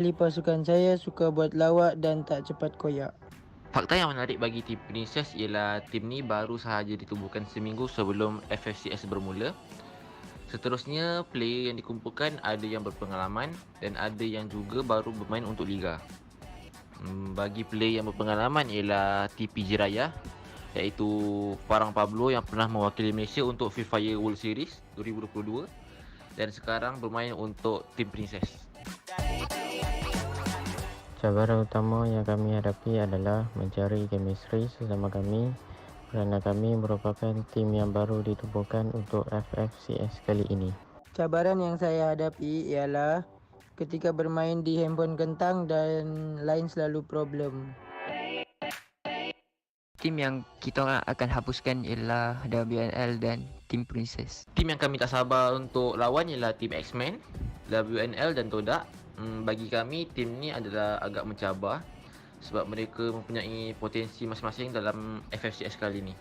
Pasukan saya suka buat lawak dan tak cepat koyak. Fakta yang menarik bagi tim Princess ialah tim ni baru sahaja ditubuhkan seminggu sebelum FFCS bermula. Seterusnya, player yang dikumpulkan ada yang berpengalaman dan ada yang juga baru bermain untuk liga. Bagi player yang berpengalaman ialah TPJ Raya, iaitu Farang Pablo yang pernah mewakili Malaysia untuk Free Fire World Series 2022 dan sekarang bermain untuk tim Princess. Cabaran utama yang kami hadapi adalah mencari chemistry sesama kami kerana kami merupakan tim yang baru ditubuhkan untuk FFCS kali ini. Cabaran yang saya hadapi ialah ketika bermain di handphone kentang dan lain selalu problem. Tim yang kita orang akan hapuskan ialah WNL dan Tim Princess. Tim yang kami tak sabar untuk lawan ialah Tim X-Men, WNL dan Todak. Bagi kami, tim ni adalah agak mencabar sebab mereka mempunyai potensi masing-masing dalam FFCS kali ni.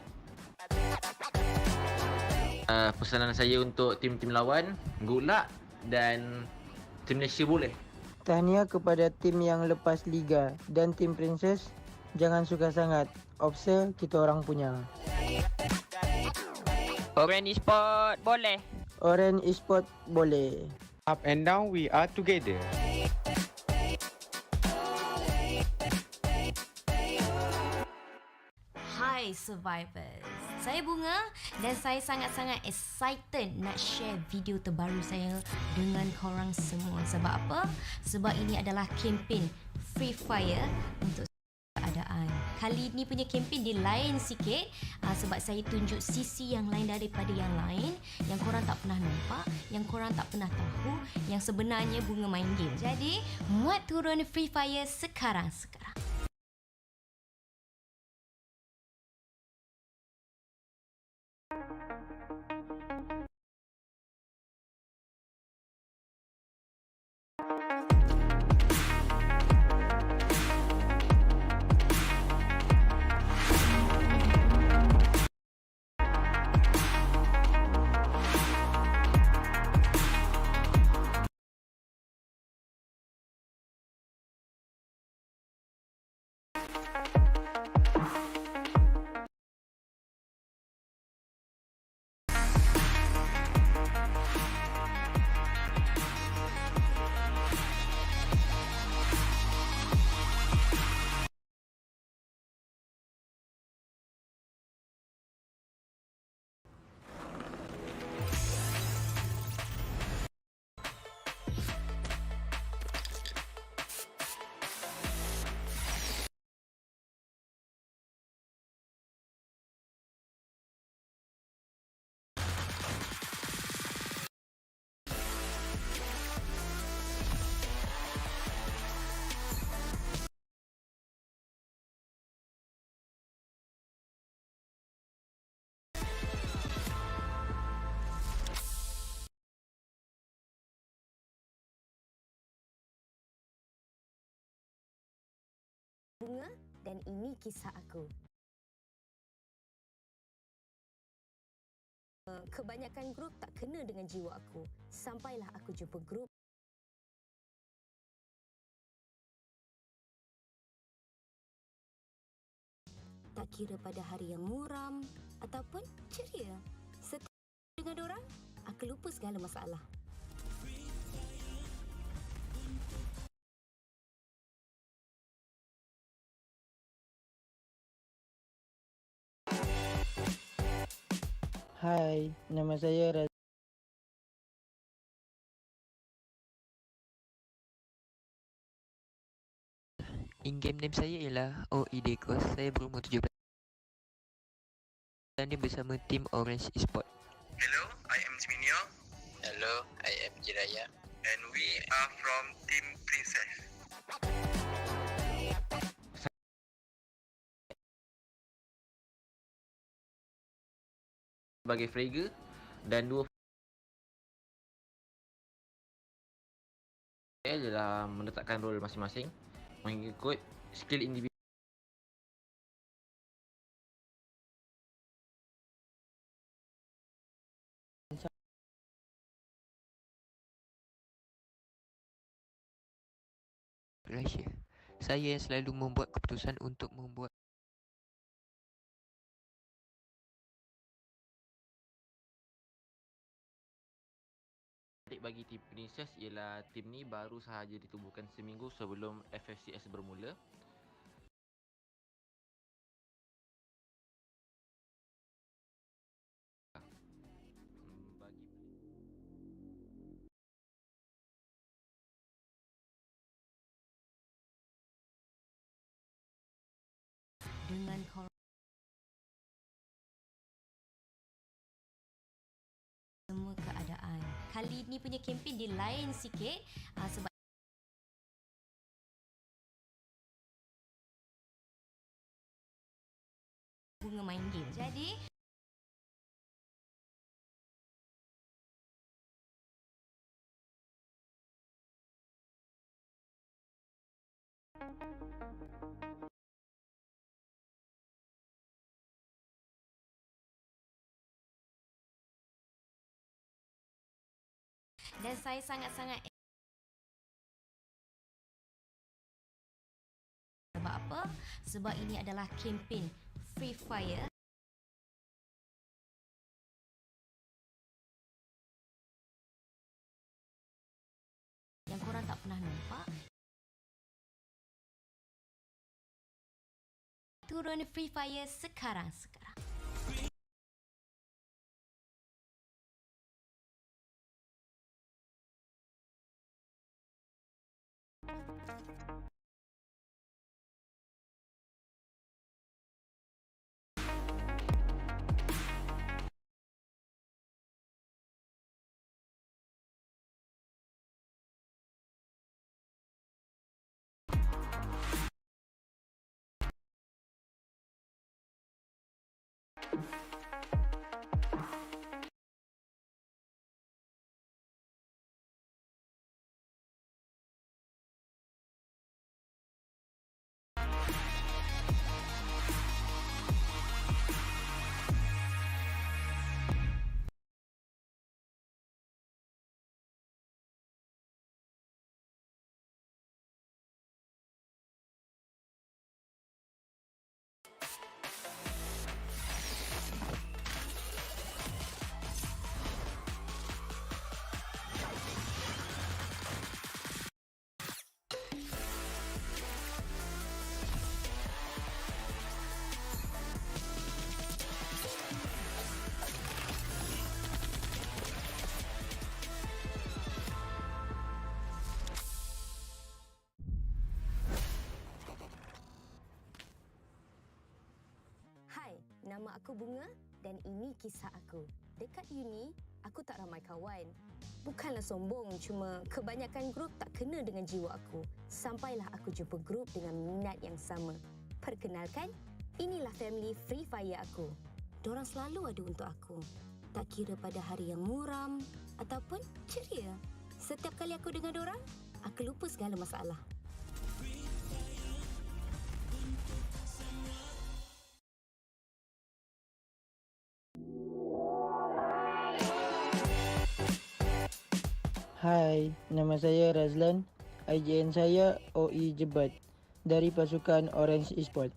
Pesanan saya untuk tim-tim lawan, good luck dan tim Malaysia boleh. Tahniah kepada tim yang lepas liga dan tim Princess, jangan suka sangat. Opsa kita orang punya. Orange Esport boleh. Orange Esport boleh. Up and down, we are together. Hai survivors, saya Bunga dan saya sangat-sangat excited nak share video terbaru saya dengan korang semua. Sebab apa? Sebab ini adalah kempen Free Fire untuk keadaan. Kali ni punya kempen dia lain sikit sebab saya tunjuk sisi yang lain daripada yang lain, yang korang tak pernah nampak, yang korang tak pernah tahu, yang sebenarnya Bunga main game. Jadi, muat turun Free Fire sekarang. Bunga dan ini kisah aku. Kebanyakan grup tak kena dengan jiwa aku. Sampailah aku jumpa grup tak kira pada hari yang muram ataupun ceria. Setelah dengan dorang, aku lupa segala masalah. Hai, nama saya In-game name saya ialah OEDCOS. Saya berumur 17 dan bersama tim Orange Esport. Hello, I am Sino. Hello, I am Jiraya. And we are from Team Princess. Sebagai Frega dan dua adalah meletakkan role masing-masing mengikut skill individu. Malaysia. Saya yang selalu membuat keputusan untuk membuat Bagi tim Princess ialah tim ni baru sahaja ditubuhkan seminggu sebelum FFCS bermula. Bagi dengan semua keadaan. Kali ni punya kempen dia lain sikit sebab bunga main game. Jadi dan saya sangat-sangat sebab apa? Sebab ini adalah kempen Free Fire yang korang tak pernah nampak. Turun Free Fire sekarang. Nama aku Bunga dan ini kisah aku. Dekat uni, aku tak ramai kawan. Bukanlah sombong, cuma kebanyakan grup tak kena dengan jiwa aku. Sampailah aku jumpa grup dengan minat yang sama. Perkenalkan, inilah family Free Fire aku. Dorang selalu ada untuk aku. Tak kira pada hari yang muram ataupun ceria. Setiap kali aku dengan dorang, aku lupa segala masalah. Hai, nama saya Razlan. IJN saya OE Jebat dari pasukan Orange Esport.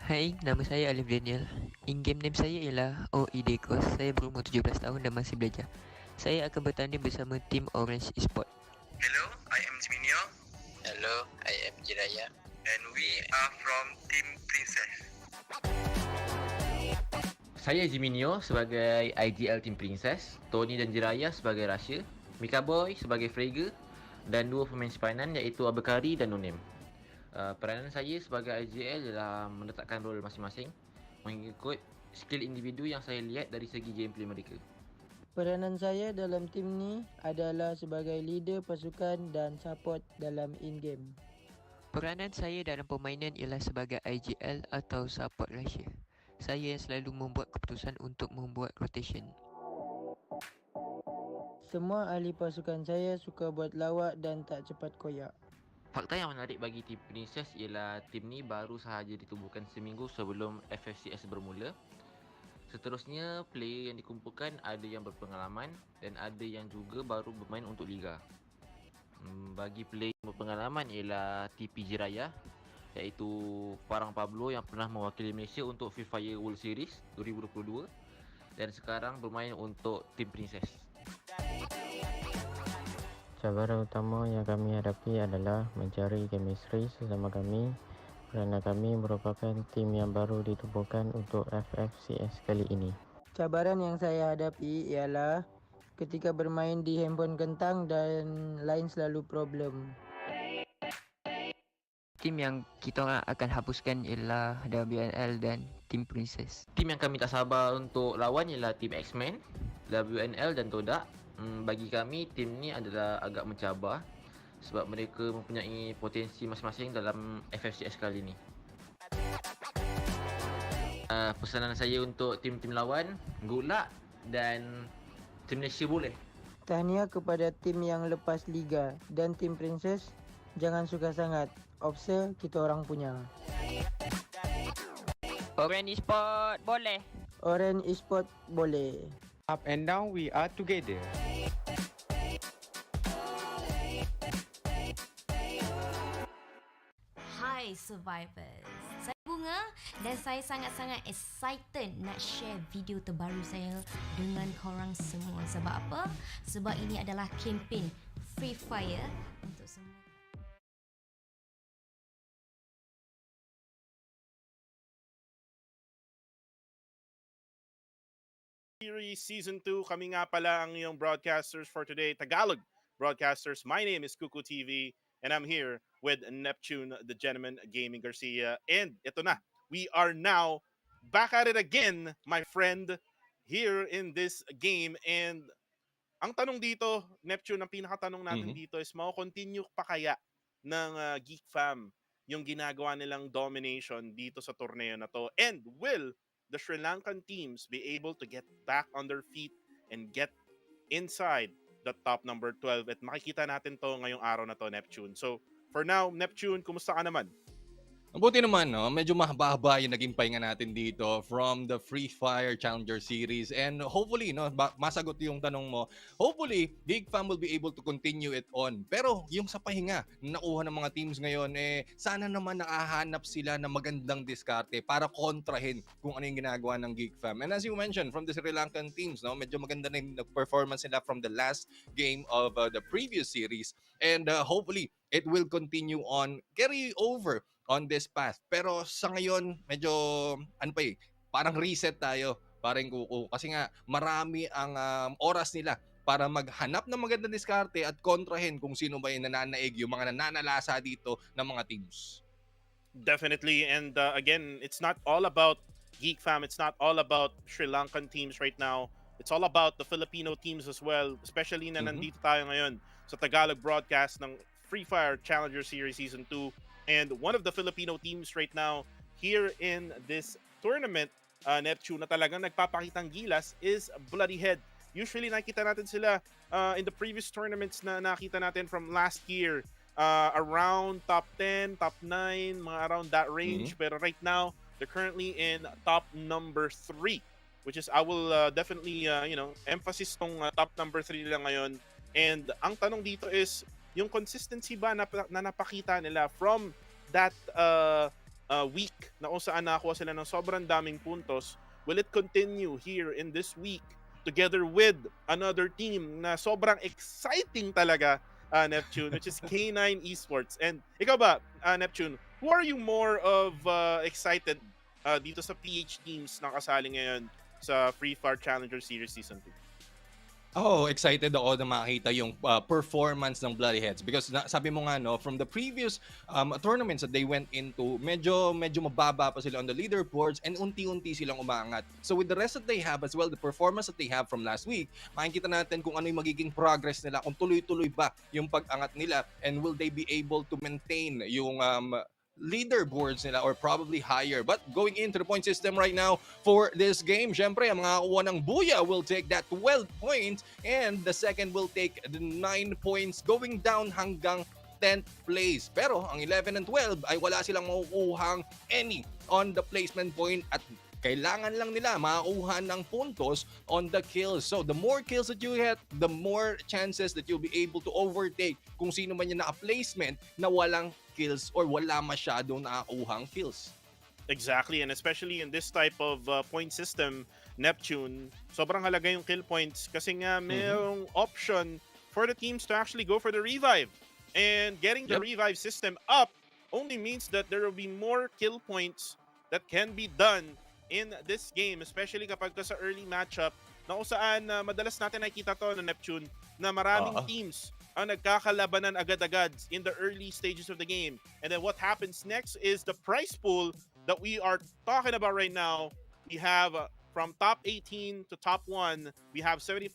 Hai, nama saya Alif Daniel. In-game name saya ialah OE Dekos. Saya berumur 17 tahun dan masih belajar. Saya akan bertanding bersama tim Orange Esport. Hello, I am Sino. Hello, I am Jiraya. And we are from Team Princess. Saya Jiminio sebagai IGL Team Princess, Tony dan Jiraya sebagai Russia, Mika Boy sebagai Frege dan dua pemain simpanan iaitu Abekari dan Nunim. Peranan saya sebagai IGL ialah meletakkan role masing-masing mengikut skill individu yang saya lihat dari segi gameplay mereka. Peranan saya dalam tim ni adalah sebagai leader pasukan dan support dalam in-game. Peranan saya dalam permainan ialah sebagai IGL atau support Russia. Saya yang selalu membuat keputusan untuk membuat rotation. Semua ahli pasukan saya suka buat lawak dan tak cepat koyak. Fakta yang menarik bagi tim Princess ialah tim ni baru sahaja ditubuhkan seminggu sebelum FFCS bermula. Seterusnya, player yang dikumpulkan ada yang berpengalaman dan ada yang juga baru bermain untuk liga. Bagi player yang berpengalaman ialah TPG Raya, iaitu Parang Pablo yang pernah mewakili Malaysia untuk Free Fire World Series 2022 dan sekarang bermain untuk Team Princess. Cabaran utama yang kami hadapi adalah mencari chemistry sesama kami kerana kami merupakan tim yang baru ditubuhkan untuk FFCS kali ini. Cabaran yang saya hadapi ialah ketika bermain di handphone kentang dan line selalu problem. Tim yang kita orang akan hapuskan ialah WNL dan Team Princess. Tim yang kami tak sabar untuk lawan ialah Team X-Men, WNL dan Todak. Bagi kami, tim ni adalah agak mencabar sebab mereka mempunyai potensi masing-masing dalam FFCS kali ni. Pesanan saya untuk tim-tim lawan, good luck dan tim Malaysia boleh. Tahniah kepada tim yang lepas liga dan Team Princess, jangan suka sangat. Opsa kita orang punya. Orange Sport boleh. Orange Esport boleh. Up and down, we are together. Hai survivors. Saya Bunga dan saya sangat-sangat excited nak share video terbaru saya dengan korang semua. Sebab apa? Sebab ini adalah kempen Free Fire untuk semua. Series Season 2, kami nga pala ang iyong broadcasters for today, Tagalog broadcasters. My name is Kuku TV and I'm here with Neptune, the gentleman, Gaming Garcia. And ito na, we are now back at it again, my friend, here in this game. And ang tanong dito, Neptune, ang pinakatanong natin dito is, continue pa kaya ng Geek Fam yung ginagawa nilang domination dito sa torneo na to? And will the Sri Lankan teams be able to get back on their feet and get inside the top number 12? At makikita natin to ngayong araw na to, Neptune. So, for now, Neptune, kumusta ka naman? Mabuti naman, no? Medyo mahaba yung naging pahinga natin dito from the Free Fire Challenger Series. And hopefully, no, masagot yung tanong mo, hopefully, Geek Fam will be able to continue it on. Pero yung sa pahinga, nakuha ng mga teams ngayon, sana naman nakahanap sila ng magandang diskarte para kontrahin kung ano yung ginagawa ng Geek Fam. And as you mentioned, from the Sri Lankan teams, no, medyo maganda na yung performance nila from the last game of the previous series. And hopefully, it will continue on, carry over on this path. Pero sa ngayon, medyo, parang reset tayo, parang kuku. Kasi nga, marami ang oras nila para maghanap ng magandang diskarte at kontrahin kung sino ba yung nananaig, yung mga nananalasa dito ng mga teams. Definitely. And again, it's not all about Geek Fam. It's not all about Sri Lankan teams right now. It's all about the Filipino teams as well, especially na nandito tayo ngayon sa Tagalog broadcast ng Free Fire Challenger Series Season 2. And one of the Filipino teams right now here in this tournament, Neptune, na talagang nagpapakitang gilas is Bloody Head. Usually nakita natin sila in the previous tournaments na nakita natin from last year, around top 10, top 9, mga around that range. Pero right now, they're currently in top number 3, which is, I will definitely, emphasis tong top number 3 nila ngayon. And ang tanong dito is, yung consistency ba na napakita nila from that week na kung saan nakakuha sila ng sobrang daming puntos, will it continue here in this week together with another team na sobrang exciting talaga, Neptune, which is K9 Esports? And ikaw ba, Neptune, who are you more of excited dito sa PH teams na kasali ngayon sa Free Fire Challenger Series Season 2? Excited ako na makita yung performance ng Bloody Heads because sabi mo nga, no, from the previous tournaments that they went into, medyo mababa pa sila on the leaderboards and unti-unti silang umaangat. So with the rest that they have as well, the performance that they have from last week, makikita natin kung ano yung magiging progress nila, kung tuloy-tuloy ba yung pag-angat nila, and will they be able to maintain yung leaderboards nila or probably higher. But going into the point system right now for this game, syempre, ang mga kuha ng Buya will take that 12 points and the second will take the 9 points going down hanggang 10th place. Pero ang 11 and 12 ay wala silang makukuhang any on the placement point at Kailangan lang nila makakuha ng puntos on the kills. So the more kills that you get, the more chances that you'll be able to overtake kung sino man yung naka-placement na walang kills or wala masyadong nakakuhang kills. Exactly, and especially in this type of point system, Neptune, sobrang halaga yung kill points kasi nga mayroong option for the teams to actually go for the revive. And getting the revive system up only means that there will be more kill points that can be done in this game, especially kapag sa early matchup na kung saan madalas natin nakikita to na Neptune na maraming teams ang nagkakalabanan agad-agad in the early stages of the game. And then what happens next is the prize pool that we are talking about right now. We have from top 18 to top 1, we have $75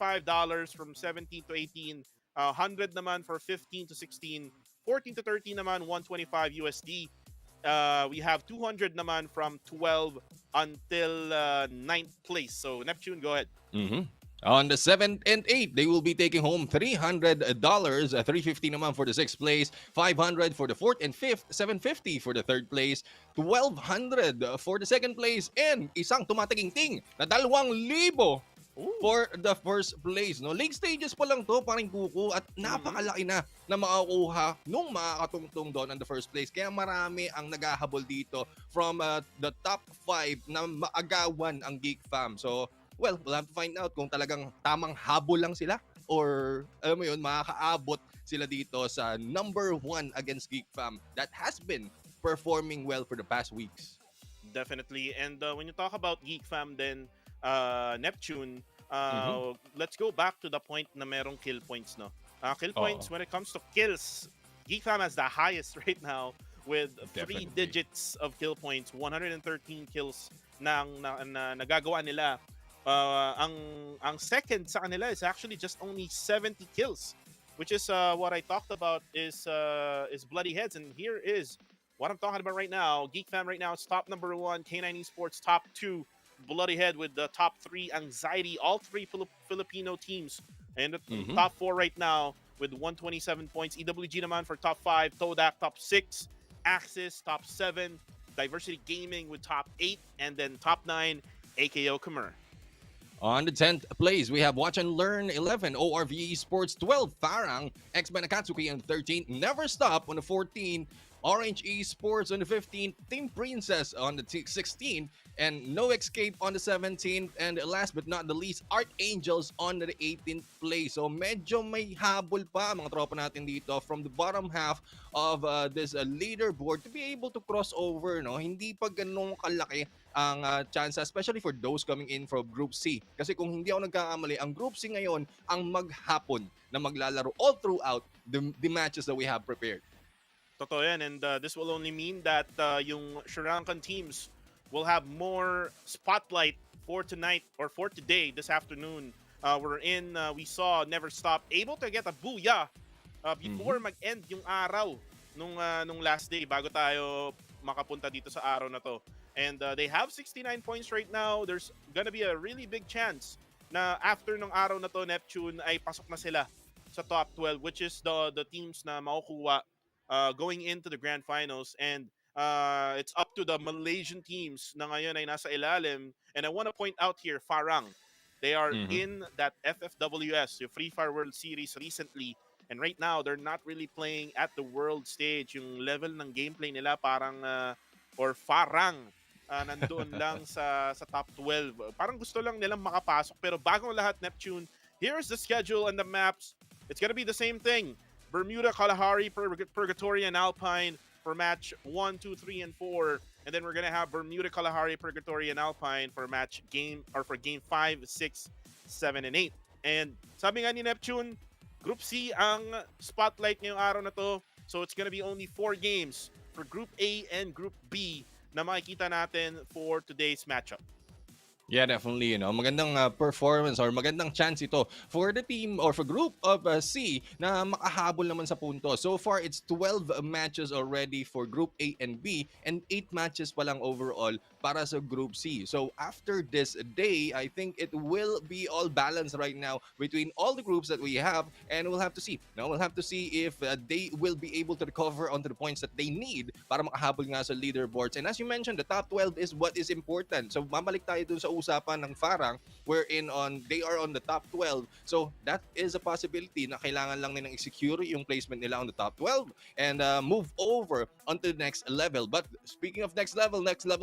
from 17 to 18, 100 naman for 15 to 16, 14 to 13 naman 125 USD. We have 200 naman from 12 until 9th place. So Neptune, go ahead. On the 7th and 8th, they will be taking home $300, $350 naman for the 6th place, $500 for the 4th and 5th, $750 for the 3rd place, $1,200 for the 2nd place, and isang tumataginting na 2,000 for the 1st place. No, league stages pa lang to, parang kuko, at napakalaki na makakuha nung makakatungtong doon on the 1st place. Kaya marami ang naghahabol dito from the top 5 na maagawan ang Geek Fam. So, well, we'll have to find out kung talagang tamang habol lang sila or, alam mo yun, makakaabot sila dito sa number 1 against Geek Fam that has been performing well for the past weeks. Definitely. And when you talk about Geek Fam, then Neptune, let's go back to the point na merong kill points, no? Kill points, when it comes to kills, Geek Fam has the highest right now with 3 digits of kill points, 113 kills na nagagawa nila. Ang second sa kanila is actually just only 70 kills, which is what I talked about is Bloody Heads. And here is what I'm talking about right now. Geek Fam right now is top number 1, K9 Esports top 2, Bloody Head with the top 3, Anxiety, all 3 Filipino teams. And the top 4 right now with 127 points. EWG naman for top 5, Todak top 6, Axis top 7, Diversity Gaming with top 8, and then top 9, AKO Khmer. On the 10th place, we have Watch and Learn 11, ORV Esports 12, Farang, X-Men Akatsuki on the 13th, Never Stop on the 14th, Orange Esports on the 15th, Team Princess on the 16th, and No Escape on the 17th, and last but not the least, Archangels on the 18th place. So medyo may habol pa mga tropa natin dito from the bottom half of this leaderboard to be able to cross over. No? Hindi pa ganun kalaki ang chance, especially for those coming in from Group C. Kasi kung hindi ako nagkakamali, ang Group C ngayon ang maghapon na maglalaro all throughout the matches that we have prepared. Totoo yan, and this will only mean that yung Sri Lankan teams will have more spotlight for tonight or for today, this afternoon. We saw Never Stop able to get a booyah before mag-end yung araw nung last day bago tayo makapunta dito sa araw na to. And they have 69 points right now. There's gonna be a really big chance na after nung araw na to, Neptune ay pasok na sila sa top 12, which is the teams na makukuha going into the grand finals. And it's up to the Malaysian teams na ngayon ay nasa ilalim. And I want to point out here, Farang. They are in that FFWS, the Free Fire World Series recently. And right now, they're not really playing at the world stage. Yung level ng gameplay nila parang, or Farang, nandoon lang sa top 12. Parang gusto lang nilang makapasok. Pero bagong lahat, Neptune, here's the schedule and the maps. It's gonna be the same thing. Bermuda, Kalahari, Purgatory, and Alpine for match 1, 2, 3, and 4. And then we're gonna have Bermuda, Kalahari, Purgatory, and Alpine for game 5, 6, 7, and 8. And sabi nga ni Neptune, Group C ang spotlight ngayong araw na to. So it's gonna be only 4 games for Group A and Group B na makikita natin for today's matchup. Yeah, definitely. Magandang performance or magandang chance ito for the team or for group of C na makahabol naman sa punto. So far, it's 12 matches already for Group A and B and 8 matches pa lang overall para sa Group C. So after this day, I think it will be all balanced right now between all the groups that we have, and we'll have to see. We'll have to see if they will be able to recover onto the points that they need para makahabol nga sa leaderboards. And as you mentioned, the top 12 is what is important. So mamalik tayo dun sa usapan ng Farang wherein they are on the top 12. So that is a possibility na kailangan lang nilang i-secure yung placement nila on the top 12 and move over onto the next level. But speaking of next level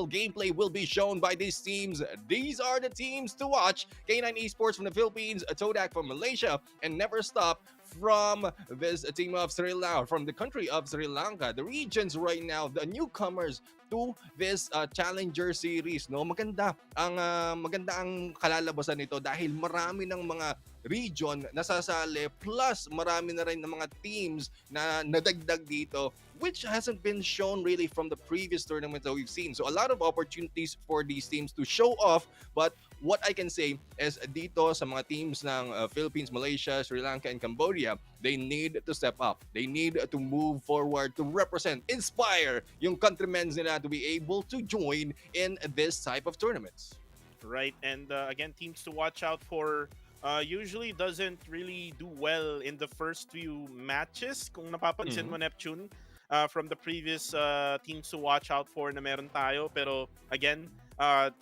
gameplay will be shown by these teams. These are the teams to watch. K9 Esports from the Philippines, Todak from Malaysia, and Never Stop from this team of Sri Lanka, from the country of Sri Lanka. The regions right now, the newcomers to this Challenger Series. Maganda ang kalalabasan nito dahil marami ng mga region nasasali plus marami na rin ng mga teams na nadagdag dito, which hasn't been shown really from the previous tournament that we've seen. So a lot of opportunities for these teams to show off, but what I can say is dito sa mga teams ng Philippines, Malaysia, Sri Lanka, and Cambodia, they need to step up. They need to move forward to represent, inspire yung countrymen nila to be able to join in this type of tournaments. Right, and again, teams to watch out for usually doesn't really do well in the first few matches. Kung napapansin mo, Neptune, from the previous teams to watch out for na meron tayo. Pero again,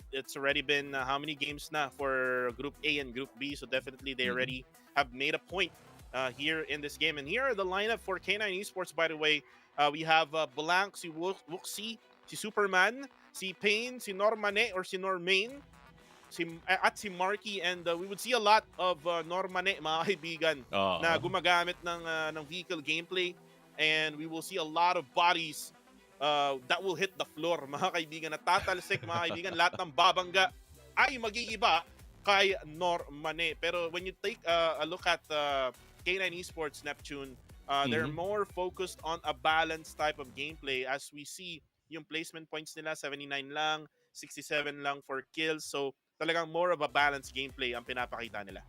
it's already been how many games na for Group A and Group B. So definitely they already have made a point here in this game. And here are the lineup for K9 Esports, by the way. We have Blanc, si Wuxi, si Superman, si Payne, si Normane or si Normaine, at si Marky, and we would see a lot of Normane, mga kaibigan, na gumagamit ng vehicle gameplay, and we will see a lot of bodies that will hit the floor, mga kaibigan, at tatalsik, mga kaibigan, lahat ng babangga ay magigiba kay Normane. Pero when you take a look at K9 Esports, Neptune, they're more focused on a balanced type of gameplay. As we see, yung placement points nila, 79 lang, 67 lang for kills. So talagang more of a balanced gameplay ang pinapakita nila.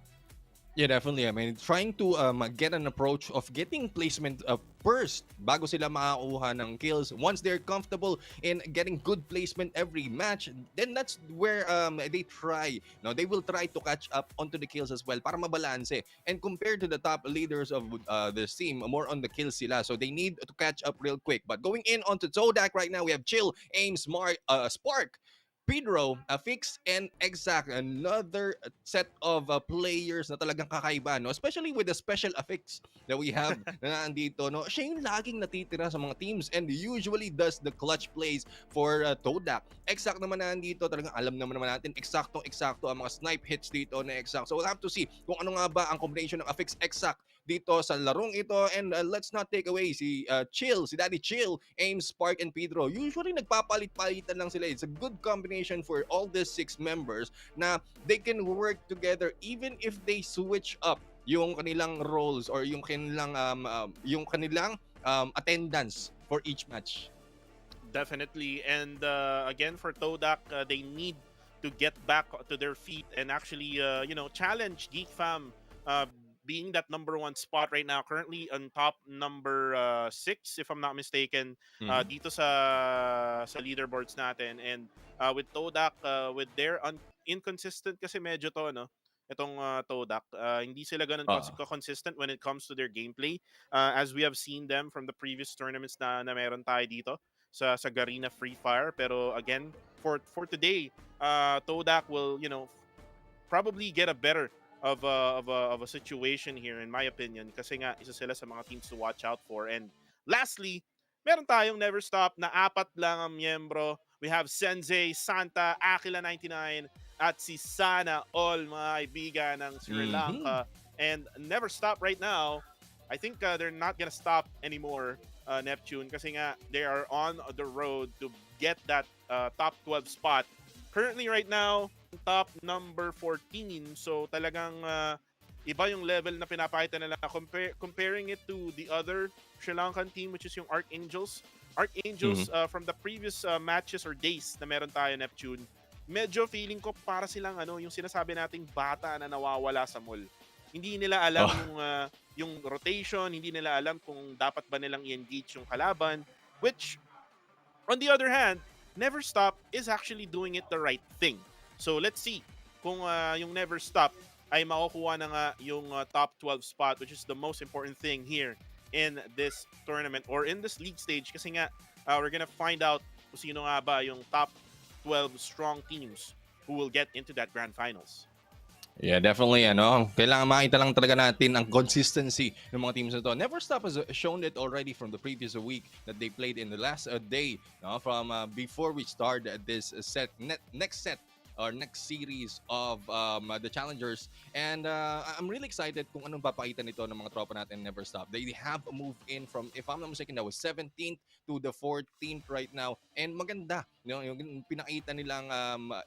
Yeah, definitely. I mean, trying to get an approach of getting placement first bago sila makakuha ng kills. Once they're comfortable in getting good placement every match, then that's where they try. They will try to catch up onto the kills as well para mabalanse. And compared to the top leaders of this team, more on the kills sila. So they need to catch up real quick. But going in onto Zodak right now, we have Chill, Aim, Smart, Spark, Pedro, Fix, and Exact. Another set of players na talagang kakaiba, especially with the special effects that we have na nandito. Siya yung laging natitira sa mga teams and usually does the clutch plays for Todak. Exact naman na nandito, talagang alam naman natin, eksakto ang mga snipe hits dito na Exact. So we'll have to see kung ano nga ba ang combination ng Affix Exact dito sa larong ito. And let's not take away si Chill, si Daddy Chill, Aim, Spark, and Pedro. Usually nagpapalit-palitan lang sila. It's a good combination for all these 6 members na they can work together even if they switch up yung kanilang roles or yung kanilang attendance for each match. Definitely. And again, for Todak, they need to get back to their feet and actually challenge Geek Fam, being that number 1 spot right now, currently on top number 6 if I'm not mistaken, dito sa leaderboards natin. And with Todak, with their inconsistent kasi medyo to, itong Todak, hindi sila ganun consistent when it comes to their gameplay, as we have seen them from the previous tournaments na meron tayo dito sa Garena Free Fire. Pero again, for today, Todak will probably get a better of a situation here, in my opinion, kasi nga isa sila sa mga teams to watch out for. And lastly, meron tayong Never Stop na 4 lang ang miyembro. We have Sensei, Santa, Aquila 99, at si Sana All, mga kaibigan ng Sri Lanka. And Never Stop right now, I think they're not gonna stop anymore, Neptune, kasi nga they are on the road to get that top 12 spot. Currently right now, top number 14. So talagang iba yung level na pinapakita nila. Comparing it to the other Sri Lankan team, which is yung Archangels. Archangels, from the previous matches or days na meron tayo, Neptune, medyo feeling ko para silang yung sinasabi nating bata na nawawala sa mall. Hindi nila alam Oh. yung rotation, hindi nila alam kung dapat ba nilang i-engage yung kalaban, which on the other hand, Never Stop is actually doing it the right thing. So let's see kung yung Never Stop ay makukuha na nga yung top 12 spot, which is the most important thing here in this tournament or in this league stage, kasi nga we're gonna find out kung sino nga ba yung top 12 strong teams who will get into that grand finals. Yeah, definitely. Kailangan makita lang talaga natin ang consistency ng mga teams na to. Never Stop has shown it already from the previous week that they played in the last day, from before we start this next set or next series of the challengers. And I'm really excited kung anong papakita nito ng mga tropa natin Never Stop. They have moved in from, if I'm not mistaken, that was 17th to the 14th right now. And maganda, yung pinakita nilang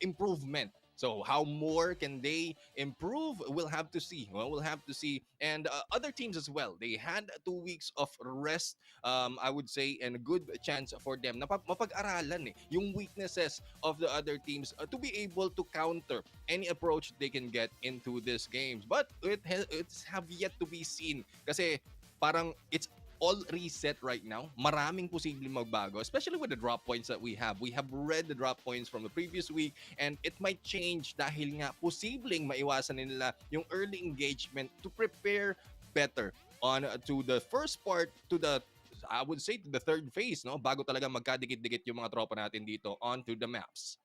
improvement. So how more can they improve? We'll have to see. We'll have to see. And other teams as well. They had 2 weeks of rest, I would say, and a good chance for them na mapag-aralan yung weaknesses of the other teams to be able to counter any approach they can get into these games. But it's have yet to be seen kasi parang it's all reset right now. Maraming posibleng magbago, especially with the drop points that we have. We have read the drop points from the previous week and it might change dahil nga posibleng maiwasan nila yung early engagement to prepare better on to the first part, to the, I would say, to the third phase, bago talaga magkadikit-dikit yung mga tropa natin dito onto the maps.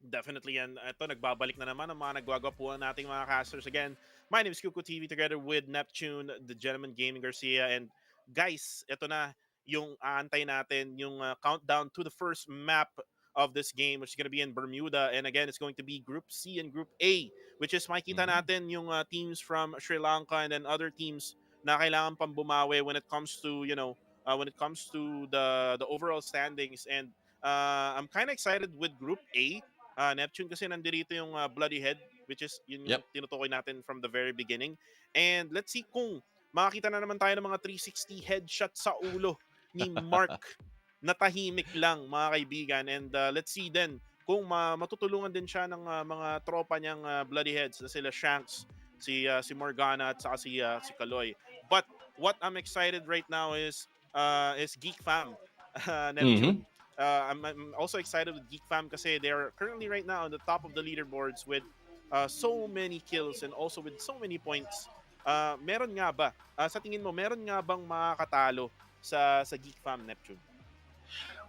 Definitely, and ito, nagbabalik na naman ang mga nagwagwapuan nating mga casters. Again, my name is Kuko TV together with Neptune, the Gentleman Gaming Garcia, and guys, ito na yung aantay natin, yung countdown to the first map of this game, which is going to be in Bermuda. And again, it's going to be Group C and Group A, which is makikita natin yung teams from Sri Lanka and then other teams na kailangan pang bumawi when it comes to, when it comes to the overall standings. And I'm kind of excited with Group A. Neptune kasi nandito yung Bloody Head, which is yun yung tinutukoy natin from the very beginning. And let's see kung makakita na naman tayo ng mga 360 headshot sa ulo ni Mark na tahimik lang, mga kaibigan. And let's see then kung matutulungan din siya ng mga tropa niyang Bloody Heads na sila Shanks, si Morgana at saka si Kaloy. But what I'm excited right now is Geek Fam, Neptune. I'm also excited with Geek Fam kasi they are currently right now on the top of the leaderboards with so many kills and also with so many points. Meron nga ba, sa tingin mo, meron nga bang makakatalo sa Geek Fam, Neptune?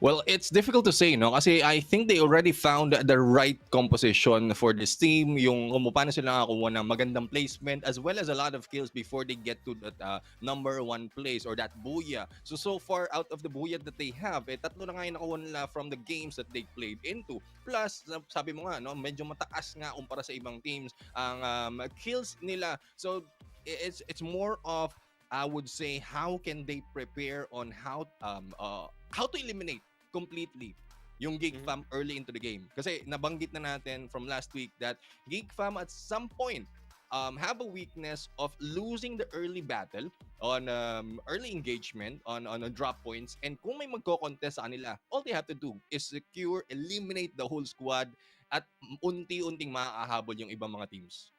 Well, it's difficult to say, kasi I think they already found the right composition for this team. Yung kung paano sila nakakuha ng magandang placement as well as a lot of kills before they get to that number 1 place or that buya. So far, out of the buya that they have, tatlo na nga yung nakuha nila from the games that they played into. Plus, sabi mo nga, medyo mataas nga kumpara sa ibang teams ang kills nila. So, it's more of, I would say, how can they prepare on how to eliminate completely yung Geek Fam early into the game. Kasi nabanggit na natin from last week that Geek Fam at some point have a weakness of losing the early battle on early engagement on drop points, and kung may magko-contest sa kanila, all they have to do is eliminate the whole squad at unti-unting makakahabol yung ibang mga teams.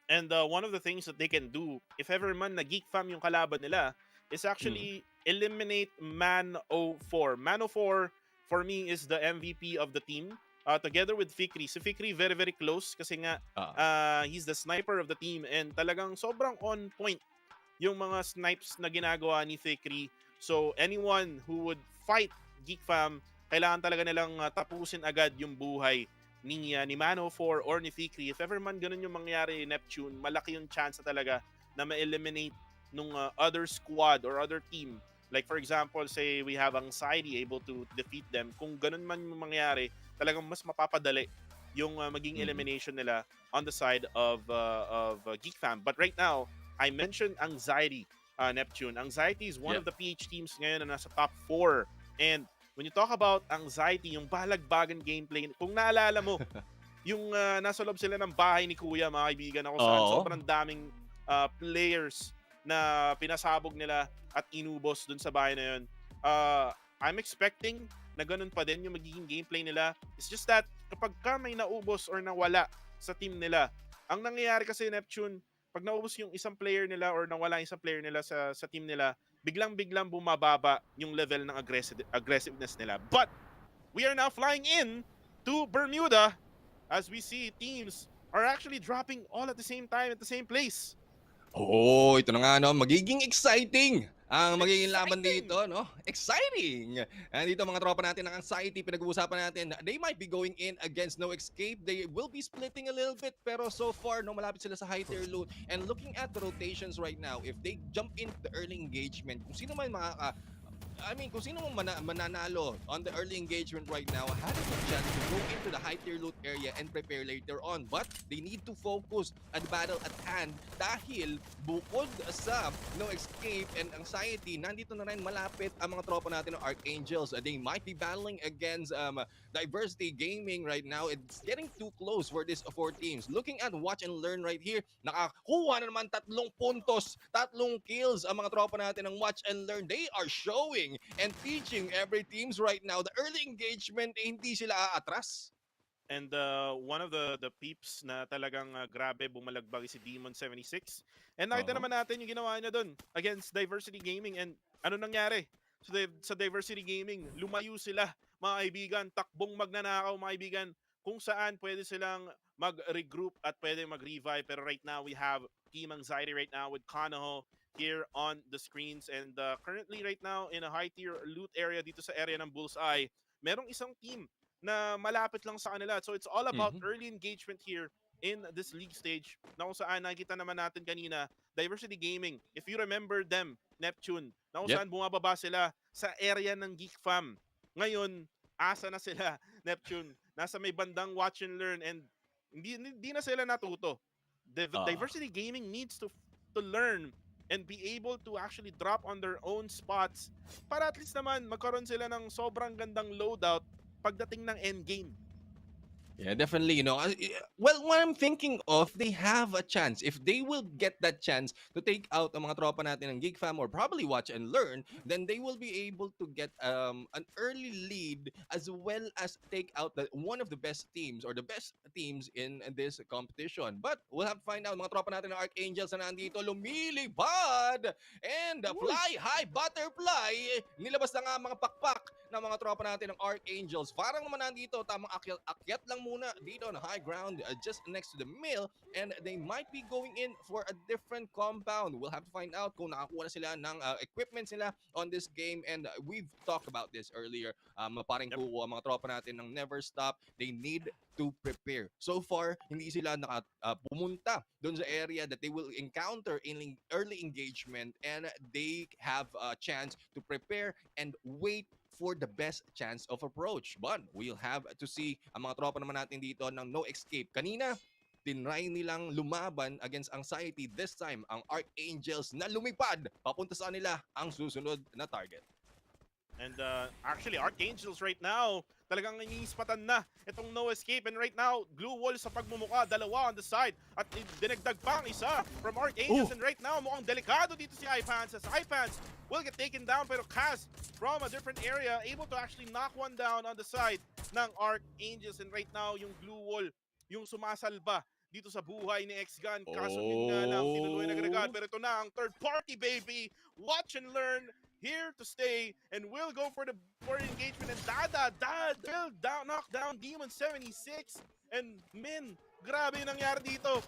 And one of the things that they can do, if ever man na Geek Fam yung kalaban nila, is actually eliminate Man04. Man04, for me, is the MVP of the team. Together with Fikri. Si Fikri, very, very close kasi nga he's the sniper of the team and talagang sobrang on point yung mga snipes na ginagawa ni Fikri. So, anyone who would fight Geek Fam, kailangan talaga nilang tapusin agad yung buhay ni Man04 or ni Fikri. If ever man ganun yung mangyari, Neptune, malaki yung chance na talaga na ma-eliminate nung other squad or other team. Like for example, say we have Anxiety able to defeat them. Kung ganun man yung mangyari, talagang mas mapapadali yung maging elimination nila on the side of Geek Fam. But right now, I mentioned Anxiety, Neptune. Anxiety is one of the PH teams ngayon na nasa top 4. And when you talk about Anxiety, yung balagbagan gameplay, kung naalala mo, yung nasa loob sila ng bahay ni Kuya, mga kaibigan, ako saan sobrang daming players na pinasabog nila at inubos dun sa bahay na yun. I'm expecting na ganun pa din yung magiging gameplay nila. It's just that kapag ka may naubos or nawala sa team nila, ang nangyayari kasi Neptune, pag naubos yung isang player nila or nawala yung isang player nila sa team nila, biglang-biglang bumababa yung level ng aggressiveness nila. But we are now flying in to Bermuda as we see teams are actually dropping all at the same time at the same place. Oo, ito na nga no, magiging exciting ang magiging laban dito, no? Exciting! Dito mga tropa natin ng anxiety, pinag-uusapan natin, they might be going in against No Escape. They will be splitting a little bit, pero so far, no, malapit sila sa high tier loot. And looking at the rotations right now, if they jump into the early engagement, kung sino man kung sino mang mananalo on the early engagement right now has a chance to go into the high tier loot area and prepare later on. But they need to focus on the battle at hand dahil bukod sa No Escape and Anxiety, nandito na rin malapit ang mga tropa natin ng Archangels. They might be battling against Diversity Gaming right now. It's getting too close for these four teams. Looking at Watch and Learn right here, nakakuha na naman 3 puntos, 3 kills ang mga tropa natin ng Watch and Learn. They are showing and teaching every teams right now. The early engagement, hindi sila aatras. And one of the peeps na talagang grabe bumalagbag si Demon76. And nakita naman natin yung ginawa niya doon against Diversity Gaming. And ano nangyari? So, sa Diversity Gaming, lumayo sila, mga kaibigan, takbong magnanakaw, mga kaibigan, kung saan pwede silang mag-regroup at pwede mag-revive. Pero right now, we have Team Anxiety right now with Kanoho here on the screens. And currently right now, in a high tier loot area dito sa area ng Bullseye, merong isang team na malapit lang sa kanila. So it's all about early engagement here in this league stage. Na kung saan nakikita naman natin kanina, Diversity Gaming, if you remember them, Neptune, na kung saan bumababa sila sa area ng Geek Fam. Ngayon, asa na sila, Neptune? Nasa may bandang Watch and Learn and hindi na sila natuto. Diversity Gaming needs to learn and be able to actually drop on their own spots para at least naman magkaroon sila ng sobrang gandang loadout pagdating ng endgame. Yeah, definitely. Well, what I'm thinking of, they have a chance. If they will get that chance to take out ang mga tropa natin ng Geek Fam or probably Watch and Learn, then they will be able to get an early lead as well as take out one of the best teams or the best teams in this competition. But we'll have to find out. Mga tropa natin ng Archangels na nandito, lumilipad and fly high butterfly. Nilabas na nga mga pakpak ng mga tropa natin ng Archangels. Parang naman nandito, tamang akyat lang muna dito on high ground just next to the mill, and they might be going in for a different compound. We'll have to find out kung nakakuha na sila ng equipment sila on this game, and we've talked about this earlier. Paring kuko ang mga tropa natin ng Never Stop. They need to prepare. So far, hindi sila pumunta doon sa area that they will encounter in early engagement, and they have a chance to prepare and wait for the best chance of approach. But we'll have to see ang mga tropa naman natin dito ng No Escape. Kanina, tinry nilang lumaban against Anxiety. This time, ang Archangels na lumipad papunta sa kanila ang susunod na target. And actually, Archangels right now, talagang iniispatan na itong No Escape. And right now, glue wall sa pagmumuka, dalawa on the side. At dinagdag pa ang isa from Archangels. And right now, mukhang delikado dito si iPants. As iPants will get taken down, pero Kaz from a different area, able to actually knock one down on the side ng Archangels. And right now, yung glue wall, yung sumasalba dito sa buhay ni X-Gun. Kaso yun nga lang, tinuluyan agad. Pero ito na ang third party, baby. Watch and Learn here to stay and will go for the engagement, and Dada will knock down Demon76. And men, grabe yung nangyari dito.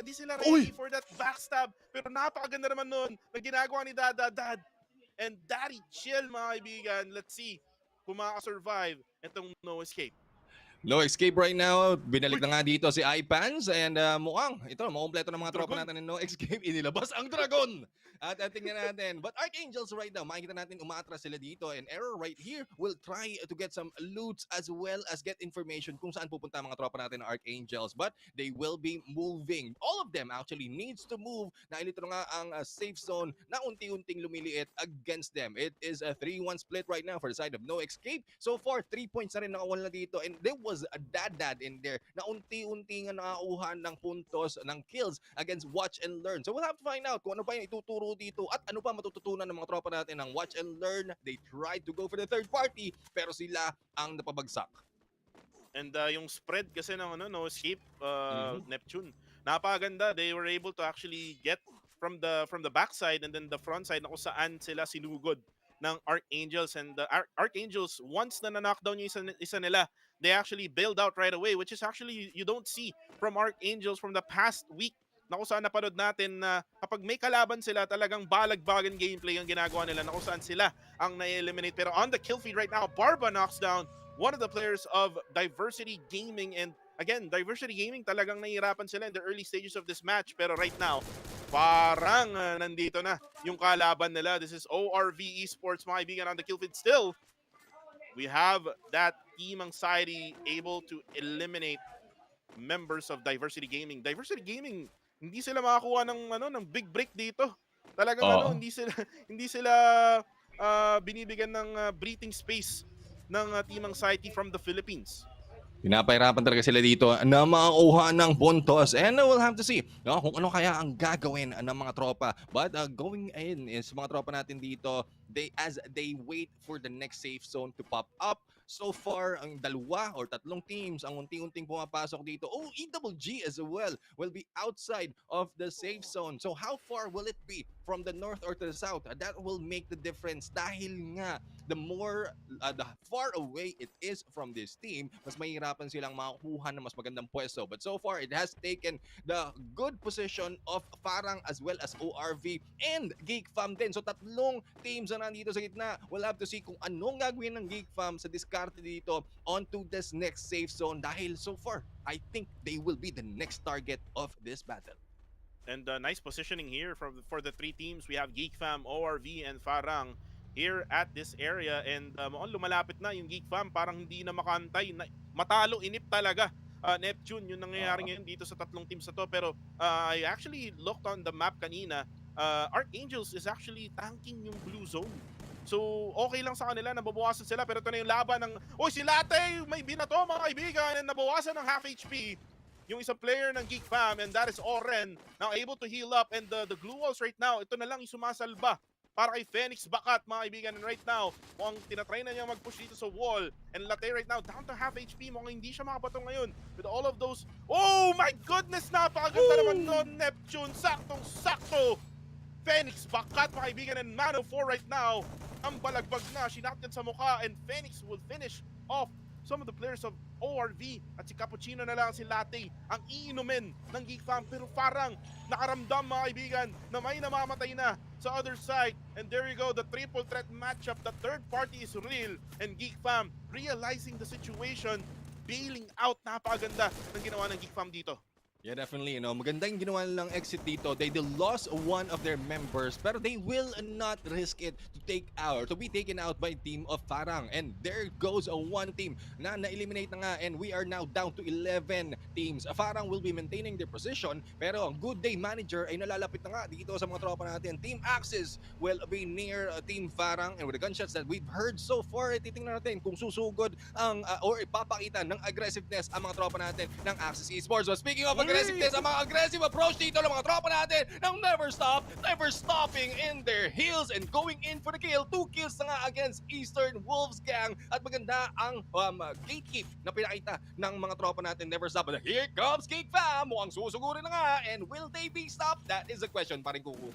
Di sila ready for that backstab, pero napakaganda naman nun na ginagawa ni Dad. And Daddy chill, mga kaibigan. Let's see kung makaka-survive itong No Escape. No Escape right now. Binalik na nga dito si iPans, and mukhang ito, makumpleto ng mga tropa natin ng No Escape. Inilabas ang dragon! At tingnan natin. But Archangels right now, makikita natin umatras sila dito, and Error right here will try to get some loots as well as get information kung saan pupunta mga tropa natin ng Archangels. But they will be moving. All of them actually needs to move. Dahil ito nga ang safe zone na unti-unting lumiliit against them. It is a 3-1 split right now for the side of No Escape. So far, 3 points na rin nakakuha na dito, and they was a dad in there na unti-unti nga nakauhan ng puntos, ng kills against Watch and Learn. So we'll have to find out kung ano pa yung ituturo dito at ano pa matututunan ng mga tropa natin ng Watch and Learn. They tried to go for the third party pero sila ang napabagsak. And yung spread kasi ng no escape Neptune. Napakaganda. They were able to actually get from the backside and then the front side na kung saan sila sinugod ng Archangels, and the Archangels, once na na-knockdown yung isa nila, they actually bailed out right away, which is actually you don't see from Archangels from the past week na kung saan napanood natin na kapag may kalaban sila, talagang balag-bagan gameplay ang ginagawa nila na kung saan sila ang na-eliminate. Pero on the kill feed right now, Barba knocks down one of the players of Diversity Gaming, and again, Diversity Gaming talagang nahihirapan sila in the early stages of this match, pero right now, parang nandito na yung kalaban nila. This is ORV Esports, mga kaibigan, on the kill feed. Still, we have that team anxiety able to eliminate members of Diversity Gaming. Diversity Gaming, hindi sila makakuha ng big break dito. Talagang hindi sila binibigyan ng breathing space ng team anxiety from the Philippines. Pinapahirapan talaga sila dito na makakuha ng puntos, and we'll have to see kung ano kaya ang gagawin ng mga tropa. But going in is mga tropa natin dito, as they wait for the next safe zone to pop up. So far, ang dalawa or tatlong teams ang unti-unting pumapasok dito. EWG as well will be outside of the safe zone. So how far will it be from the north or to the south? That will make the difference dahil nga the far away it is from this team, mas mahirapan silang makakuha ng mas magandang pwesto. But so far, it has taken the good position of Farang as well as ORV and Geek Fam din. So tatlong teams na nandito sa gitna. We'll have to see kung anong gagawin ng Geek Fam sa diskarte dito onto this next safe zone dahil so far, I think they will be the next target of this battle. And nice positioning here for the three teams. We have Geek Fam, ORV, and Farang here at this area, and lumalapit na yung Geek Fam, parang hindi na makantay, matalo inip talaga Neptune yung nangyayari ngayon dito sa tatlong teams na to. Pero I actually looked on the map kanina, Archangels is actually tanking yung blue zone. So okay lang sa kanila, nababawasan sila, pero ito na yung laban ng si Latte, may binato mga kaibigan, and nabawasan ng half HP yung isang player ng Geek Fam, and that is Oren, now able to heal up, and the glue walls right now, ito na lang yung sumasalba para kay Phoenix Bakat, mga kaibigan. And right now, mukhang tinatry na niya mag-push dito sa wall. And Latte right now, down to half HP. Mukhang hindi siya makabato ngayon. With all of those, oh my goodness, napakaganda naman doon, Neptune. Saktong-sakto. Phoenix Bakat, mga kaibigan, and Man of 4 right now. Ang balagbag na, sinakyan sa mukha, and Phoenix will finish off some of the players of ORV, at si Cappuccino na lang, si Latte ang iinumin ng Geek Fam. Pero parang nakaramdam, mga kaibigan, na may namamatay na sa other side. And there you go, the triple threat matchup. The third party is real, and Geek Fam realizing the situation, bailing out. Napakaganda ng ginawa ng Geek Fam dito. Yeah, definitely. Maganda yung ginawa nilang exit dito. They lost one of their members, pero they will not risk it to be taken out by team of Farang. And there goes one team na na-eliminate na nga, and we are now down to 11 teams. Farang will be maintaining their position, pero ang good day manager ay nalalapit na nga dito sa mga tropa natin. Team Axis will be near Team Farang, and with the gunshots that we've heard so far, titingnan natin kung susugod ang or ipapakita ng aggressiveness ang mga tropa natin ng Axis Esports. So speaking of aggressiveness, ang mga aggressive approach dito ng mga tropa natin ng never stopping in their heels and going in for the kill. 2 kills na nga against Eastern Wolves Gang, at maganda ang gatekeep na pinakita ng mga tropa natin never stop. But here comes Geek Fam, mukhang susugurin na nga, and will they be stopped? That is the question, paring Kuku.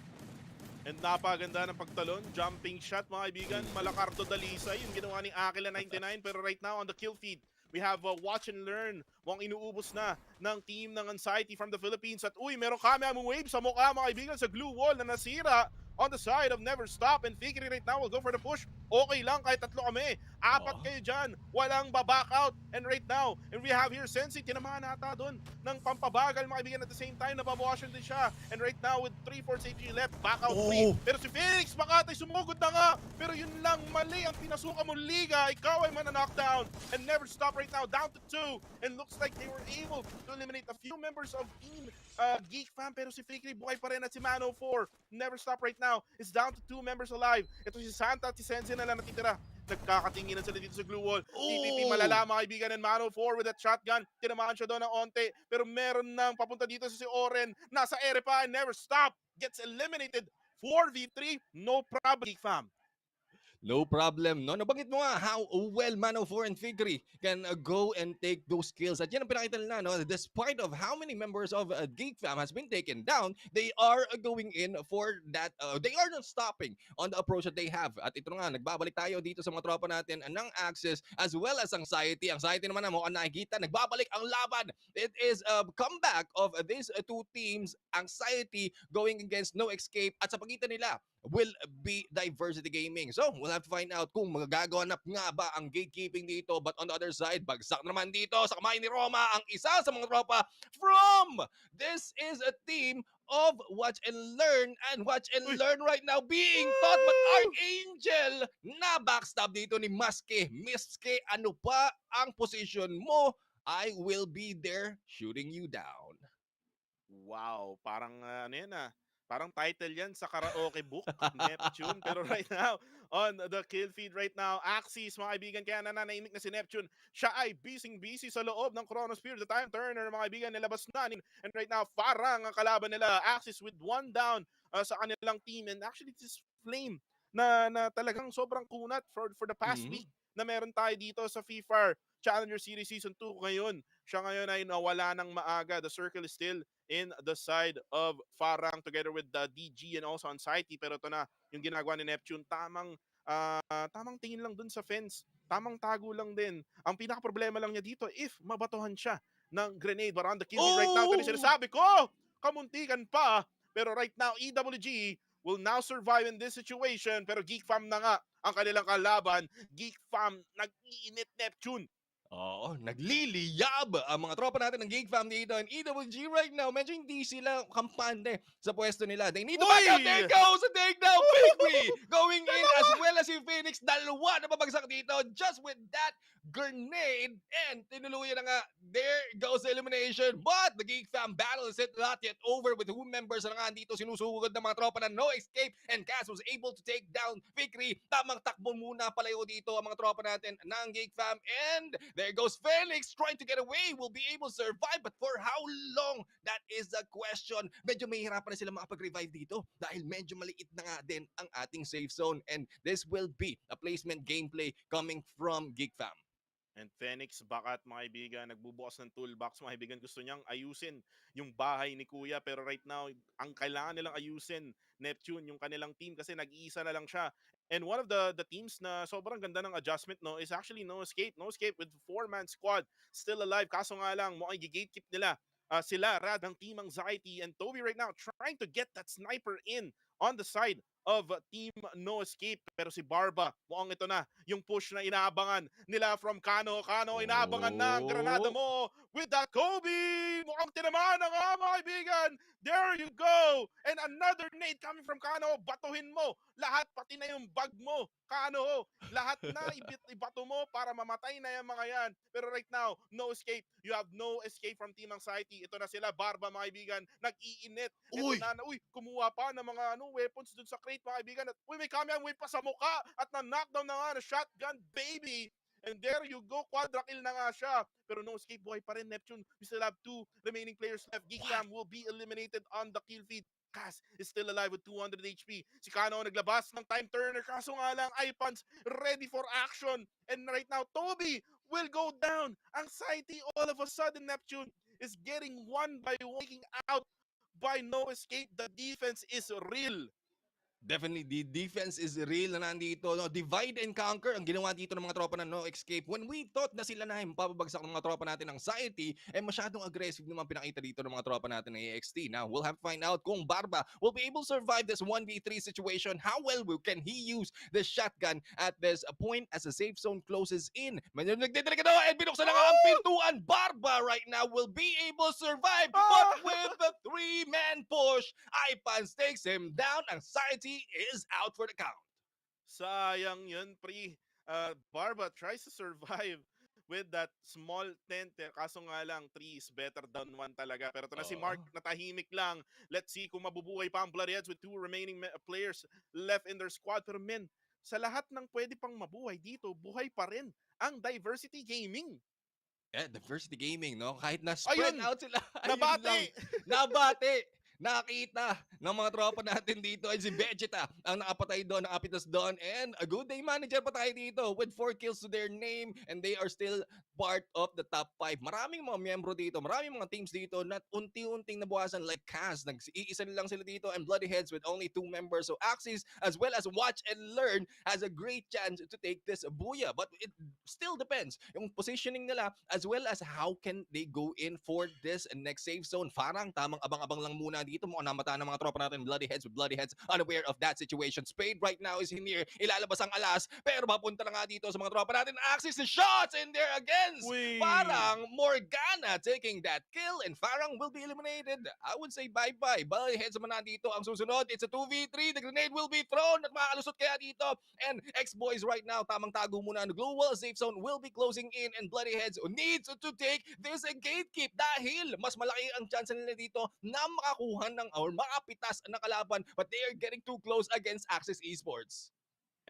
And napaganda ng pagtalon, jumping shot, mga kaibigan. Malacardo Dalisay yung ginawa ni Aquila 99, pero right now on the kill feed, we have Watch and Learn. Mukhang inuubos na ng team ng Anxiety from the Philippines. At meron kami among wave sa mukha, mga kaibigan, sa glue wall na nasira on the side of Never Stop. And Fikri right now will go for the push. Okay lang kahit tatlo kami. 4 kayo dyan. Walang baback out. And right now, and we have here Sensi, tinamaan nata doon ng pampabagal, mga kaibigan. At the same time, nababawasan din siya. And right now, with 3-4 safety left, back out 3. Pero si Phoenix Makatay sumugod na nga. Pero yun lang, mali ang pinasuka mong liga. Ikaw ay knockdown. And Never Stop right now, down to 2. And looks like they were able to eliminate a few members of Team Geek Fam. Pero si Fikri buhay pa rin, at si Mano 4. Never Stop right now is down to 2 members alive. Ito si Santa at si Sensi na lang natitira Nagkakatinginan sila dito sa glue wall. TPP Oh! malala mga kaibigan, and Mano 4 with that shotgun. Tinamaan siya doon ng onte. Pero meron nang papunta dito sa si Oren. Nasa ere pa and never stop. Gets eliminated. 4v3. No problem, Geek Fam. No problem, no? Nabanggit mo nga how well Mano 4 and Victory can go and take those kills. At yan ang pinakita nila, no? Despite of how many members of Geek Fam has been taken down, they are going in for that. They are not stopping on the approach that they have. At ito nga, nagbabalik tayo dito sa mga tropa natin ng Axis as well as Anxiety. Anxiety naman mo, ang nakikita, nagbabalik ang laban. It is a comeback of these two teams. Anxiety going against No Escape at sa pagitan nila will be Diversity Gaming. So, we'll have to find out kung magagaganap nga ba ang gatekeeping dito. But on the other side, bagsak naman dito sa kamay ni Roma ang isa sa mga tropa from this is a team of Watch and Learn, and Watch and Learn right now being taught by Archangel na backstab dito ni Maske. Maske, ano pa ang position mo? I will be there shooting you down. Wow, parang ano yan parang title yan sa karaoke book, Neptune. Pero right now, on the kill feed right now, Axis, mga kaibigan, kaya nananahimik na si Neptune. Siya ay busy sa loob ng Chronosphere. The time turner, mga kaibigan, nilabas na. And right now, parang ang kalaban nila, Axis with 1 down sa kanilang team. And actually, this Flame na talagang sobrang kunat for the past week na meron tayo dito sa FIFA Challenger Series Season 2 ngayon. Siya ngayon ay nawala ng maaga. The circle is still in the side of Farang together with the DG and also Anxiety. Pero ito na yung ginagawa ni Neptune. Tamang tingin lang dun sa fence. Tamang tago lang din. Ang pinaka-problema lang niya dito, if mabatuhan siya ng grenade. But on the kill right now, ito sinasabi ko, kamuntikan pa. Pero right now, EWG will now survive in this situation. Pero Geek Fam na nga ang kanilang kalaban. Geek Fam, nag-iinit Neptune. Oo, nagliliyab ang mga tropa natin ng Geek Fam dito. And EWG right now, medyo hindi sila kampante sa pwesto nila. They need to back out. There goes a takedown. Victory going in as well as si Phoenix. Dalawa na babagsak dito just with that grenade. And tinuluyan na nga, there goes the elimination. But the Geek Fam battle is not yet over with who members na nga dito sinusugod ng mga tropa na No Escape. And Cass was able to take down Victory. Tamang takbo muna palayo dito ang mga tropa natin ng Geek Fam. And there goes Felix trying to get away. Will be able to survive, but for how long? That is the question. Medyo mahihirapan na sila makapag-revive dito dahil medyo maliit na nga din ang ating safe zone. And this will be a placement gameplay coming from Geek Fam. And Phoenix, bakat mga kaibigan, nagbubukas ng toolbox. Mga kaibigan, gusto niyang ayusin yung bahay ni Kuya. Pero right now, ang kailangan nilang ayusin, Neptune, yung kanilang team kasi nag-iisa na lang siya. And one of the teams na sobrang ganda ng adjustment is actually No Escape. No Escape with 4-man squad still alive. Kaso nga lang, mukhang i-gatekeep nila sila, Rad, ng Team Anxiety. And Toby right now trying to get that sniper in on the side of Team No Escape. Pero si Barba, mukhang ito na yung push na inaabangan nila from Kano. Inaabangan na ang granada mo with that Kobe! Mukhang tinamaan na nga mga kaibigan. There you go! And another nade coming from Kano. Batuhin mo lahat, pati na yung bag mo. Kano, lahat na ibato mo para mamatay na yung mga yan. Pero right now, No Escape. You have No Escape from Team Anxiety. Ito na sila, Barba mga kaibigan. Nag-iinit. Ito na, kumuha pa ng mga weapons dun sa crate mga kaibigan. At may Kamiang wave pa sa mukha at na-knockdown na nga na shotgun baby. And there you go, quadra kill na nga siya. Pero No Escape, buhay pa rin Neptune. We still have 2 remaining players left. Geek Fam will be eliminated on the kill feed. Cass is still alive with 200 HP. Si Kano naglabas ng time turner. Kaso nga lang, Ipans ready for action. And right now, Toby will go down. Anxiety, all of a sudden, Neptune is getting one by one, taking out by No Escape. The defense is real. Definitely, the defense is real na nandito. No? Divide and conquer ang ginawa dito ng mga tropa na No Escape. When we thought na sila na yung papabagsak ng mga tropa natin ng Anxiety, masyadong aggressive naman pinakita dito ng mga tropa natin ng AXT. Now, we'll have to find out kung Barba will be able to survive this 1v3 situation. How well can he use the shotgun at this point as the safe zone closes in? Medyo nagdedelegado and binuksan na nga ang pintuan. Barba right now will be able to survive, but with the 3-man push, Ipans takes him down. Anxiety is out for the count. Sayang yun, pre. Barba tries to survive with that small tent. Kaso nga lang, 3 is better than 1 talaga. Pero ito na si Mark, natahimik lang. Let's see kung mabubuhay pa ang Bloodheads with 2 remaining players left in their squad. Pero men, sa lahat ng pwede pang mabuhay dito, buhay pa rin ang diversity gaming. Yeah, diversity gaming, no? Kahit na spread Ayun! out sila, ayun Nabati! lang. Nabati! Nakita ng mga tropa natin dito ay si Vegeta ang nakapatay doon, nakapitas doon, and a good day manager pa tayo dito with 4 kills to their name, and they are still part of the top 5. Maraming mga miyembro dito, maraming mga teams dito na unti-unting nabuhasan like Kaz, nag-iisa lang sila dito, and Bloody Heads with only 2 members. So Axis as well as Watch and Learn has a great chance to take this buya, but it still depends yung positioning nila as well as how can they go in for this next safe zone. Parang tamang abang-abang lang muna dito, mukhang namata ng mga tropa natin Bloody Heads with Bloody Heads unaware of that situation. Spade right now is in here, ilalabas ang alas, pero mapunta na nga dito sa mga tropa natin. Axis the shots in there against Parang Morgana taking that kill, and Farang will be eliminated. I would say bye-bye. Bloody Heads naman na dito ang susunod. It's a 2v3. The grenade will be thrown at makakalusot kaya dito. And X-Boys right now, tamang tago muna. The glue wall safe zone will be closing in, and Bloody Heads needs to take this gatekeep dahil mas malaki ang chance nila dito na makakuha ng or makapitas ng kalaban, but they are getting too close against Axis Esports.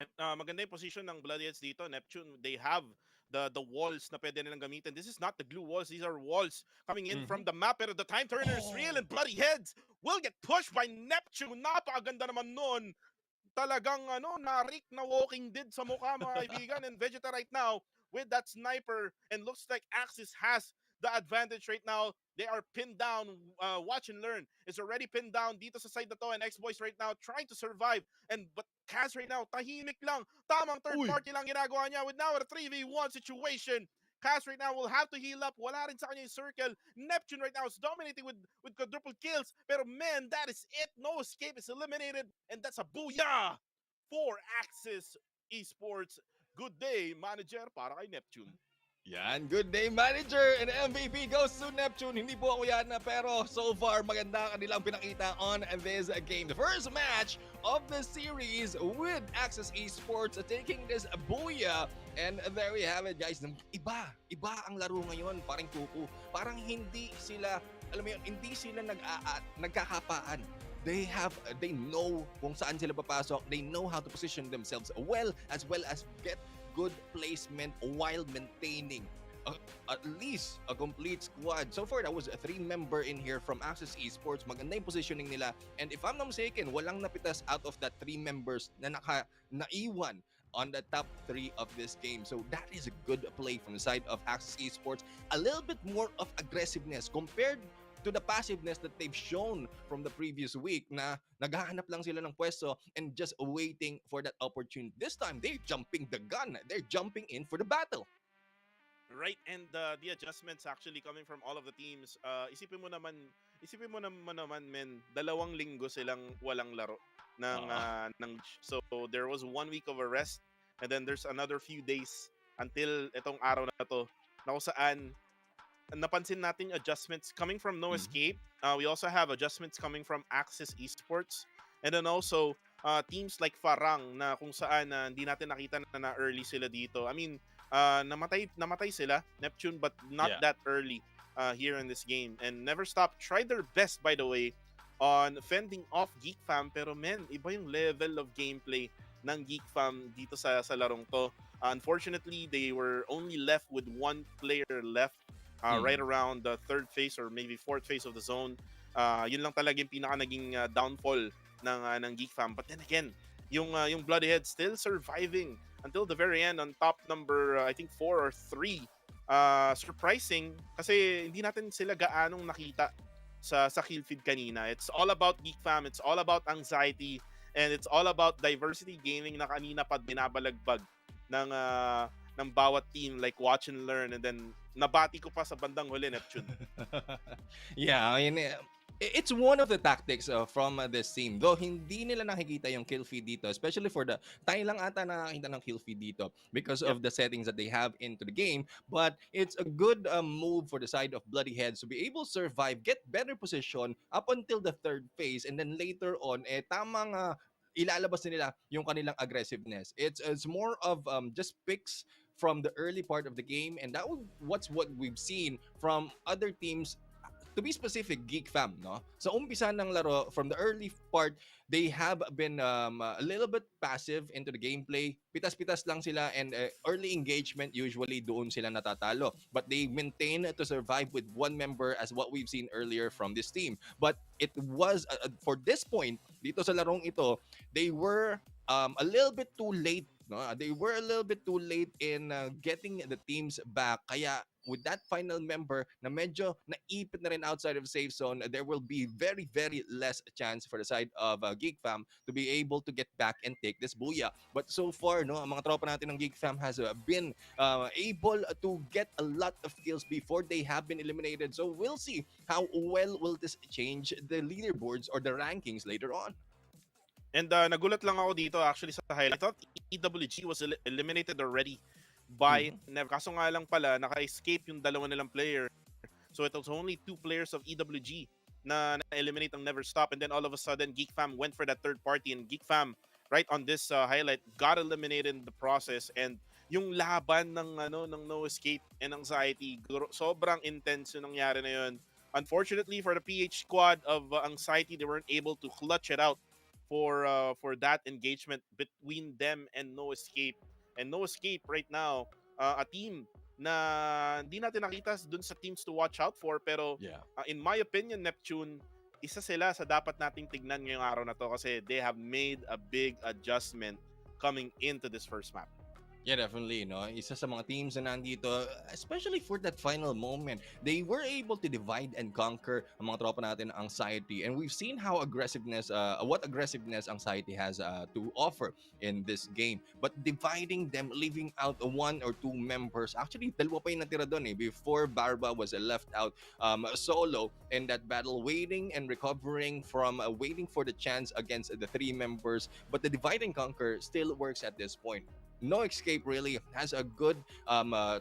And maganda yung position ng Bloodheads dito. Neptune, they have the walls na pwede nilang gamitin. This is not the glue walls. These are walls coming in from the map. Pero the time turner is real, and Bloodheads will get pushed by Neptune. Napakaganda naman nun. Talagang narik na walking dead sa mukha, mga kaibigan. And Vegeta right now with that sniper, and looks like Axis has the advantage right now. They are pinned down. Watch and Learn is already pinned down dito sa side na to, and X-Boys right now trying to survive. But Kaz right now, tahimik lang. Tamang third party lang ginagawa niya with now a 3v1 situation. Kaz right now will have to heal up. Wala rin sa kanya yung circle. Neptune right now is dominating with quadruple kills. Pero man, that is it. No escape is eliminated. And that's a booyah for Axis Esports. Good day, manager, para kay Neptune. Yan, good day manager, and MVP goes to Neptune. Hindi po ako yan, pero so far maganda kanilang pinakita on this game. The first match of the series with Axis Esports taking this booyah. And there we have it, guys. Iba ang laro ngayon, parang kuku. Parang hindi sila, alam mo yun, hindi sila nagkakapaan. They know kung saan sila papasok. They know how to position themselves well as get good placement while maintaining at least a complete squad. So far, that was a 3-member in here from Axis Esports. Maganda yung positioning nila. And if I'm not mistaken, walang napitas out of that 3 members na naiwan on the top 3 of this game. So that is a good play from the side of Axis Esports. A little bit more of aggressiveness compared to the passiveness that they've shown from the previous week na naghahanap lang sila ng pwesto and just waiting for that opportunity. This time, they're jumping the gun. They're jumping in for the battle. Right, and the adjustments actually coming from all of the teams. Isipin mo naman, men, 2 linggo silang walang laro so there was 1 week of a rest, and then there's another few days until itong araw na to na kung saan napansin natin adjustments coming from No Escape. We also have adjustments coming from Axis Esports, and then also teams like Farang na kung saan hindi natin nakita na early sila dito. I mean, namatay sila, Neptune, but not that early here in this game. And Never Stop tried their best, by the way, on fending off Geek Fam, pero men, iba yung level of gameplay ng Geek Fam dito sa larong to. Unfortunately, they were only left with 1 player left right around the 3rd phase or maybe 4th phase of the zone. Yun lang talaga yung pinaka naging downfall ng Geek Fam. But then again, yung Bloodhead still surviving until the very end on top number I think 4 or 3. Surprising kasi hindi natin sila gaanong nakita sa kill feed kanina. It's all about Geek Fam, it's all about anxiety, and it's all about diversity gaming na kanina pa binabalagbag ng bawat team like Watch and Learn, and then nabati ko pa sa bandang huli, Neptune. Yeah, I mean, it's one of the tactics from this team. Though hindi nila nakikita yung kill feed dito, especially for tayo lang ata nakakita ng kill feed dito because of the settings that they have into the game. But it's a good move for the side of Bloody Heads to be able to survive, get better position up until the 3rd phase, and then later on, tamang ilalabas nila yung kanilang aggressiveness. It's more of just picks from the early part of the game, and what we've seen from other teams to be specific, Geek Fam, no? Sa umpisa ng laro, from the early part, they have been a little bit passive into the gameplay. Pitas-pitas lang sila, and early engagement, usually doon sila natatalo. But they maintain to survive with one member, as what we've seen earlier from this team. But it was, for this point, dito sa larong ito, they were a little bit too late. No? They were a little bit too late in getting the teams back. Kaya with that final member na medyo naipit na rin outside of safe zone, there will be very, very less chance for the side of Geek Fam to be able to get back and take this booyah. But so far, no, ang mga tropa natin ng Geek Fam has been able to get a lot of kills before they have been eliminated. So we'll see how well will this change the leaderboards or the rankings later on. And nagulat lang ako dito actually sa highlight. I thought EWG was eliminated already by Never. Kaso nga lang pala, naka-escape yung dalawa nilang player. So it was only 2 players of EWG na na-eliminate ang Never Stop. And then all of a sudden, Geek Fam went for that third party. And Geek Fam, right on this highlight, got eliminated in the process. And yung laban ng No Escape and Anxiety, sobrang intense yung nangyari na yun. Unfortunately for the PH squad of Anxiety, they weren't able to clutch it out for that engagement between them and No Escape. And No Escape right now, a team na hindi natin nakita dun sa teams to watch out for, pero in my opinion, Neptune, isa sila sa dapat nating tignan ngayong araw na to kasi they have made a big adjustment coming into this first map. Yeah, definitely, no? Isa sa mga teams na nandito, especially for that final moment, they were able to divide and conquer ang mga tropa natin, Anxiety. And we've seen how what aggressiveness Anxiety has to offer in this game. But dividing them, leaving out 1 or 2 members, actually, dalawa pa yung natira doon before Barba was left out solo in that battle, waiting and recovering from waiting for the chance against the 3 members. But the divide and conquer still works at this point. No Escape really has a good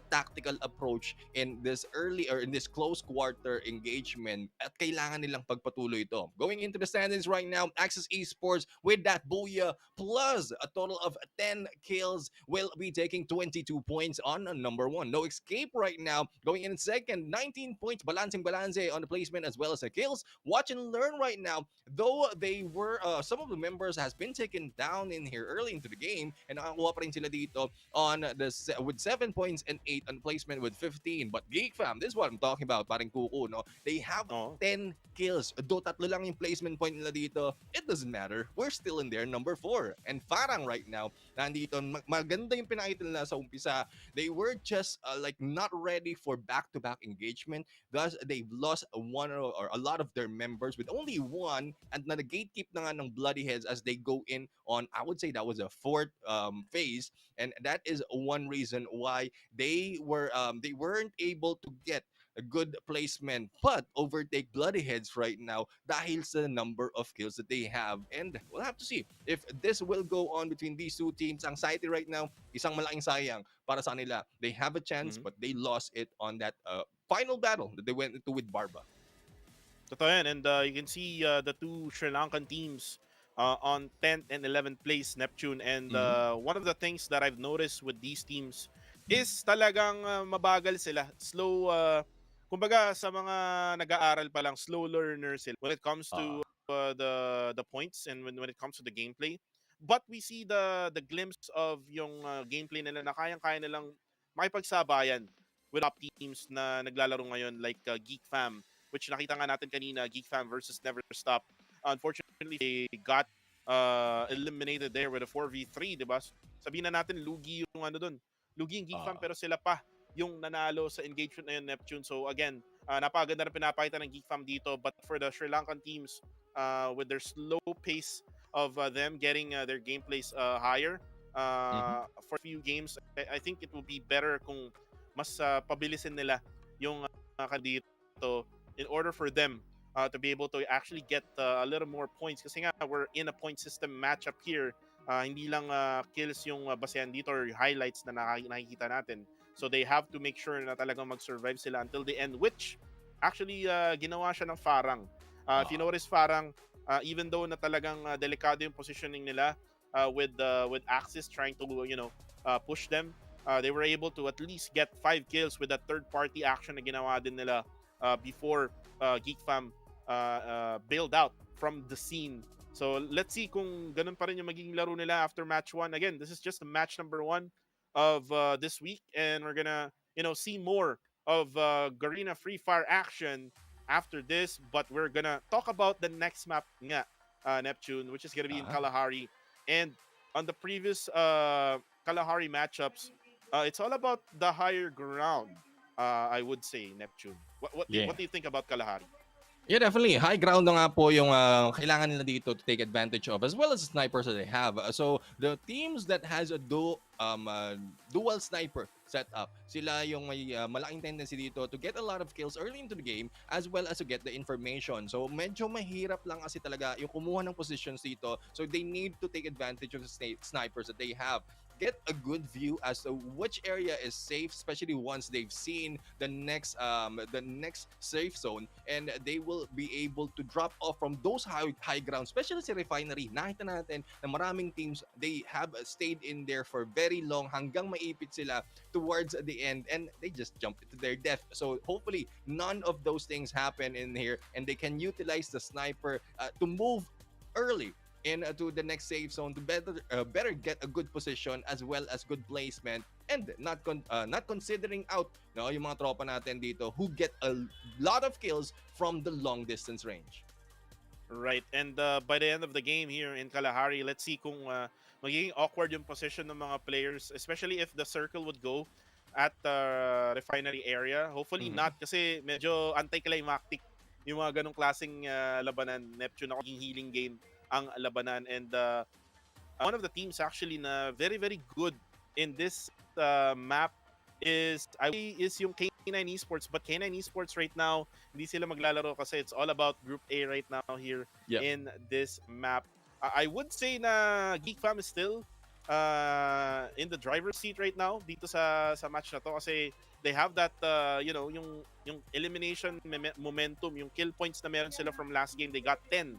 tactical approach in this early or in this close quarter engagement at kailangan nilang pagpatuloy ito. Going into the standings right now, Access Esports with that booyah plus a total of 10 kills will be taking 22 points on number 1. No Escape right now going in second, 19 points, balance on the placement as well as the kills. Watch and learn right now, though they were some of the members has been taken down in here early into the game and nakakuha pa rin sila dito on with 7 points and 8 on placement with 15. But Geek Fam, this is what I'm talking about, paring kuko, no? They have 10 kills. Do tatlo lang yung placement point nila dito. It doesn't matter. We're still in there, number 4. And Farang right now, nandito, maganda yung pinakita nila sa umpisa. They were just like not ready for back-to-back engagement. Thus, they've lost one or a lot of their members with only 1 and na gatekeep na nga ng Bloody Heads as they go in on, I would say that was a 4th phase. And that is one reason why they weren't able to get a good placement but overtake Bloody Heads right now dahil sa number of kills that they have. And we'll have to see if this will go on between these 2 teams. Anxiety right now, isang malaking sayang para sa kanila. They have a chance but they lost it on that final battle that they went into with Barba. Totoo yan. And you can see the 2 Sri Lankan teams on 10th and 11th place, Neptune. And one of the things that I've noticed with these teams is talagang mabagal sila. Slow, kumbaga sa mga nag-aaral pa lang, slow learners sila when it comes to the points and when it comes to the gameplay. But we see the glimpse of yung gameplay nila na kayang-kaya nilang makipagsabayan with top teams na naglalaro ngayon like Geek Fam, which nakita nga natin kanina, Geek Fam versus Never Stop. Unfortunately, they got eliminated there with a 4v3, di ba? Sabihin na natin, lugi yung doon. Lugi yung Geek Fam, pero sila pa yung nanalo sa engagement na yun, Neptune. So again, napakaganda na pinapakita ng Geek Fam dito. But for the Sri Lankan teams, with their slow pace of them getting their gameplays higher for a few games, I think it will be better kung mas pabilisin nila yung dito in order for them to be able to actually get a little more points. Kasi nga, we're in a point system matchup here. Hindi lang kills yung basehan dito or highlights na nakikita natin. So they have to make sure na talagang mag-survive sila until the end, which actually ginawa siya ng Farang. If you notice, Farang, even though na talagang delikado yung positioning nila with Axis trying to push them, they were able to at least get 5 kills with that third-party action na ginawa din nila before Geek Fam bailed out from the scene. So let's see kung ganun pa rin yung magiging laro nila after match 1. Again, this is just the match number 1 of this week, and we're gonna see more of Garena Free Fire action after this. But we're gonna talk about the next map nga, Neptune, which is gonna be in Kalahari. And on the previous Kalahari matchups, it's all about the higher ground. I would say, Neptune. What do you think about Kalahari? Yeah, definitely. High ground na nga po yung kailangan nila dito to take advantage of, as well as the snipers that they have. So the teams that has a dual sniper setup, sila yung may malaking tendency dito to get a lot of kills early into the game, as well as to get the information. So medyo mahirap lang kasi talaga yung kumuha ng positions dito. So they need to take advantage of the snipers that they have. Get a good view as to which area is safe, especially once they've seen the next safe zone, and they will be able to drop off from those high ground, especially sa refinery. Nakita natin na maraming teams, they have stayed in there for very long hanggang maipit sila towards the end, and they just jump to their death. So hopefully none of those things happen in here, and they can utilize the sniper to move early into the next safe zone to better get a good position as well as good placement, and not considering out yung mga tropa natin dito who get a lot of kills from the long distance range. Right, and by the end of the game here in Kalahari, let's see kung magiging awkward yung position ng mga players, especially if the circle would go at the refinery area. Hopefully not, kasi medyo anticlimactic yung mga ganong klaseng labanan. Neptune, ako healing game ang labanan, and one of the teams actually na very very good in this map is yung K9 Esports. But K9 Esports right now hindi sila maglalaro kasi it's all about Group A right now here in this map. I would say na Geek Fam is still in the driver's seat right now dito sa match na to, kasi they have that yung elimination momentum, yung kill points na meron sila from last game. They got 10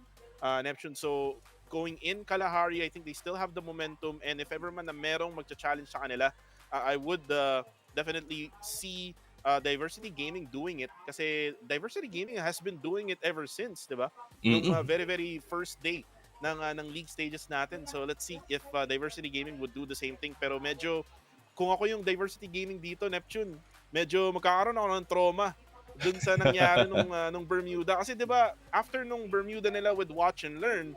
Neptune. So going in Kalahari, I think they still have the momentum, and if ever man na merong magcha-challenge sa kanila, I would definitely see Diversity Gaming doing it, kasi Diversity Gaming has been doing it ever since, di ba? Yung very very first day ng league stages natin. So let's see if Diversity Gaming would do the same thing. Pero medyo, kung ako yung Diversity Gaming dito, Neptune, medyo magkakaroon ako ng trauma dun sa nangyari nung Bermuda. Kasi 'di ba, after nung Bermuda nila with Watch and Learn,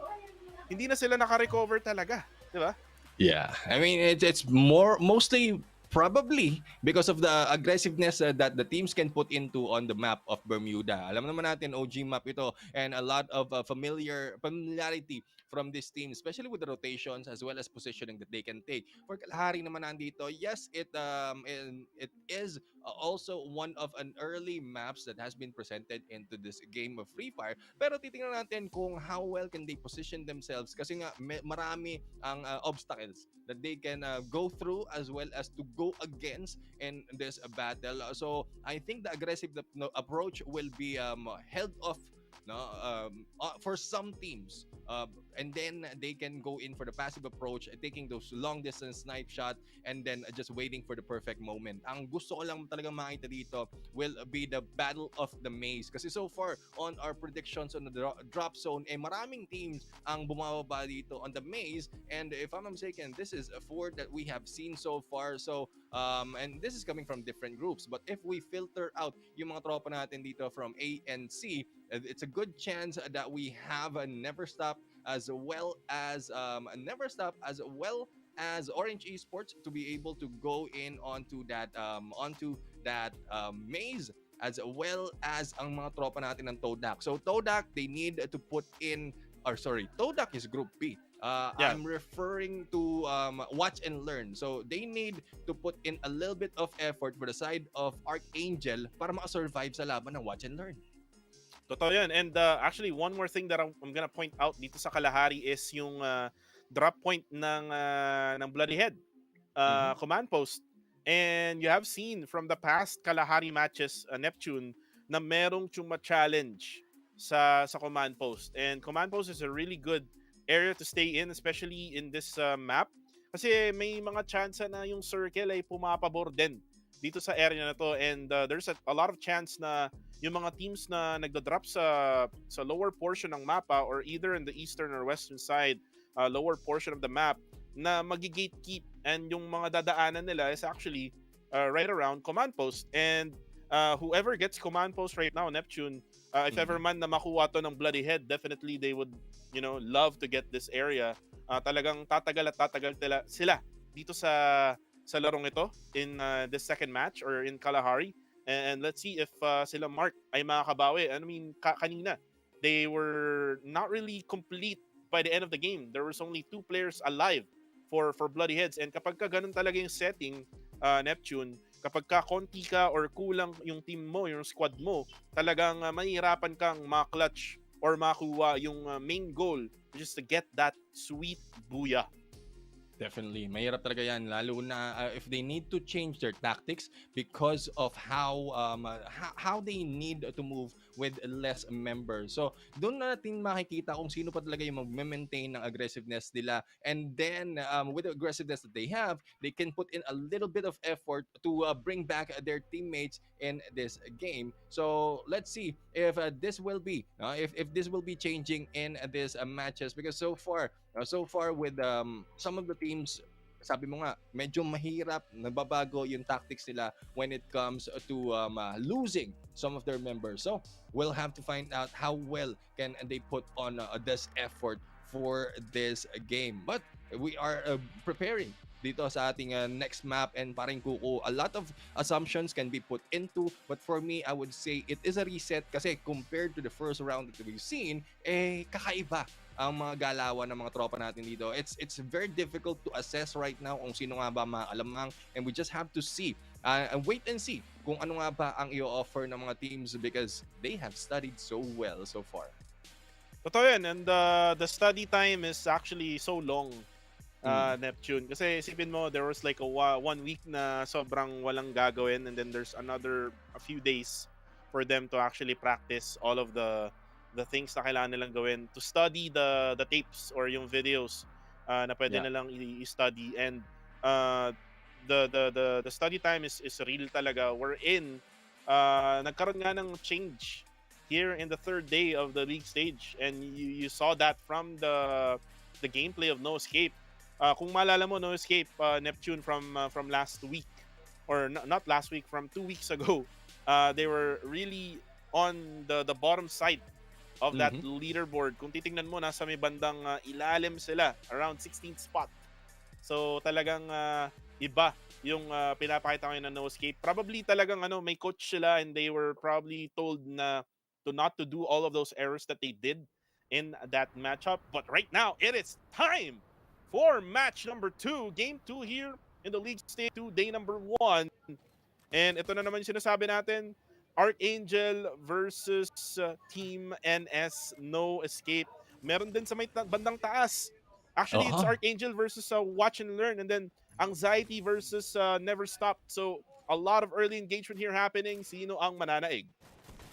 hindi na sila naka-recover talaga, 'di ba? Yeah. I mean, it's mostly probably because of the aggressiveness that the teams can put into on the map of Bermuda. Alam naman natin, OG map ito, and a lot of familiarity from this team, especially with the rotations as well as positioning that they can take. For Kalahari naman nandito, yes, it is also one of an early maps that has been presented into this game of Free Fire. Pero titingnan natin kung how well can they position themselves, kasi nga marami ang obstacles that they can go through as well as to go against in this battle. So I think the aggressive approach will be held off for some teams, and then they can go in for the passive approach, taking those long distance snipe shot, and then just waiting for the perfect moment. Ang gusto ko lang talagang makita dito will be the battle of the maze, kasi so far on our predictions on the drop zone, maraming teams ang bumababa dito on the maze, and if I'm not mistaken, this is a 4 that we have seen so far. So and this is coming from different groups, but if we filter out yung mga tropa natin dito from A and C, it's a good chance that we have a Never Stop as well as Orange Esports to be able to go in onto that maze, as well as ang mga tropa natin ng Todak. So Todak, they need to put in, Todak is Group B. I'm referring to Watch and Learn. So they need to put in a little bit of effort for the side of Archangel para makasurvive sa laban ng Watch and Learn. Totoo yan. And actually, one more thing that I'm gonna point out dito sa Kalahari is yung drop point ng Bloody Head command post. And you have seen from the past Kalahari matches, Neptune, na merong challenge sa command post. And command post is a really good area to stay in, especially in this map. Kasi may mga chance na yung circle ay pumapabor din dito sa area na to, and there's a lot of chance na yung mga teams na nagdo-drop sa lower portion ng mapa, or either in the eastern or western side, lower portion of the map, na magi-gatekeep, and yung mga dadaanan nila is actually right around command post. And whoever gets command post right now, Neptune, if ever man na makuha to ng Bloody Head, definitely they would, love to get this area. Talagang tatagal at tatagal sila dito sa larong ito in this second match or in Kalahari. And let's see if sila Mark ay makakabawi. I mean, kanina, they were not really complete by the end of the game. There was only 2 players alive for Bloody Heads. And kapag ka ganun talaga yung setting, Neptune, kapag ka konti ka or kulang yung team mo, yung squad mo, talagang mahihirapan kang ma-clutch or makuha yung main goal, which is to get that sweet booyah. Definitely. Mahirap talaga yan. Lalo na if they need to change their tactics because of how they need to move with less members. So, doon na natin makikita kung sino pa talaga yung mag-maintain ng aggressiveness nila. And then, with the aggressiveness that they have, they can put in a little bit of effort to bring back their teammates in this game. So, let's see if this will be if this will be changing in these matches, because so far with some of the teams, sabi mo nga, medyo mahirap, nababago yung tactics nila when it comes to losing some of their members. So, we'll have to find out how well can they put on this effort for this game. But we are preparing dito sa ating next map, and paring kuko, a lot of assumptions can be put into, but for me, I would say it is a reset kasi compared to the first round that we've seen, kakaiba ang mga galawan ng mga tropa natin dito. It's very difficult to assess right now kung sino nga ba maalamang, and we just have to see and wait and see kung ano nga ba ang i-offer ng mga teams, because they have studied so well so far. Totoo yan, and the study time is actually so long, Neptune. Kasi isipin mo, there was like a 1 week na sobrang walang gagawin, and then there's a few days for them to actually practice all of the things na kailangan nilang gawin, to study the tapes or yung videos na pwede nilang i-study. And the study time is real talaga. We're in nagkaroon nga ng change here in the 3rd day of the league stage, and you saw that from the gameplay of No Escape. Kung maalala mo, No Escape, Neptune, from last week, or not last week, from 2 weeks ago, they were really on the bottom side of that leaderboard. Kung titingnan mo, nasa may bandang ilalim sila, around 16th spot. So talagang iba yung pinapakita ngayon ng No Escape. Probably talagang may coach sila, and they were probably told na not to do all of those errors that they did in that matchup. But right now, it is time for match number 2, game 2 here in the league stage 2, day number 1. And ito na naman yung sinasabi natin, Archangel versus Team NS No Escape. Meron din sa may bandang taas. Actually, it's Archangel versus Watch and Learn, and then Anxiety versus Never Stop. So, a lot of early engagement here happening. Sino ang mananaig?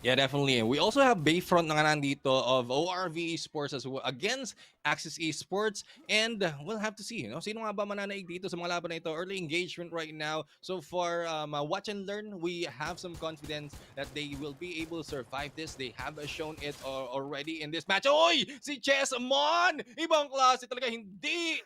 Yeah, definitely. We also have Bayfront na nga nandito of ORV Esports as well against Axis Esports, and we'll have to see, sino nga ba mananaig dito sa mga laban na ito. Early engagement right now. So far, Watch and Learn, we have some confidence that they will be able to survive this. They have shown it already in this match. Oy! Si Chessmon! Ibang klase talaga, hindi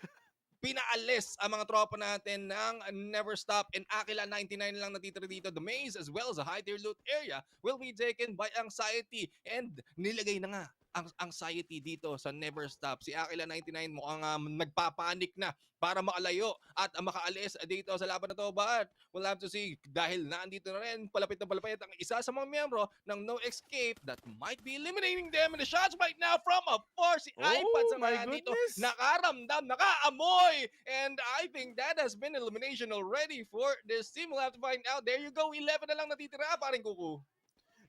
pinaalis ang mga tropa natin ng Never Stop, and Aquila 99 lang natitira dito. The maze as well as the high tier loot area will be taken by Anxiety, and nilagay na nga ang Anxiety dito sa Never Stop. Si Aquila 99 mukhang nagpapanik na para makalayo at makaalis dito sa laban na to, but we'll have to see, dahil naandito na rin palapit na palapit ang isa sa mga miyembro ng No Escape that might be eliminating them in the shots right now from afar. Si iPad sa mga dito nakaramdam, nakaamoy, and I think that has been elimination already for this team. We'll have to find out. There you go, 11 na lang natitira, paring kuku.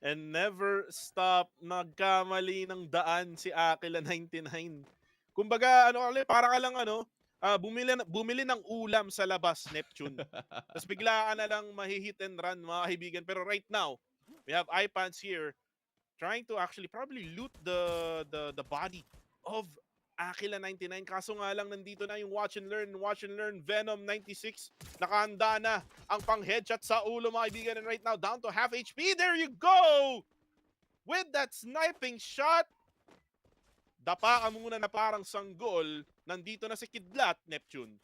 And Never Stop, nagkamali ng daan si Aquila 99. Kumbaga, para ka lang bumili ng ulam sa labas, Neptune. Tapos bigla ka na lang mahihit and run, mga kaibigan. Pero right now, we have iPads here trying to actually probably loot the body of Aquila 99. Kaso nga lang nandito na yung Watch and Learn, Venom 96. Nakahanda na ang pang-headshot sa ulo mga kaibigan. And right now, down to half HP. There you go! With that sniping shot, dapa ka muna na parang sanggol. Nandito na si Kidlat, Neptune.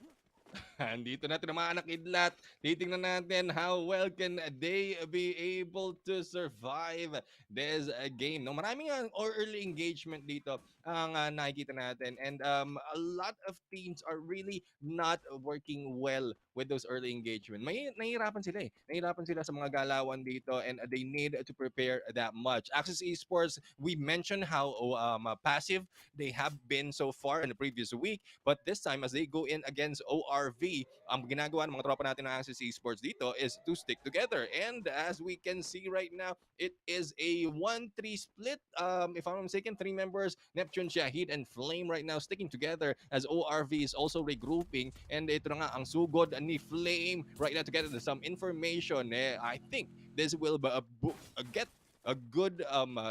Andito na tinamaan ang kidlat. Titingnan natin how well can they be able to survive this game. No, maraming early engagement dito ang nakikita natin. And a lot of teams are really not working well with those early engagement. May nahihirapan sila eh. Nahihirapan sila sa mga galawan dito and they need to prepare that much. Access Esports, we mentioned how passive they have been so far in the previous week. But this time, as they go in against ORV, ang ginagawa ng mga tropa natin ng Access Esports dito is to stick together. And as we can see right now, it is a 1-3 split. If I'm not mistaken, 3 members, Neptune, Shahid, and Flame right now sticking together as ORV is also regrouping. And ito na nga, ang sugod ni Flame right now to get some information. I think this will get a good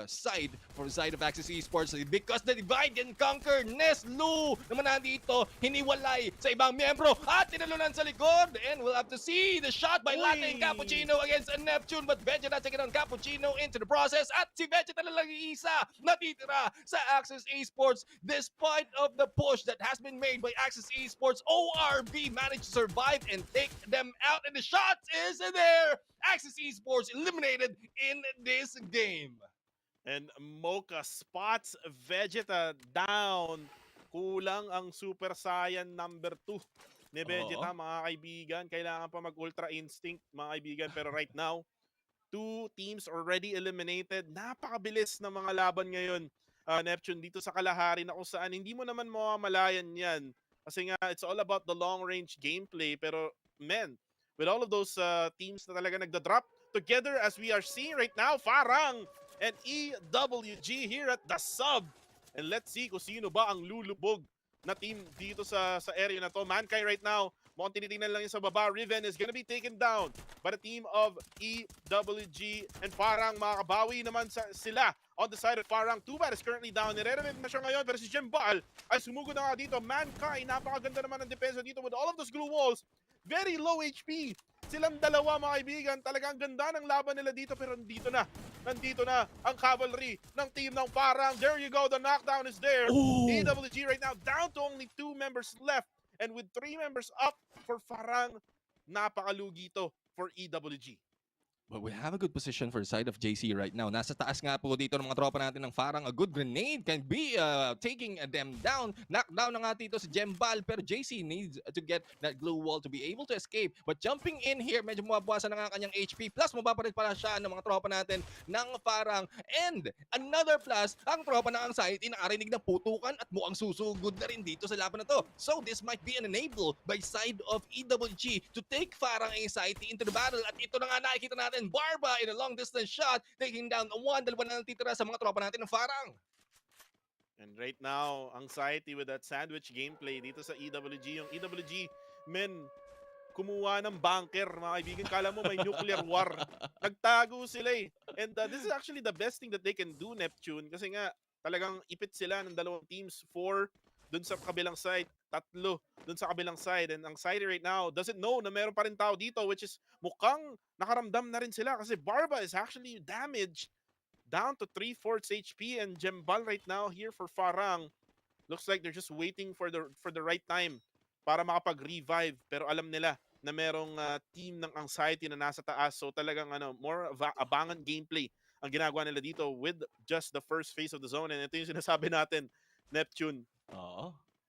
side for the side of Access Esports because the divide and conquer Neslu naman nandito hiniwalay sa ibang miyembro at tinalunan sa likod, and we'll have to see the shot by Latte and Cappuccino against Neptune, but Vegeta taking on Cappuccino into the process at si Vegeta na lang isa natitira sa Access Esports despite of the push that has been made by Access Esports. ORB managed to survive and take them out, and the shot is there. Access Esports eliminated in this game. And Mocha spots Vegeta down. Kulang ang Super Saiyan number 2 ni Vegeta, mga kaibigan. Kailangan pa mag-Ultra Instinct, mga kaibigan. Pero right now, 2 teams already eliminated. Napakabilis ng mga laban ngayon, Neptune, dito sa kalahari na kung saan hindi mo naman mamamalayan yan. Kasi nga, it's all about the long-range gameplay. Pero, men, with all of those teams na talaga nagda-drop together as we are seeing right now, Farang and EWG here at the sub. And let's see kung sino ba ang lulubog na team dito sa area na to. Mankai right now, mukhang tinitingnan lang yung sa baba. Riven is gonna be taken down by the team of EWG and Farang. Makakabawi naman sila on the side of Farang. Tubar is currently down. Nire-revive na siya ngayon, pero si Jembal ay sumugod na nga dito. Mankai, napakaganda naman ng depensa dito with all of those glue walls. Very low HP. Silang dalawa, mga kaibigan. Talagang ganda ng laban nila dito, pero nandito na ang cavalry ng team ng Farang. There you go, the knockdown is there. EWG right now down to only 2 members left. And with 3 members up for Farang, napakalugi to for EWG. But we have a good position for the side of JC right now. Nasa taas nga po dito ng mga tropa natin ng Farang. A good grenade can be taking them down. Knockdown na nga dito si Jembal. Pero JC needs to get that glue wall to be able to escape. But jumping in here, medyo mababawasan na nga kanyang HP. Plus, mabapalit pala siya ng mga tropa natin ng Farang. And another plus, ang tropa ng anxiety nakarinig na putukan at mukhang susugod na rin dito sa laban na to. So this might be an enable by side of EWG to take Farang anxiety into the battle. At ito na nga nakikita natin, Barba in a long distance shot, taking down 1, dalawa na natitira sa mga tropa natin ng Farang. And right now, anxiety with that sandwich gameplay dito sa EWG. Yung EWG, men, kumuha ng bunker, mga kaibigan. Kala mo may nuclear war. Nagtago sila eh. And this is actually the best thing that they can do, Neptune. Kasi nga, talagang ipit sila ng dalawang teams. 4 dun sa kabilang side, 3 dun sa kabilang side. And anxiety right now doesn't know na meron pa rin tao dito, which is mukhang nakaramdam na rin sila kasi Barba is actually damaged down to 3/4 HP, and Jembal right now here for Farang. Looks like they're just waiting for the right time para makapag-revive, pero alam nila na merong team ng anxiety na nasa taas, so talagang more abangan gameplay ang ginagawa nila dito with just the first phase of the zone. And ito yung sinasabi natin, Neptune.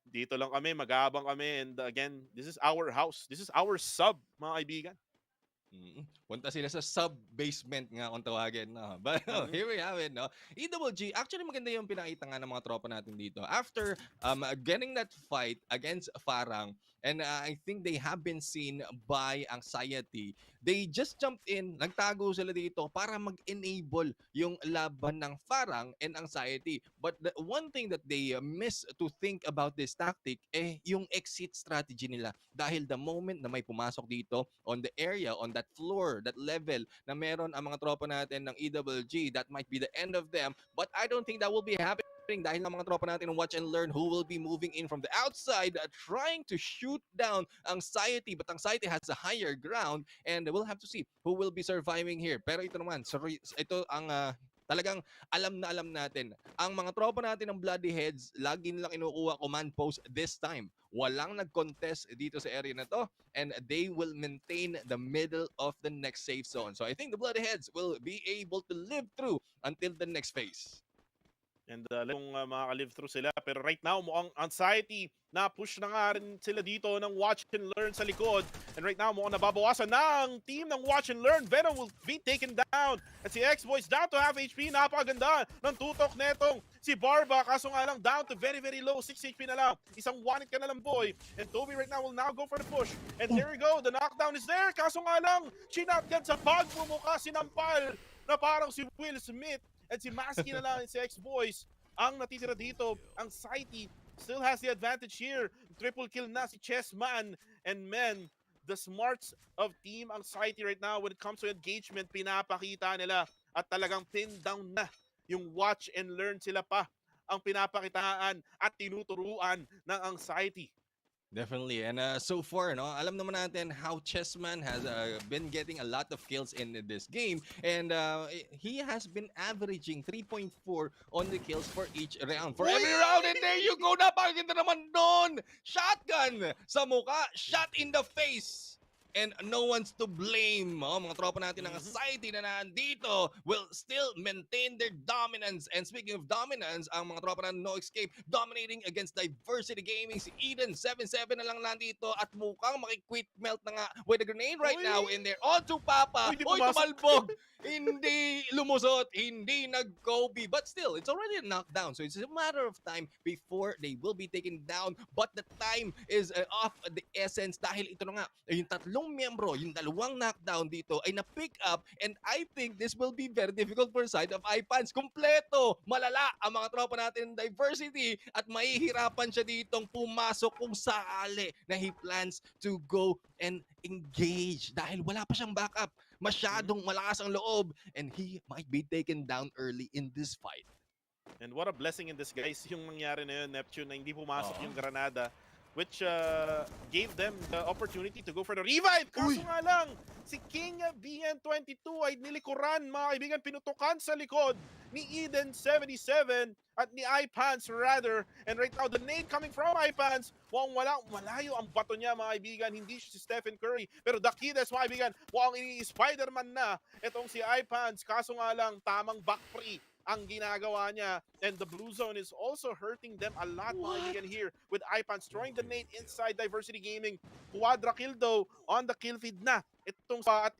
Dito lang kami, mag-aabang kami, and again, this is our house. This is our sub, mga kaibigan. Punta sila sa sub-basement nga kung tawagin. No? But here we have it. No? EWG, actually maganda yung pinakita nga ng mga tropa natin dito. After getting that fight against Farang, and I think they have been seen by anxiety, they just jumped in, nagtago sila dito para mag-enable yung laban ng Farang and anxiety. But the one thing that they miss to think about this tactic, yung exit strategy nila. Dahil the moment na may pumasok dito on the area, on that that floor, that level na meron ang mga tropa natin ng EWG. That might be the end of them, but I don't think that will be happening dahil ang mga tropa natin ng Watch and Learn who will be moving in from the outside trying to shoot down Anxiety, but Anxiety has a higher ground and we'll have to see who will be surviving here. Pero ito naman, ito ang talagang alam na alam natin. Ang mga tropa natin ng Bloody Heads, lagi nilang inukuha command post this time. Walang nag-contest dito sa area na to and they will maintain the middle of the next safe zone. So I think the Bloody Heads will be able to live through until the next phase. And kung makaka-live through sila. Pero right now, mukhang Anxiety na push na nga rin sila dito ng Watch and Learn sa likod. And right now, mukhang nababawasan na ang team ng Watch and Learn. Venom will be taken down. At si X-Boys down to half HP. Napakaganda ng tutok netong si Barba. Kaso nga lang down to very, very low. 6 HP na lang. Isang one-hit ka na lang, boy. And Toby right now will now go for the push. And there we go. The knockdown is there. Kaso nga lang, sinatgan sa pagmumukha, sinampal na parang si Will Smith. At si Maski na lang, si X-Boys ang natitira dito. Anxiety still has the advantage here. Triple kill na si Chessman. And men, the smarts of Team Anxiety right now when it comes to engagement, pinapakita nila at talagang pin down na yung Watch and Learn. Sila pa ang pinapakitaan at tinuturuan ng Anxiety. Definitely. And so far, no, alam naman natin how Chessman has been getting a lot of kills in this game. And he has been averaging 3.4 on the kills for each round. For every round, and there you go. Napakaganda naman doon. Shotgun sa mukha, shot in the face. And no one's to blame. Mga tropa natin ng Anxiety na nandito will still maintain their dominance. And speaking of dominance, ang mga tropa na No Escape dominating against Diversity Gaming. Si Eden, 7-7 na lang nandito at mukhang maki-quit melt na nga with a grenade right now in there. On to Papa. Oy, tumalbog. Hindi lumusot. Hindi nag-Kobe. But still, it's already a knockdown. So it's a matter of time before they will be taken down. But the time is off the essence dahil ito na nga, yung tatlong miyembro, yung dalawang knockdown dito ay na-pick up and I think this will be very difficult for side of iPans. Kompleto, malala ang mga tropa natin ng Diversity at mahihirapan siya ditong pumasok kung sakali na he plans to go and engage dahil wala pa siyang backup. Masyadong malakas ang loob and he might be taken down early in this fight. And what a blessing in disguise yung nangyari na yun, Neptune, na hindi pumasok yung Granada, which gave them the opportunity to go for the revive. Kaso nga lang, si King BN22 ay nilikuran, mga kaibigan, pinutukan sa likod ni Eden 77 at ni iPants rather. And right now, the nade coming from iPants, malayo ang bato niya, mga kaibigan. Hindi siya si Stephen Curry. Pero the Kides, mga kaibigan, ini-Spider-Man na itong si iPants. Kaso nga lang, tamang back free ang ginagawa niya. And the blue zone is also hurting them a lot, mga kaibigan, here with iPants throwing the nade inside Diversity Gaming. Quadra kill though on the kill feed na. Itong sa at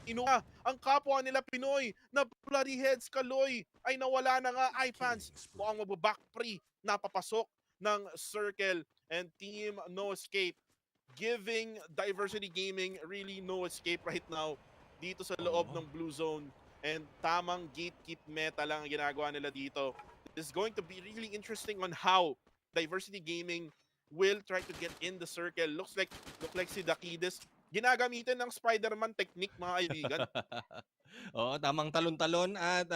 inuha ang kapwa nila Pinoy na Bloody Heads Kaloy ay nawala na nga. iPants mukhang mababack free, napapasok ng circle and Team No Escape giving Diversity Gaming really no escape right now dito sa loob ng blue zone. And tamang gatekeep meta lang ang ginagawa nila dito. This is going to be really interesting on how Diversity Gaming will try to get in the circle. Look like si Dakides ginagamitan ng Spider-Man technique, mga kaibigan. Oo, tamang talon-talon at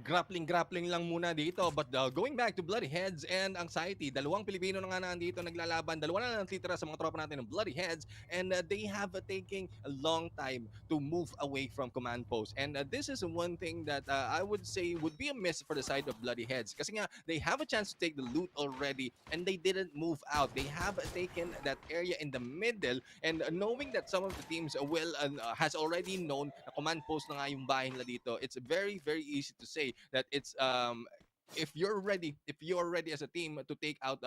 grappling lang muna dito. But going back to Bloody Heads and Anxiety, dalawang Pilipino na nga nandito naglalaban. Dalawa na lang titira sa mga tropa natin ng Bloody Heads and they have taking a long time to move away from command post. And this is one thing that I would say would be a miss for the side of Bloody Heads. Kasi nga, they have a chance to take the loot already and they didn't move out. They have taken that area in the middle and knowing that some of the teams has already known na command post na nga yung bahay nila dito, it's very, very easy to say that it's if you're ready as a team to take out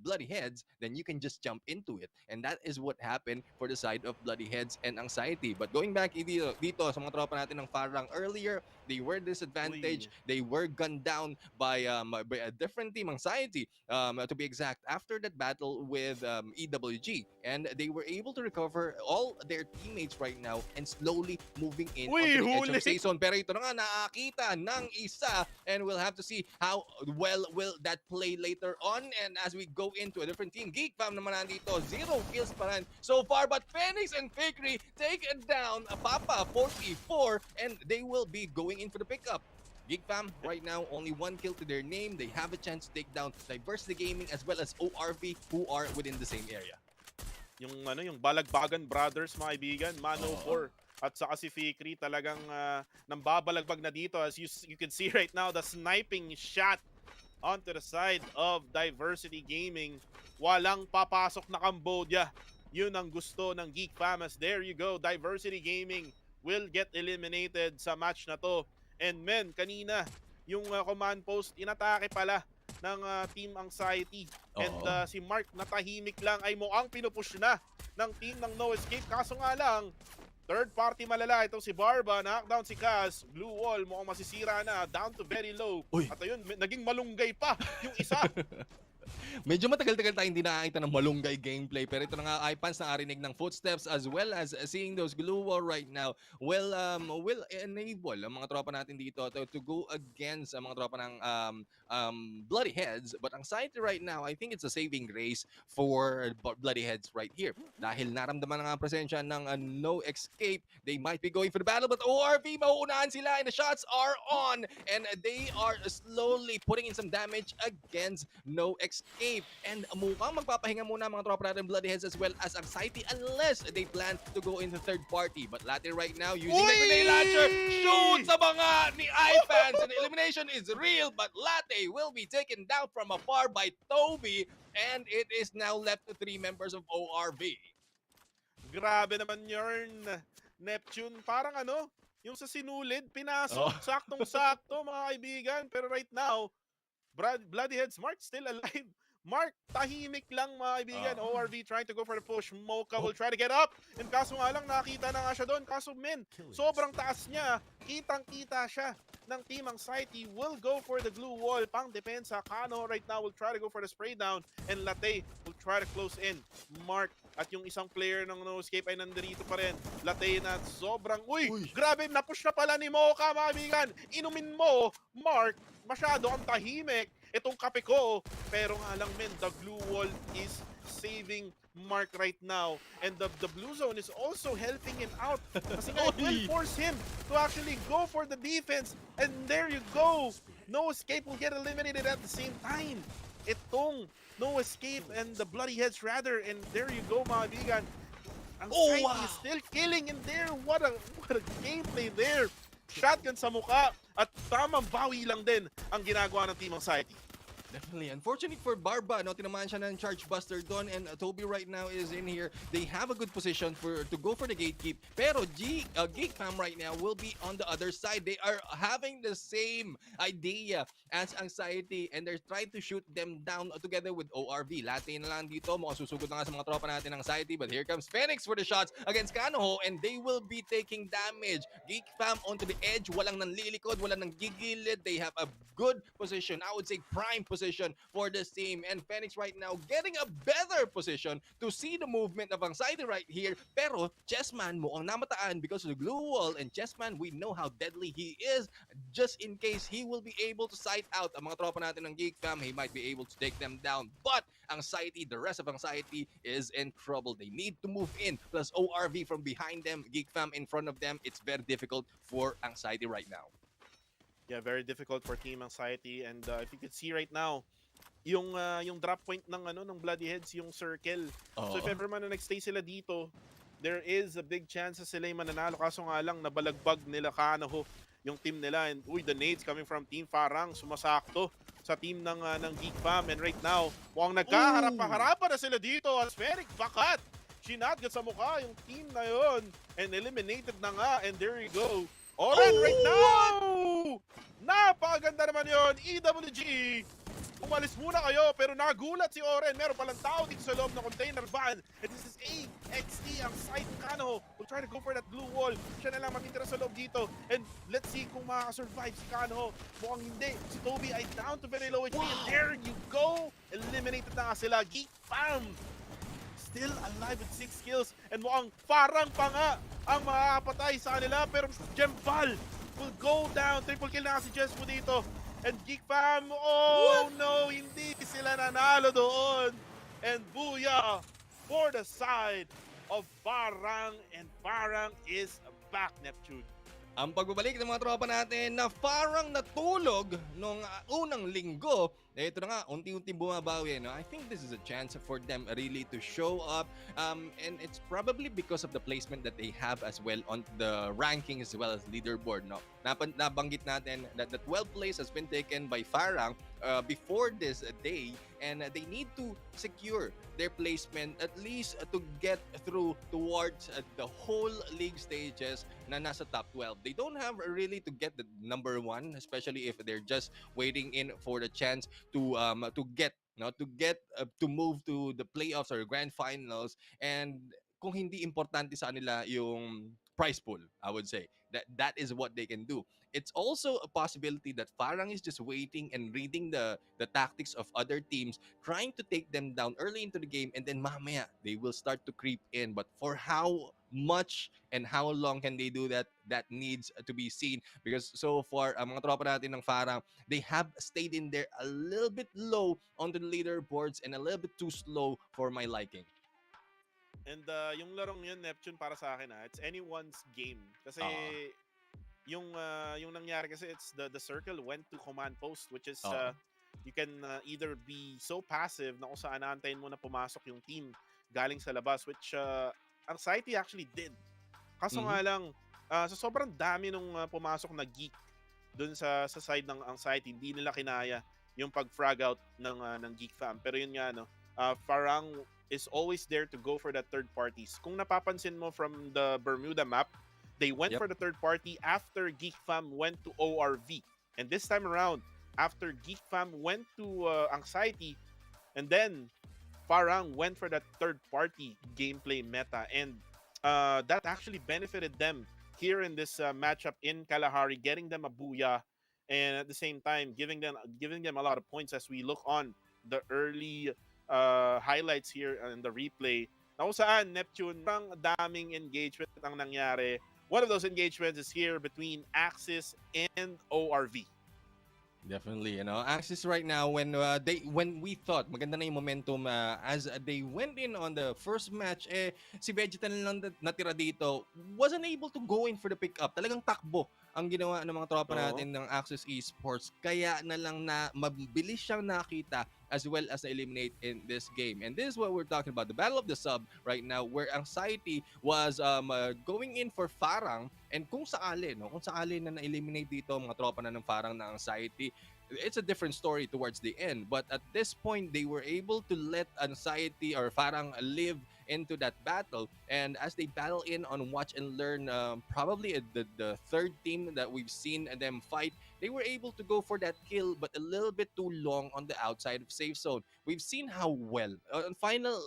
Bloody Heads, then you can just jump into it. And that is what happened for the side of Bloody Heads and Anxiety. But going back dito sa mga tropa natin ng Farang earlier, they were disadvantaged. They were gunned down by a different team, anxiety, to be exact, after that battle with EWG. And they were able to recover all their teammates right now and slowly moving in onto the edge of season. Pero ito na nga, nakakita ng isa, and we'll have to see how well will that play later on. And as we go into a different team, Geek Fam naman nandito, 0 kills pa rin so far, but Phoenix and Fakery take it down, Papa 44, and they will be going in for the pickup. Geek Fam right now only 1 kill to their name. They have a chance to take down Diversity Gaming as well as ORV, who are within the same area. Yung Balagbagan Brothers, mga kaibigan, Mano 4 at saka si Fikri talagang nambabalagbag na dito. As you can see right now, the sniping shot onto the side of Diversity Gaming. Walang papasok na Cambodia. Yun ang gusto ng Geek Fam. As there you go, Diversity Gaming will get eliminated sa match na to. And men, kanina, yung command post, inatake pala ng Team Anxiety. And si Mark natahimik lang ay mukhang pinupush na ng team ng No Escape. Kaso nga lang, third party malala. Itong si Barba, knockdown si Kaz. Blue wall, mukhang masisira na. Down to very low. Uy. At ayun, naging malunggay pa yung isa. Medyo matagal-tagal tayo hindi nakakita ng malunggay gameplay, pero ito na nga, Ipans, nakarinig ng footsteps as well as seeing those glue wall right now will enable ang mga tropa natin dito to go against ang mga tropa ng Bloody Heads. But Anxiety right now, I think it's a saving grace for Bloody Heads right here. Dahil naramdaman na nga ang presensya ng No Escape, they might be going for the battle, but ORV, mauunahan sila and the shots are on, and they are slowly putting in some damage against No Escape. And mukhang magpapahinga muna mga tropa natin Bloody Heads as well as Anxiety unless they plan to go into third party. But Latte right now using the grenade launcher, shoot sa mga ni iFans, and elimination is real, but Latte will be taken down from afar by Toby, and it is now left to 3 members of ORV. Grabe naman yun, Neptune. Parang yung sa sinulid, pinasok, saktong-sakto mga kaibigan. Pero right now, Bloody Heads, Mark still alive. Mark, tahimik lang mga kaibigan. ORV trying to go for the push. Mocha will try to get up. And kaso nga lang, nakita na nga siya doon. Kaso men, sobrang taas niya. Kitang-kita siya ng Team Anxiety. Will go for the glue wall. Pang depensa. Kano right now will try to go for the spray down. And Latte will try to close in. Mark at yung isang player ng No Escape ay nandito pa rin. Latte na sobrang, grabe, napush na pala ni Mocha mga kaibigan. Inumin mo, Mark, masyado ang tahimik. Itong kape ko, pero nga lang men, the glue wall is saving Mark right now. And the blue zone is also helping him out. Kasi nga, it will force him to actually go for the defense. And there you go. No Escape will get eliminated at the same time. Itong No Escape and the Bloody Heads rather. And there you go mga bigan. Anxiety is still killing in there. What a gameplay there. Shotgun sa mukha at tamang bawi lang din ang ginagawa ng Team Anxiety. Definitely. Unfortunately for Barba, tinamaan siya ng Charge Buster doon, and Toby right now is in here. They have a good position to go for the gatekeep. Pero Geek Fam right now will be on the other side. They are having the same idea as Anxiety, and they're trying to shoot them down together with ORV. Latte na lang dito. Mukhang susugod na nga sa mga tropa natin ng Anxiety, but here comes Phoenix for the shots against Kanoho, and they will be taking damage. Geek Fam onto the edge. Walang nanlilikod, walang nanggigilid. They have a good position. I would say prime position for this team, and Phoenix right now getting a better position to see the movement of Anxiety right here. Pero Chessman mukhang namataan because of the glue wall, and Chessman, we know how deadly he is. Just in case he will be able to sight out ang mga tropa natin ng Geek Fam, he might be able to take them down. But Anxiety, the rest of Anxiety is in trouble. They need to move in. Plus ORV from behind them, Geek Fam in front of them. It's very difficult for Anxiety right now. Yeah, very difficult for Team Anxiety, and if you can see right now, yung drop point ng Bloody Heads, yung circle. So if ever man na nagstay sila dito, there is a big chance na sila yung mananalo. Kaso nga lang, nabalagbag nila Kanoho yung team nila, and the nades coming from Team Farang sumasakto sa team ng Geek Fam. And right now, mukhang nagkaharap-harapan na sila dito as Feric bakat. Sinatgat sa mukha yung team na yon, and eliminated na nga, and there you go. Oren right now! Napakaganda naman yon. EWG Umalis muna kayo, pero nagulat si Oren. Meron palang tao dito sa loob ng container van. And this is AXT, ang side Kano. Will try to go for that blue wall. Siya na lang matitira sa loob dito. And let's see kung makakasurvive si Kano. Mukhang hindi. Si Toby ay down to very low HP. And there you go. Eliminated na nga sila. Geek Fam still alive with 6 kills. And mukhang parang pa nga ang makakapatay sa kanila. Pero Jemval will go down. Triple kill na nga si Jespo dito. And Geek Fam, oh no, hindi sila nanalo doon. And booyah for the side of Farang. And Farang is back, Neptune. Ang pagbabalik ng mga tropa natin na parang natulog nung unang linggo, ito na nga, unti-unti bumabawi. No? I think this is a chance for them really to show up. And it's probably because of the placement that they have as well on the ranking as well as leaderboard. No? Nabanggit natin that the 12th place has been taken by Farang before this day, and they need to secure their placement at least to get through towards the whole league stages na nasa top 12. They don't have really to get the number 1, especially if they're just waiting in for the chance to get to move to the playoffs or grand finals. And kung hindi importante sa kanila yung prize pool, I would say that is what they can do. It's also a possibility that Farang is just waiting and reading the tactics of other teams, trying to take them down early into the game, and then mamaya they will start to creep in. But for how much and how long can they do that? That needs to be seen, because so far ang mga tropa natin ng Farang, they have stayed in there a little bit low on the leaderboards and a little bit too slow for my liking. And yung larong yun, Neptune, para sa akin, it's anyone's game. Kasi yung nangyari kasi, it's the circle went to command post, which is you can either be so passive na kung saan naantayin mo na pumasok yung team galing sa labas, which Anxiety actually did. Kaso nga lang, sa sobrang dami nung pumasok na geek dun sa side ng Anxiety, hindi nila kinaya yung pag-frag out ng Geek Fam. Pero yun nga, Farang is always there to go for that third parties. Kung napapansin mo from the Bermuda map, they went for the third party after Geek Fam went to ORV. And this time around, after Geek Fam went to Anxiety, and then Farang went for that third party gameplay meta, and that actually benefited them here in this matchup in Kalahari, getting them a booyah, and at the same time giving them a lot of points as we look on the early highlights here in the replay. Na kung saan, Neptune, ang daming engagement ang nangyari. One of those engagements is here between Axis and ORV. Definitely, Axis right now, when we thought maganda na yung momentum as they went in on the first match, si Vegeta na lang natira dito, wasn't able to go in for the pickup. Talagang takbo ang ginawa ng mga tropa natin ng Axis Esports. Kaya na lang na mabilis siyang nakita as well as eliminate in this game. And this is what we're talking about, the Battle of the Sub right now, where Anxiety was going in for Farang, and kung sakali na na-eliminate dito mga tropa na ng Farang na Anxiety, it's a different story towards the end. But at this point, they were able to let Anxiety or Farang live into that battle, and as they battle in on Watch and Learn, probably the third team that we've seen them fight, they were able to go for that kill, but a little bit too long on the outside of safe zone. We've seen how well on final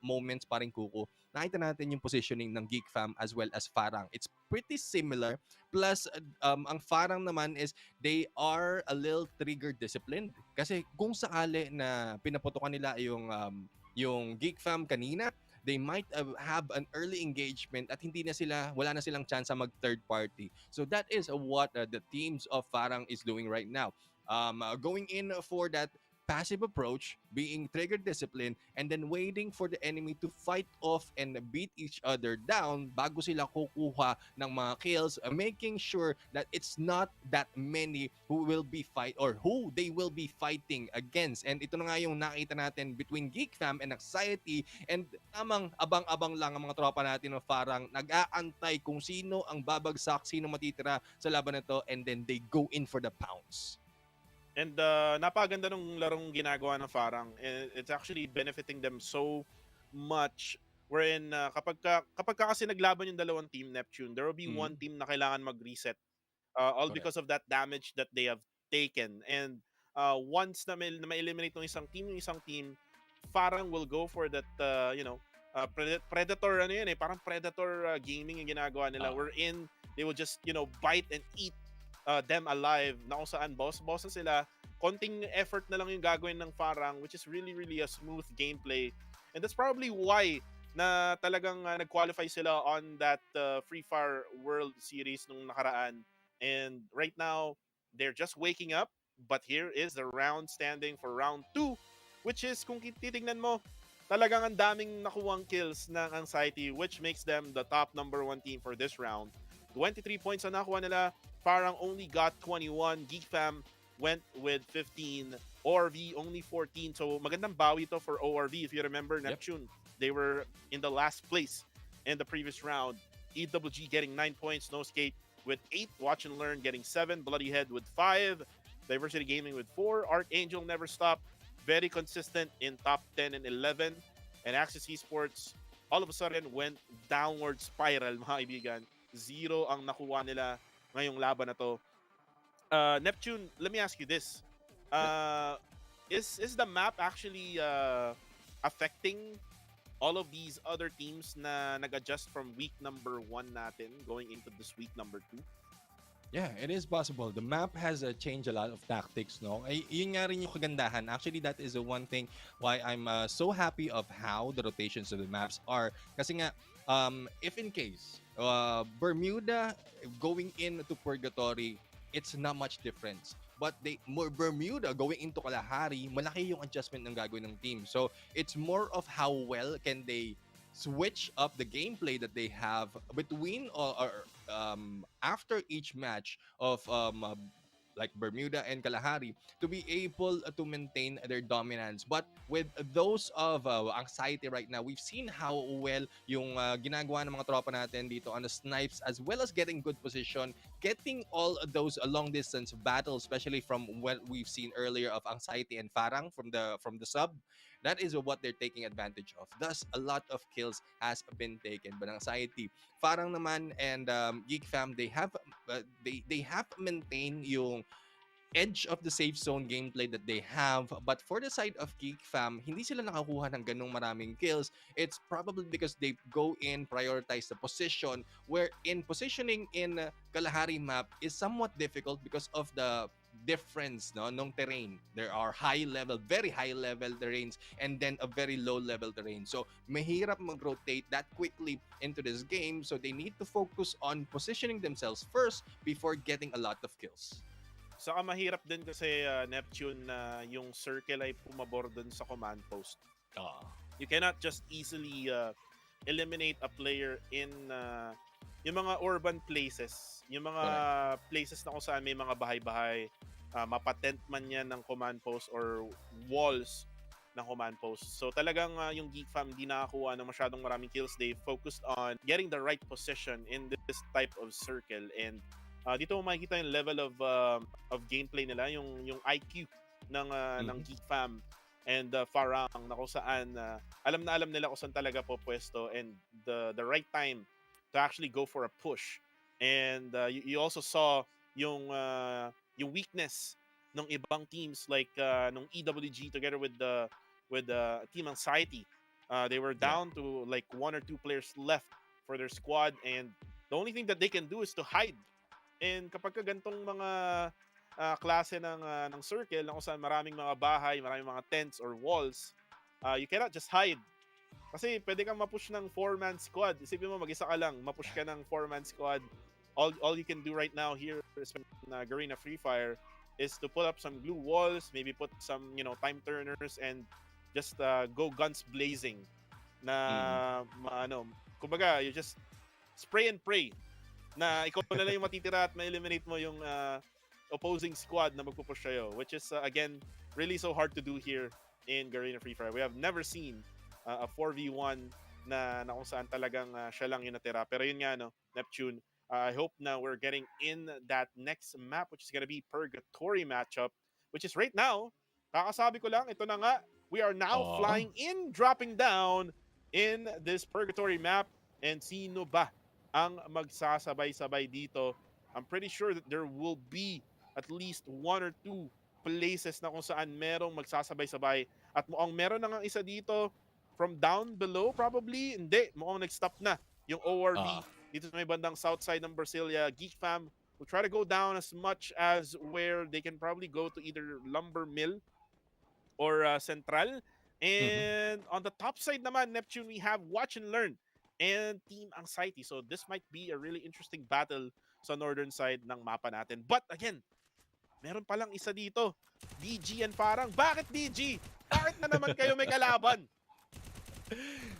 moments, paring Kuko, nakita natin yung positioning ng Geek Fam as well as Farang. It's pretty similar, plus ang Farang naman is they are a little trigger disciplined, kasi kung sakali na pinaputukan nila yung Geek Fam kanina, they might have an early engagement at wala na silang chance mag third party. So that is what the teams of Farang is doing right now. Going in for that passive approach, being trigger discipline, and then waiting for the enemy to fight off and beat each other down bago sila kukuha ng mga kills, making sure that it's not that many who they will be fighting against. And ito na nga yung nakita natin between Geek Fam and Anxiety, and tamang abang-abang lang ang mga tropa natin ng Farang, nag-aantay kung sino ang babagsak, sino matitira sa laban na to, and then they go in for the pounce. And napaganda nung larong ginagawa ng Farang. It's actually benefiting them so much. Wherein kapag kasi naglaban yung dalawang team, Neptune, there will be one team na kailangan mag-reset. All because of that damage that they have taken. And once na ma-eliminate ng isang team, Farang will go for that, predator, ano yun eh, parang predator gaming yung ginagawa nila. Wherein, they will just, bite and eat them alive, na kung saan boss na sila. Konting effort na lang yung gagawin ng Farang, which is really, really a smooth gameplay. And that's probably why na talagang nag-qualify sila on that Free Fire World Series nung nakaraan. And right now, they're just waking up. But here is the round standing for round 2, which is, kung titignan mo, talagang ang daming nakuwang kills ng Anxiety, which makes them the top number 1 team for this round. 23 points ang nakuha nila. Farang only got 21. Geek Fam went with 15. ORV only 14. So magandang bawi to for ORV. If you remember, Neptune, they were in the last place in the previous round. EWG getting 9 points. No Skate with 8. Watch and Learn getting 7. Bloody Head with 5. Diversity Gaming with 4. Archangel never stopped. Very consistent in top 10 and 11. And Axis Esports all of a sudden went downward spiral, mga kaibigan. 0 ang nakuha nila ngayong laban na to. Neptune, let me ask you this. Is the map actually affecting all of these other teams na nag-adjust from week number 1 natin going into this week number 2? Yeah, it is possible. The map has changed a lot of tactics, no? Ay, yun nga rin yung kagandahan. Actually, that is the one thing why I'm so happy of how the rotations of the maps are. Kasi nga, if in case, Bermuda going into Purgatory, it's not much difference. But Bermuda going into Kalahari, malaki yung adjustment ng gagawin ng team. So, it's more of how well can they switch up the gameplay that they have between or after each match of like Bermuda and Kalahari to be able to maintain their dominance. But with those of Anxiety right now, we've seen how well yung ginagawa ng mga tropa natin dito on the snipes, as well as getting good position, getting all those long distance battles, especially from what we've seen earlier of Anxiety and Farang from the sub. That is what they're taking advantage of. Thus, a lot of kills has been taken. But Anxiety, Farang naman, and Geek Fam, they have maintained yung edge of the safe zone gameplay that they have. But for the side of Geek Fam, hindi sila nakakuha ng ganong maraming kills. It's probably because they go in, prioritize the position, where in positioning in Kalahari map is somewhat difficult because of the difference nung terrain. There are very high level terrains, and then a very low level terrain. So mahirap mag-rotate that quickly into this game. So they need to focus on positioning themselves first before getting a lot of kills. Saka mahirap din kasi Neptune na yung circle ay pumabor dun sa command post. You cannot just easily eliminate a player in yung mga urban places, yung mga places na kung saan may mga bahay-bahay, mapatent man yan ng command post or walls ng command post. So talagang yung Geek Fam hindi nakakuha ng masyadong maraming kills. They focused on getting the right position in this type of circle. And dito mo makikita yung level of gameplay nila, yung IQ ng Geek Fam and Farang, na kung saan alam nila kung saan talaga po pwesto and the right time to actually go for a push. And you also saw yung weakness ng ibang teams like nung EWG together with the Team Anxiety. They were down to like 1 or 2 players left for their squad, and the only thing that they can do is to hide. And kapag gantong mga klase ng circle na kung saan maraming mga bahay, maraming mga tents or walls, you cannot just hide. Kasi pwede kang mapush ng 4-man squad. Isipin mo, mag-isa ka lang, mapush ka ng 4-man squad. All you can do right now here is Garena Free Fire is to put up some glue walls, maybe put some time turners, and just go guns blazing. Na kumbaga, you just spray and pray na ikaw na lang yung matitira at ma-eliminate mo yung opposing squad na magpupush sa'yo, which is again really so hard to do here in Garena Free Fire. We have never seen a 4v1 na kung saan talagang siya lang yung natira. Pero yun nga, Neptune, I hope na we're getting in that next map, which is gonna be Purgatory matchup, which is right now, kakasabi ko lang, ito na nga, we are now flying in, dropping down in this Purgatory map. And sino ba ang magsasabay-sabay dito? I'm pretty sure that there will be at least 1 or 2 places na kung saan merong magsasabay-sabay. At mukhang meron na nga isa dito from down below probably. Hindi, mukhang nag-stop na yung ORV dito sa may bandang south side ng Brasilia. Geek Fam will try to go down as much as where they can probably go to either Lumber Mill or Central. And on the top side naman, Neptune, we have Watch and Learn and Team Anxiety. So this might be a really interesting battle sa northern side ng mapa natin. But again, meron palang isa dito. DG and Farang. Bakit DG? Bakit na naman kayo may kalaban?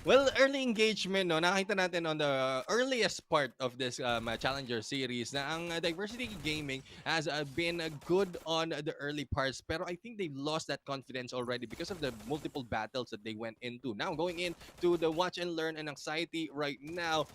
Well, early engagement, no, nakita natin on the earliest part of this Challenger series na ang Diversity Gaming has been good on the early parts, pero I think they've lost that confidence already because of the multiple battles that they went into. Now, going into the Watch and Learn and Anxiety right now,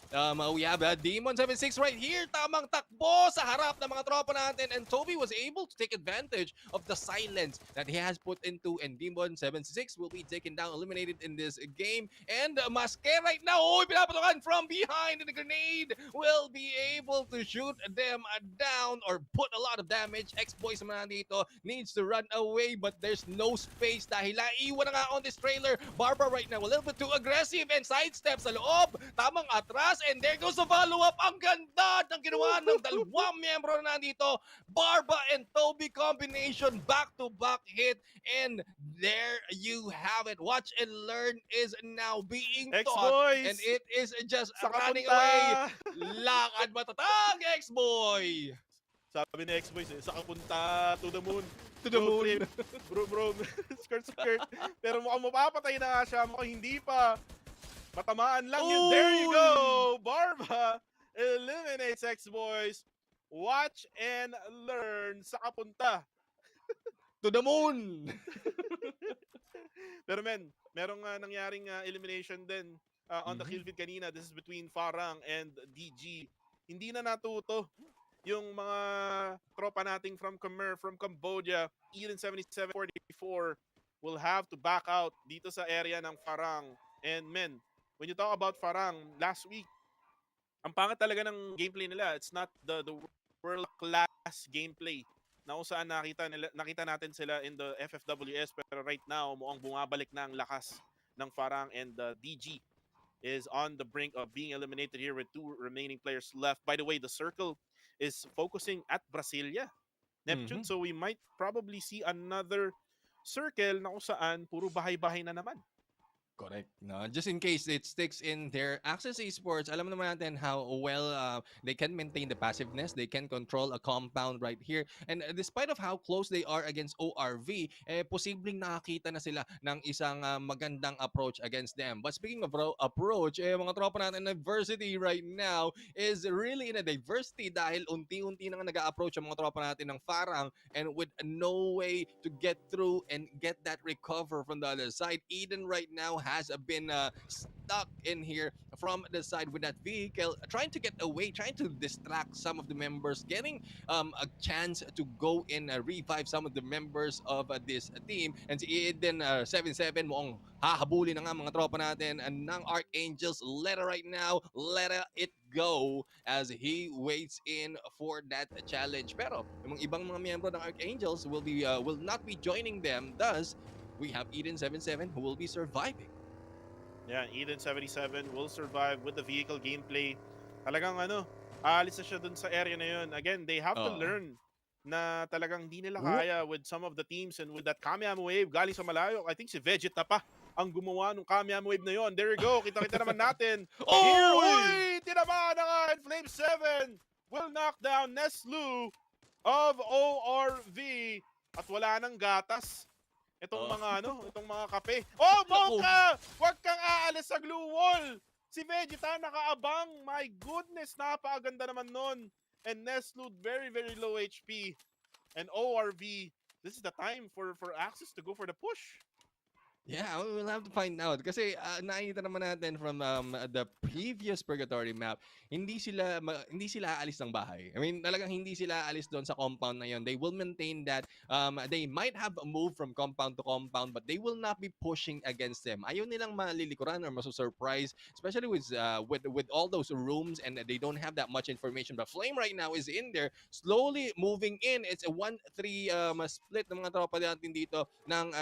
we have Demon 76 right here, tamang takbo sa harap ng mga tropa natin, and Toby was able to take advantage of the silence that he has put into, and Demon 76 will be taken down, eliminated in this game. And Maske right now, pinapatukan from behind, and the grenade will be able to shoot them down or put a lot of damage. X-Boys naman dito needs to run away, but there's no space dahil naiwan na nga on this trailer. Barba right now a little bit too aggressive and sidestep sa loob, tamang atras, and there goes the follow-up. Ang ganda ng ginawa ng dalawang miyembro na nandito. Barba and Toby combination, back-to-back hit, and there you have it. Watch and Learn is now being taught, and it is just running away. Lakad matatag, X-Boy! Sabi ni X-Boys, saka punta to the moon. To the moon. Bro, skirt. Pero mukhang mapapatay na nga siya, mukhang hindi pa. Matamaan lang yun. There you go! Barba eliminates X-Boys. Watch and Learn, saka punta. To the moon! Pero merong nangyaring elimination din on the kill feed kanina. This is between Farang and DG. Hindi na natuto yung mga tropa nating from Cambodia. Eden 7744 will have to back out dito sa area ng Farang. And when you talk about Farang, last week, ang pangit talaga ng gameplay nila. It's not the world-class gameplay na kung saan nakita natin sila in the FFWS, pero right now mukhang bumabalik na ang lakas ng Farang, and DG is on the brink of being eliminated here with 2 remaining players left. By the way, the circle is focusing at Brasilia, Neptune, so we might probably see another circle na kung saan puro bahay-bahay na naman. Correct. No, just in case it sticks in their Access Esports, alam naman natin how well they can maintain the passiveness. They can control a compound right here. And despite of how close they are against ORV, posibleng nakakita na sila ng isang magandang approach against them. But speaking of approach, mga tropa natin na diversity right now is really in a diversity dahil unti-unti na nag-a-approach ang mga tropa natin ng Farang, and with no way to get through and get that recover from the other side. Eden right now has been stuck in here from the side with that vehicle, trying to get away, trying to distract some of the members, getting a chance to go and revive some of the members of this team. And si Eden 77 mukhang hahabulin na nga mga tropa natin ng Archangels. Let it right now, let it go as he waits in for that challenge. Pero yung ibang mga miyembro ng Archangels will not be joining them. Thus, we have Eden 77 who will be surviving. Yeah, Eden 77 will survive with the vehicle gameplay. Talagang aalis na siya dun sa area na yun. Again, they have to learn na talagang hindi nila kaya with some of the teams, and with that Kamiyama wave galing sa malayo. I think si Vegeta pa ang gumawa ng Kamiyama wave na yun. There you go. Kita naman natin. Here, tinama na nga, and Flame 7 will knock down Neslu of ORV. At wala nang gatas. Itong mga kape. Oh, Bongka! Huwag kang aalis sa glue wall! Si Vegeta nakaabang. My goodness, napakaganda naman nun. And Neslu, very, very low HP. And ORV, this is the time for Axis to go for the push. Yeah, we'll have to find out kasi nakikita naman natin from the previous purgatory map, hindi sila aalis ng bahay. I mean, talagang hindi sila aalis doon sa compound na 'yon. They will maintain that they might have moved from compound to compound but they will not be pushing against them. Ayaw nilang malilikuran or masu-surprise, especially with all those rooms and they don't have that much information. But Flame right now is in there, slowly moving in. It's a 1-3 split ng mga tropa natin dito ng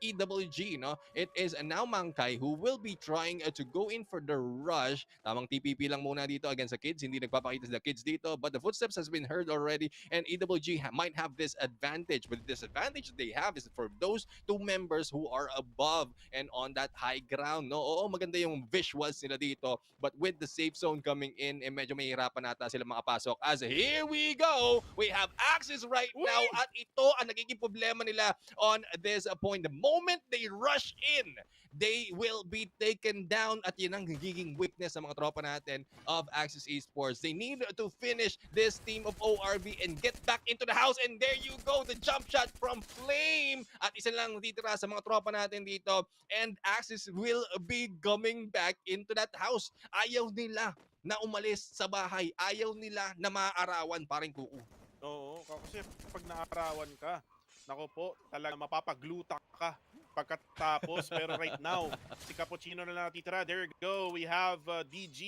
EWG, no? It is now Mangkai who will be trying to go in for the rush. Tamang TPP lang muna dito against the kids. Hindi nagpapakita sa kids dito. But the footsteps has been heard already and EWG might have this advantage. But the disadvantage they have is for those two members who are above and on that high ground, no? Oo, maganda yung visuals nila dito. But with the safe zone coming in, medyo mahihirapan nata sila makapasok. As here we go, we have access right now at ito ang nagiging problema nila on this point. The moment they rush in, they will be taken down at yun ang nagiging weakness sa mga tropa natin of Axis Esports. They need to finish this team of ORV and get back into the house and there you go, the jump shot from Flame at isa lang titira sa mga tropa natin dito and Axis will be coming back into that house. Ayaw nila na umalis sa bahay. Ayaw nila na maaarawan, paring kuku. Oo, kasi pag naarawan ka, nako po, talaga mapapagluta ka pagkatapos. Pero right now, si Cappuccino na natitira. There you go. We have DG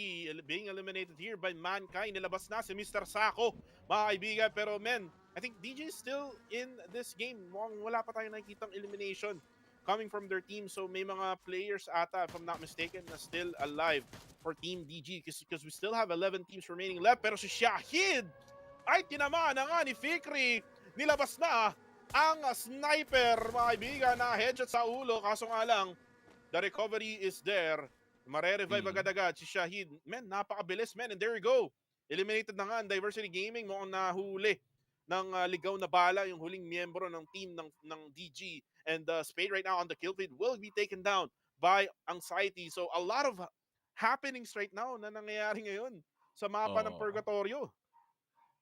being eliminated here by Mankind. Nilabas na si Mr. Sako, mga kaibigan. Pero men, I think DG is still in this game. Mukhang wala pa tayong nakikitang elimination coming from their team. So may mga players ata, if I'm not mistaken, na still alive for Team DG because we still have 11 teams remaining left. Pero si Shahid ay tinamaan na nga ni Fikri. Nilabas na ang sniper, mga kaibigan, na headshot sa ulo. Kaso nga lang, the recovery is there. Mare-revive agad-agad si Shahid. Men, napakabilis, men. And there you go. Eliminated na nga ang Diversity Gaming. Mukhang nahuli ng ligaw na bala yung huling miyembro ng team ng DG. And Spade right now on the kill feed will be taken down by Anxiety. So a lot of happenings right now na nangyayari ngayon sa mapa ng Purgatorio.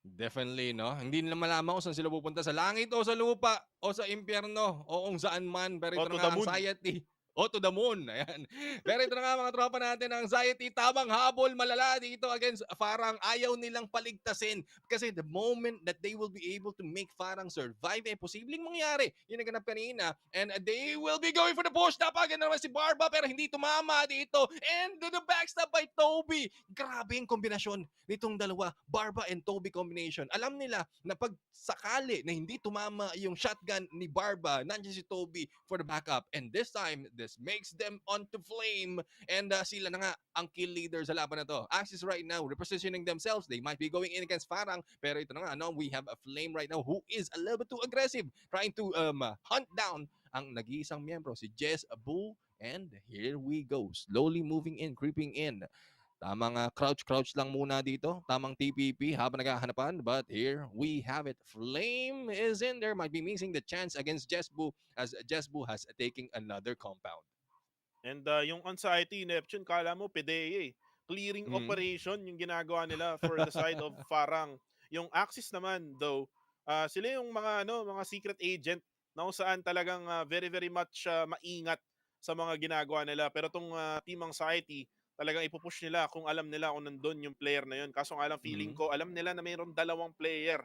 Definitely, no? Hindi nila malaman kung saan sila pupunta, sa langit o sa lupa o sa impyerno o kung saan man. Pero ito na nga, Anxiety. O to the moon. Ayan. Pero ito na nga mga tropa natin, ang Anxiety, tamang habol malala dito against Farang. Ayaw nilang paligtasin. Kasi the moment that they will be able to make Farang survive, posibleng mangyari. Yung naganap kanina. And they will be going for the push. Napagan na naman si Barba pero hindi tumama dito. And the backstab by Toby. Grabe yung kombinasyon nitong dalawa. Barba and Toby combination. Alam nila na pag sakali na hindi tumama yung shotgun ni Barba, nandiyan si Toby for the backup. And this time, this makes them onto Flame. And sila na nga ang kill leader sa laban na to. Axis right now, repositioning themselves. They might be going in against Farang. Pero ito na nga, no? We have a Flame right now who is a little bit too aggressive. Trying to hunt down ang nag-iisang miyembro, si Jess Abu. And here we go. Slowly moving in, creeping in. Tamang crouch lang muna dito. Tamang TPP habang naghahanapan. But here we have it. Flame is in there. Might be missing the chance against Jesbu as Jesbu has taking another compound. And yung Anxiety, Neptune, kala mo PDEA. Clearing operation yung ginagawa nila for the side of Farang. Yung Axis naman, though, sila yung mga secret agent na kung saan talagang very, very much maingat sa mga ginagawa nila. Pero tong Team Anxiety, talagang ipupush nila kung alam nila kung nandun yung player na yun. Kaso nga lang feeling ko, alam nila na mayroon dalawang player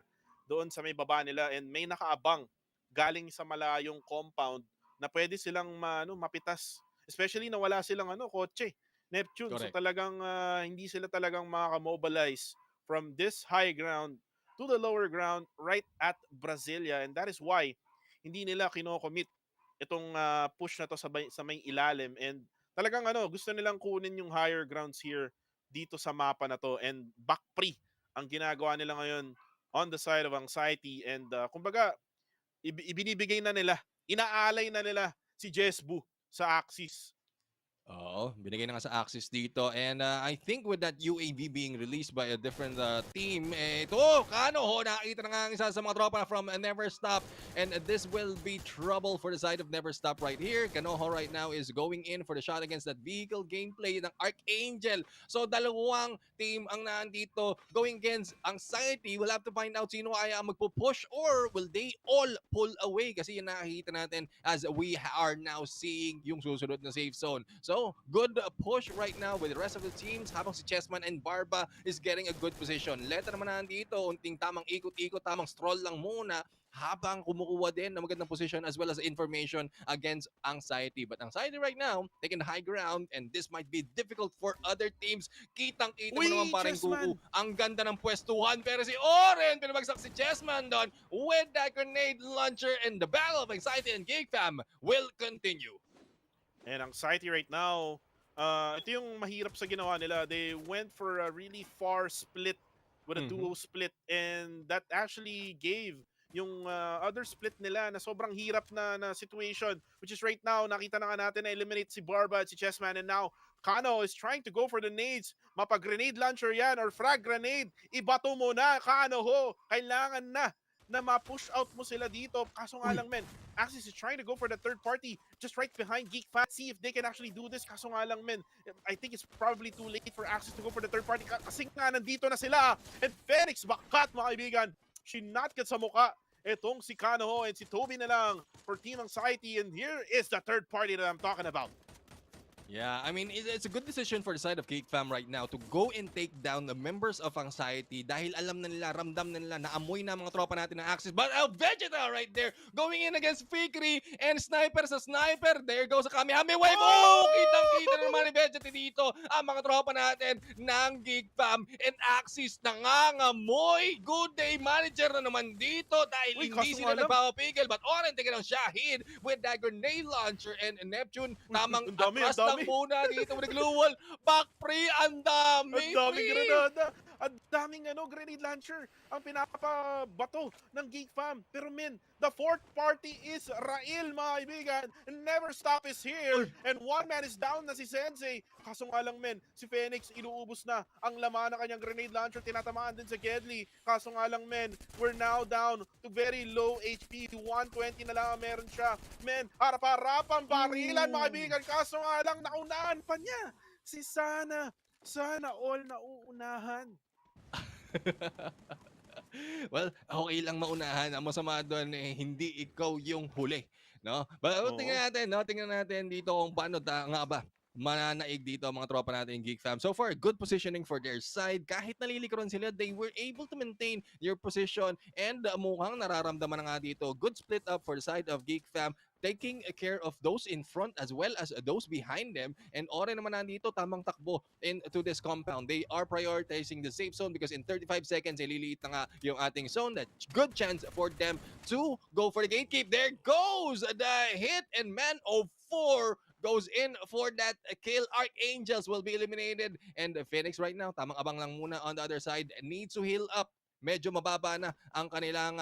doon sa may baba nila and may nakaabang galing sa malayong compound na pwede silang mapitas. Especially na wala silang kotse. Neptune. Correct. So talagang hindi sila talagang makaka-mobilize from this high ground to the lower ground right at Brasilia. And that is why hindi nila kino-commit itong push na to sa may ilalim. And talagang gusto nilang kunin yung higher grounds here dito sa mapa na to and back pre ang ginagawa nila ngayon on the side of Anxiety and kumbaga ibinibigay na nila, inaalay na nila si Jesbu sa Axis. Oo, binigay na nga sa Axis dito. And I think with that UAV being released by a different team, ito, nakita na nga ang isa sa mga tropa from Never Stop. and this will be trouble for the side of Never Stop right here. Kanoho right now is going in for the shot against that vehicle gameplay ng Archangel. So dalawang team ang nandito going against Anxiety. We'll have to find out sino kaya ang magpo-push or will they all pull away, kasi yung nakikita natin as we are now seeing yung susunod na safe zone. So good push right now with the rest of the teams habang si Chessman and Barba is getting a good position. Letter naman nandito, unting tamang ikot-ikot, tamang stroll lang muna habang kumukuha din ng magandang position as well as information against Anxiety. But Anxiety right now, taking the high ground, and this might be difficult for other teams. Kitang-kita mo naman paring Kuku. Ang ganda ng pwestuhan, pero si Oren, pinabagsak si Chessman doon with that grenade launcher, and the battle of Anxiety and Geek Fam will continue. And Anxiety right now, ito yung mahirap sa ginawa nila. They went for a really far split with a duo split, and that actually gave yung other split nila na sobrang hirap na situation, which is right now, nakita na nga natin na eliminate si Barba at si Chessman, and now Kano is trying to go for the nades. Mapa-grenade launcher yan or frag grenade. Ibato mo na, Kano ho. Kailangan na ma-push out mo sila dito. Kaso nga lang, men, Axis is trying to go for the third party just right behind Geek Fan. See if they can actually do this. Kaso nga lang, men, I think it's probably too late for Axis to go for the third party kasi nga nandito na sila. And Phoenix bakat, mga kaibigan. Sinatkat sa muka itong si Kano and si Toby na lang for Team Anxiety, and here is the third party that I'm talking about. Yeah, I mean, it's a good decision for the side of Geek Fam right now to go and take down the members of Anxiety dahil alam na nila, ramdam na nila, naamoy na mga tropa natin ng Axis. But Vegeta right there going in against Fikri and Sniper sa Sniper. There goes sa Kamehame Wave. Oh! Kitang-kita na naman ni Vegeta dito ang mga tropa natin ng Geek Fam and Axis nangangamoy. Good day manager na naman dito dahil hindi sila nagpapapigil. But Oren taking on Shahid with that grenade launcher, and Neptune tamang atras lang muna dito with the glue wall. Back free, ang daming granada. Ang daming grenade launcher ang pinapabato ng Geek Fam. Pero men, the fourth party is Rail, mga kaibigan. Never Stop is here. And one man is down na si Sensei. Kaso nga lang, men, si Phoenix inuubos na ang laman ng kanyang grenade launcher. Tinatamaan din sa Gedli. Kaso nga lang, men, we're now down to very low HP. 120 na lang meron siya. Men, harap-harapang barilan, mga kaibigan. Kaso nga lang, naunahan pa niya si Sana all nauunahan. Well, okay lang maunahan. Ang masama doon hindi ikaw yung huli, no? But tingnan natin dito kung paano nga ba mananaig dito ang mga tropa natin Geek Fam. So far, good positioning for their side. Kahit nalilikaran sila, they were able to maintain their position, and mukhang nararamdaman na nga dito. Good split up for the side of Geek Fam, taking care of those in front as well as those behind them. And Oren naman nandito, tamang takbo into this compound. They are prioritizing the safe zone because in 35 seconds, liliit na nga yung ating zone. That good chance for them to go for the gatekeep. There goes the hit, and man of 4 goes in for that kill. Archangels will be eliminated, and Phoenix right now, tamang abang lang muna on the other side, needs to heal up. Medyo mababa na ang kanilang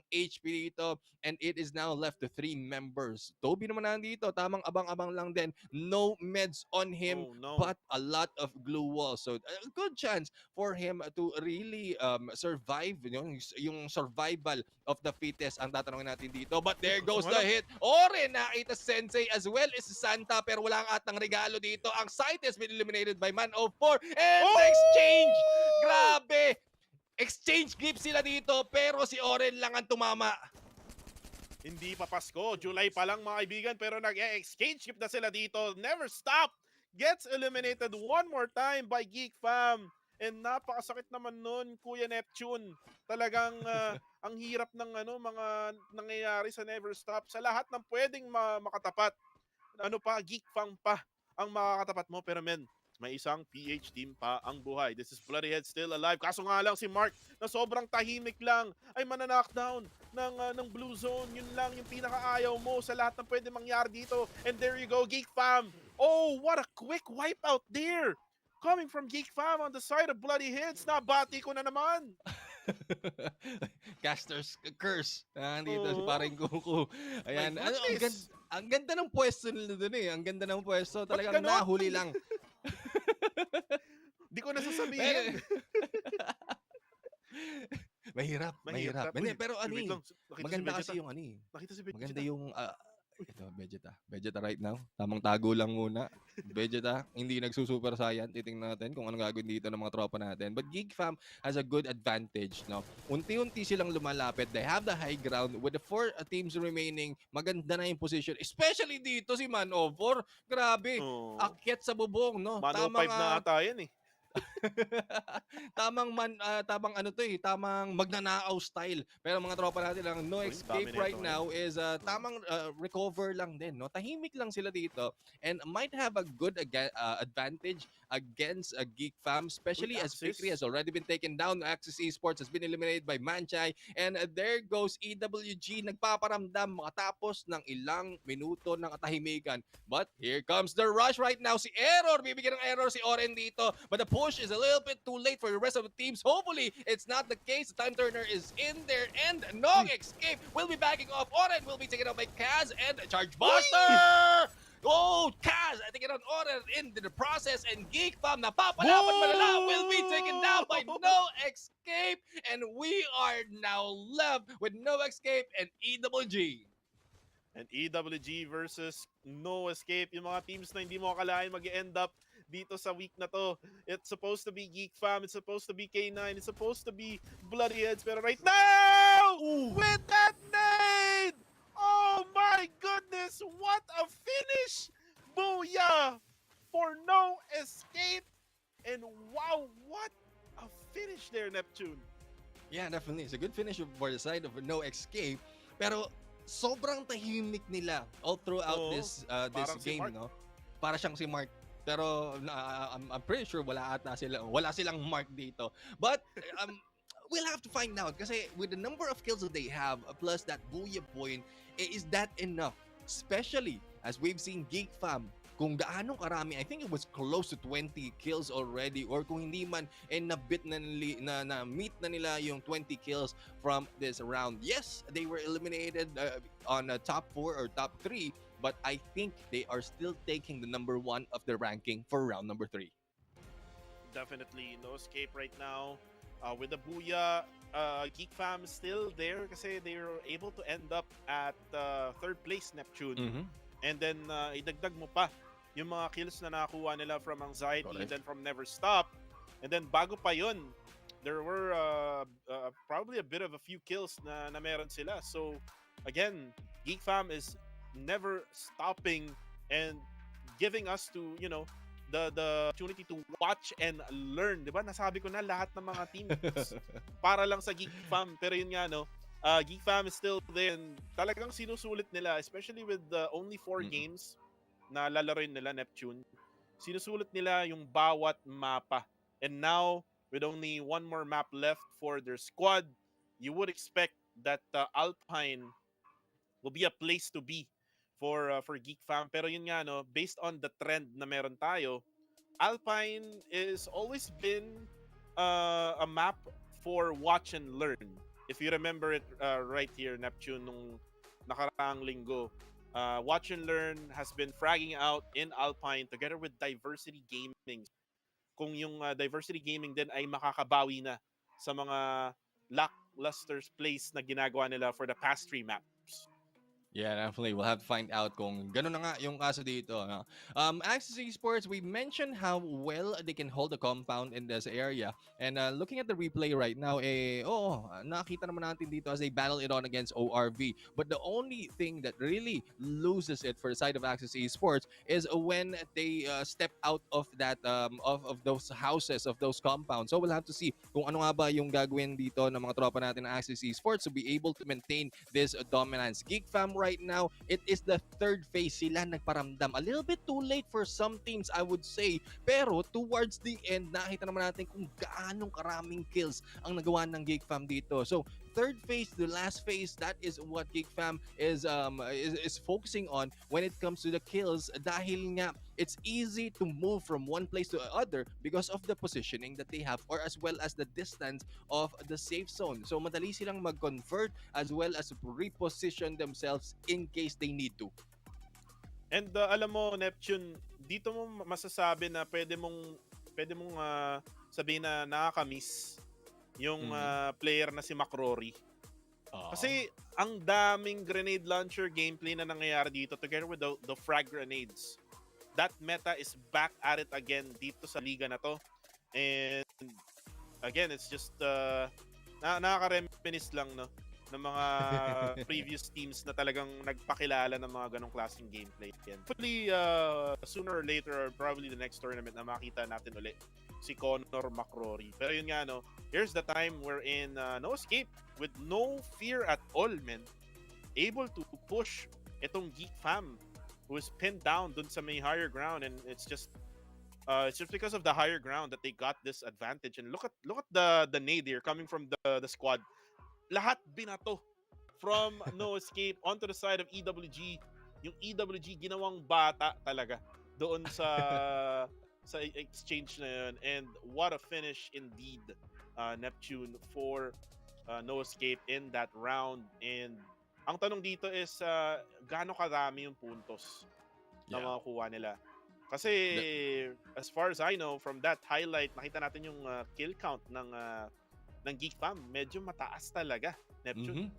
HP dito, and it is now left to 3 members. Toby naman nandito, tamang abang-abang lang din. No meds on him, but a lot of glue walls. So a good chance for him to really survive, yung survival of the fittest ang tatanungin natin dito. But there goes the hit. Oren, nakita Sensei as well as Santa, pero wala ang atang regalo dito. Ang site has been eliminated by man of 4, and the exchange! Grabe! Exchange gift sila dito, pero si Oren lang ang tumama. Hindi pa Pasko, July pa lang, mga kaibigan, pero nag-exchange gift na sila dito. Never Stop gets eliminated one more time by Geek Fam. And napakasakit naman nun, Kuya Neptune. Talagang ang hirap ng mga nangyayari sa Never Stop. Sa lahat ng pwedeng makatapat, Geek Fam pa ang makakatapat mo. Pero men, may isang PH team pa ang buhay. This is Bloodyhead still alive. Kaso nga lang si Mark na sobrang tahimik lang ay mananakdown ng blue zone. Yun lang yung pinakaayaw mo sa lahat ng pwede mangyari dito. And there you go, Geek Fam. Oh, what a quick wipeout there. Coming from Geek Fam on the side of Bloodyheads. Nabati ko na naman. Caster's Curse. Nandito si paring Kuku. Ayan. Ang ganda ng pwesto nila dun eh. Ang ganda ng pwesto. Talagang nahuli lang. Di ko nasasabihin. Mahirap. Pero ano Nakita si Maganda Vegeta. kasi yung ano eh. Nakita si Maganda Vegeta. yung ito, Vegeta. Vegeta right now. Tamang tago lang muna. Vegeta, hindi nagsusuper saiyan. Titingnan natin kung anong gagawin dito ng mga tropa natin. But Geek Fam has a good advantage, no? Unti-unti silang lumalapit. They have the high ground. With the 4 teams remaining, maganda na yung position. Especially dito si Man Over. Grabe. Oh. Akyat sa bubong, no? Mano 5 na ata yan eh. tamang ano to eh, tamang magnanakaw style. Pero mga tropa natin lang, no escape dami right nito, now is tamang recover lang din, no? Tahimik lang sila dito and might have a good advantage against a Geek Fam, especially as Fikri has already been taken down. Axis Esports has been eliminated by Manchai and there goes EWG nagpaparamdam makatapos ng ilang minuto ng katahimikan. But here comes the rush right now. Si Error, bibigyan ng error si Oren dito. But the push is a little bit too late for the rest of the teams. Hopefully, it's not the case. The time turner is in there and no escape will be backing off. Oren will be taken out by Kaz and Charge Buster! Oh, Kaz, I think it on Oren into the process and Geek Fam napapalaban malala will be taken down by No Escape and we are now left with No Escape and EWG. And EWG versus No Escape, yung mga teams na hindi mo akalain mag-end up dito sa week na to. It's supposed to be Geek Fam, it's supposed to be K9, it's supposed to be Bloody Heads, pero right now, with that nade! Oh my goodness, what a finish! Booyah! For No Escape! And wow, what a finish there, Neptune! Yeah, definitely. It's a good finish for the side of No Escape. Pero sobrang tahimik nila all throughout this si game, Mark. no? Para siyang si Mark. Pero I'm pretty sure wala silang Mark dito. But we'll have to find out kasi with the number of kills that they have plus that booyah point, is that enough? Especially as we've seen Geek Fam kung gaano karami, I think it was close to 20 kills already or kung hindi man na-meet na nila yung 20 kills from this round. Yes, they were eliminated on top 4 or top 3, but I think they are still taking the number 1 of the ranking for round number 3. Definitely No Escape right now. With the Booyah, Geek Fam is still there kasi they were able to end up at third place, Neptune. Mm-hmm. And then idagdag mo pa yung mga kills na nakakuha nila from Anxiety and Correct. then from Never Stop. And then bago pa yun, there were probably a bit of a few kills na meron sila. So again, Geek Fam is never stopping and giving us to, you know, the opportunity to watch and learn. Diba? Nasabi ko na lahat ng mga teams para lang sa Geek Fam. Pero yun nga, no, Geek Fam is still there and talagang sinusulit nila, especially with only 4 games na lalaroin nila, Neptune. Sinusulit nila yung bawat mapa. And now, with only one more map left for their squad, you would expect that Alpine will be a place to be for Geek Fam. Pero yun nga, no, based on the trend na meron tayo, Alpine is always been a map for watch and learn. If you remember it right here, Neptune, nung nakaraang linggo, Watch and Learn has been fragging out in Alpine together with Diversity Gaming. Kung yung Diversity Gaming din ay makakabawi na sa mga lackluster plays na ginagawa nila for the past 3 maps. Yeah, definitely. We'll have to find out kung ganun na nga yung kaso dito. No? Axis Esports, we mentioned how well they can hold the compound in this area. And looking at the replay right now, nakita naman natin dito as they battle it on against ORV. But the only thing that really loses it for the side of Axis Esports is when they step out of that of those houses, of those compounds. So we'll have to see kung ano nga ba yung gagawin dito ng mga tropa natin ng Axis Esports to be able to maintain this dominance. Geek Fam right now, it is the third phase sila nagparamdam. A little bit too late for some teams, I would say. Pero towards the end, nakita naman natin kung gaanong karaming kills ang nagawa ng Geek Fam dito. So, third phase, the last phase, that is what Geek Fam is focusing on when it comes to the kills dahil nga it's easy to move from one place to other because of the positioning that they have or as well as the distance of the safe zone. So madali silang mag-convert as well as reposition themselves in case they need to. And alam mo, Neptune, dito mo masasabi na pwede mong sabihin na nakaka-miss yung player na si McRory. Kasi ang daming grenade launcher gameplay na nangyayari dito together with the frag grenades. That meta is back at it again dito sa liga na to. And again, it's just nakaka-reminisce lang no ng mga previous teams na talagang nagpakilala ng mga ganong klaseng gameplay. And hopefully, sooner or later, or probably the next tournament na makita natin ulit si Connor McCrory. Pero yun nga, no, here's the time wherein no escape with no fear at all, man. Able to push itong Geek Fam who is pinned down dun sa may higher ground, and it's just because of the higher ground that they got this advantage. And look at the nade here coming from the squad. Lahat binato from No Escape onto the side of EWG. Yung EWG ginawang bata talaga doon sa exchange na yun. And what a finish indeed, Neptune, for No Escape in that round. And ang tanong dito is gaano karami yung puntos na makukuha nila. Kasi as far as I know, from that highlight, nakita natin yung kill count ng Geek Fam. Medyo mataas talaga, Neptune.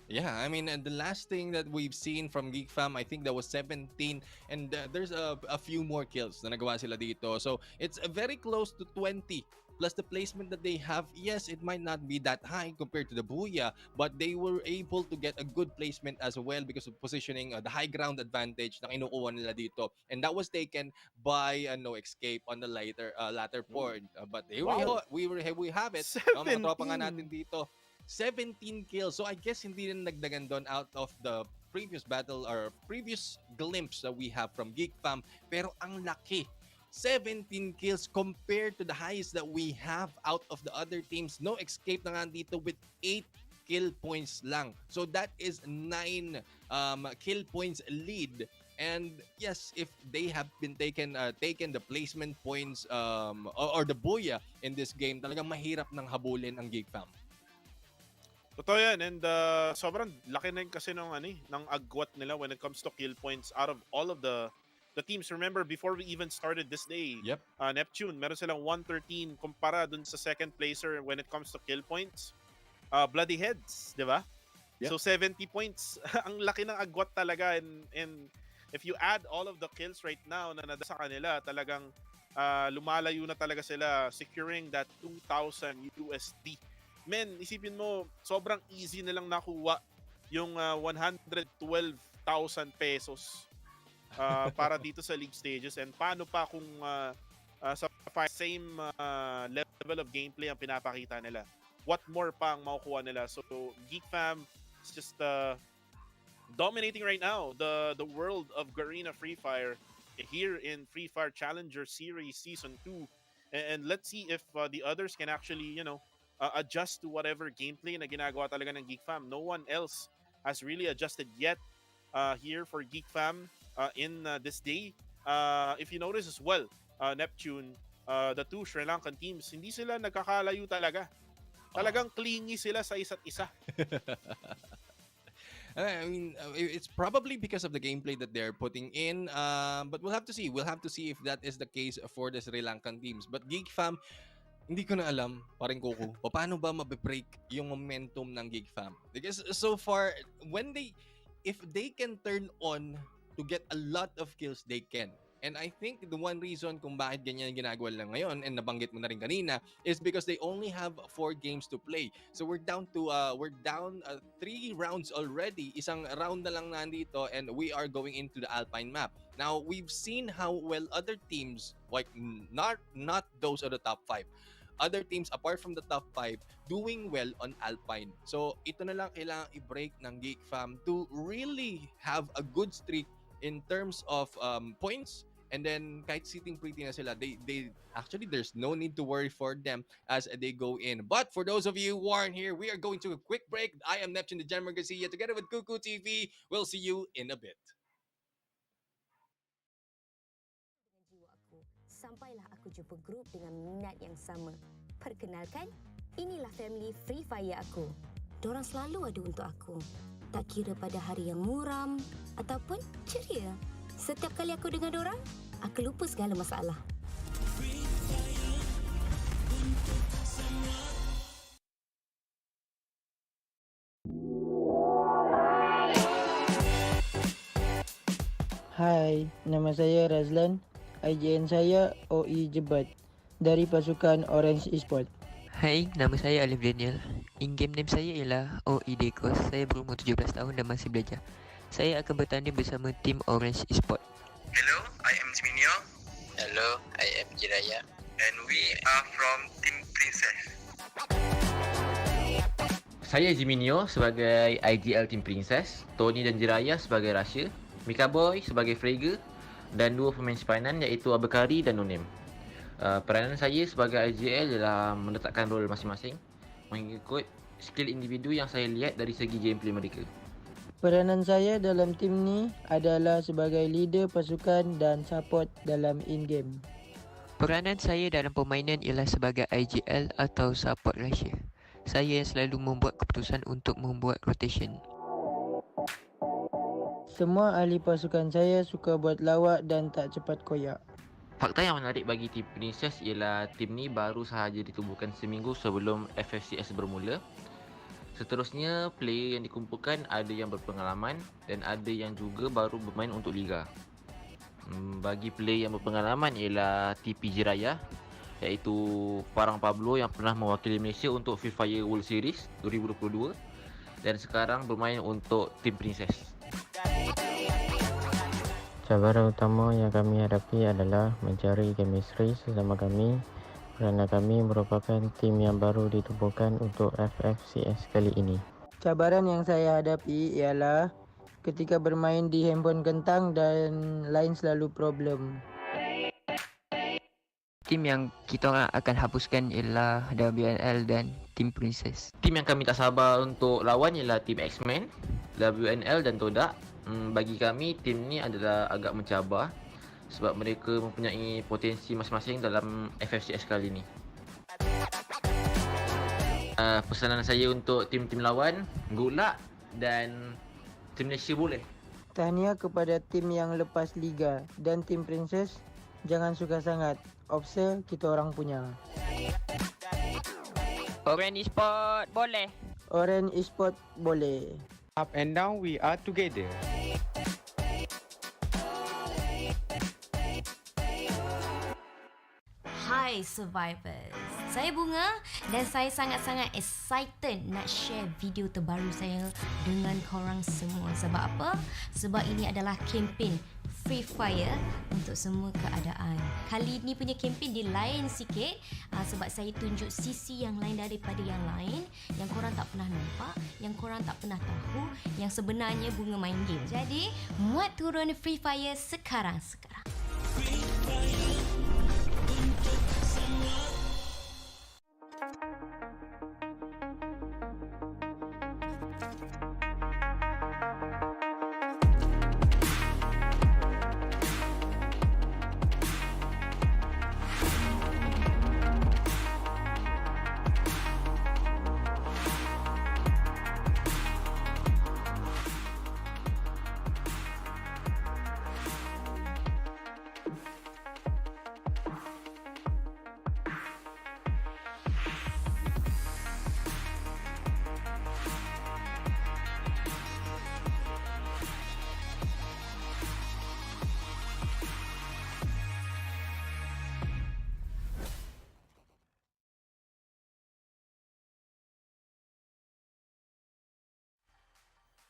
Yeah, I mean, the last thing that we've seen from Geek Fam, I think that was 17, and there's a few more kills na nagawa sila dito. So it's very close to 20. Plus the placement that they have, yes, it might not be that high compared to the Booyah, but they were able to get a good placement as well because of positioning, the high ground advantage na kinukuha nila dito. And that was taken by No Escape on the latter point. But here we have it. Mga tropa nga natin dito. 17 kills. So I guess hindi rin nagdagan doon out of the previous battle or previous glimpse that we have from Geek Fam. Pero ang laki. 17 kills compared to the highest that we have out of the other teams. No Escape na nga dito with 8 kill points lang. So that is 9 kill points lead. And yes, if they have been taken the placement points or the Booyah in this game, talagang mahirap nang habulin ang Geek Fam. Totoo yan, and sobrang laki na kasi ng agwat nila when it comes to kill points out of all of the teams. Remember, before we even started this day, Neptune, meron silang 113 kumpara dun sa second placer when it comes to kill points. Bloody Heads, di ba? So 70 points. Ang laki ng agwat talaga, and if you add all of the kills right now na nada sa kanila, talagang lumalayo na talaga sila securing that 2,000 USD. Men, isipin mo, sobrang easy nilang nakuha yung 112,000 pesos para dito sa league stages. And paano pa kung sa same level of gameplay ang pinapakita nila? What more pa ang makukuha nila? So, Geek Fam is just dominating right now the world of Garena Free Fire here in Free Fire Challenger Series Season 2. And let's see if the others can actually, adjust to whatever gameplay na ginagawa talaga ng Geek Fam. No one else has really adjusted yet here for Geek Fam in this day. If you notice as well, Neptune, the two Sri Lankan teams, hindi sila nagkakalayo talaga. Talagang clingy sila sa isa't isa. I mean, it's probably because of the gameplay that they're putting in. But we'll have to see. We'll have to see if that is the case for the Sri Lankan teams. But Geek Fam, hindi ko na alam, paring Coco, paano ba mabe-break yung momentum ng Geek Fam? Because so far, if they can turn on to get a lot of kills, they can. And I think the one reason kung bakit ganyan ginagawa lang ngayon, and nabanggit mo na rin kanina, is because they only have 4 games to play. So we're down 3 rounds already. Isang round na lang nandito, and we are going into the Alpine map. Now, we've seen how well other teams, like not those of the top 5, other teams apart from the top 5 doing well on Alpine. So ito na lang kailangan i-break ng Geek Fam to really have a good streak in terms of points. And then kahit sitting pretty na sila, they actually, there's no need to worry for them as they go in. But for those of you who aren't here, we are going to a quick break. I am Neptune the General Garcia together with Cuckoo TV. We'll see you in a bit. Sampailah aku jumpa grup dengan minat yang sama. Perkenalkan, inilah family Free Fire aku. Dorang selalu ada untuk aku. Tak kira pada hari yang muram ataupun ceria. Setiap kali aku dengar dorang, aku lupa segala masalah. Hai, nama saya Razlan. IGN saya OE Jebat dari pasukan Orange Esport. Hai, nama saya Alif Daniel. In-game name saya ialah OE Dekos. Saya berumur 17 tahun dan masih belajar. Saya akan bertanding bersama tim Orange Esport. Hello, I am Sino. Hello, I am Jiraya. And we are from Team Princess. Saya Jiminio sebagai IGL Team Princess, Tony dan Jiraya sebagai Russia, Mika Boy sebagai Frege dan dua pemain simpanan iaitu Abekari dan Nonem. Peranan saya sebagai IGL ialah meletakkan role masing-masing mengikut skill individu yang saya lihat dari segi gameplay mereka. Peranan saya dalam tim ni adalah sebagai leader pasukan dan support dalam in-game. Peranan saya dalam permainan ialah sebagai IGL atau support Russia. Saya yang selalu membuat keputusan untuk membuat rotation. Semua ahli pasukan saya suka buat lawak dan tak cepat koyak. Fakta yang menarik bagi tim Princess ialah tim ni baru sahaja ditubuhkan seminggu sebelum FFCS bermula. Seterusnya, player yang dikumpulkan ada yang berpengalaman dan ada yang juga baru bermain untuk Liga. Bagi player yang berpengalaman ialah TP Jiraya, iaitu Farang Pablo yang pernah mewakili Malaysia untuk Free Fire World Series 2022 dan sekarang bermain untuk tim Princess. Cabaran utama yang kami hadapi adalah mencari chemistry sesama kami kerana kami merupakan tim yang baru ditubuhkan untuk FFCS kali ini. Cabaran yang saya hadapi ialah ketika bermain di handphone kentang dan lain selalu problem. Tim yang kita orang akan hapuskan ialah WNL dan Team Princess. Tim yang kami tak sabar untuk lawan ialah Team X-Men, WNL dan Todak. Bagi kami, tim ni adalah agak mencabar sebab mereka mempunyai potensi masing-masing dalam FFCS kali ni. Pesanan saya untuk tim-tim lawan, good luck dan tim Malaysia boleh. Tahniah kepada tim yang lepas Liga dan tim Princess, jangan suka sangat. Offset kita orang punya. Orange Sport boleh. Orange Esport boleh. Up and down, we are together. Hai survivors, saya Bunga dan saya sangat-sangat excited nak share video terbaru saya dengan korang semua. Sebab apa? Sebab ini adalah kempen Free Fire untuk semua keadaan. Kali ni punya kempen dia lain sikit sebab saya tunjuk sisi yang lain daripada yang lain yang korang tak pernah nampak, yang korang tak pernah tahu, yang sebenarnya Bunga main game. Jadi, muat turun Free Fire sekarang. Free Fire.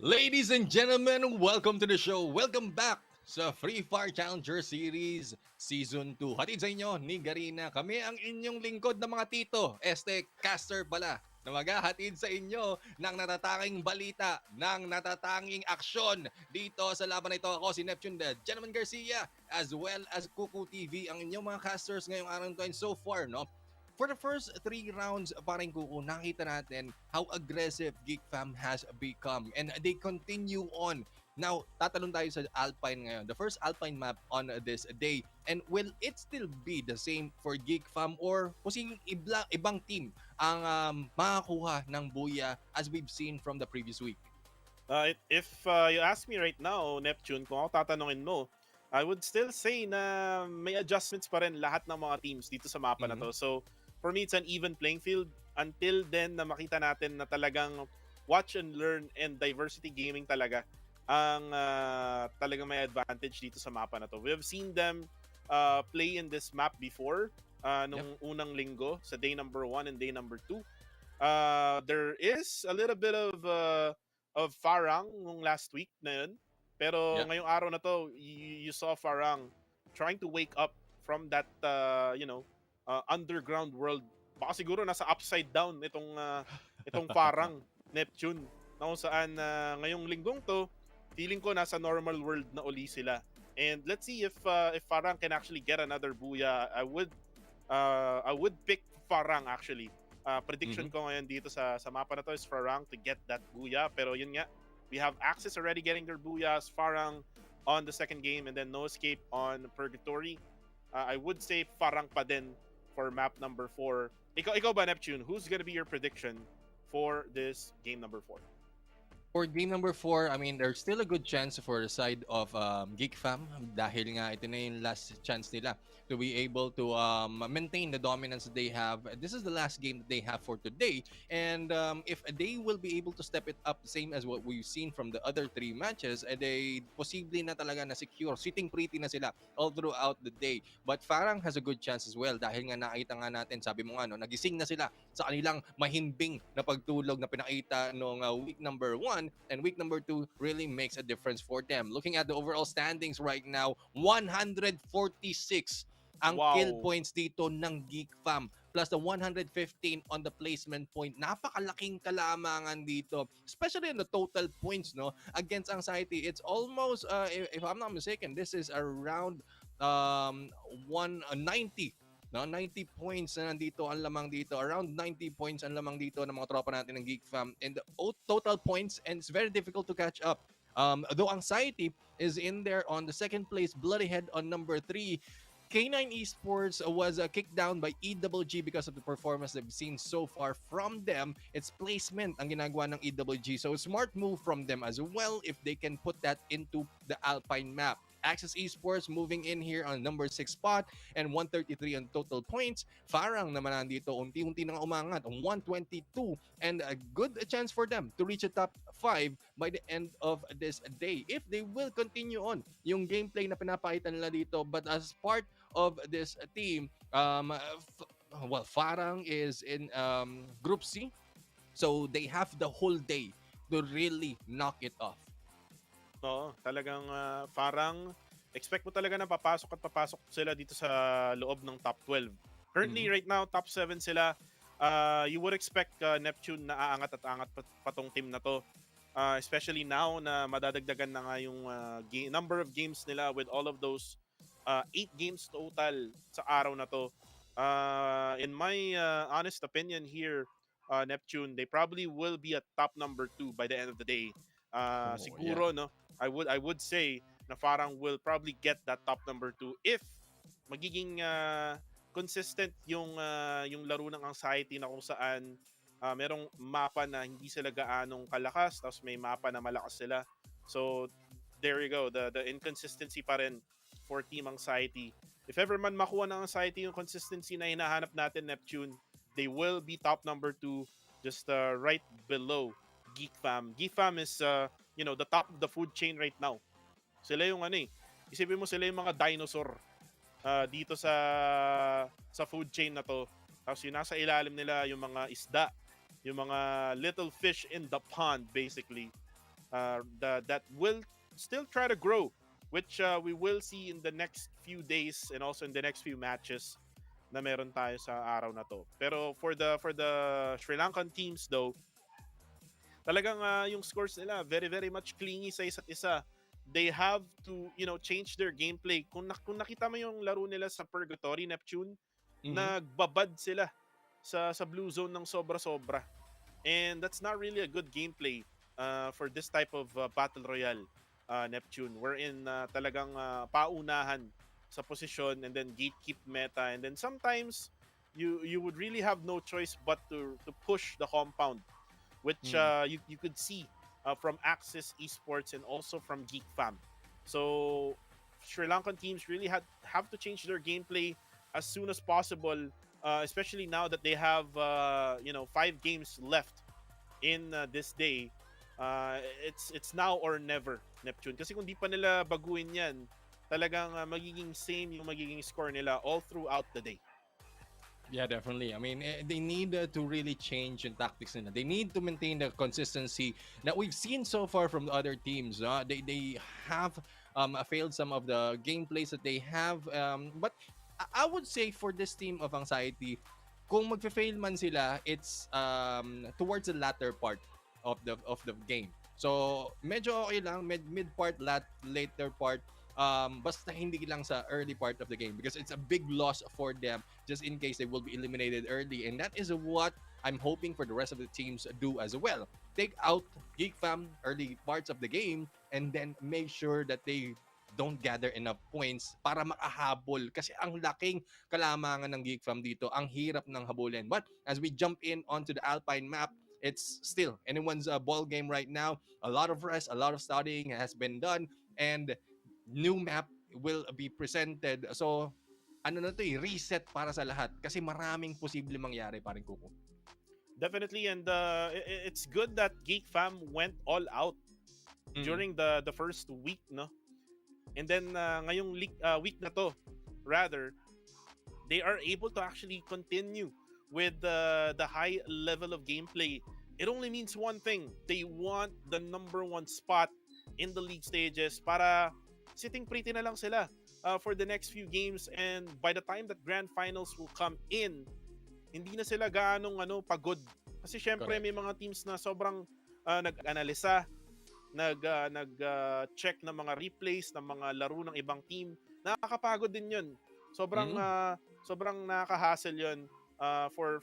Ladies and gentlemen, welcome to the show. Welcome back sa Free Fire Challenger Series Season 2. Hatid sa inyo ni Garina. Kami ang inyong lingkod na mga tito. Caster pala. Na maghahatid sa inyo ng natatanging balita, ng natatanging aksyon dito sa laban na ito. Ako si Neptune the Gentleman Garcia as well as Kuku TV ang inyong mga casters ngayong araw nito. And so far, no? For the first 3 rounds, parang Kuku, nakita natin how aggressive Geek Fam has become. And they continue on. Now, tatalon tayo sa Alpine ngayon. The first Alpine map on this day. And will it still be the same for Geek Fam or posibleng ibang team ang makakuha ng buya as we've seen from the previous week? If you ask me right now, Neptune, kung ako tatanungin mo, I would still say na may adjustments pa rin lahat ng mga teams dito sa mapa na to. So, for me, it's an even playing field until then na makita natin na talagang watch and learn and diversity gaming talaga ang talagang may advantage dito sa mapa na to. We have seen them play in this map before nung unang linggo sa day number 1 and day number 2. There is a little bit of Farang nung last week na yun. Pero ngayong araw na to, you saw Farang trying to wake up from that underground world. Baka siguro nasa upside down itong Farang Neptune na kung saan ngayong linggong to, feeling ko nasa normal world na uli sila. And let's see if Farang can actually get another booyah. I would pick Farang actually. Prediction ko ngayon dito sa mapa na to is Farang to get that booyah. Pero yun nga, we have Axis already getting their booyahs. Farang on the second game and then No Escape on Purgatory. I would say Farang pa din for map number 4. Ikaw ba, Neptune? Who's gonna be your prediction for this game number 4? For game number 4, I mean, there's still a good chance for the side of Geek Fam dahil nga ito na yung last chance nila to be able to maintain the dominance that they have. This is the last game that they have for today, and if they will be able to step it up same as what we've seen from the other 3 matches, they posible na talaga na secure, sitting pretty na sila all throughout the day. But Farang has a good chance as well dahil nga nakita nga natin, sabi mo nga, no, nagising na sila sa kanilang mahimbing na pagtulog na pinakita nung week number 1. And week number 2 really makes a difference for them. Looking at the overall standings right now, 146 ang kill points dito ng Geek Fam plus the 115 on the placement point. Napakalaking kalamangan dito, especially in the total points, no, against Anxiety. It's almost if I'm not mistaken, this is around 190. No, 90 points na nandito ang lamang dito. Around 90 points ang lamang dito ng mga tropa natin ng Geek Fam. And the total points, and it's very difficult to catch up. Though Anxiety is in there on the second place, Bloody Head on number 3. K9 Esports was kicked down by EWG because of the performance that we've seen so far from them. It's placement ang ginagawa ng EWG. So smart move from them as well if they can put that into the Alpine map. Access Esports moving in here on number 6 spot and 133 on total points. Farang naman nandito, unti-unti nang umangat, 122, and a good chance for them to reach the top 5 by the end of this day if they will continue on yung gameplay na pinapakita nila dito. But as part of this team, Farang is in Group C, so they have the whole day to really knock it off. Oo, talagang parang expect mo talaga na papasok sila dito sa loob ng top 12. Currently, right now, top 7 sila. You would expect Neptune na aangat at aangat pa tong team na to. Especially now na madadagdagan na nga yung number of games nila with all of those 8 games total sa araw na to. In my honest opinion here, Neptune, they probably will be at top number 2 by the end of the day. Siguro, no, I would say na Farang will probably get that top number 2 if magiging consistent yung laro ng Anxiety na kung saan merong mapa na hindi sila gaanong kalakas tapos may mapa na malakas sila. So there you go, the inconsistency pa rin for Team Anxiety. If ever man makuha ng Anxiety yung consistency na hinahanap natin, Neptune, they will be top number 2 just right below Geek Fam. Geek Fam is the top of the food chain right now. Sila yung isipin mo sila yung mga dinosaur dito sa food chain na to. Tapos yung nasa ilalim nila yung mga isda, yung mga little fish in the pond basically, that will still try to grow, which we will see in the next few days and also in the next few matches na meron tayo sa araw na to. Pero for the Sri Lankan teams though, talagang yung scores nila very very much clingy sa isa't isa. They have to change their gameplay. Kung nakita mo yung laro nila sa Purgatory, Neptune, nagbabad sila sa blue zone ng sobra-sobra. And that's not really a good gameplay for this type of battle royale, Neptune. Wherein talagang paunahan sa posisyon and then gatekeep meta, and then sometimes you would really have no choice but to push the compound, which you could see from Axis Esports and also from Geek Fam. So Sri Lankan teams really have to change their gameplay as soon as possible, especially now that they have 5 games left in this day. It's now or never, Neptune. Kasi kung di pa nila baguhin yan, talagang magiging same yung magiging score nila all throughout the day. Yeah, definitely. I mean, they need to really change in tactics nila. They need to maintain the consistency that we've seen so far from the other teams. They have failed some of the gameplays that they have. But I would say for this team of Anxiety, kung magfe-fail man sila, it's towards the latter part of the game. So, medyo okay lang, mid part, later part. Basta hindi lang sa early part of the game because it's a big loss for them just in case they will be eliminated early, and that is what I'm hoping for the rest of the teams do as well. Take out Geek Fam early parts of the game and then make sure that they don't gather enough points para makahabol kasi ang laking kalamangan ng Geek Fam dito, ang hirap ng habulin. But as we jump in onto the Alpine map, it's still anyone's ball game right now. A lot of rest, a lot of studying has been done, and new map will be presented. So, ano na to reset para sa lahat kasi maraming posible mangyari, paring Kuko. Definitely, and it's good that Geek Fam went all out during the first week, no? And then ngayong week na to, rather, they are able to actually continue with the high level of gameplay. It only means one thing. They want the number 1 spot in the league stages para sitting pretty na lang sila for the next few games, and by the time that grand finals will come in, hindi na sila gaanong pagod. Kasi syempre may mga teams na sobrang nag-analisa, nag-check ng mga replays ng mga laro ng ibang team. Nakakapagod din 'yun. Sobrang sobrang nakaka-hassle 'yun for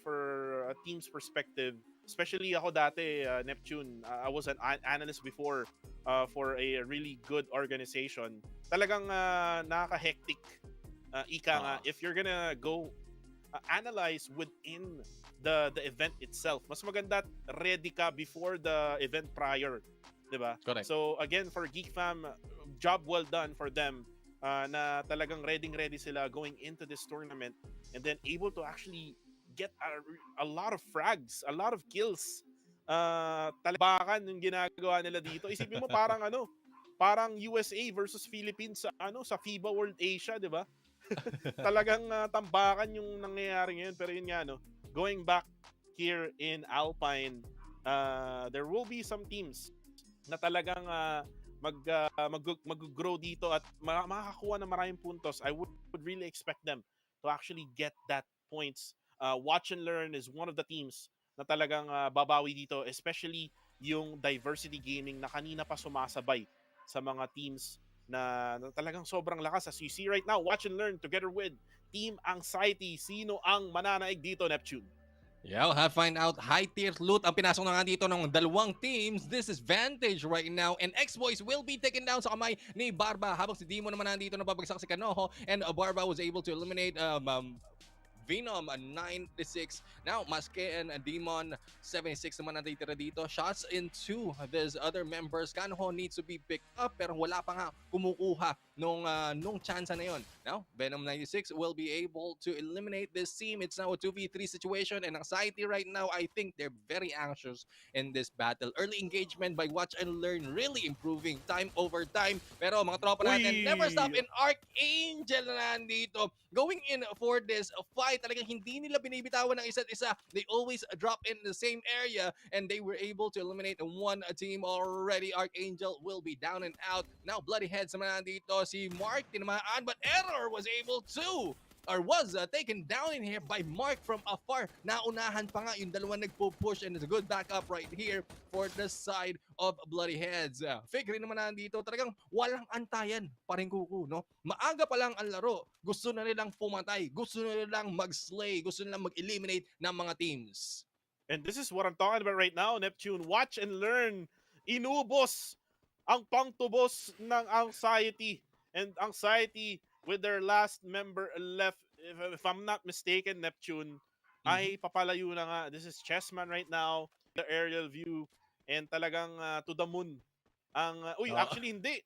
a team's perspective. Especially ako dati, Neptune, I was an analyst before for a really good organization. Talagang nakaka-hectic. Ika nga, if you're gonna go analyze within the event itself, mas maganda ready ka before the event prior. Diba? Correct. So again, for Geek Fam, job well done for them na talagang ready sila going into this tournament and then able to actually get a lot of frags, a lot of kills. Talabakan yung ginagawa nila dito. Isipin mo parang parang USA versus Philippines sa sa FIBA World Asia, 'di ba? Talagang tambakan yung nangyayari ngayon, pero yun nga going back here in Alpine, there will be some teams na talagang mag-grow dito at makakakuha ng maraming puntos. I would really expect them to actually get that points. Watch and Learn is one of the teams na talagang babawi dito, especially yung Diversity Gaming na kanina pa sumasabay sa mga teams na talagang sobrang lakas. As you see right now, Watch and Learn together with Team Anxiety. Sino ang mananaig dito, Neptune? Yeah, we'll have find out high tier loot ang pinasok na nga dito ng dalawang teams. This is Vantage right now, and X-Boys will be taken down sa kamay ni Barba habang si Dimo naman nandito napabagsak si Kanoho, and Barba was able to eliminate Venom 96. Now, Maske and Demon 76 naman natitira dito. Shots into these other members. Kanho needs to be picked up pero wala pa nga kumukuha nung chance na yon. Now, Venom 96 will be able to eliminate this team. It's now a 2v3 situation, and Anxiety right now, I think they're very anxious in this battle. Early engagement by Watch and Learn really improving time over time. Pero mga tropa natin, never stop in Archangel na nandito. Going in for this fight, talagang hindi nila binibitawan ng isa't isa. They always drop in the same area, and they were able to eliminate one team already. Archangel will be down and out. Now, Bloody Heads naman nandito. Si Mark tinamaan, but Error was able to was taken down in here by Mark from afar. Naunahan pa nga yung dalawang nagpo-push, and it's a good backup right here for the side of Bloody Heads. Figure naman nandito, talagang walang antayan pa rin Kuko, no? Maaga pa lang ang laro, gusto na nilang pumatay, gusto na nilang mag-slay, gusto na nilang mag-eliminate ng mga teams. And this is what I'm talking about right now, Neptune. Watch and Learn. Inubos ang pangtubos ng Anxiety. And Anxiety, with their last member left, if I'm not mistaken, Neptune, ay papalayo na nga. This is Chessman right now, the aerial view, and talagang to the moon. Actually hindi.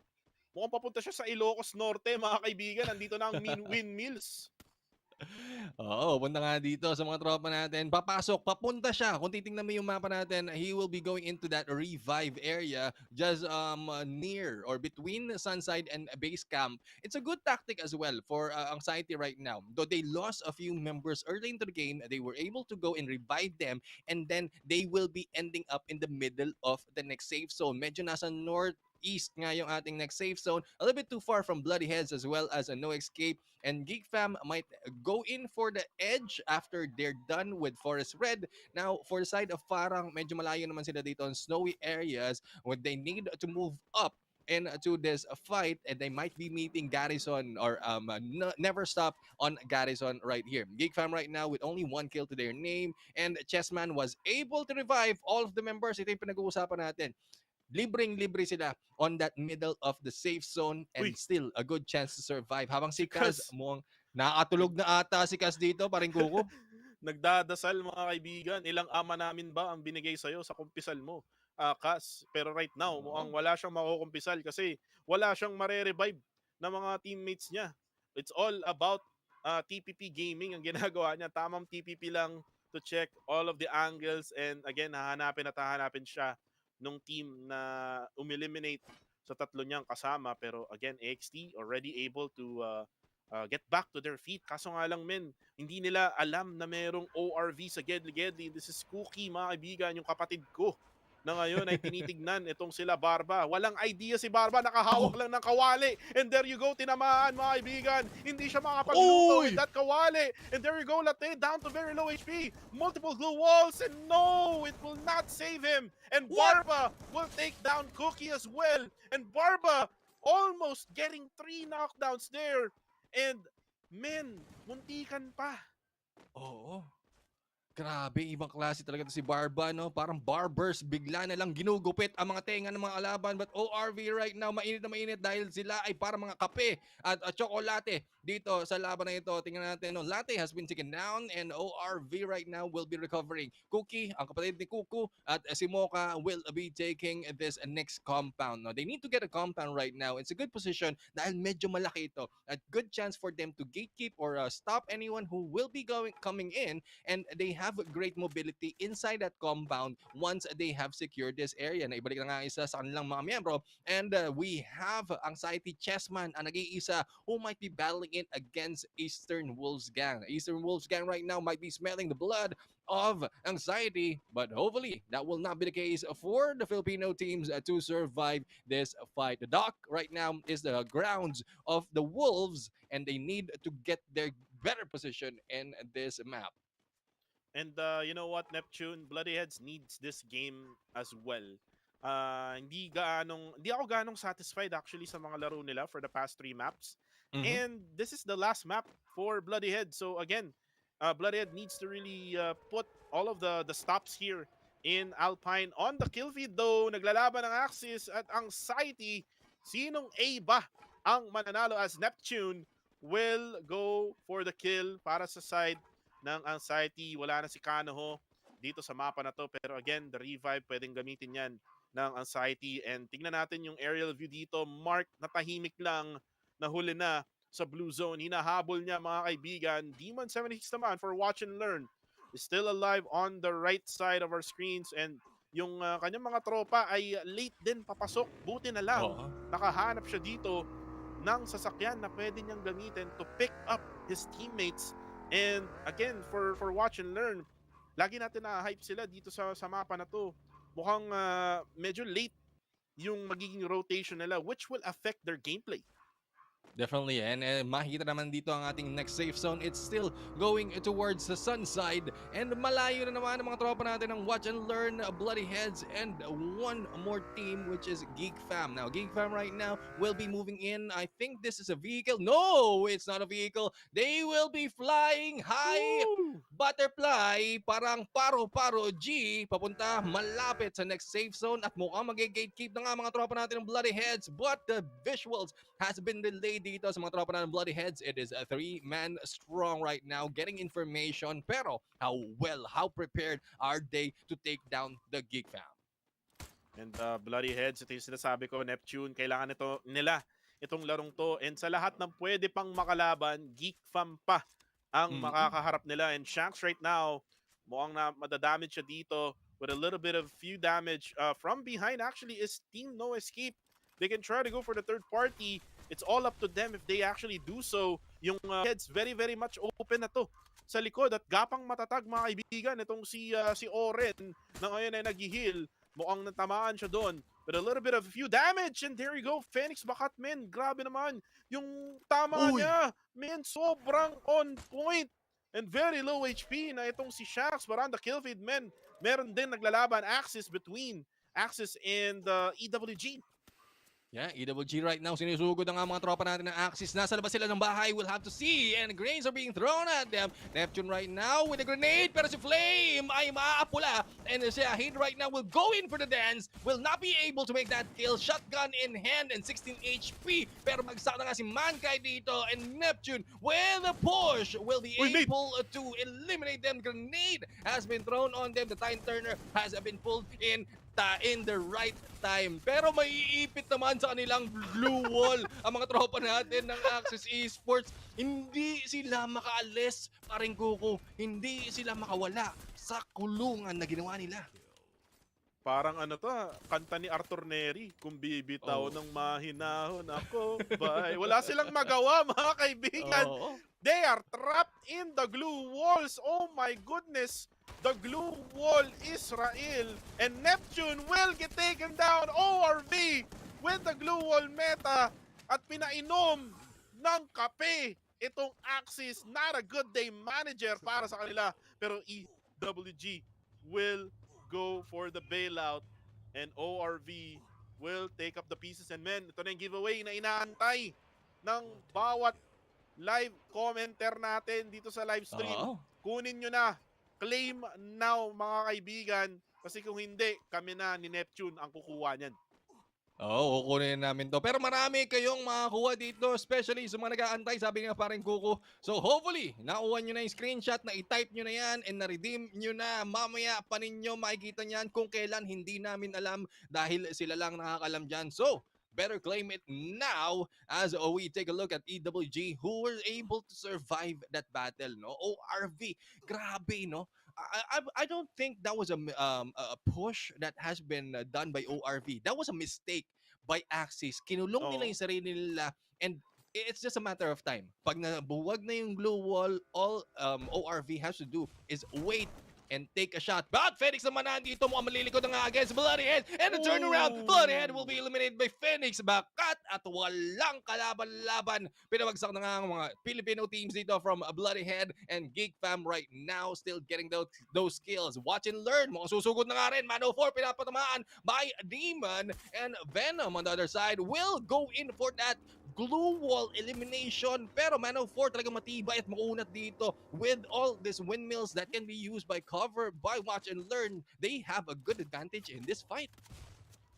Mukhang papunta siya sa Ilocos Norte, mga kaibigan. Nandito na ang windmills. Oo, punta nga dito sa mga tropa natin. Papasok, papunta siya. Kung titingnan mo yung mapa natin, he will be going into that revive area just near or between Sunside and base camp. It's a good tactic as well for anxiety right now. Though they lost a few members early into the game, they were able to go and revive them, and then they will be ending up in the middle of the next safe zone. Medyo nasa northeast nga yung ating next safe zone. A little bit too far from Bloody Heads as well as a no escape. And Geek Fam might go in for the edge after they're done with Forest Red. Now, for the side of Farang, medyo malayo naman sila dito on snowy areas when they need to move up into this fight, and they might be meeting Garrison or Never Stop on Garrison right here. Geek Fam right now with only 1 kill to their name, and Chessman was able to revive all of the members. Ito yung pinag-uusapan natin. Libreng-libre sila on that middle of the safe zone, and Uy, still a good chance to survive. Habang si si Kaz Kaz. mukhang nakatulog na ata si Kaz dito, paring kuko. Nagdadasal mga kaibigan. Ilang ama namin ba ang binigay sa'yo sa kumpisal mo? Kas. Pero right now, mukhang wala siyang makukumpisal kasi wala siyang mare-revive na mga teammates niya. It's all about TPP gaming ang ginagawa niya. Tamang TPP lang to check all of the angles, and again, hahanapin at hahanapin siya nung team na umeliminate sa tatlo niyang kasama. Pero again, AXT already able to get back to their feet. Kaso nga lang, men, hindi nila alam na merong ORV sa Gedli. This is Cookie, mga kaibigan, yung kapatid ko na ngayon ay tinitignan itong sila Barba. Walang idea si Barba, nakahawak lang ng kawali. And there you go, tinamaan, mga kaibigan. Hindi siya makapagluto with that kawali. And there you go, Latte, down to very low HP. Multiple glue walls, and no, it will not save him. And Barba will take down Cookie as well. And Barba almost getting 3 knockdowns there. And, men, muntikan pa. Oo. Grabe, ibang klase talaga to si Barba, no? Parang barbers, bigla na lang ginugupit ang mga tenga ng mga kalaban. But ORV right now, mainit na mainit dahil sila ay parang mga kape at tsokolate dito sa laban na ito. Tingnan natin, no? Latte has been taken down, and ORV right now will be recovering. Cookie, ang kapatid ni Kuku, at si Mocha will be taking this next compound. No? They need to get a compound right now. It's a good position dahil medyo malaki ito. A good chance for them to gatekeep or stop anyone who will be coming in, and they have great mobility inside that compound once they have secured this area. Na ibalik na nga isa sa kanilang mga miyembro, and we have Anxiety Chessman, ang nag-iisa who might be battling it against Eastern Wolves Gang. Eastern Wolves Gang right now might be smelling the blood of Anxiety, but hopefully that will not be the case for the Filipino teams to survive this fight. The dock right now is the grounds of the Wolves, and they need to get their better position in this map. And you know what, Neptune, Bloody Heads needs this game as well. Hindi ako ganong satisfied actually sa mga laro nila for the past 3 maps. And this is the last map for Bloody Head. So again, Bloody Head needs to really put all of the stops here in Alpine. On the kill feed though, naglalaban ng Axis at Anxiety. Sinong A ba ang mananalo, as Neptune will go for the kill para sa side ng Anxiety. Wala na si Kanoho dito sa mapa na to. Pero again, the revive, pwedeng gamitin yan ng Anxiety. And tingnan natin yung aerial view dito. Mark, natahimik lang, nahuli na sa blue zone. Hinahabol niya, mga kaibigan. Demon 76 naman for watch and learn is still alive on the right side of our screens. And yung kanyang mga tropa ay late din papasok. Buti na lang, nakahanap siya dito ng sasakyan na pwede niyang gamitin to pick up his teammates. And again, for watch and learn, lagi natin na-hype sila dito sa mapa na to. Mukhang medyo late yung magiging rotation nila, which will affect their gameplay. Definitely, and makikita naman dito ang ating next safe zone. It's still going towards the sun side, and malayo na naman ang mga tropa natin ng Watch and Learn, Bloody Heads, and one more team, which is Geek Fam. Now, Geek Fam right now will be moving in. I think this is a vehicle. No, it's not a vehicle. They will be flying high. Butterfly, parang paro-paro G, papunta malapit sa next safe zone, at mukhang mag-gatekeep na nga mga tropa natin ng Bloody Heads, but the visuals has been delayed dito sa mga tropa natin ng Bloody Heads. It is a 3-man strong right now, getting information, pero how prepared are they to take down the Geek Fam? And Bloody Heads, ito yung sinasabi ko, Neptune, kailangan nila itong larong to. And sa lahat ng pwede pang makalaban, Geek Fam pa ang makakaharap nila. And Shanks right now, mukhang na madadamage siya dito with a little bit of few damage. From behind actually is Team No Escape. They can try to go for the third party. It's all up to them if they actually do so. Yung heads very very much open na to sa likod at gapang matatag mga kaibigan. Itong si Oren na ngayon ay nag-heal. Mukhang natamaan siya doon. But a little bit of few damage and there you go. Phoenix Bakat, men. Grabe naman. Yung tama niya, men, sobrang on point. And very low HP na itong si Shax. But on the kill feed, men, meron din naglalaban Axis between Axis and EWG. Yeah, EWG right now, sinusugod ang mga tropa natin ng Axis. Nasa labas sila ng bahay, we'll have to see. And grenades are being thrown at them. Neptune right now with a grenade, pero si Flame ay maapula. And si Ahid right now will go in for the dance. Will not be able to make that kill. Shotgun in hand and 16 HP. Pero magsak na nga si Mankai dito. And Neptune with a push will be able to eliminate them. Grenade has been thrown on them. The time turner has been pulled in the right time. Pero may iipit naman sa kanilang blue wall ang mga tropa natin ng Axis Esports. Hindi sila makaalis, paring Kuko. Hindi sila makawala sa kulungan na ginawa nila. Parang kanta ni Arthur Neri, kung bibitaw ng mahinahon ako. Bye. Wala silang magawa mga kaibigan. They are trapped in the glue walls. Oh my goodness. The glue wall Israel and Neptune will get taken down. ORV with the glue wall meta at pinainom ng kape itong Axis. Not a good day manager para sa kanila. Pero EWG will go for the bailout and ORV will take up the pieces. And men, ito na yung giveaway na inaantay ng bawat live commenter natin dito sa live stream. Kunin nyo na. Claim now mga kaibigan. Kasi kung hindi, kami na ni Neptune ang kukuha niyan. Oo, kukunin namin to. Pero marami kayong makakuha dito, especially sa mga nag-aantay, sabi nga paring Kuko. So hopefully, nakuha nyo na yung screenshot, na i-type nyo na yan, and na-redeem nyo na. Mamaya pa ninyo makikita nyan kung kailan, hindi namin alam dahil sila lang nakakalam dyan. So, better claim it now as we take a look at EWG who were able to survive that battle. No, ORV, grabe, no. I don't think that was a push that has been done by ORV. That was a mistake by Axis. Kinulong nila yung sarili nila, and it's just a matter of time. Pag nabuwag na yung glue wall, all ORV has to do is wait and take a shot. But Phoenix naman nandito, mukhang malilikod na nga against Bloodyhead. And the turnaround, Bloodyhead will be eliminated by Phoenix Bakat at walang kalaban-laban. Pinabagsak na nga ang mga Filipino teams dito from Bloodyhead and Geek Fam right now still getting those skills. Watch and learn. Mukhang susugod na nga rin. Mano 4 pinapatamaan by Demon. And Venom on the other side will go in for that glue wall elimination. Pero Mano 4 talagang matibay at maunat dito with all these windmills that can be used by cover, by watch and learn. They have a good advantage in this fight.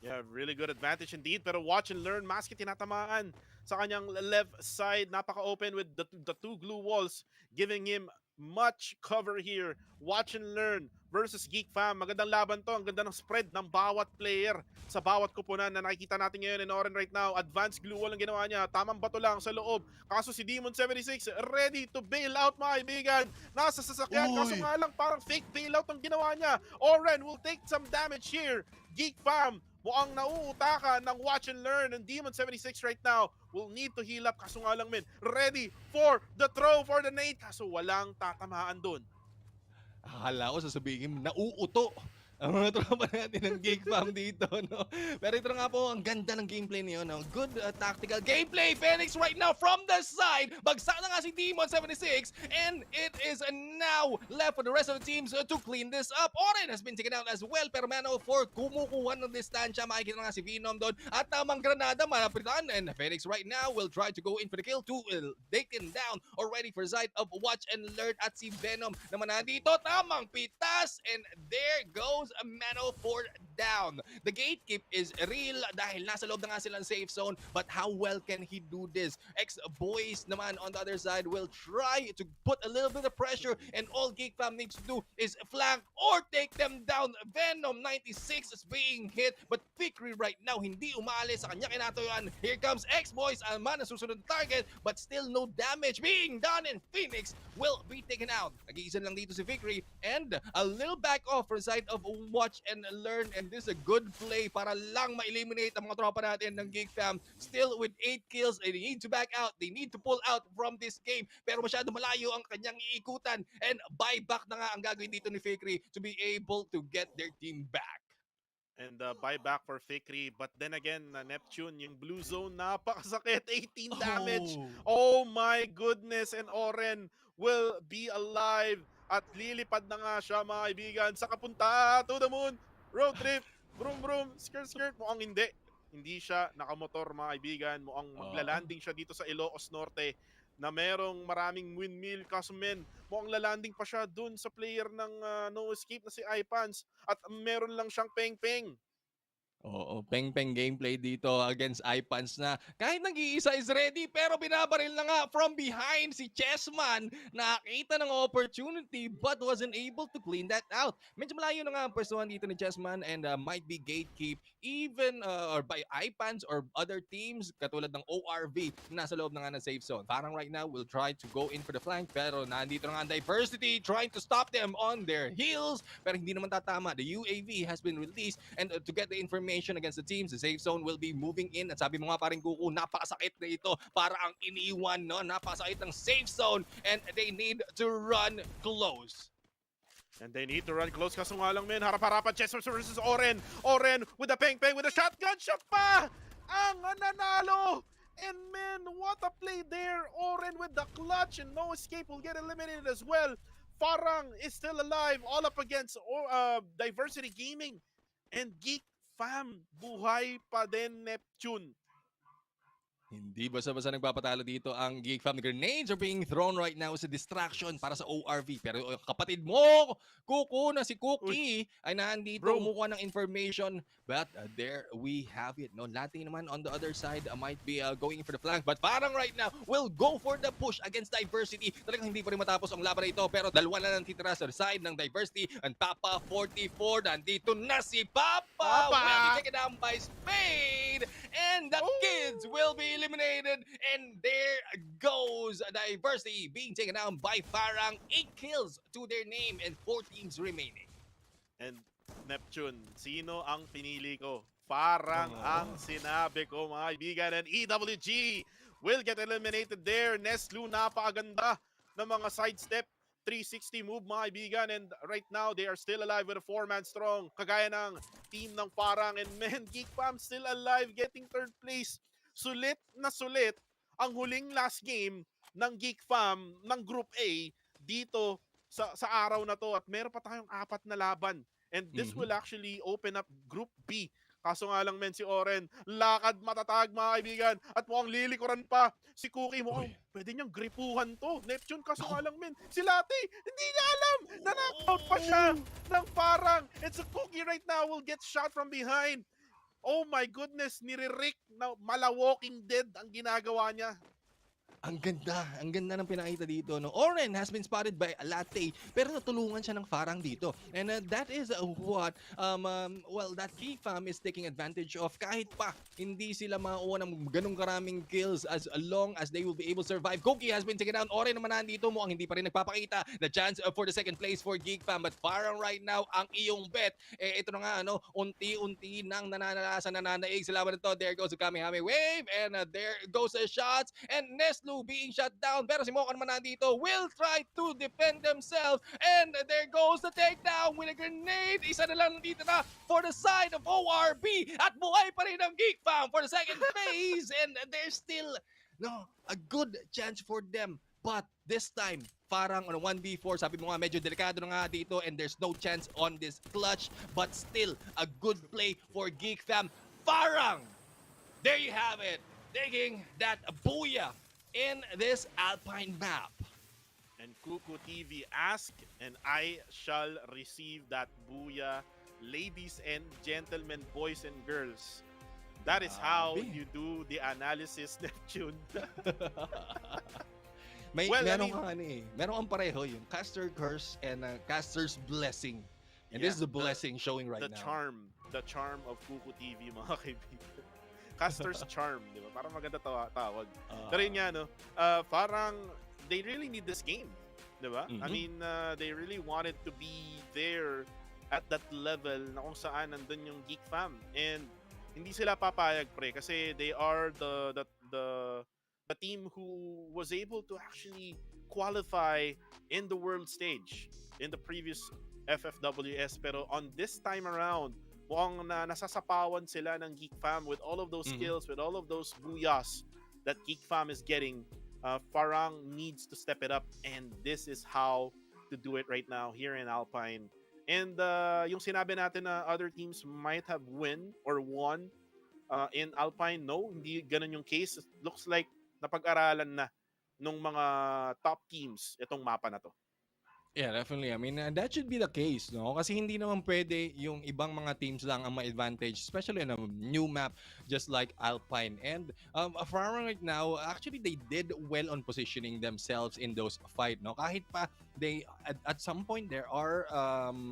Yeah, really good advantage indeed. Pero watch and learn, Maski tinatamaan sa kanyang left side. Napaka-open with the two glue walls, giving him much cover here. Watch and learn versus Geek Fam. Magandang laban to. Ang ganda ng spread ng bawat player sa bawat kuponan na nakikita natin ngayon in Oren right now. Advanced glue wall ang ginawa niya. Tamang bato lang sa loob. Kaso si Demon 76 ready to bail out mga kaibigan. Nasa sasakyan. Kaso nga lang parang fake bailout ang ginawa niya. Oren will take some damage here. Geek Fam mukhang nauutaka ng watch and learn. And Demon 76 right now will need to heal up. Kaso nga lang men, ready for the throw for the nade. Kaso walang tatamaan doon. Akala ko sasabihin, nauuto ang mga tropa natin ng Geek Fam dito, no? Pero ito nga po, ang ganda ng gameplay niyo, no? Good tactical gameplay. Phoenix right now from the side. Bagsak na nga si Demon 76. And it is now left for the rest of the teams to clean this up. Oren has been taken out as well. Pero Mano 4, kumukuha ng distansya. Makikita na nga si Venom doon. At tamang granada, malapitan. And Phoenix right now will try to go in for the kill to taken down. Already for side of watch and learn. At si Venom naman nandito. Tamang pitas. And there goes goes Mano for down. The gatekeep is real dahil nasa loob na nga silang safe zone, but how well can he do this? Ex-boys naman on the other side will try to put a little bit of pressure, and all Geek Fam needs to do is flank or take them down. Venom 96 is being hit, but Fikri right now hindi umaalis sa kanya kinatuyuan. Here comes X-Boys, Alman ang susunod na target, but still no damage being done, and Phoenix will be taken out. Nag-iisa lang dito si Fikri, and a little back off from side of Watch and Learn, and this is a good play para lang ma-eliminate ang mga tropa natin ng Geek Fam. Still with 8 kills, they need to back out, they need to pull out from this game, pero masyado malayo ang kanyang iikutan, and buyback na nga ang gagawin dito ni Fikri to be able to get their team back. And buyback for Fikri. But then again, Neptune, yung blue zone, napakasakit. 18 damage. Oh my goodness. And Oren will be alive. At lilipad na nga siya, mga kaibigan, sa kapunta to the moon. Road trip. Vroom vroom. Skirt skirt. Mukhang hindi. Hindi siya nakamotor, mga kaibigan. Mukhang maglalanding siya dito sa Ilocos Norte na merong maraming windmill, kaso mukhang lalanding pa siya dun sa player ng No Escape na si iPans, at meron lang siyang peng-peng. Oo, peng-peng gameplay dito against iPans na kahit nag-iisa is ready, pero binabaril na nga from behind si Chessman. Nakita ng opportunity but wasn't able to clean that out. Medyo malayo na nga ang pwestuhan dito ni Chessman, and might be gatekeep even or by iPans or other teams katulad ng ORV na nasa loob na nga ng safe zone. Parang right now will try to go in for the flank, pero nandito na nga ang Diversity trying to stop them on their heels, pero hindi naman tatama. The UAV has been released, and to get the information against the teams, the safe zone will be moving in. At sabi mo nga paring Kuku, napakasakit na ito para ang iniwan, no? Napakasakit ng safe zone, and they need to run close. And they need to run close, kaso nga lang harap-harapan Chester versus Oren. Oren with the peng-peng with a shotgun. Siya pa ang nanalo. And what a play there. Oren with the clutch, and No Escape will get eliminated as well. Farang is still alive, all up against Diversity Gaming. And Geek Fam, buhay pa din Neptune. Hindi basta-basta nagpapatalo dito ang Geek Fam. Grenades are being thrown right now as a distraction para sa ORV. Pero kapatid mo, Kuku, na si Cookie, ay nandito kumukuha ng information. But there we have it. No, Latin naman on the other side might be going for the flank. But parang right now will go for the push against Diversity. Talagang hindi pa rin matapos ang laban na ito. Pero dalawa na lang titira sa side ng Diversity. And Papa 44, nandito na si Papa! Will be taken down by Spade. And the kids will be eliminated, and there goes Diversity being taken down by Farang. 8 kills to their name and 4 teams remaining. And Neptune, sino ang pinili ko? Farang ang sinabi ko, mga kaibigan. And EWG will get eliminated there. Neslu, napakaganda ng mga sidestep. 360 move, mga kaibigan, and right now they are still alive with a 4-man strong, kagaya ng team ng Farang. And Geek Fam still alive, getting third place. Sulit na sulit ang huling last game ng Geek Fam ng Group A dito sa araw na to, at meron pa tayong 4 na laban, and this will actually open up Group B. Kaso nga lang si Oren, lakad matatag, mga kaibigan, at mukhang lilikuran pa si Cookie. Mukhang pwede niyang gripuhan to Neptune, kaso nga lang si Lati, hindi niya alam na knockout pa siya ng Farang. It's a Cookie right now will get shot from behind. Oh my goodness, nire-Rick na mala-walking dead ang ginagawa niya. Ang ganda ng pinakita dito. No? Oren has been spotted by Latte, pero natulungan siya ng Farang dito. And that is what, that Geek Fam is taking advantage of. Kahit pa, hindi sila mauwa ng ganong karaming kills as long as they will be able to survive. Cookie has been taken down. Oren naman nandito, mukhang hindi pa rin nagpapakita the chance for the second place for Geek Fam. But Farang right now, ang iyong bet, ito na nga, unti-unti nang nananaig sa laban nito. There goes the Kamehame Wave, and there goes the shots, and Neslu being shut down, pero si Mocha naman nandito will try to defend themselves, and there goes the takedown with a grenade. Isa na lang nandito na for the side of ORB, at buhay pa rin ang Geek Fam for the second phase, and there's still a good chance for them, but this time Farang on a 1v4, sabi mo nga medyo delikado na nga dito, and there's no chance on this clutch, but still a good play for Geek Fam. Farang, there you have it, taking that booyah in this Alpine map. And Kuku TV asked, and I shall receive that booyah ladies and gentlemen, boys and girls, that is how Grabe. you do the analysis, Neptune. Meron kang meron kang pareho yung caster curse and caster's blessing. And this is the blessing showing right now. The charm of Kuku TV, mga kaibigan. Caster's charm, di ba? Parang maganda tawag. Pero yun nga, no? Parang they really need this game, di ba? I mean, they really wanted to be there at that level na kung saan nandun yung Geek Fam. And hindi sila papayag, pre, kasi they are the team who was able to actually qualify in the world stage in the previous FFWS. Pero on this time around, mukhang nasasapawan sila ng Geek Fam with all of those skills, with all of those booyahs that Geek Fam is getting. Farang needs to step it up, and this is how to do it right now here in Alpine. And yung sinabi natin na other teams might have won in Alpine, no, hindi ganun yung case. It looks like napag-aralan na nung mga top teams itong mapa na to. Yeah, definitely. I mean, that should be the case, no? Kasi hindi naman pwede yung ibang mga teams lang ang ma-advantage, especially in a new map just like Alpine. And Farang right now, actually, they did well on positioning themselves in those fight, no? Kahit pa, they, at some point, there are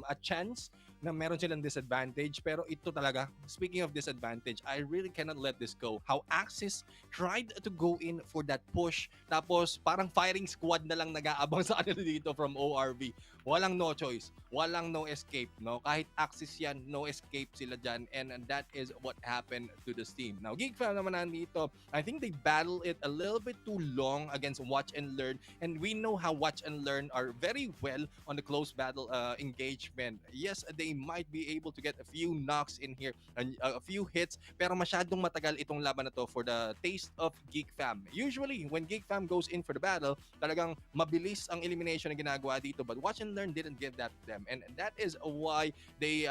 a chance na meron silang disadvantage. Pero ito talaga, speaking of disadvantage, I really cannot let this go. How Axis tried to go in for that push, tapos parang firing squad na lang nag-aabang sa kanila dito from ORV. Walang no choice. Walang no escape, no? Kahit Axis yan, no escape sila dyan. And that is what happened to this team. Now, Geek Fam naman nandito, I think they battle it a little bit too long against Watch and Learn. And we know how Watch and Learn are very well on the close battle engagement. Yes, they might be able to get a few knocks in here, and a few hits, pero masyadong matagal itong laban na to for the taste of Geek Fam. Usually, when Geek Fam goes in for the battle, talagang mabilis ang elimination na ginagawa dito, but Watch and Learn didn't give that to them, and that is why they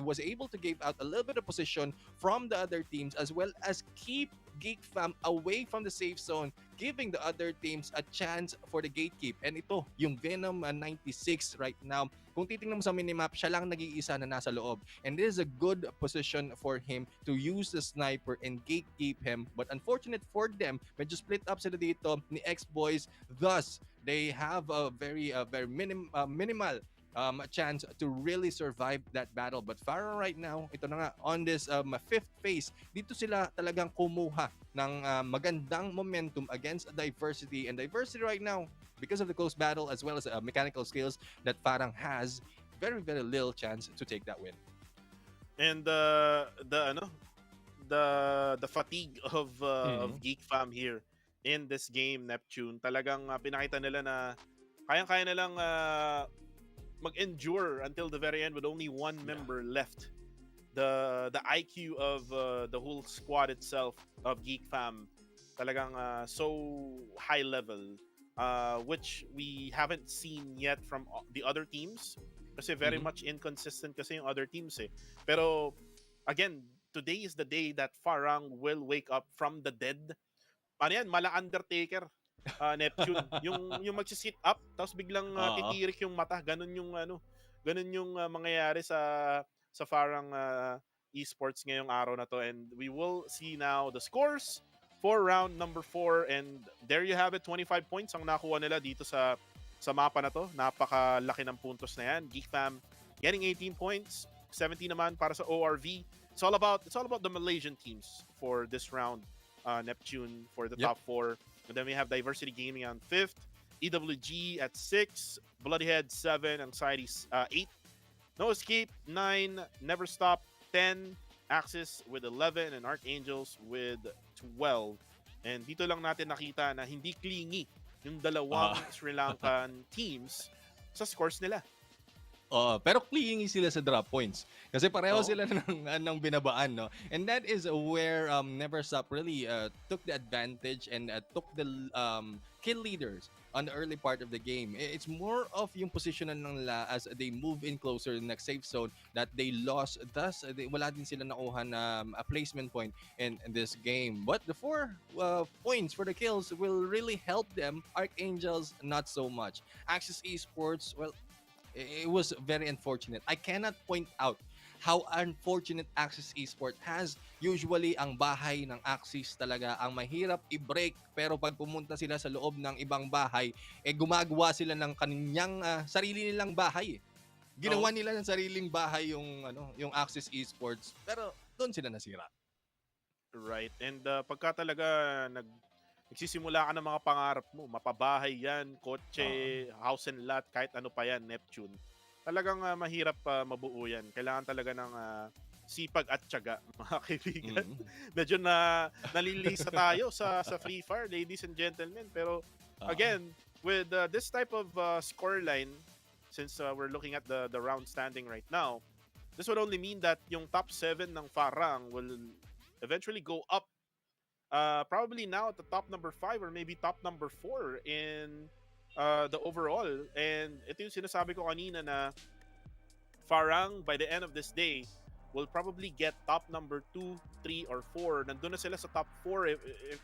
was able to give out a little bit of position from the other teams, as well as keep Geek Fam away from the safe zone, giving the other teams a chance for the gatekeep. And ito, yung Venom 96 right now, kung titingnan mo sa minimap, siya lang nag-iisa na nasa loob. And this is a good position for him to use the sniper and gatekeep him. But unfortunate for them, medyo split up sila dito ni X-Boys. Thus, they have a very minimal chance to really survive that battle. But Pharaoh right now, ito na nga, on this fifth phase, dito sila talagang kumuha ng magandang momentum against Diversity. And Diversity right now, because of the close battle as well as mechanical skills that Farang has, very, very little chance to take that win. And the fatigue of Geek Fam here in this game, Neptune, talagang pinakita nila na kayang-kaya nilang mag-endure until the very end with only one member left. The IQ of the whole squad itself of Geek Fam talagang so high level, which we haven't seen yet from the other teams kasi very much inconsistent kasi yung other teams eh. Pero again, today is the day that Farang will wake up from the dead. Ano yan? Mala Undertaker, Neptune. yung magsi-sit up tapos biglang titirik yung mata. Ganun yung mangyayari sa Farang esports ngayong araw na to. And we will see now the scores for round number 4, and there you have it, 25 points ang nakuha nila dito sa mapa na to. Napakalaki ng puntos na yan. Geek Fam getting 18 points, 17 naman para sa ORV. It's all about the Malaysian teams for this round. Neptune for the top 4, and then we have Diversity Gaming on 5th, EWG at 6, Bloodyhead 7, Anxiety 8, No Escape 9, Never Stop 10, Axis with 11, and Archangels with 12. And dito lang natin nakita na hindi clingy yung dalawang Sri Lankan teams sa scores nila. Pero clingy sila sa drop points. Kasi pareho sila ng binabaan, no? And that is where Never Stop really took the advantage and took the kill leaders on the early part of the game. It's more of yung positionan ng nila as they move in closer to the next safe zone that they lost. Thus, wala din sila nakuha na a placement point in this game. But the 4 points for the kills will really help them. Archangels, not so much. Axis Esports, well, it was very unfortunate. I cannot point out how unfortunate Axis Esport has. Usually, ang bahay ng Axis talaga ang mahirap i-break. Pero pag pumunta sila sa loob ng ibang bahay, gumagawa sila ng kaninyang sarili nilang bahay. Ginawa nila ng sariling bahay yung Axis Esports. Pero doon sila nasira. Right. And pagka talaga nagsisimula ka ng mga pangarap mo, mapabahay yan, kotse, house and lot, kahit ano pa yan, Neptune, talagang mahirap mabuo yan. Kailangan talaga ng sipag at tiyaga, mga kaibigan. Medyo nalilisa tayo sa Free Fire, ladies and gentlemen. Pero again, with this type of scoreline, since we're looking at the round standing right now, this would only mean that yung top 7 ng Farang will eventually go up probably now at the top number 5 or maybe top number 4 in the overall. And ito yung sinasabi ko kanina na Farang by the end of this day will probably get top number 2, 3, or 4. Nandun na sila sa top 4 if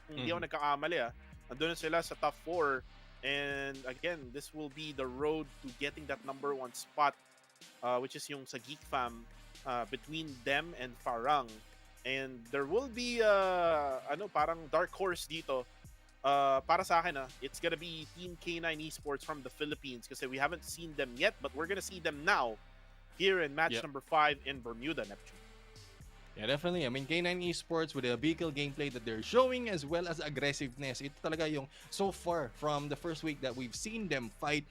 hindi ako nagkakamali. Nandun na sila sa top 4. And again, this will be the road to getting that number 1 spot, which is yung sa Geek Fam, between them and Farang. And there will be parang dark horse dito. Para sa akin, it's gonna be Team K9 Esports from the Philippines kasi we haven't seen them yet, but we're gonna see them now here in match number 5 in Bermuda, Neptune. Yeah, definitely. I mean, K9 Esports with the vehicle gameplay that they're showing as well as aggressiveness. Ito talaga yung so far from the first week that we've seen them fight.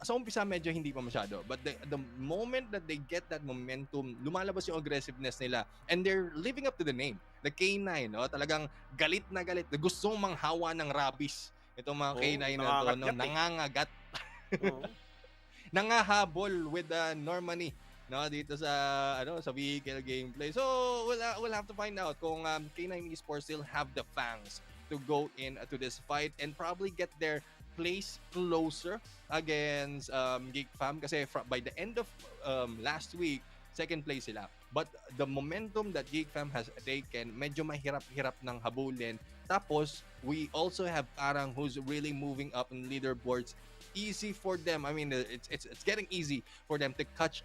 Sa umpisa medyo hindi pa masyado. But the moment that they get that momentum, lumalabas yung aggressiveness nila. And they're living up to the name. The K9, no? Talagang galit na galit. Gustong manghawa ng rabies. Itong mga K9 na to, no? Nangangagat. Nangahabol with Normani. No, dito sa vehicle gameplay. So we'll have to find out kung K9 Esports still have the fangs to go in to this fight and probably get their place closer against Geek Fam kasi by the end of last week, second place sila. But the momentum that Geek Fam has taken, medyo mahirap-hirap ng habulin. Tapos we also have Parang who's really moving up in leaderboards. Easy for them. I mean, it's getting easy for them to catch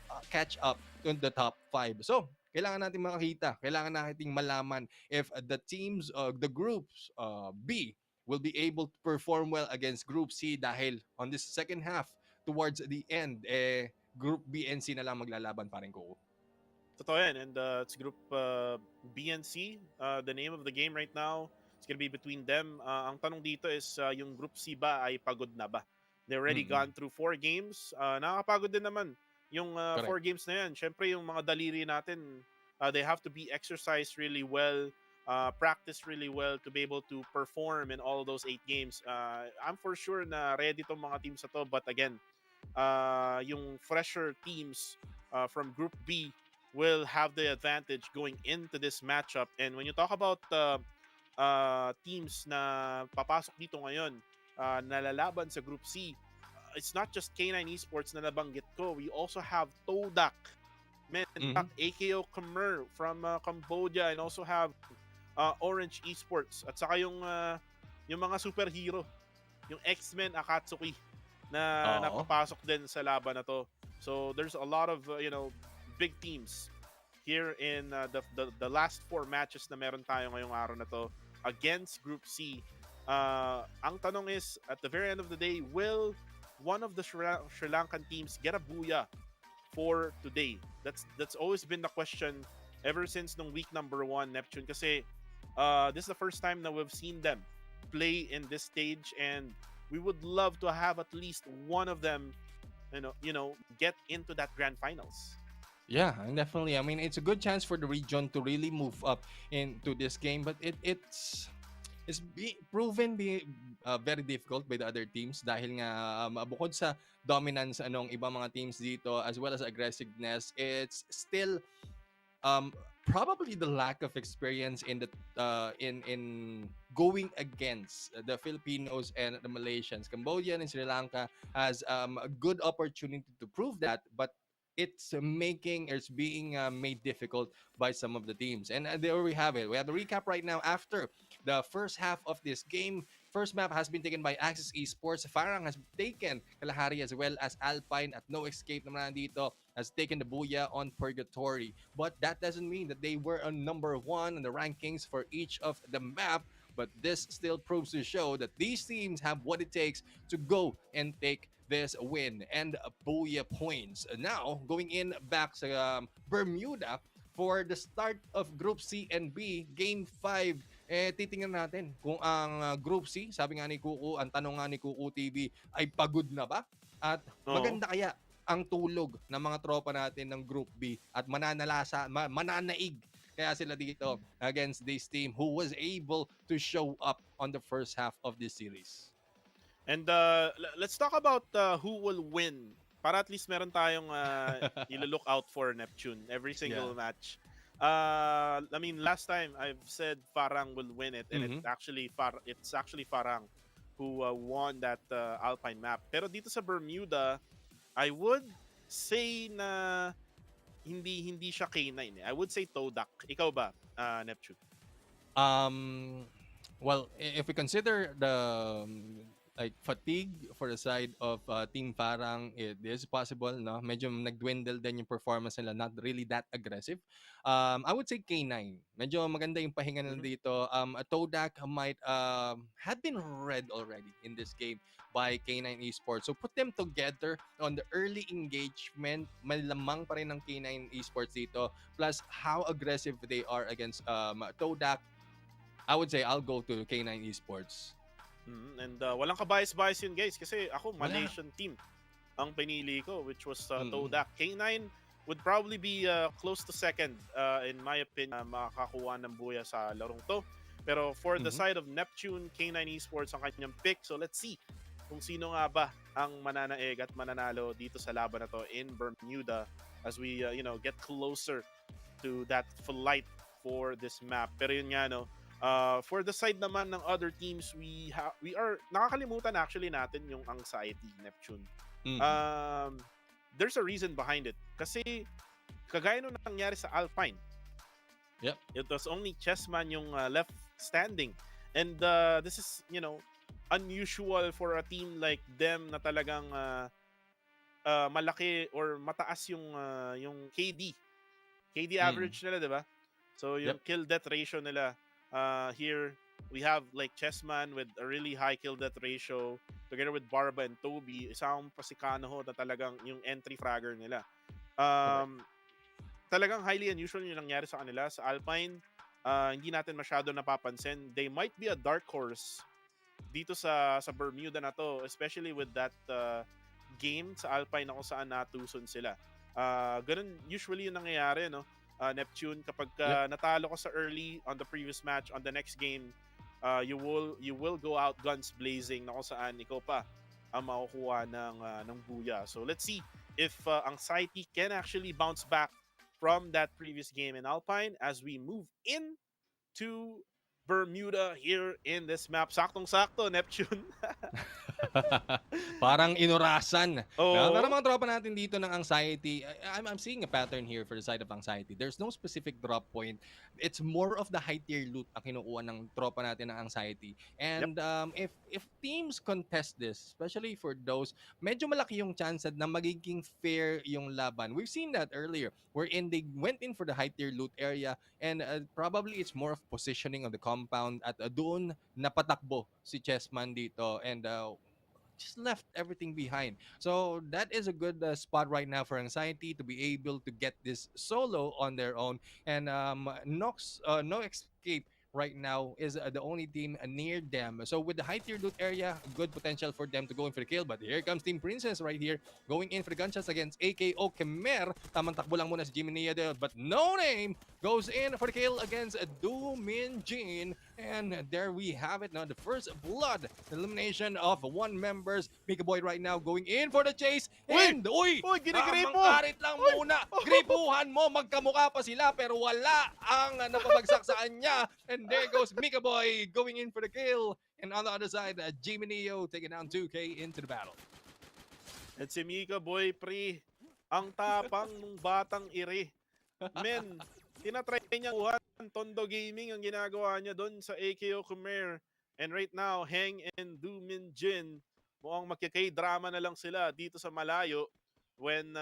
up to the top 5. So, kailangan natin makakita, kailangan natin malaman if the teams, the groups B will be able to perform well against Group C dahil on this second half towards the end, Group B and C na lang maglalaban pa rin ko. Totoo yan. And it's Group B and C. The name of the game right now, it's gonna be between them. Ang tanong dito is, yung Group C ba ay pagod na ba? They already gone through 4 games. Nakakapagod din naman yung 4 games na yan. Siyempre, yung mga daliri natin, they have to be exercised really well, practice really well to be able to perform in all those 8 games. I'm for sure na ready tong mga teams na to. But again, yung fresher teams from Group B will have the advantage going into this matchup. And when you talk about teams na papasok dito ngayon, nalalaban sa Group C, it's not just K9 Esports na nabanggit ko. We also have Todak, AKO Khmer from Cambodia, and also have Orange Esports. At saka yung mga superhero, yung X-Men Akatsuki na napapasok din sa laban na to. So there's a lot of big teams here in the last 4 matches na meron tayo ngayong araw na to against Group C. Ang tanong is, at the very end of the day, will one of the Sri Lankan teams get a booyah for today? That's always been the question ever since nung week number 1, Neptune. Kasi this is the first time that we've seen them play in this stage, and we would love to have at least one of them, get into that grand finals. Yeah, and definitely. I mean, it's a good chance for the region to really move up into this game, but it's proven very difficult by the other teams dahil nga bukod sa dominance ibang mga teams dito as well as aggressiveness, it's still probably the lack of experience in the in going against the Filipinos and the Malaysians. Cambodia and Sri Lanka has a good opportunity to prove that, but it's being made difficult by some of the teams. And there we have it. We have the recap right now after the first half of this game. first map has been taken by Axis Esports. Farang has taken Kalahari as well as Alpine at No Escape naman dito has taken the Booyah on Purgatory. But that doesn't mean that they were on number 1 in the rankings for each of the map. But this still proves to show that these teams have what it takes to go and take this win and Booyah points. Now, going in back sa Bermuda for the start of Group C and B, Game 5, titingnan natin kung ang Group C, sabi nga ni Kuku, ang tanong nga ni Kuku TV, ay pagod na ba? At maganda kaya ang tulog ng mga tropa natin ng Group B at mananaig kaya sila dito against this team who was able to show up on the first half of this series. And let's talk about who will win. Para at least meron tayong ilo-look out for Neptune every single match. I mean, last time I've said Farang will win it, and it's actually Farang who won that Alpine map. Pero dito sa Bermuda, I would say na hindi siya K9 eh. I would say Todak. Ikaw ba, Neptune? Well, if we consider the fatigue for the side of Team Farang, it is possible, no? Medyo nagdwindle din yung performance nila, not really that aggressive. I would say K9. Medyo maganda yung pahinga nila dito. Todak might had been read already in this game by K9 Esports. So put them together on the early engagement, malamang pa rin ng K9 Esports dito. Plus how aggressive they are against Todak. I would say I'll go to K9 Esports. And walang ka-bias-bias yun, guys, kasi ako Malaysian team ang pinili ko, which was Todak. K9 would probably be close to second in my opinion, makakuha ng buya sa larong to. Pero for the side of Neptune, K9 Esports ang kanyang pick. So let's see kung sino nga ba ang mananaig at mananalo dito sa laban na to in Bermuda as we get closer to that flight for this map. Pero yun nga, no, for the side naman ng other teams, we are nakakalimutan actually natin yung anxiety, Neptune. There's a reason behind it. Kasi kagaya nung nangyari sa Alpine. Yep. It was only Chessman yung left standing. And this is, unusual for a team like them na talagang malaki or mataas yung KD average nila, 'di ba? So yung kill death ratio nila, here we have like Chessman with a really high kill death ratio together with Barba and Toby, isang pasikano ho na talagang yung entry fragger nila. Talagang highly unusual yung nangyari sa kanila sa Alpine. Hindi natin masyado napapansin. They might be a dark horse dito sa Bermuda na to, especially with that game sa Alpine na kung saan natuson sila. Ganun usually yung nangyayari, no? Neptune, kapag natalo ka sa early on the previous match, on the next game, you will go out guns blazing na kung saan ikaw pa ang makukuha ng buya. So let's see if Anxiety can actually bounce back from that previous game in Alpine as we move in to Bermuda here in this map. Saktong-sakto, Neptune. Parang inurasan. Oh. Pero mga tropa natin dito ng Anxiety, I'm seeing a pattern here for the side of Anxiety. There's no specific drop point. It's more of the high tier loot ang kinukuha ng tropa natin ng Anxiety. And if teams contest this, especially for those, medyo malaki yung chance na magiging fair yung laban. We've seen that earlier, wherein they went in for the high tier loot area and probably it's more of positioning of the compound at doon napatakbo si Chessman dito and just left everything behind. So that is a good spot right now for Anxiety to be able to get this solo on their own. And No Escape right now is the only team near them. So with the high tier loot area, good potential for them to go in for the kill. But here comes Team Princess right here, going in for the gunshots against AKO Khmer. Tamang takbo lang muna si Jimmy Nia there, but No Name goes in for the kill against Do Min Jin. And there we have it now, the first blood elimination of one members. Mika Boy right now going in for the chase. And ginigripo! Karit lang muna. Gripuhan mo, magkamukha pa sila pero wala ang napabagsak sa kanya. And there goes Mika Boy going in for the kill. And on the other side, Jimmy Neo taking down 2K into the battle. At si Mika Boy, pre, ang tapang ng batang iri. Men, tinatry niya kuhan. Tondo Gaming ang ginagawa niya doon sa AKO Khmer. And right now, Heng and Du Min Jin, mukhang magkakay-drama na lang sila dito sa malayo when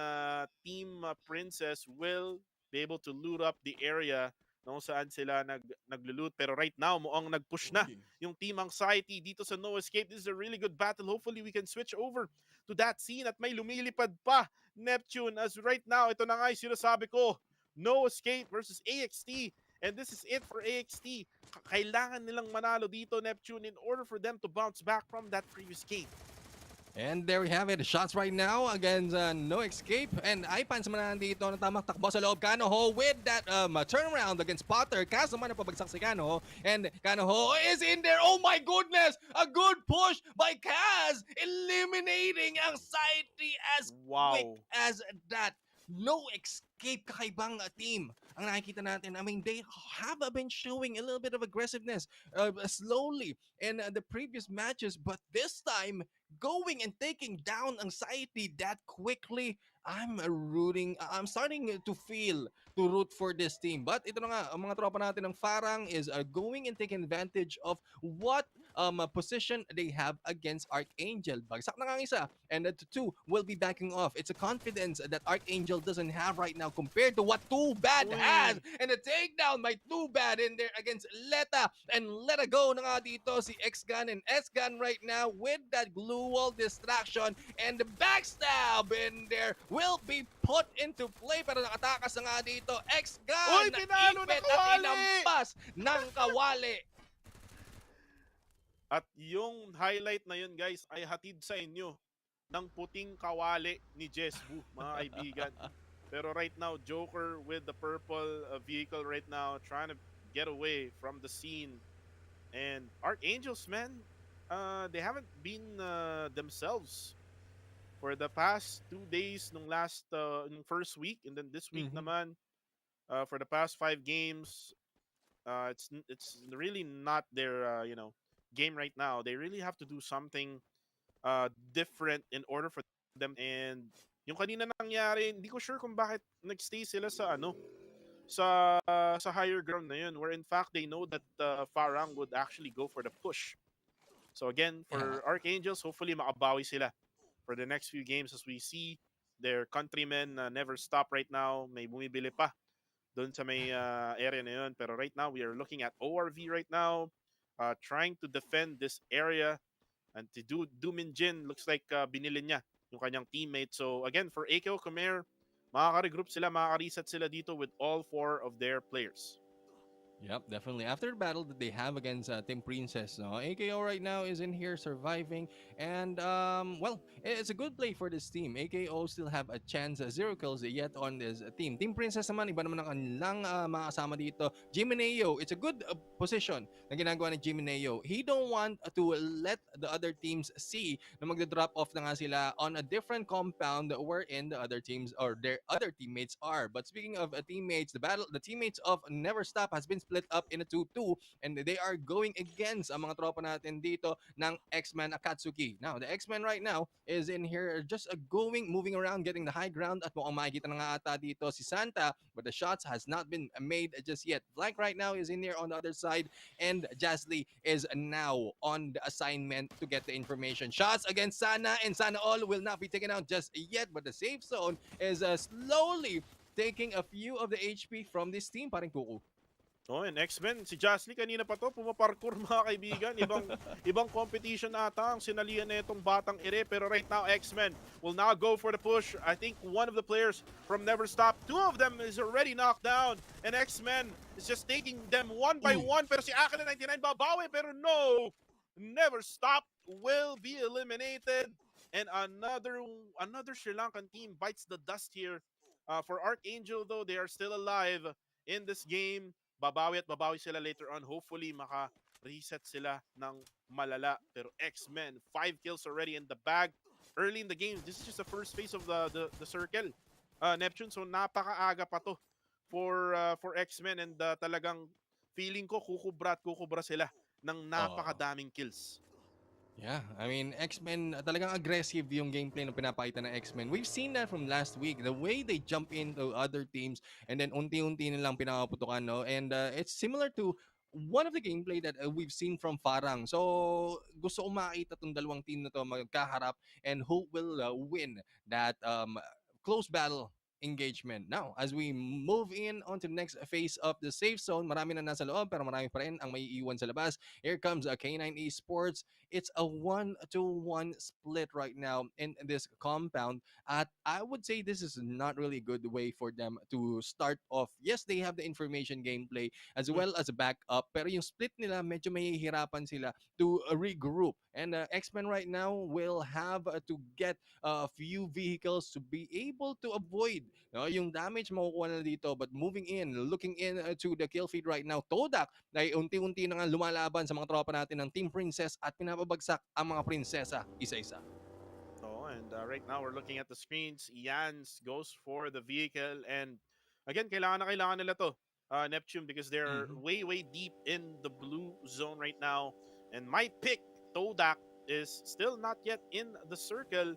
Team Princess will be able to loot up the area kung saan sila nagluloot. Pero right now, mukhang nag-push na yung Team Anxiety dito sa No Escape. This is a really good battle. Hopefully, we can switch over to that scene at may lumilipad pa Neptune. As right now, ito na nga yung sinasabi ko. No Escape versus AXT. And this is it for AXT. Kailangan nilang manalo dito, Neptune, in order for them to bounce back from that previous game. And there we have it. Shots right now against No Escape. And Ipan sa manahan dito na tamang takbo sa loob. Kanoho with that turnaround against Potter. Kaso man napabagsak si Kanoho. And Kanoho is in there. Oh my goodness! A good push by Kaz. Eliminating Anxiety as quick as that. No Escape, kakaibang team ang nakikita natin. I mean, they have been showing a little bit of aggressiveness slowly in the previous matches, but this time, going and taking down Anxiety that quickly, I'm starting to root for this team. But ito na nga, ang mga tropa natin ng Farang is going and taking advantage of what position they have against Archangel. Bagsak na nga ang isa, and the two will be backing off. It's a confidence that Archangel doesn't have right now compared to what Too Bad has. And the takedown by Too Bad in there against Leta. And Leta go na nga dito si X-Gun, and X-Gun right now with that glue wall distraction, and the backstab in there will be put into play. Pero nakatakas na nga dito X-Gun na ipit at inampas ng kawali. At yung highlight na yun, guys, ay hatid sa inyo ng puting kawali ni Jesbu, mga kaibigan. Pero right now, Joker with the purple vehicle right now, trying to get away from the scene. And Archangels, man, they haven't been themselves for the past 2 days nung first week, and then this week naman, for the past 5 games, it's really not their game right now. They really have to do something different in order for them. And yung kanina nangyari, hindi ko sure kung bakit nagstay sila sa sa higher ground na yun, where in fact they know that Farang would actually go for the push. So again, for Archangels, hopefully makabawi sila for the next few games, as we see their countrymen never stop right now. May bumibili pa doon sa may area na yun. Pero right now, we are looking at ORV right now, trying to defend this area. And to do Minjin, looks like binili niya yung kanyang teammate. So again, for AKO Khmer, makaka-regroup sila, makaka-reset sila dito with all 4 of their players. Yep, definitely. After the battle that they have against Team Princess, no, AKO right now is in here surviving, and well, it's a good play for this team. AKO still have a chance, 0 kills yet on this team. Team Princess naman, iba naman ang kanilang mga kasama dito. Jimeneo, it's a good position na ginagawa ni Jimeneo. He don't want to let the other teams see na magda-drop off na nga sila on a different compound wherein the other teams or their other teammates are. But speaking of teammates, the teammates of Never Stop has been split up in a 2-2, and they are going against ang mga tropa natin dito ng X-Men Akatsuki. Now, the X-Men right now is in here just moving around, getting the high ground, at mukhang makikita na nga ata dito si Santa, but the shots has not been made just yet. Blank right now is in here on the other side, and Jazly is now on the assignment to get the information. Shots against Sana, and Sana all will not be taken out just yet, but the safe zone is slowly taking a few of the HP from this team, paring Kuku. Oh, and X-Men, si Jasly kanina pa to, pumaparkour mga kaibigan. Ibang competition ata ang sinalihan na itong batang ere. Pero right now, X-Men will now go for the push. I think one of the players from Never Stop, 2 of them is already knocked down. And X-Men is just taking them one by one. Pero si Akala 99 babawi, pero no! Never Stop will be eliminated. And another Sri Lankan team bites the dust here. For Archangel though, they are still alive in this game. Babawi at babawi sila later on. Hopefully, maka-reset sila ng malala. Pero X-Men, 5 kills already in the bag. Early in the game, this is just the first phase of the circle. Neptune, so napakaaga pa to for X-Men. And talagang feeling ko kukubra sila ng napakadaming kills. Yeah, I mean, X-Men, talagang aggressive yung gameplay na pinapakita ng X-Men. We've seen that from last week. The way they jump into other teams and then unti-unti nilang pinapaputukan, no? And it's similar to one of the gameplay that we've seen from Farang. So, gusto kong makita tong dalawang team na to magkaharap and who will win that close battle engagement. Now, as we move in on to the next phase of the safe zone, marami na nasa loob pero marami pa rin ang may iwan sa labas. Here comes a K9 Esports. It's a 1-1 split right now in this compound. At I would say this is not really a good way for them to start off. Yes, they have the information gameplay as well as a backup, pero yung split nila medyo mahihirapan sila to regroup. And X-Men right now will have to get a few vehicles to be able to avoid yung damage makukuha na dito. But moving in, looking in to the kill feed right now, Todak ay unti-unti na nga lumalaban sa mga tropa natin ng Team Princess at pinapabagsak ang mga prinsesa isa-isa. Oh, and right now we're looking at the screens. Yans goes for the vehicle, and again, kailangan nila to, Neptune, because they're way deep in the blue zone right now. And my pick, Todak, is still not yet in the circle.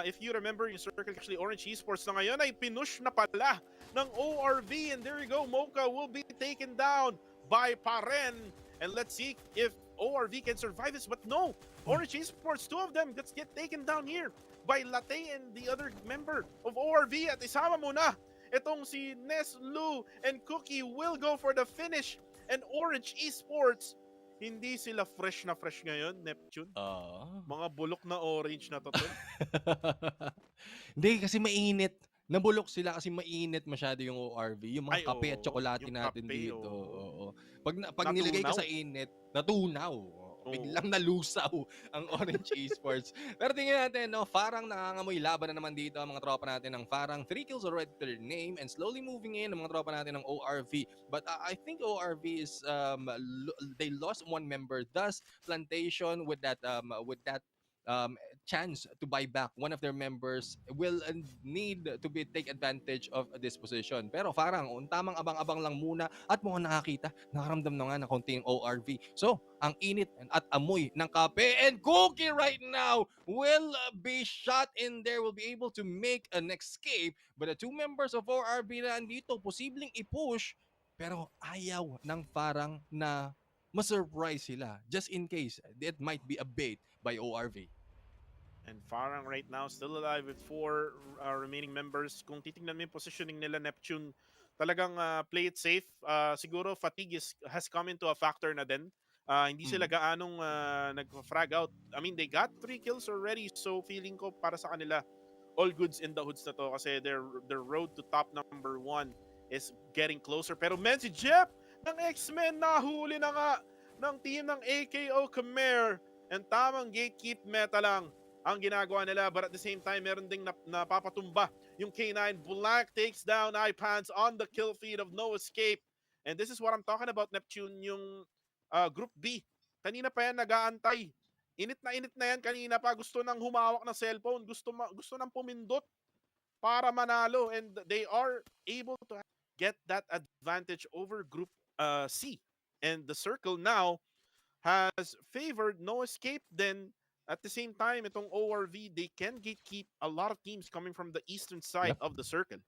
If you remember, yung circle actually Orange Esports na ngayon ay pinush na pala ng ORV, and there you go, Mocha will be taken down by Paren. And let's see if ORV can survive this, but no, Orange Esports, two of them get taken down here by Latte and the other member of ORV. At isama mo na itong si Nes, Lu, and Cookie will go for the finish. And Orange Esports, hindi sila fresh na fresh ngayon, Neptune. Mga bulok na orange na to. Hindi, kasi mainit. Nabulok sila kasi mainit masyado yung ORV. Yung mga kape at tsokolate natin dito. Pag nilagay ka sa init, natunaw. Biglang nalusaw ang Orange Esports. Pero tingnan natin, Farang nangangamoy laban na naman dito ang mga tropa natin ng Farang. 3 kills already to their name and slowly moving in ang mga tropa natin ng ORV. But I think ORV is, they lost one member. Thus, Plantation with that chance to buy back one of their members will need to take advantage of this position. Pero Farang, tamang abang-abang lang muna at mukhang nakaramdam na nga ng konting ORV. So, ang init at amoy ng kape and Cookie right now will be shot in there, will be able to make an escape. But the two members of ORV na andito, posibleng i-push, pero ayaw ng Farang na ma-surprise sila just in case it might be a bait by ORV. And Farang right now still alive with 4 remaining members. Kung titingnan mo yung positioning nila, Neptune, talagang play it safe. Siguro fatigue has come into a factor na din. Hindi sila gaanong nag-frag out. I mean, they got 3 kills already. So feeling ko para sa kanila, all goods in the hoods na to. Kasi their road to top number 1 is getting closer. Pero men, si Jeff ng X-Men nahuli na nga ng team ng AKO Khmer. And tamang gatekeep meta lang ang ginagawa nila, but at the same time, meron ding napapatumba yung K9. Black takes down iPants on the kill feed of No Escape. And this is what I'm talking about, Neptune, yung Group B. Kanina pa yan nag-aantay. Init na yan kanina pa. Gusto nang humawak ng cellphone. Gusto nang pumindot para manalo. And they are able to get that advantage over Group C. And the circle now has favored No Escape. Then at the same time, itong ORV, they can gatekeep a lot of teams coming from the eastern side of the circle.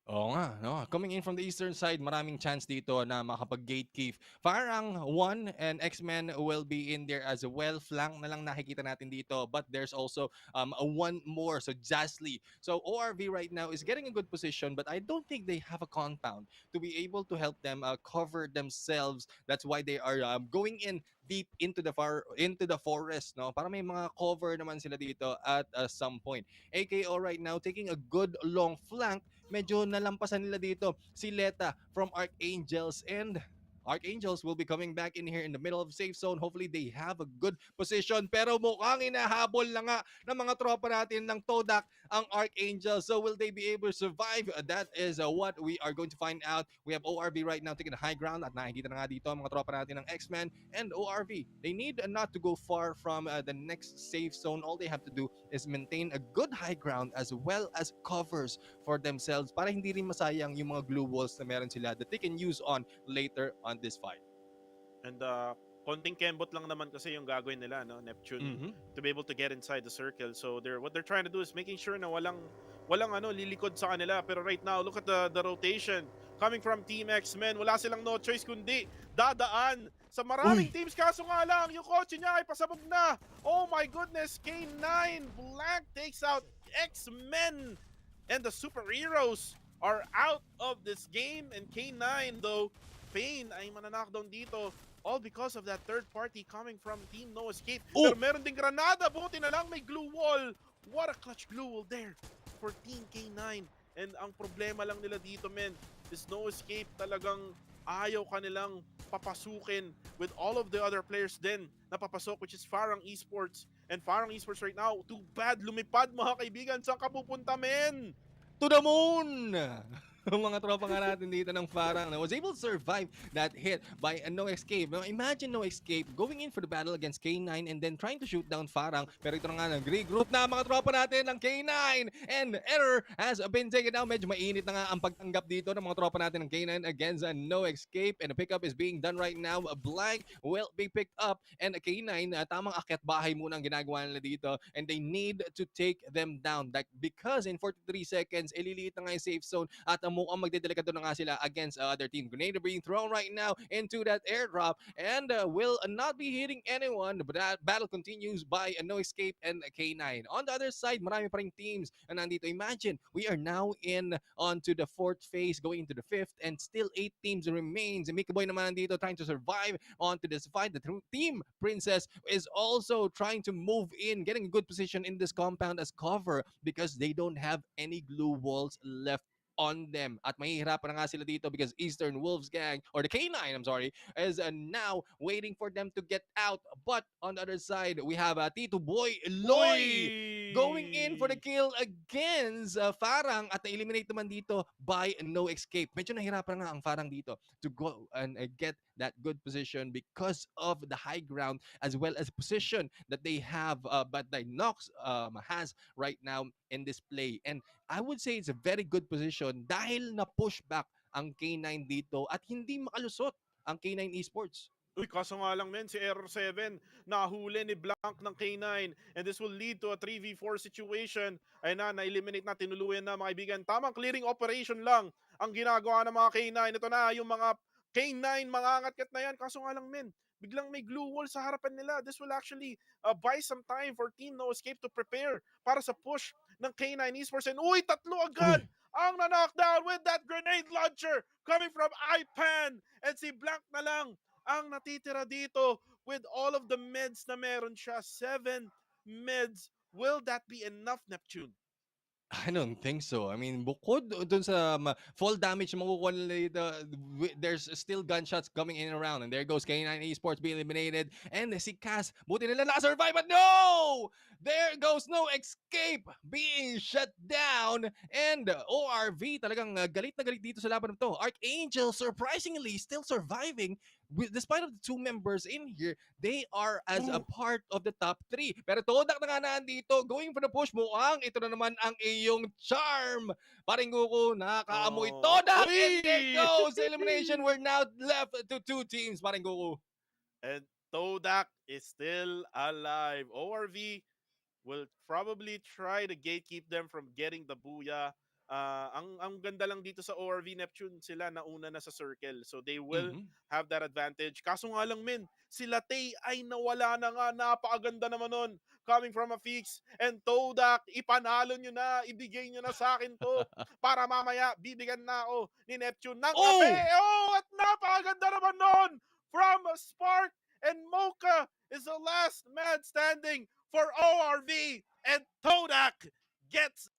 Oo nga, no? Coming in from the eastern side, maraming chance dito na makapag-gatekeep. Farang 1 and X-Men will be in there as well. Flank na lang nakikita natin dito. But there's also one more, so Jazly. So ORV right now is getting a good position, but I don't think they have a compound to be able to help them cover themselves. That's why they are going in deep into the forest, no? Para may mga cover naman sila dito at some point. AKO right now taking a good long flank. Medyo nalampasan nila dito si Leta from Archangels, and Archangels will be coming back in here in the middle of safe zone. Hopefully they have a good position, pero mukhang inahabol na nga ng mga tropa natin ng Todak ang Archangels. So will they be able to survive? That is what we are going to find out. We have ORV right now taking the high ground at nakikita na nga dito ang mga tropa natin ng X-Men and ORV. They need not to go far from the next safe zone. All they have to do is maintain a good high ground as well as covers for themselves para hindi rin masayang yung mga glue walls na meron sila that they can use on later on this fight. And konting kembot lang naman kasi yung gagawin nila, no, Neptune, to be able to get inside the circle. So what they're trying to do is making sure na walang lilikod sa kanila. Pero right now, look at the rotation coming from Team X-Men. Wala silang no choice kundi dadaan sa maraming teams. Kaso nga lang, yung kotse niya ay pasabog na. Oh my goodness, K9 Black takes out X-Men. And the superheroes are out of this game. And K9 though, Pain ay mananakdown dito. All because of that third party coming from Team No Escape. Pero meron ding granada. Buti na lang may glue wall. What a clutch glue wall there for Team K9. And ang problema lang nila dito, men, is No Escape talagang ayaw kanilang papasukin with all of the other players din na papasok, which is Farang Esports. And Farang Esports right now, too bad, lumipad mga kaibigan. Saan ka pupunta, men? To the moon! Ang mga tropa nga natin dito ng Farang na was able to survive that hit by No Escape. Now, imagine No Escape going in for the battle against K9 and then trying to shoot down Farang. Pero ito na nga, nag-regroup na mga tropa natin ng K9. And error has been taken down. Medyo mainit na nga ang pagtanggap dito ng mga tropa natin ng K9 against No Escape. And the pickup is being done right now. A blank will be picked up. And K9, tamang akyat bahay muna ang ginagawa nila dito. And they need to take them down. Because in 43 seconds, ililiit na nga yung safe zone at mukhang magdedelikado na nga sila against other team. Grenade being thrown right now into that airdrop and will not be hitting anyone, but that battle continues by No Escape and K9. On the other side, marami pa ring teams na nandito. Imagine, we are now onto the fourth phase, going into the fifth, and still 8 teams remains. Mika Boy naman nandito trying to survive onto this fight. The Team Princess is also trying to move in, getting a good position in this compound as cover because they don't have any glue walls left on them. At mahihirapan na nga sila dito because Eastern Wolves Gang, or the K9, I'm sorry, is now waiting for them to get out. But on the other side, we have Tito Boy Loy going in for the kill against Farang at na-eliminate naman dito by No Escape. Medyo nahirapan nga ang Farang dito to go and get that good position because of the high ground as well as position that they have, but the Nox has right now in this play. And I would say it's a very good position dahil na-push back ang K9 dito at hindi makalusot ang K9 Esports. Uy, kaso nga lang, men, si Error 7 nahuli ni Blank ng K9 and this will lead to a 3v4 situation. Ay na-eliminate na, tinuluyan na mga kaibigan. Tamang clearing operation lang ang ginagawa ng mga K9. Ito na yung mga K9, mga angat-kat na yan. Kaso nga lang, men, biglang may glue wall sa harapan nila. This will actually buy some time for Team No Escape to prepare para sa push ng K9 Esports. And uy, tatlo agad ang na-knockdown with that grenade launcher coming from IPAN. And si Blank na lang ang natitira dito with all of the meds na meron siya. 7 meds. Will that be enough, Neptune? I don't think so. I mean, bukod dun sa fall damage na makukuha nila dito, there's still gunshots coming in and around. And there goes K9 Esports being eliminated. And si Cass, buti nila nakasurvive, but no! There goes No Escape being shut down. And ORV talagang galit na galit dito sa laban na to. Archangel surprisingly still surviving. Despite of the 2 members in here, they are as a part of the top 3. Pero Todak na nga nandito, going for the push mo ito na naman ang iyong charm. Paring Goku, nakakaamoy Todak, and there goes the elimination. We're now left to 2 teams, Paring Goku. And Todak is still alive. ORV will probably try to gatekeep them from getting the booyah. Ang ganda lang dito sa ORV Neptune, sila nauna na sa circle. So they will have that advantage. Kaso nga lang, men, sila Tay ay nawala na nga. Napakaganda naman nun. Coming from a fix. And Todak, ipanalo nyo na. Ibigay nyo na sa akin to. Para mamaya, bibigyan na ako ni Neptune ng kape. At napakaganda naman nun. From Spark and Mocha is the last man standing for ORV. And Todak gets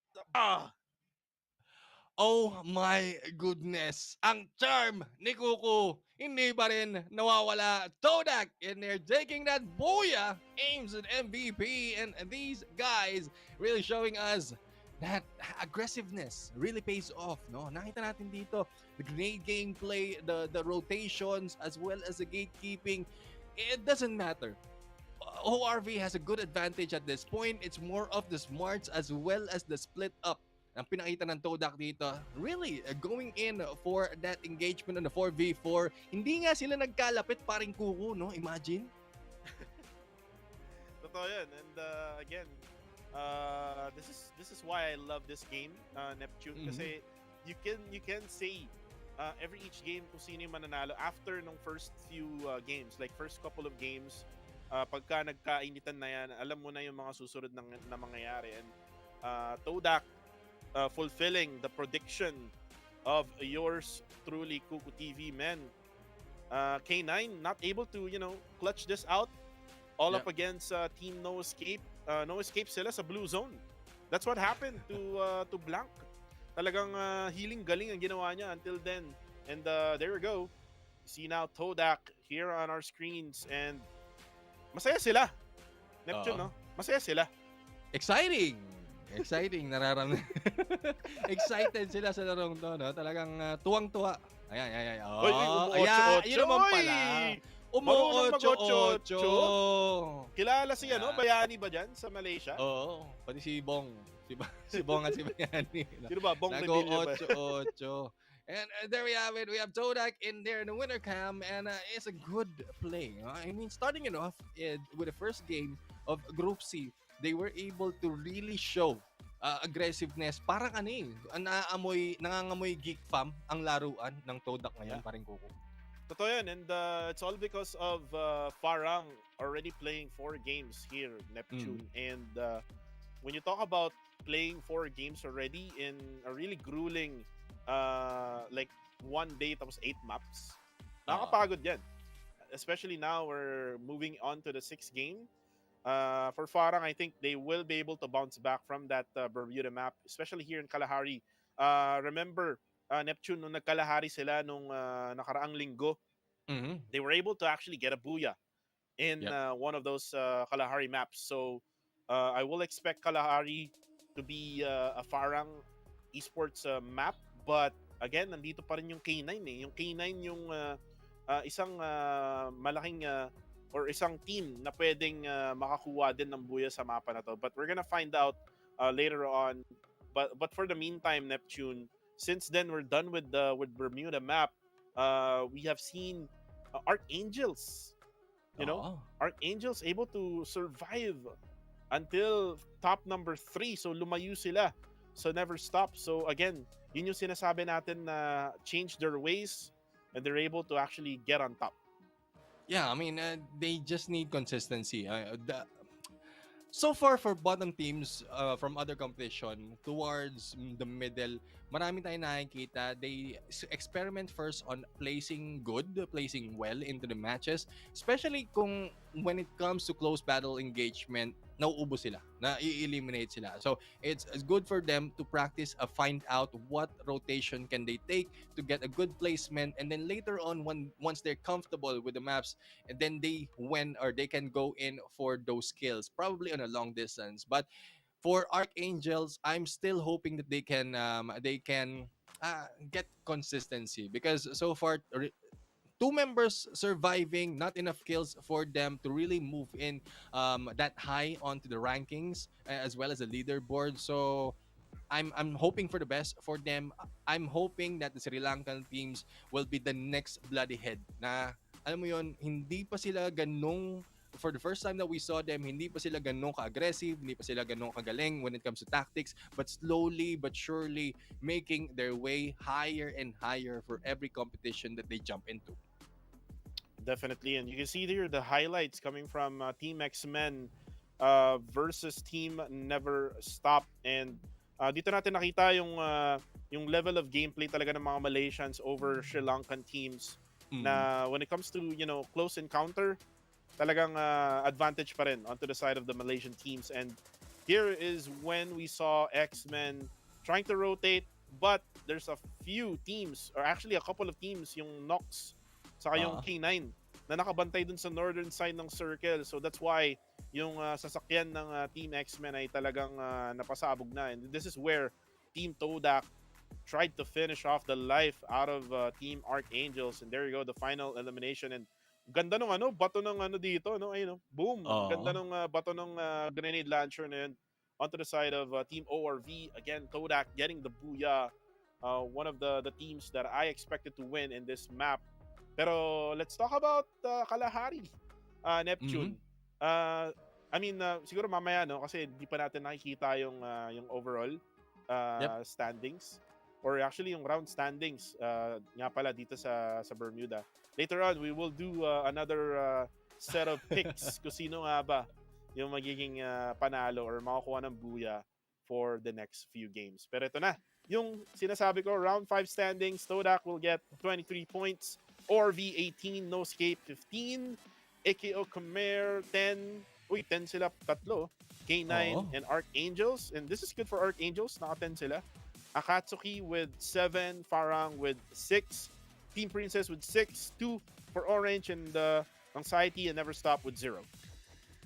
Oh my goodness. Ang charm ni Kuko hindi pa rin nawawala. Todak in there taking that booyah, aims at MVP, and these guys really showing us that aggressiveness really pays off, no? Nakita natin dito the grenade gameplay, the rotations as well as the gatekeeping. It doesn't matter. ORV has a good advantage at this point. It's more of the smarts as well as the split up. Ang pinakita ng Todak dito, really going in for that engagement on the 4v4. Hindi nga sila nagkalapit, Paring Kuko, no? Imagine. Totoo yan. And again, this is why I love this game, Neptune. Kasi you can say every each game kung sino yung mananalo after nung first few games, like first couple of games, pagka nagkainitan na yan, alam mo na yung mga susunod na mangyayari. And Todak fulfilling the prediction of yours truly, Kuku TV men. K9 not able to, clutch this out all up against Team No Escape. No Escape sila sa blue zone. That's what happened to Blanc. Talagang healing galing ang ginawa niya until then. And there we go. See now Todak here on our screens, and masaya sila. Neptune, no? Masaya sila. Exciting! Excited sila sa larong to, no? Talagang tuwang-tuwa. Ayan. Oy, Yun naman pala. Umu-8-8. Kilala si Bayani ba dyan sa Malaysia? Oo, pati si Bong. Si Bong at si Bayani. Sino ba? Bong Revilla ba? Nag-8-8. And there we have it. We have Todak in there in the winter cam, and it's a good play. I mean, starting it off with the first game of Group C, they were able to really show aggressiveness. Parang nangangamoy geek fam ang laruan ng Todak ngayon, paring Kuko. Totoo yan, and it's all because of Farang already playing 4 games here, Neptune. And when you talk about playing 4 games already in a really grueling like 1 day tapos 8 maps, nakakapagod yan. Especially now we're moving on to the 6th game. For Farang, I think they will be able to bounce back from that Bermuda map, especially here in Kalahari. Remember, Neptune, nung nagkalahari sila nung nakaraang linggo, they were able to actually get a booyah in one of those Kalahari maps. So I will expect Kalahari to be a Farang esports map. But again, nandito pa rin yung K9 eh. Yung K9 yung isang malaking or isang team na pwedeng makakuha din ng buya sa mapa na to. But we're gonna find out later on. But for the meantime, Neptune, since then we're done with Bermuda map. We have seen Archangels. Archangels able to survive until top number 3. So lumayo sila. So never stop. So again, yun yung sinasabi natin na change their ways and they're able to actually get on top. Yeah, I mean, they just need consistency. So far for bottom teams from other competition towards the middle, marami tayong nakikita. They experiment first on placing well into the matches, especially when it comes to close battle engagement, nauubos sila, na-eliminate sila. So it's good for them to practice, find out what rotation can they take to get a good placement, and then later on, once they're comfortable with the maps, and then they can go in for those kills, probably on a long distance. But for Archangels, I'm still hoping that they can get consistency, because so far 2 members surviving, not enough kills for them to really move in that high onto the rankings as well as the leaderboard. So I'm hoping for the best for them. I'm hoping that the Sri Lankan teams will be the next bloody head. Na alam mo yon, hindi pa sila ganong, for the first time that we saw them, hindi pa sila ganong ka-aggressive, hindi pa sila ganong kagaling when it comes to tactics, but slowly but surely making their way higher and higher for every competition that they jump into. Definitely, and you can see here the highlights coming from Team X-Men versus Team Never Stop. And dito natin nakita yung level of gameplay talaga ng mga Malaysians over Sri Lankan teams. Na when it comes to close encounter, talagang advantage pa rin onto the side of the Malaysian teams. And here is when we saw X-Men trying to rotate, but there's a few teams, or actually a couple of teams, yung Nox saka yung K9 na nakabantay dun sa northern side ng circle. So that's why yung sasakyan ng Team X-Men ay talagang napasabog na. And this is where Team Todak tried to finish off the life out of Team Archangels. And there you go, the final elimination. And ganda nung bato ng dito, no? Ayun, boom. Ganda nung bato ng grenade launcher na yun onto the side of Team ORV. Again, Todak getting the booyah. One of the teams that I expected to win in this map. Pero let's talk about Kalahari, Neptune. I mean, siguro mamaya, no? Kasi di pa natin nakikita yung overall standings. or actually yung round standings nga pala dito sa Bermuda. Later on, we will do another set of picks kung sino nga ba yung magiging panalo or makakuha ng buya for the next few games. Pero ito na, yung sinasabi ko, round 5 standings, Todak will get 23 points, Orv 18, No Escape 15, AKO Khmer 10, 10 sila tatlo, K9 and Archangels, and this is good for Archangels, naka 10 sila. Akatsuki with 7, Farang with 6, Team Princess with 6, 2 for Orange, and Anxiety and Never Stop with 0.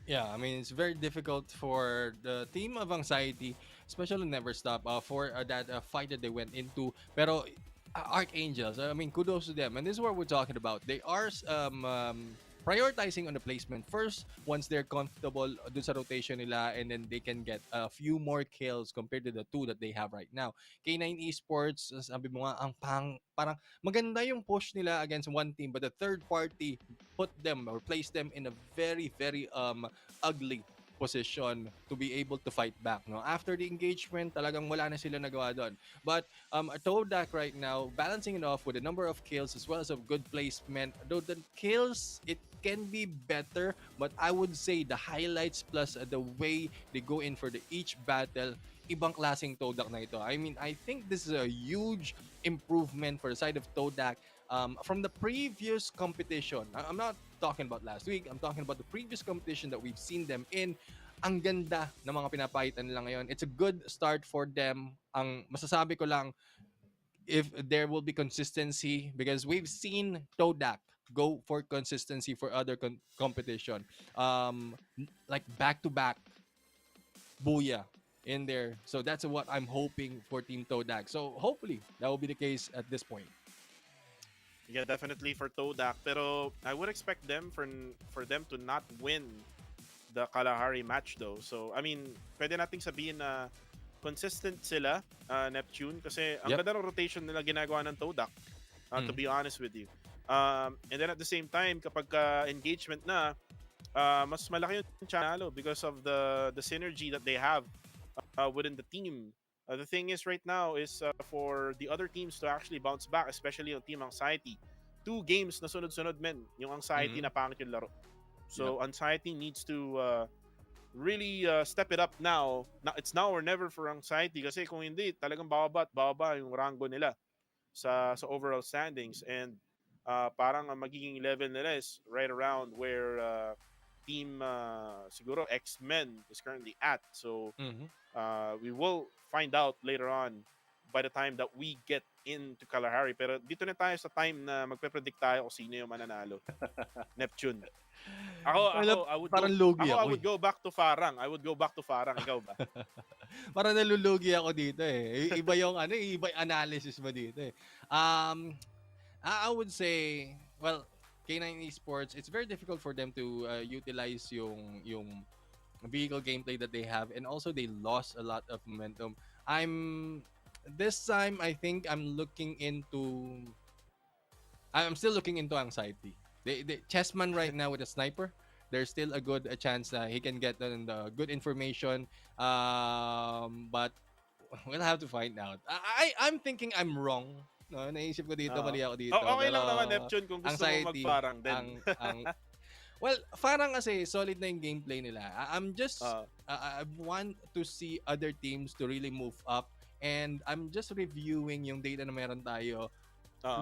Yeah, I mean, it's very difficult for the team of Anxiety, especially Never Stop, for that fight that they went into. Pero Archangels, I mean, kudos to them. And this is what we're talking about. They are prioritizing on the placement first once they're comfortable dun sa rotation nila, and then they can get a few more kills compared to the 2 that they have right now. K9 Esports, sabi mo nga, parang maganda yung push nila against one team, but the third party put them or placed them in a very, very ugly position to be able to fight back. No, after the engagement, talagang wala na sila nagawa doon. But Todak right now balancing it off with a number of kills as well as a good placement. Though the kills, it can be better, but I would say the highlights plus the way they go in for each battle, ibang klaseng Todak na ito. I mean, I think this is a huge improvement for the side of Todak from the previous competition. I'm not talking about last week. I'm talking about the previous competition that we've seen them in. Ang ganda ng mga pinapaitan nila ngayon. It's a good start for them. Ang masasabi ko lang, if there will be consistency, because we've seen Todak go for consistency for other competition. Like back-to-back Booyah in there. So that's what I'm hoping for Team Todak. So hopefully that will be the case at this point. Yeah, definitely for Todak. Pero I would expect them for them to not win the Kalahari match though. So, I mean, pwede nating sabihin na consistent sila, Neptune, kasi ang ganda ng rotation nila ginagawa ng Todak, to be honest with you. And then at the same time, kapag engagement na, mas malaki yung channel because of the synergy that they have within the team. The thing is right now is for the other teams to actually bounce back, especially yung Team Anxiety. 2 games na sunod-sunod, men. Yung Anxiety na pangit yung laro. So Anxiety needs to really step it up now. It's now or never for Anxiety kasi kung hindi, talagang bababa yung rango nila sa overall standings. And parang ang magiging level nila is right around where Team siguro X-Men is currently at. So we will find out later on by the time that we get into Kalahari. Pero dito na tayo sa time na magpe-predict tayo kung sino yung mananalo. Neptune. I would go back to Farang. Ikaw ba? Parang nalulugi ako dito eh. Iba yung iba yung analysis mo dito eh. I would say, well, K9 Esports, it's very difficult for them to utilize yung vehicle gameplay that they have, and also they lost a lot of momentum. This time I think I'm still looking into Anxiety. The Chessman right now with a sniper, there's still a good chance that he can get the good information, but we'll have to find out. I'm thinking I'm wrong. No, naisip ko dito, mali ako dito. Okay lang naman, Neptune, kung gusto mo magparang din. Well, parang kasi solid na yung gameplay nila. I'm just I want to see other teams to really move up, and I'm just reviewing yung data na meron tayo.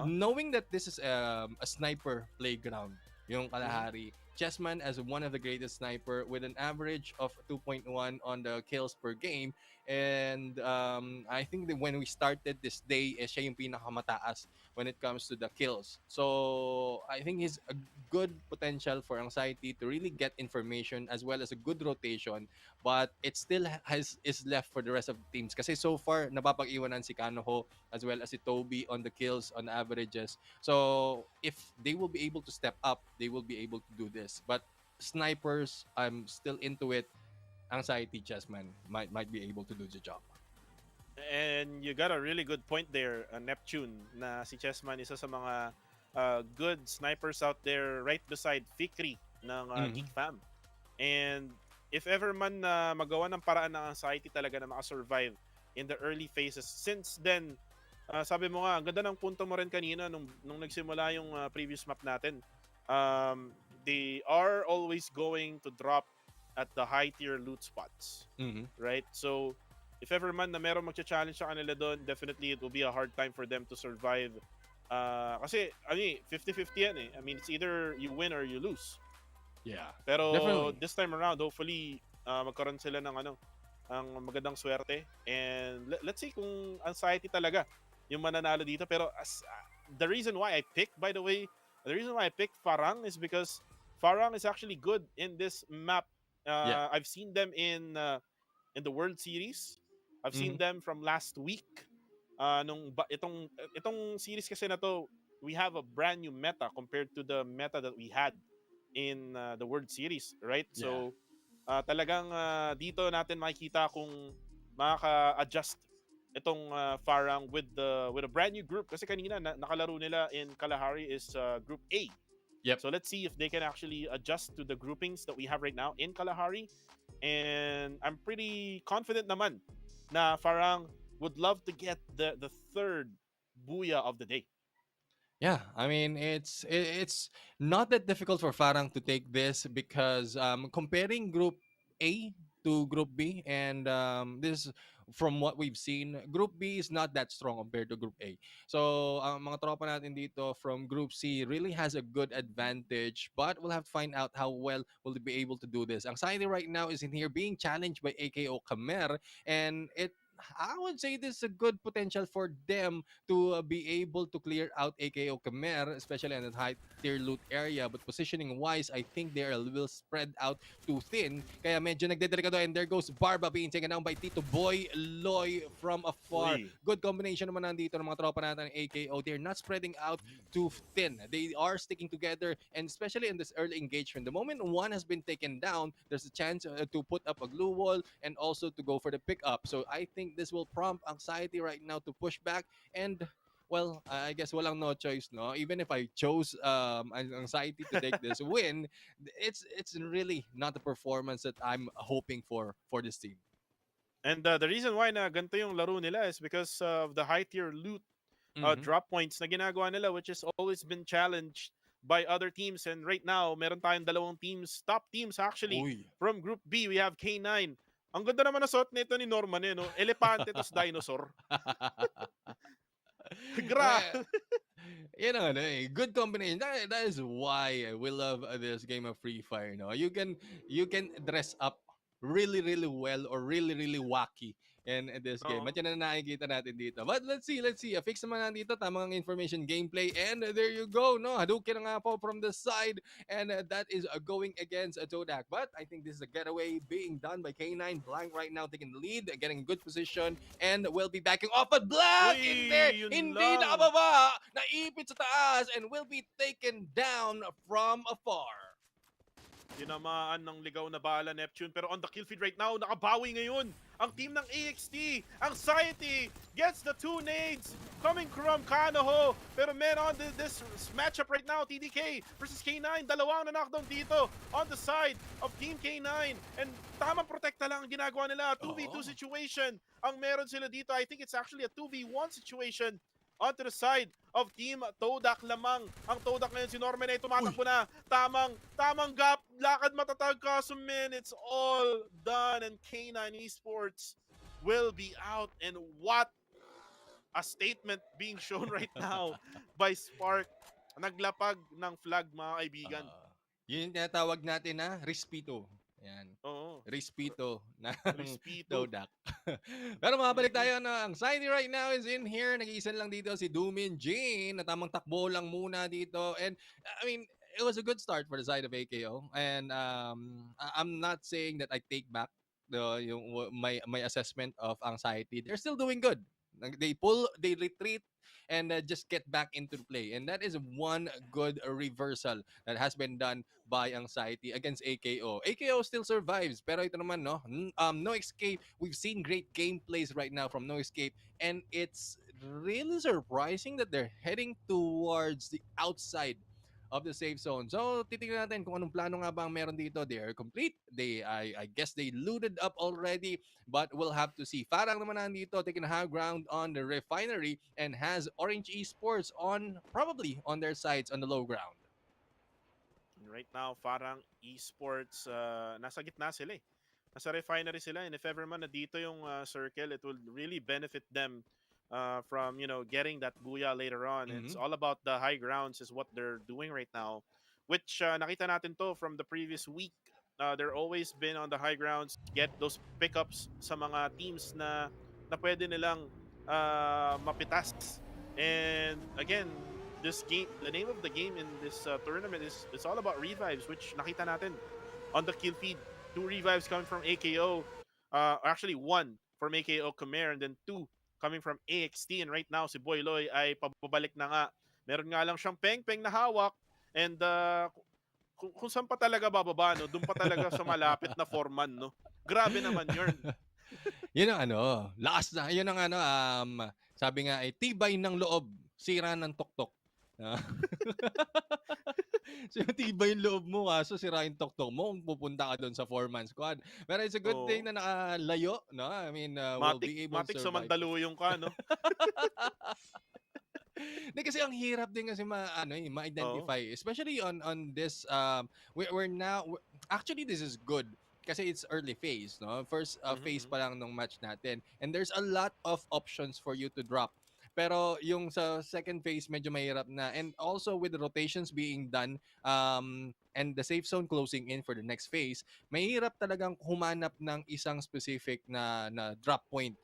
Knowing that this is a sniper playground, yung Kalahari. Chessman as one of the greatest sniper with an average of 2.1 on the kills per game, and I think that when we started this day, siya yung pinakamataas when it comes to the kills. So I think he's a good potential for Anxiety to really get information as well as a good rotation, but it still is left for the rest of the teams. Kasi so far napapag-iwanan si Kanoho as well as si Toby on the kills on averages. So if they will be able to step up, they will be able to do this. But snipers, I'm still into it. Anxiety Chessman might be able to do the job. And you got a really good point there, Neptune, na si Chessman isa sa mga good snipers out there right beside Fikri ng Geek Fam. And if ever man magawa ng paraan ng Anxiety talaga na makasurvive in the early phases, since then Sabi mo nga, ang ganda ng punto mo rin kanina nung nagsimula yung previous map natin. They are always going to drop at the high tier loot spots. Mhm. Right? So, if ever man na meron magcha-challenge sa kanila doon, definitely it will be a hard time for them to survive. Kasi, 50-50 yan eh. I mean, it's either you win or you lose. Yeah. Pero Definitely. this time around, hopefully, magkaroon sila ng ang magandang swerte. And let's see kung anxiety talaga yung mananalo dito. Pero the reason why I picked, by the way, the reason why I picked Farang is because Farang is actually good in this map. Yeah. I've seen them in the World Series. I've seen Mhm. them from last week. Itong series kasi na to, we have a brand new meta compared to the meta that we had in the World Series, right? Yeah. So talagang dito natin makikita kung makaka-adjust itong Farang with a brand new group kasi kanina nakalaro nila in Kalahari is Group A. Yep. So let's see if they can actually adjust to the groupings that we have right now in Kalahari. And I'm pretty confident naman na Farang would love to get the third booyah of the day. Yeah, I mean it's not that difficult for Farang to take this because comparing Group A to Group B, and this from what we've seen, Group B is not that strong compared to Group A. So ang mga tropa natin dito from Group C really has a good advantage, but we'll have to find out how well will they be able to do this. Anxiety right now is in here being challenged by AKO Khmer, and I would say this is a good potential for them to be able to clear out AKO Khmer, especially in the high tier loot area. But positioning wise, I think they are a little spread out too thin. Kaya medyo nagdedelikado, and there goes Barba being taken down by Tito Boy Loy from afar. Uy. Good combination naman nandito ng mga tropa natin ng AKO. They're not spreading out too thin. They are sticking together, and especially in this early engagement, the moment one has been taken down, there's a chance to put up a glue wall and also to go for the pickup. So I think this will prompt anxiety right now to push back, and well, I guess walang no choice, no? Even if I chose anxiety to take this win, it's really not the performance that I'm hoping for this team. And the reason why na ganito yung laro nila is because of the high tier loot Mhm. drop points na ginagawa nila, which has always been challenged by other teams. And right now, meron tayong dalawang teams, top teams actually. Uy. From Group B, we have K9. Ang ganda naman na suot nito ni Norman no? Elepante tos dinosaur. Well, Grabe. good combination. That is why we love this game of Free Fire. No, you can dress up really well or really wacky in this game. Oo. At yan na nakikita natin dito. But let's see. Fix naman dito tamang information gameplay, and there you go. No, Hadouken na nga po from the side, and that is going against Todak. But I think this is a getaway being done by K9. Blank right now taking the lead, getting good position, and will be backing off. But Blank Uy, hindi yun lang. nakababa, naipit sa taas, and will be taken down from afar. Tinamaan ng ligaw na bala Neptune, pero on the kill feed right now, nakabawi ngayon ang team ng AXT. Anxiety gets the two nades coming from Kanoho. Pero man, on this matchup right now, TDK versus K9, dalawang na-knockdown dito on the side of Team K9. And tamang protekta lang ang ginagawa nila. 2v2 situation ang meron sila dito. I think it's actually a 2v1 situation onto the side of Team Todak lamang. Ang Todak ngayon, si Norman ay tumatakbo na. Tamang gap, lakad matatag, kaso man, it's all done. And K9 Esports will be out. And what a statement being shown right now by Spark. Naglapag ng flag, mga kaibigan. Yun yung tinatawag natin na Rispito. Yan. Oo. Rispito na Rispito. Todak. Pero mabalik tayo na Anxiety right now is in here. Nag-iisan lang dito si Doomin Jane na tamang takbo lang muna dito. And I mean, it was a good start for the side of AKO. And I'm not saying that I take back my assessment of Anxiety. They're still doing good. They retreat, and just get back into the play. And that is one good reversal that has been done by Anxiety against AKO. AKO still survives, pero ito naman, No Escape. We've seen great gameplays right now from No Escape, and it's really surprising that they're heading towards the outside of the safe zone. So, titingnan natin kung anong plano nga ba ang meron dito. They are complete. I guess they looted up already, but we'll have to see. Farang naman nandito, taking high ground on the refinery and has Orange Esports probably on their sides on the low ground. And right now, parang esports, nasa gitna sila eh. Nasa refinery sila, and if ever man na dito yung circle, it will really benefit them from, getting that booyah later on. It's all about the high grounds is what they're doing right now, which nakita natin to from the previous week. They're always been on the high grounds, get those pickups sa mga teams na pwede nilang mapitas. And again, this game, the name of the game in this tournament is it's all about revives, which nakita natin on the kill feed. 2 revives coming from AKO, actually 1 from AKO Khmer, and then 2 coming from AXT. And right now, si Boy Loy ay pabalik na nga. Meron nga lang siyang peng-peng na hawak, and kung saan pa talaga bababa, no? Doon pa talaga sa malapit na foreman, no? Grabe naman yun. Yun ang last na, yun ang sabi nga ay tibay ng loob, sira ng tuktok. So, tibay yung loob mo, so sira yung tuktok mo kung pupunta ka doon sa 4-man squad. Pero it's a good thing na nakalayo, no? I mean, we'll be able to survive. Matik sa Mandaluyong ka, no? Kasi ang hirap din kasi ma-identify, especially on this we're now actually this is good kasi it's early phase, no? First phase pa lang nung match natin, and there's a lot of options for you to drop. Pero yung sa second phase medyo mahirap na, and also with the rotations being done and the safe zone closing in for the next phase, mahirap talagang humanap ng isang specific na drop point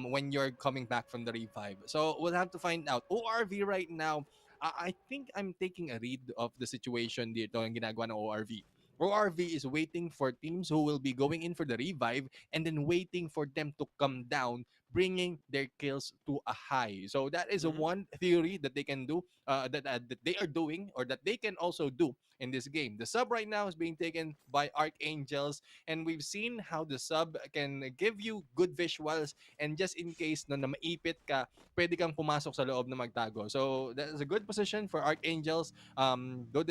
when you're coming back from the revive. So we'll have to find out. ORV right now, I think I'm taking a read of the situation dito yung ginagawa ng ORV. ORV is waiting for teams who will be going in for the revive and then waiting for them to come down, bringing their kills to a high. So that is one theory that they can do, that they are doing, or that they can also do in this game. The sub right now is being taken by Archangels, and we've seen how the sub can give you good visuals, and just in case na maipit ka, pwede kang pumasok sa loob na magtago. So that is a good position for Archangels. Though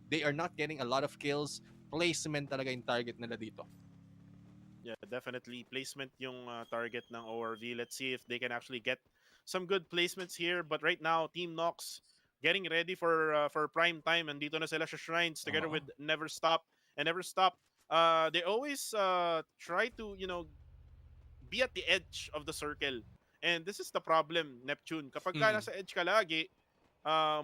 they are not getting a lot of kills, placement talaga yung target nila dito. Yeah, definitely placement yung target ng ORV. Let's see if they can actually get some good placements here. But right now, Team Nox getting ready for prime time. And dito na sila sa Shrines together with Never Stop. And Never Stop, they always try to, be at the edge of the circle. And this is the problem, Neptune. Kapag ka nasa edge ka lagi,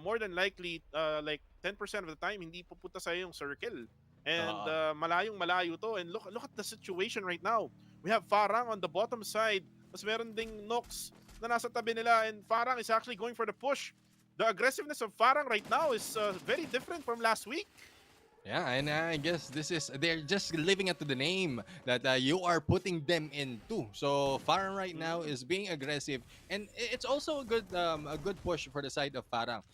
more than likely, like 10% of the time, hindi pupunta sa'yo yung circle. And malayong malayo to. And look at the situation right now. We have Farang on the bottom side. Mas meron ding Nox na nasa tabi nila. And Farang is actually going for the push. The aggressiveness of Farang right now is very different from last week. Yeah, and I guess they're just living up to the name that you are putting them into. So Farang right now is being aggressive, and it's also a good push for the side of Farang.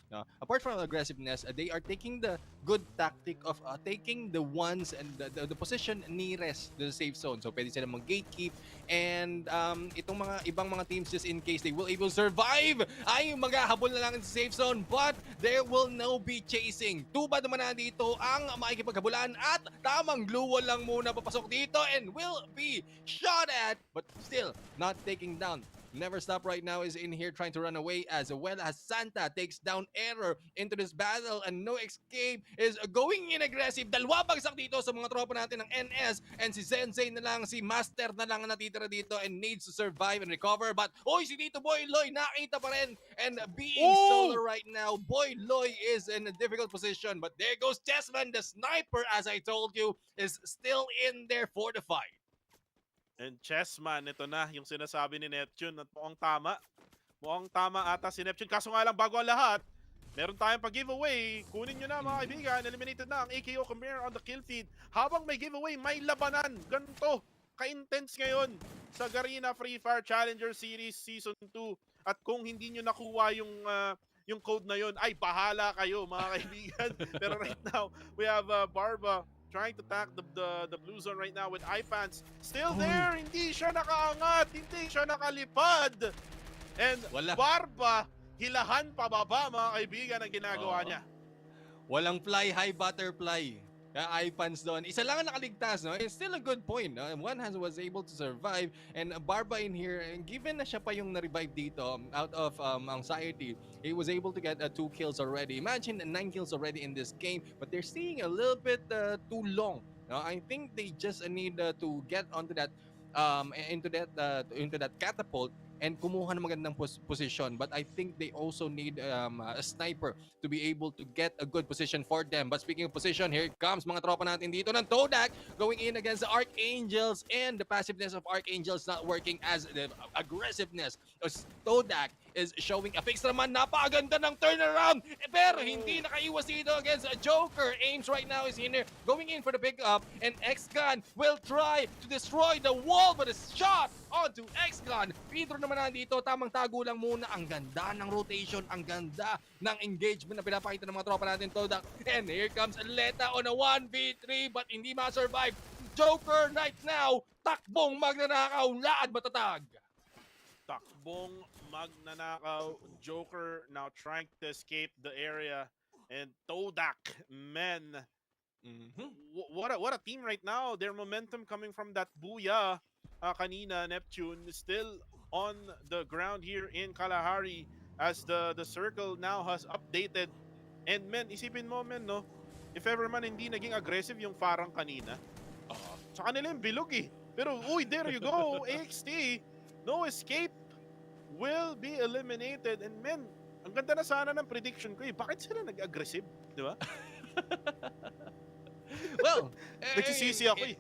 Apart from aggressiveness, they are taking the good tactic of taking the ones and the position nearest the safe zone. So pwede sila mag-gatekeep, and itong mga ibang mga teams, just in case they will able to survive, ay maghahabol na lang sa safe zone, but there will no be chasing. Tuba naman na dito ang makikipaghabulan, at tamang gluwal lang muna papasok dito and will be shot at, but still not taking down. Never Stop right now is in here trying to run away, as well as Santa takes down Error into this battle, and No Escape is going in aggressive. Dalawa bagsak dito sa mga tropa natin ng NS, and si Sensei na lang, si Master na lang natitira dito and needs to survive and recover. But si dito Boy Loy nakita pa rin, and being solo right now, Boy Loy is in a difficult position. But there goes Chessman, the sniper, as I told you, is still in there for the fight. And Chessman, ito na yung sinasabi ni Neptune at mukhang tama. Mukhang tama ata si Neptune. Kaso nga lang, bago ang lahat, meron tayong pag-giveaway. Kunin nyo na mga kaibigan. Eliminated na ang AKO Khmer on the kill feed. Habang may giveaway, may labanan. Ganito ka-intense ngayon sa Garena Free Fire Challenger Series Season 2. At kung hindi nyo nakuha yung code na yun, ay bahala kayo mga kaibigan. Pero right now, we have Barba trying to attack the blue zone right now with iPants. Still there, hindi siya nakaangat, hindi siya nakalipad. And Barba, hilahan pababa mga kaibigan ang ginagawa niya. Walang fly high butterfly. Kaya ipans doon. Isa lang ang nakaligtas, no? It's still a good point, no? One was able to survive. And Barba in here, given na siya pa yung na-revive dito out of anxiety, he was able to get 2 kills already. Imagine 9 kills already in this game, but they're staying a little bit too long. No? I think they just need to get onto that into that catapult and kumuha ng magandang position. But I think they also need a sniper to be able to get a good position for them. But speaking of position, here comes mga tropa natin dito ng Todak going in against the Archangels, and the passiveness of Archangels not working as the aggressiveness of Todak is showing a fixed naman. Napakaganda ng turnaround, pero hindi nakaiwas dito against a Joker. Ames right now is in there going in for the pickup, and X-Gun will try to destroy the wall, but a shot onto X-Gun. Pedro naman nandito, tamang tago lang muna. Ang ganda ng rotation, ang ganda ng engagement na pinapakita ng mga tropa natin, Todak. And here comes Leta on a 1v3, but hindi ma-survive. Joker right now, takbong magnanakaw, laad matatag. Takbong magnanakaw, Joker now trying to escape the area, and Todak, man, what a team right now. Their momentum coming from that booyah kanina. Neptune still on the ground here in Kalahari as the circle now has updated. And men, isipin mo men, no, if ever man hindi naging aggressive yung Farang kanina, sa kanila yung bilog eh. Pero uy, there you go, AXT, no escape, will be eliminated. And men, ang ganda na sana ng prediction ko eh. Bakit sila nag-aggressive? Di ba? Well, nagsisisi ako eh.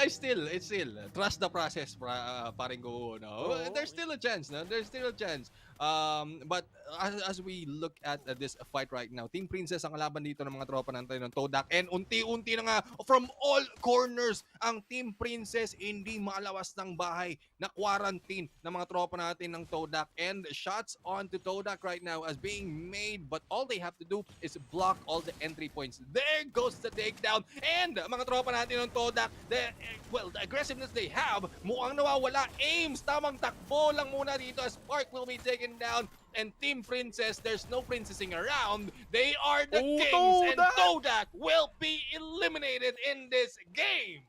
It's still trust the process, paring go. No, there's still a chance. No, there's still a chance. But as we look at this fight right now, Team Princess ang kalaban dito ng mga tropa natin ng Todak, and unti-unti na nga from all corners ang Team Princess hindi malawas ng bahay na quarantine ng mga tropa natin ng Todak, and shots onto Todak right now as being made, but all they have to do is block all the entry points. There goes the takedown, and mga tropa natin ng Todak, the aggressiveness they have mukhang nawawala. Ames, tamang takbo lang muna dito as Spark will be taken down, and Team Princess, there's no princessing around. They are the kings, and Todak will be eliminated in this game.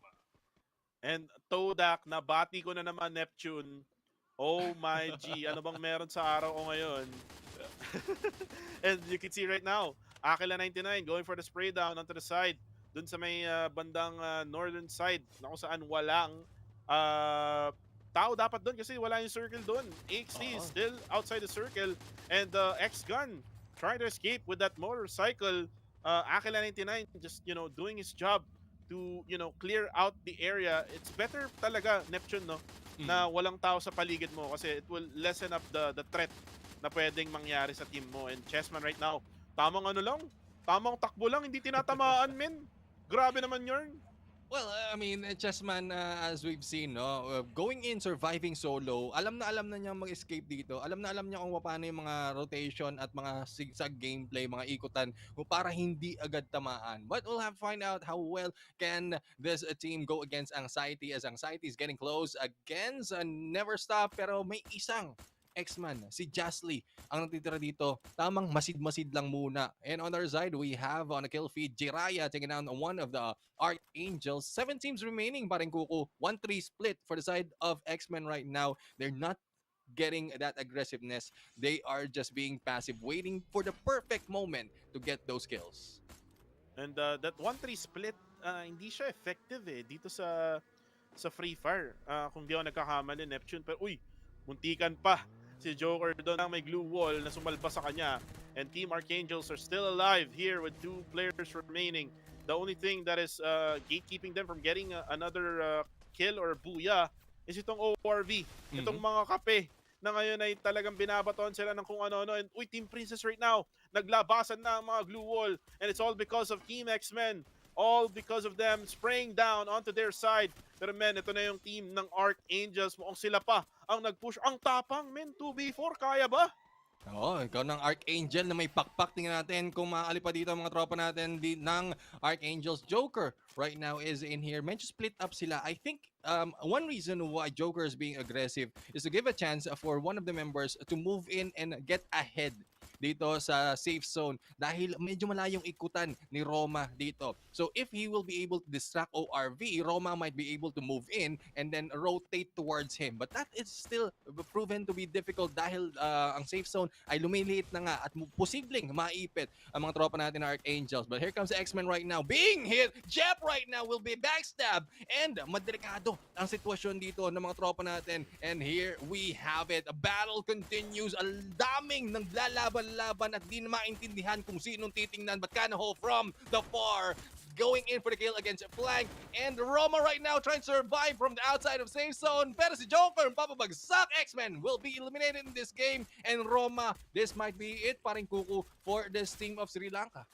And Todak, nabati ko na naman Neptune. Oh my G, ano bang meron sa araw ko ngayon? And you can see right now, Aquila 99 going for the spray down onto the side. Dun sa may bandang northern side na kung saan walang tao dapat doon kasi wala yung circle doon. AXT is still outside the circle, and X-Gun trying to escape with that motorcycle. Aquila 99 just, doing his job to, clear out the area. It's better talaga, Neptune, no, na walang tao sa paligid mo kasi it will lessen up the threat na pwedeng mangyari sa team mo. And Chessman right now, tamang tamang takbo lang, hindi tinatamaan, men. Grabe naman yun. Well, I mean, Chessman, as we've seen, no, going in, surviving solo, alam na niya mag-escape dito. Alam na niya kung paano yung mga rotation at mga zigzag gameplay, mga ikutan, kung para hindi agad tamaan. But we'll have to find out how well can this team go against Anxiety, as Anxiety is getting close against Never Stop, pero may isang X-Man, si Jasly, ang natitira dito. Tamang masid-masid lang muna. And on our side, we have on a kill feed, Jiraya taking down one of the Archangels. 7 teams remaining, paring kuko. 1-3 split for the side of X-Men right now. They're not getting that aggressiveness. They are just being passive, waiting for the perfect moment to get those kills. And that 1-3 split, hindi siya effective dito sa Free Fire. Kung di ako nagkakamali, Neptune. Pero uy, muntikan pa si Joker doon ang may glue wall na sumalba sa kanya. And Team Archangels are still alive here with 2 players remaining. The only thing that is gatekeeping them from getting another kill or booyah is itong ORV. Itong mga kape na ngayon ay talagang binabaton sila ng kung ano-ano. And uy, Team Princess right now, naglabasan na ang mga glue wall. And it's all because of Team X-Men. All because of them spraying down onto their side. Pero men, ito na yung team ng Archangels. Mukhang sila pa ang nag-push. Ang tapang, men. 2v4, kaya ba? Ikaw ng Archangel na may pakpak. Tingnan natin kung maaali pa dito ang mga tropa natin ng Archangels. Joker right now is in here. Medyo split up sila. I think one reason why Joker is being aggressive is to give a chance for one of the members to move in and get ahead dito sa safe zone dahil medyo malayong ikutan ni Roma dito. So if he will be able to distract ORV, Roma might be able to move in and then rotate towards him. But that is still proven to be difficult dahil ang safe zone ay lumiliit na nga at posibleng maipit ang mga tropa natin na Archangels. But here comes the X-Men right now being hit. Jep right now will be backstab and madelikado ang sitwasyon dito ng mga tropa natin. And here we have it. A battle continues. Ang daming naglalaban-laban at di na maintindihan kung sinong titingnan. But Kanaho from the far going in for the kill against flank. And Roma right now trying to survive from the outside of safe zone. Pero si Joker, papabagsak. X-Men will be eliminated in this game. And Roma, this might be it, paring kuku for this team of Sri Lanka.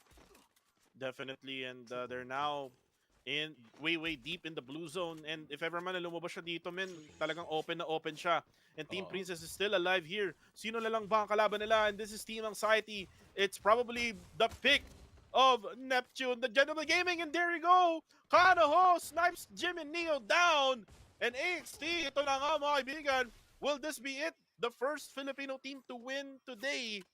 Definitely, and they're now in way deep in the blue zone, and if ever man na lumabas siya dito, men, talagang open na open siya. And Team Princess is still alive here. Sino na lang ba ang kalaban nila? And this is Team Anxiety. It's probably the pick of Neptune, the Gentleman Gaming, and there you go! Kanaho snipes Jim and Neo down! And AXT, ito na nga mga kaibigan, will this be it? The first Filipino team to win today.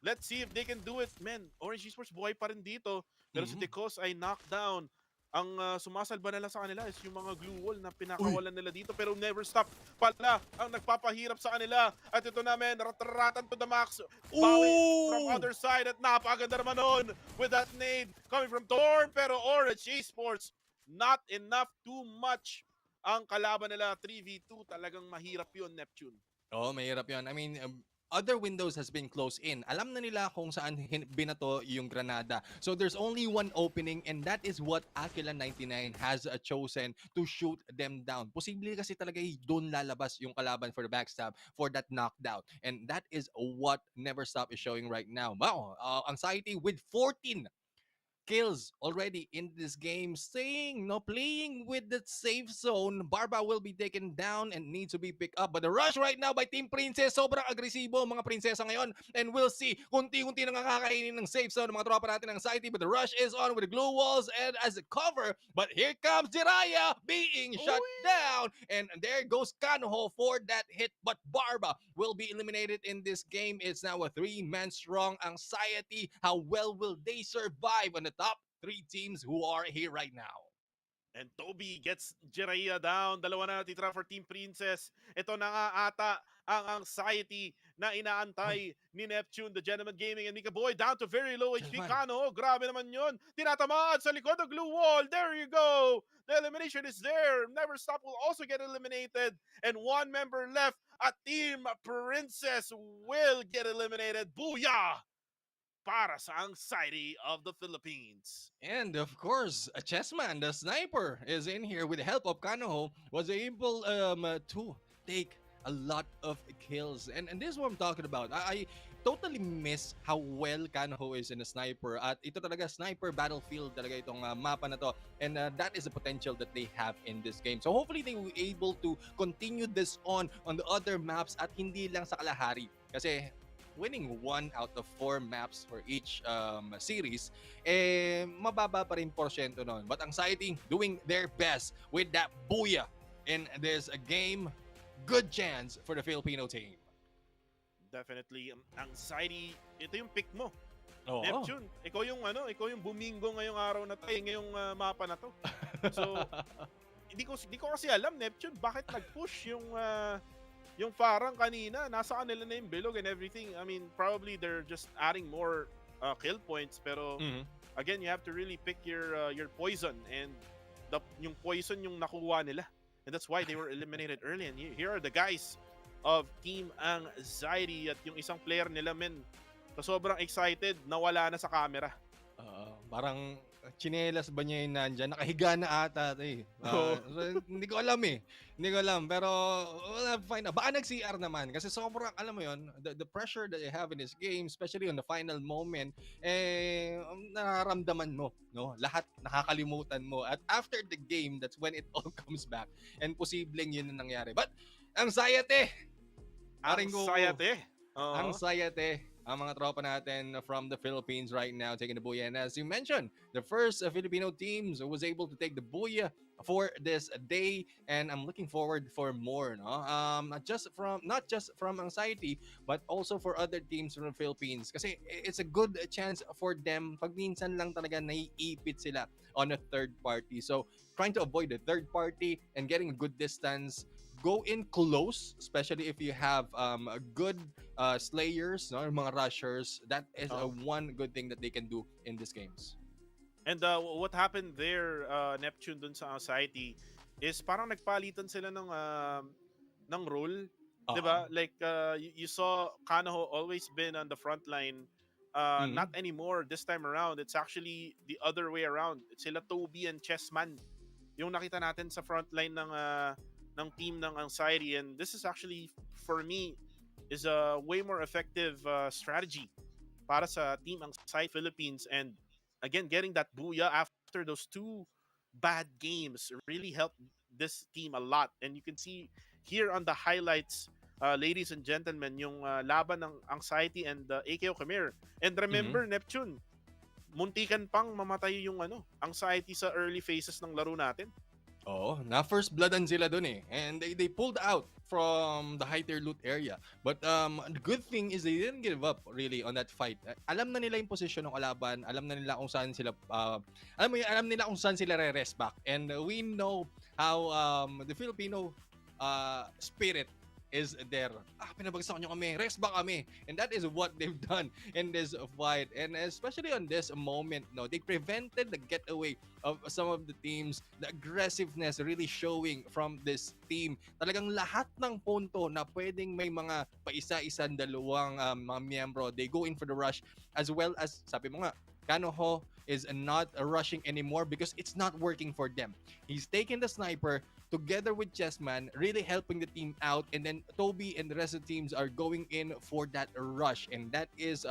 Let's see if they can do it. Man, Orange Esports buhay pa rin dito. Pero si Decos ay knocked down. Ang sumasalba na lang sa kanila is yung mga glue wall na pinakawalan nila dito. Pero never stop pala ang nagpapahirap sa kanila. At ito namin, ratratan to the max. Bawi from other side. At napaganda naman nun with that nade coming from Torn. Pero Orange Esports, not enough, too much. Ang kalaban nila, 3v2. Talagang mahirap yun, Neptune. Oo, mahirap yun. I mean, other windows has been closed in. Alam na nila kung saan binato yung granada. So there's only one opening and that is what Aquila 99 has chosen to shoot them down. Posible kasi talaga doon lalabas yung kalaban for the backstab for that knockdown. And that is what Never Stop is showing right now. Wow, Anxiety with 14 kills already in this game, playing with the safe zone. Barba will be taken down and needs to be picked up. But the rush right now by Team Princess, sobrang agresibo mga prinsesa ngayon. And we'll see, kunti-kunti nang kakakainin ng safe zone ng mga tropa natin ng Anxiety. But the rush is on with the glue walls and as a cover. But here comes Jiraiya being shut down. And there goes Kanoho for that hit. But Barba will be eliminated in this game. It's now a 3-man strong Anxiety. How well will they survive on the top 3 teams who are here right now? And Toby gets Jiraiya down. Dalawa na natitira for Team Princess. Ito na nga ata ang Anxiety na inaantay ni Neptune, the Gentleman Gaming, and Mika Boy down to very low HP. Kano, grabe naman yun. Tinatamaan sa likod ng glue wall. There you go. The elimination is there. Never Stop will also get eliminated. And one member left. A Team Princess will get eliminated. Booyah! Para sa Anxiety of the Philippines. And of course, a chessman, the sniper, is in here with the help of Kanoho, was able to take a lot of kills. And this is what I'm talking about. I totally miss how well Kanoho is in a sniper. At ito talaga, sniper battlefield talaga itong mapa na to. And that is the potential that they have in this game. So hopefully they will be able to continue this on the other maps at hindi lang sa Kalahari. Kasi winning 1 out of 4 maps for each series, mababa pa rin porsyento nun. But Anxiety doing their best with that booyah in this game. Good chance for the Filipino team. Definitely. Anxiety, ito yung pick mo. Oo. Neptune, ikaw yung bumingo ngayong araw na to, ngayong mapa na to. So, hindi ko kasi alam, Neptune, bakit nag-push yung Farang kanina, nasa kanila na yung bilog and everything. I mean, probably they're just adding more kill points. Pero, again, you have to really pick your poison. And yung poison yung nakuha nila. And that's why they were eliminated early. And here are the guys of Team Anxiety. At yung isang player nila, men, sobrang excited, nawala na sa camera. Parang chinelas ba niya yung nandyan? Nakahiga na ata. So, hindi ko alam eh. Hindi ko alam. Pero, we'll have to find out. Baka nag-CR naman. Kasi sobrang, alam mo yun, the pressure that you have in this game, especially on the final moment, nararamdaman mo. No? Lahat nakakalimutan mo. At after the game, that's when it all comes back. And posibleng yun ang nangyari. But, Anxiety! Anxiety! Anxiety. ang mga tropa natin from the Philippines right now taking the Booyah. And as you mentioned, the first Filipino teams was able to take the Booyah for this day, and I'm looking forward for more, no? Not just from anxiety, but also for other teams from the Philippines. Kasi it's a good chance for them pag minsan lang talaga naiipit sila on a third party. So trying to avoid the third party and getting a good distance, go in close, especially if you have a good slayers, no, mga rushers. That is a one good thing that they can do in these games. And what happened there, Neptune, dun sa anxiety, is parang nagpalitan sila ng role. Diba? Like, you saw Kanaho always been on the front line. Not anymore this time around. It's actually the other way around. It's sila Toby and Chessman yung nakita natin sa front line ng team ng Anxiety. And this is actually, for me, is a way more effective strategy para sa Team Anxiety Philippines. And again, getting that booyah after those two bad games really helped this team a lot. And you can see here on the highlights, ladies and gentlemen, yung laban ng Anxiety and AKO Khmer. And remember, Neptune, muntikan pang mamatay yung Anxiety sa early phases ng laro natin. Oh, na first bloodan sila dun eh. And they pulled out from the high tier loot area. But the good thing is they didn't give up really on that fight. Alam na nila yung position ng kalaban, alam na nila kung saan sila alam nila kung saan sila re-rest back. And we know how the Filipino spirit is there. Pinabagsak nyo kami, rest back kami. And that is what they've done in this fight. And especially on this moment, no, they prevented the getaway of some of the teams. The aggressiveness really showing from this team. Talagang lahat ng punto na pwedeng may mga paisa-isang dalawang mga miyembro, they go in for the rush. As well as, sabi mo nga, Kanoho is not rushing anymore because it's not working for them. He's taking the sniper together with Chessman, really helping the team out, and then Toby and the rest of the teams are going in for that rush, and that is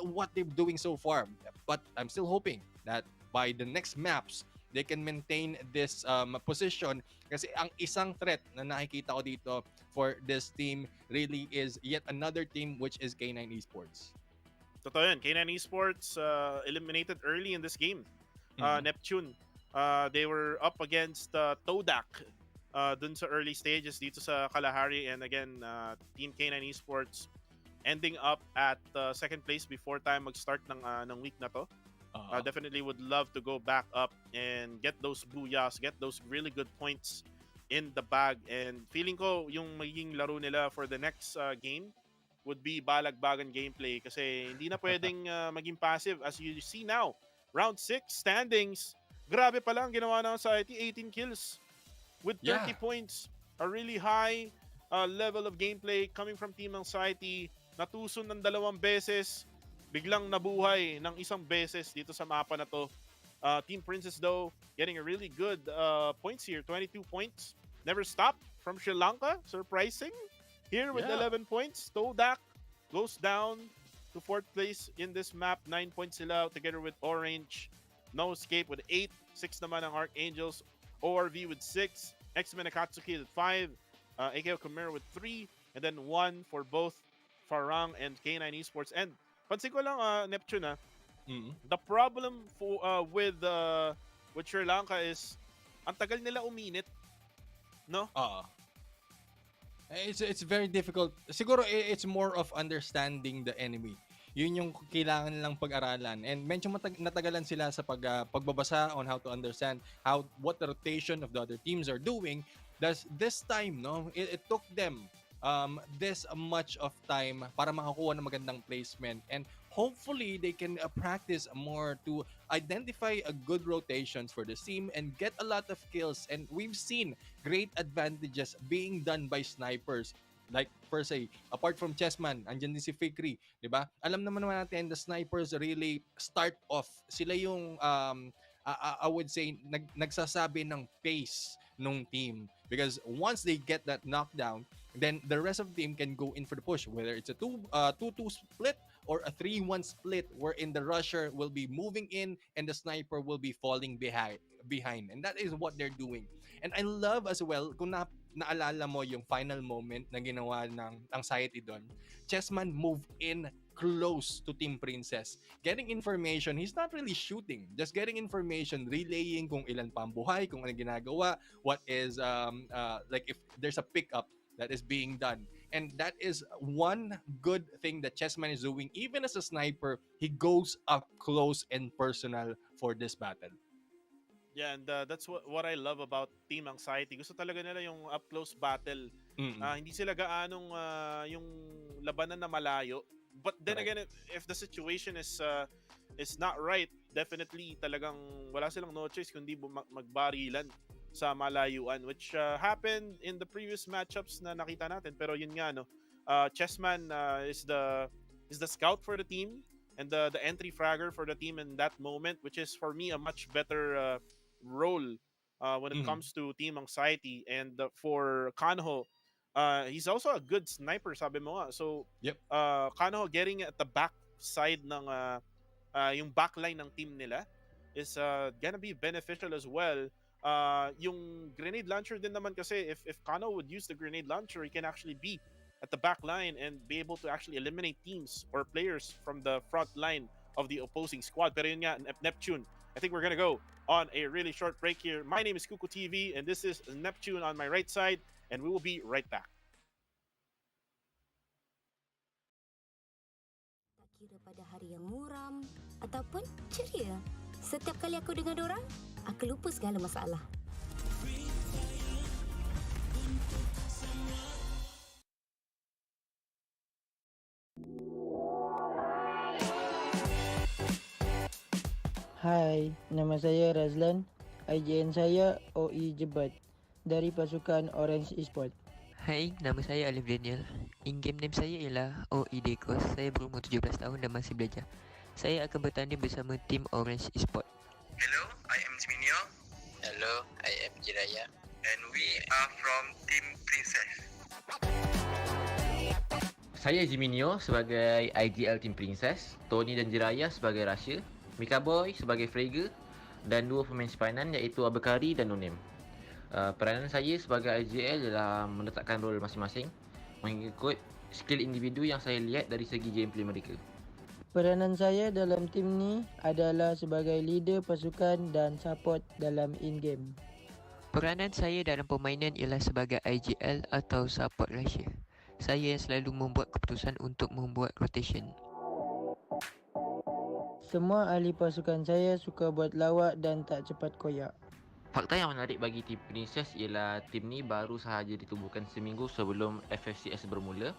what they're doing so far. But I'm still hoping that by the next maps, they can maintain this position, kasi ang isang threat na nakikita ko dito for this team really is yet another team, which is K9 Esports. Totoo yun. K9 Esports eliminated early in this game. Neptune. They were up against Todak dun sa early stages dito sa Kalahari. And again, Team K9 Esports ending up at second place before tayo mag-start ng week na to. Definitely would love to go back up and get those booyahs, get those really good points in the bag. And feeling ko yung magiging laro nila for the next game would be balagbagan gameplay, kasi hindi na pwedeng maging passive. As you see now, round 6 standings, grabe pala ang ginawa ng Anxiety, 18 kills with 30 points. A really high level of gameplay coming from Team Anxiety. Natuson ng 2 beses, biglang nabuhay ng 1 beses dito sa mapa na to. Team Princess though, getting a really good points here, 22 points. Never stopped from Sri Lanka, surprising. Here with 11 points, Todak goes down to 4th place in this map. 9 points sila together with Orange. No Escape with 8. 6 naman ang Archangels. ORV with 6. X-Men Akatsuki with 5. AKO Khmer with 3. And then 1 for both Farang and K9 Esports. And pansin ko lang, Neptune, the problem with Sri Lanka is ang tagal nila uminit. No? It's very difficult. Siguro it's more of understanding the enemy. Yun yung kailangan nilang pag-aralan. And medyo natagalan sila sa pagbabasa on how to understand what the rotation of the other teams are doing. This time, no, it took them this much of time para makakuha ng magandang placement, and hopefully they can practice more to identify a good rotations for the team and get a lot of kills. And we've seen great advantages being done by snipers. Like per se, apart from Chessman, andyan din si Fikri, di ba? Alam naman natin, the snipers really start off. Sila yung I would say nagsasabi ng pace nung team, because once they get that knockdown, then the rest of the team can go in for the push, whether it's a 2-2 split or a 3-1 split, wherein the rusher will be moving in and the sniper will be falling behind. And that is what they're doing. And I love as well, kung naalala mo yung final moment na ginawa ng Anxiety doon, Chessman moved in close to Team Princess. Getting information, he's not really shooting. Just getting information, relaying kung ilan pa ang buhay, kung ano ginagawa, what is, like if there's a pickup that is being done. And that is one good thing that Chessman is doing. Even as a sniper, he goes up close and personal for this battle. Yeah, and that's what I love about Team Anxiety. Gusto talaga nila yung up-close battle. Hindi sila gaanong yung labanan na malayo. But then again, if the situation is not right, definitely talagang wala silang no choice kundi magbarilan sa malayuan, which happened in the previous matchups na nakita natin. Pero yun nga, no, Chessman is the scout for the team and the entry fragger for the team in that moment, which is for me a much better role when it comes to Team Anxiety. And for Kanho, he's also a good sniper, sabi mo nga. So, Kanho getting at the back side ng yung backline ng team nila is gonna be beneficial as well. Yung grenade launcher din naman kasi if Kanho would use the grenade launcher, he can actually be at the back line and be able to actually eliminate teams or players from the front line of the opposing squad. Pero yun nga, Neptune, I think we're gonna go on a really short break here. My name is Kuku TV and this is Neptune on my right side, and we will be right back. Tak kira pada hari yang muram ataupun ceria, setiap kali aku dengar dorang, aku lupa segala masalah. Hai, nama saya Razlan. IGN saya OE Jebat dari pasukan Orange Esport. Hai, nama saya Alif Daniel. In-game name saya ialah OE Dekos. Saya berumur 17 tahun dan masih belajar. Saya akan bertanding bersama tim Orange Esport. Hello, I am Sino. Hello, I am Jiraya. And we are from Team Princess. Saya Jiminio sebagai IGL Team Princess, Tony dan Jiraya sebagai Russia, Mika Boy sebagai Fragger dan dua pemain simpanan iaitu Abakari dan Nonem. Peranan saya sebagai IGL adalah meletakkan role masing-masing mengikut skill individu yang saya lihat dari segi gameplay mereka. Peranan saya dalam tim ni adalah sebagai leader pasukan dan support dalam in-game. Peranan saya dalam permainan ialah sebagai IGL atau support Russia. Saya yang selalu membuat keputusan untuk membuat rotation. Semua ahli pasukan saya suka buat lawak dan tak cepat koyak. Fakta yang menarik bagi tim Princess ialah tim ni baru sahaja ditubuhkan seminggu sebelum FFCS bermula.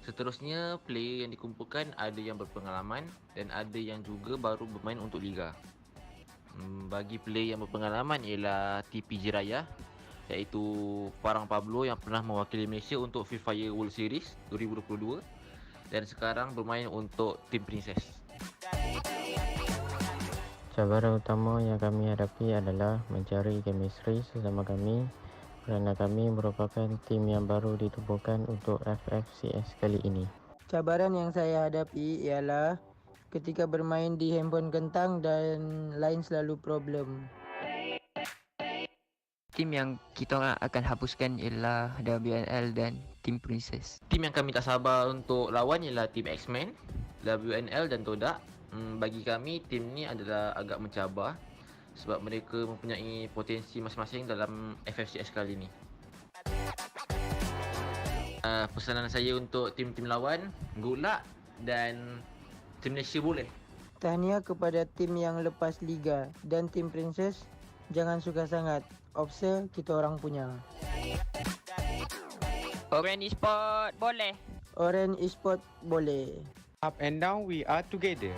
Seterusnya, player yang dikumpulkan ada yang berpengalaman dan ada yang juga baru bermain untuk Liga. Bagi player yang berpengalaman ialah TP Jiraya, iaitu Farang Pablo yang pernah mewakili Malaysia untuk Free Fire World Series 2022 dan sekarang bermain untuk tim Princess. Cabaran utama yang kami hadapi adalah mencari chemistry sesama kami kerana kami merupakan tim yang baru ditubuhkan untuk FFCS kali ini. Cabaran yang saya hadapi ialah ketika bermain di handphone kentang dan lain selalu problem. Tim yang kita orang akan hapuskan ialah WNL dan Team Princess. Tim yang kami tak sabar untuk lawan ialah Team X-Men, WNL dan Todak. Bagi kami, tim ni adalah agak mencabar sebab mereka mempunyai potensi masing-masing dalam FFCS kali ni. Pesanan saya untuk tim-tim lawan, good luck dan tim Malaysia boleh. Tahniah kepada tim yang lepas Liga dan tim Princess, jangan suka sangat. Opsa kita orang punya. Orange Esport boleh. Orange Esport boleh. Up and down, we are together.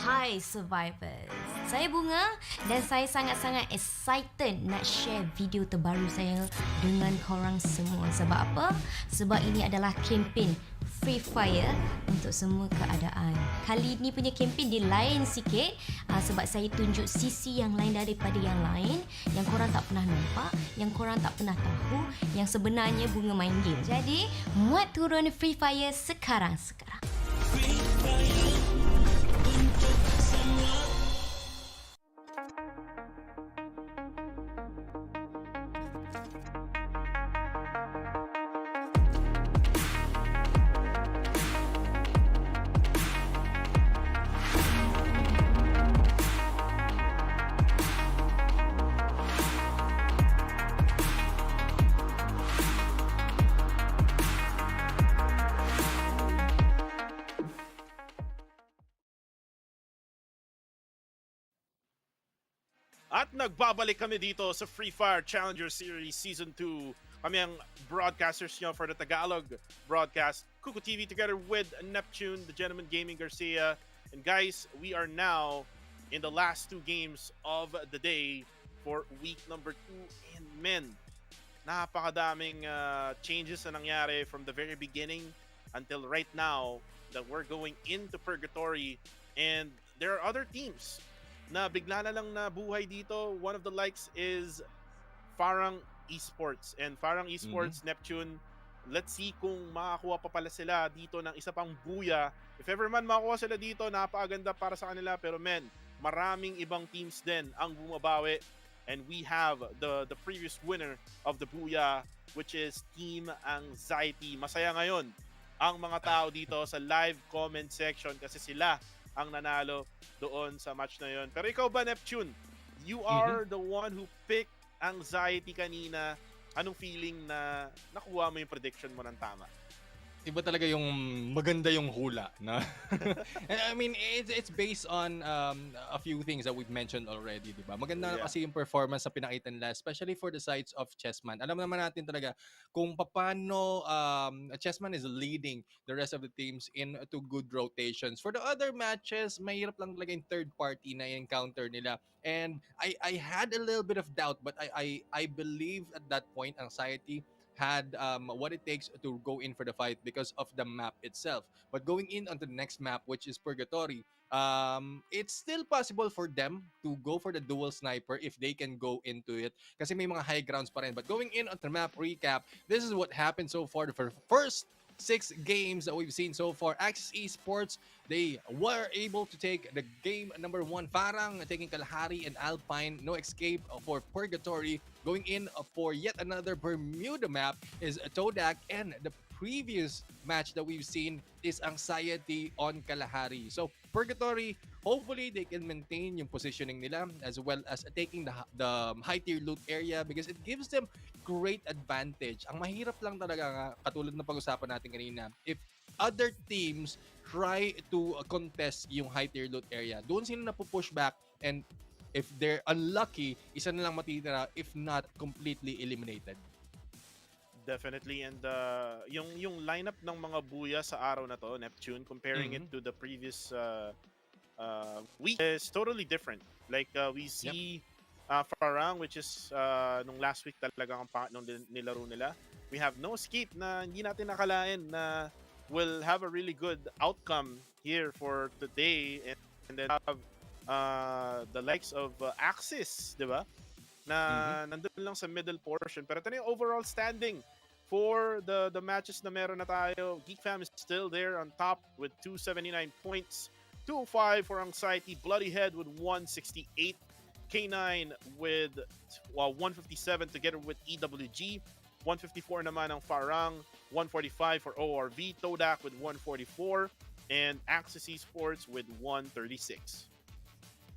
Hai survivors, saya Bunga dan saya sangat-sangat excited nak share video terbaru saya dengan korang semua. Sebab apa? Sebab ini adalah kempen Free Fire untuk semua keadaan. Kali ni punya kempen dia lain sikit sebab saya tunjuk sisi yang lain daripada yang lain, yang korang tak pernah nampak, yang korang tak pernah tahu, yang sebenarnya Bunga main game. Jadi, muat turun Free Fire sekarang. Free Fire. At nagbabalik kami dito sa Free Fire Challenger Series Season 2. Kami ang broadcasters nyo for the Tagalog broadcast. Kuku TV together with Neptune, the Gentleman Gaming Garcia. And guys, we are now in the last 2 games of the day for week number 2. And men, napakadaming changes na nangyari from the very beginning until right now that we're going into purgatory. And there are other teams na bigla na lang nabuhay dito. One of the likes is Farang Esports. And Farang Esports, Neptune, let's see kung makakuha pa pala sila dito ng isa pang buya. If ever man makakuha sila dito, napakaganda para sa kanila. Pero men, maraming ibang teams din ang bumabawi. And we have the previous winner of the buya, which is Team Anxiety. Masaya ngayon ang mga tao dito sa live comment section kasi sila ang nanalo doon sa match na yon. Pero ikaw ba, Neptune? You are the one who picked Anxiety kanina. Anong feeling na nakuha mo yung prediction mo ng tama? Iba talaga yung maganda yung hula na. I mean, it's based on a few things that we've mentioned already, di ba? Maganda kasi yung performance sa pinakita nila, especially for the sides of Chessman. Alam naman natin talaga kung paano Chessman is leading the rest of the teams into good rotations. For the other matches, mahirap lang talaga yung third party na encounter nila. And I had a little bit of doubt, but I believe at that point, Anxiety had what it takes to go in for the fight because of the map itself. But going in on the next map, which is Purgatory, it's still possible for them to go for the dual sniper if they can go into it kasi may mga high grounds pa rin. But going in on the map recap, this is what happened so far for the first 6 games that we've seen so far. Axis Esports, they were able to take the game number 1. Farang taking Kalahari and Alpine. No escape for Purgatory. Going in for yet another Bermuda map is Todak, and the previous match that we've seen is Anxiety on Kalahari. So Purgatory, hopefully they can maintain yung positioning nila as well as taking the high tier loot area because it gives them great advantage. Ang mahirap lang talaga nga, katulad ng pag-usapan natin kanina, if other teams try to contest yung high tier loot area, doon sila napupush back, and if they're unlucky, isa na lang matitira, if not completely eliminated. Definitely. And yung lineup ng mga buya sa araw na to, Neptune, comparing it to the previous week is totally different. Like we see Farang, which is nung last week talaga ang nung nilaro nila. We have No Escape na hindi natin nakalain na will have a really good outcome here for today. And then have the likes of Axis, di ba? Na nandun lang sa middle portion. Pero ito na yung overall standing for the matches na meron na tayo. Geek Fam is still there on top with 279 points. 205 for Anxiety. Bloody Head with 168. K9 with 157 together with EWG. 154 naman ang Farang. 145 for ORV. Todak with 144. And Axis Esports with 136.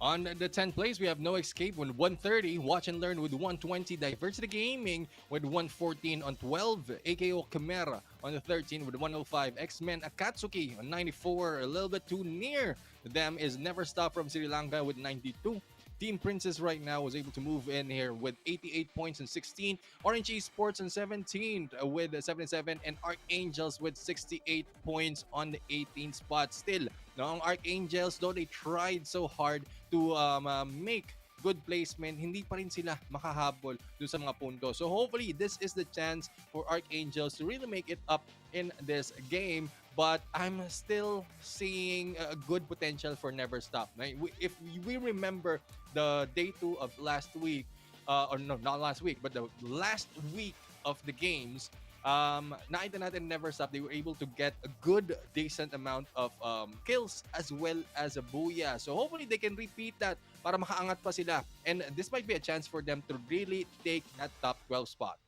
On the 10th place, we have No Escape with 130, Watch and Learn with 120, Diversity Gaming with 114 on 12, AKO Chimera on the 13 with 105, X-Men Akatsuki on 94, a little bit too near them is Never Stop from Sri Lanka with 92. Team Princess right now was able to move in here with 88 points and 16. Orange Esports on 17th with 77, and Archangels with 68 points on the 18th spot. Still, no, Archangels, though they tried so hard to make good placement, hindi pa rin sila makahabol dun sa mga punto. So hopefully, this is the chance for Archangels to really make it up in this game. But I'm still seeing a good potential for Never Stop. If we remember the day 2 of last week, or no, not last week, but the last week of the games, nakita natin Never Stop. They were able to get a good, decent amount of kills as well as a booyah. So hopefully they can repeat that para makaangat pa sila. And this might be a chance for them to really take that top 12 spot.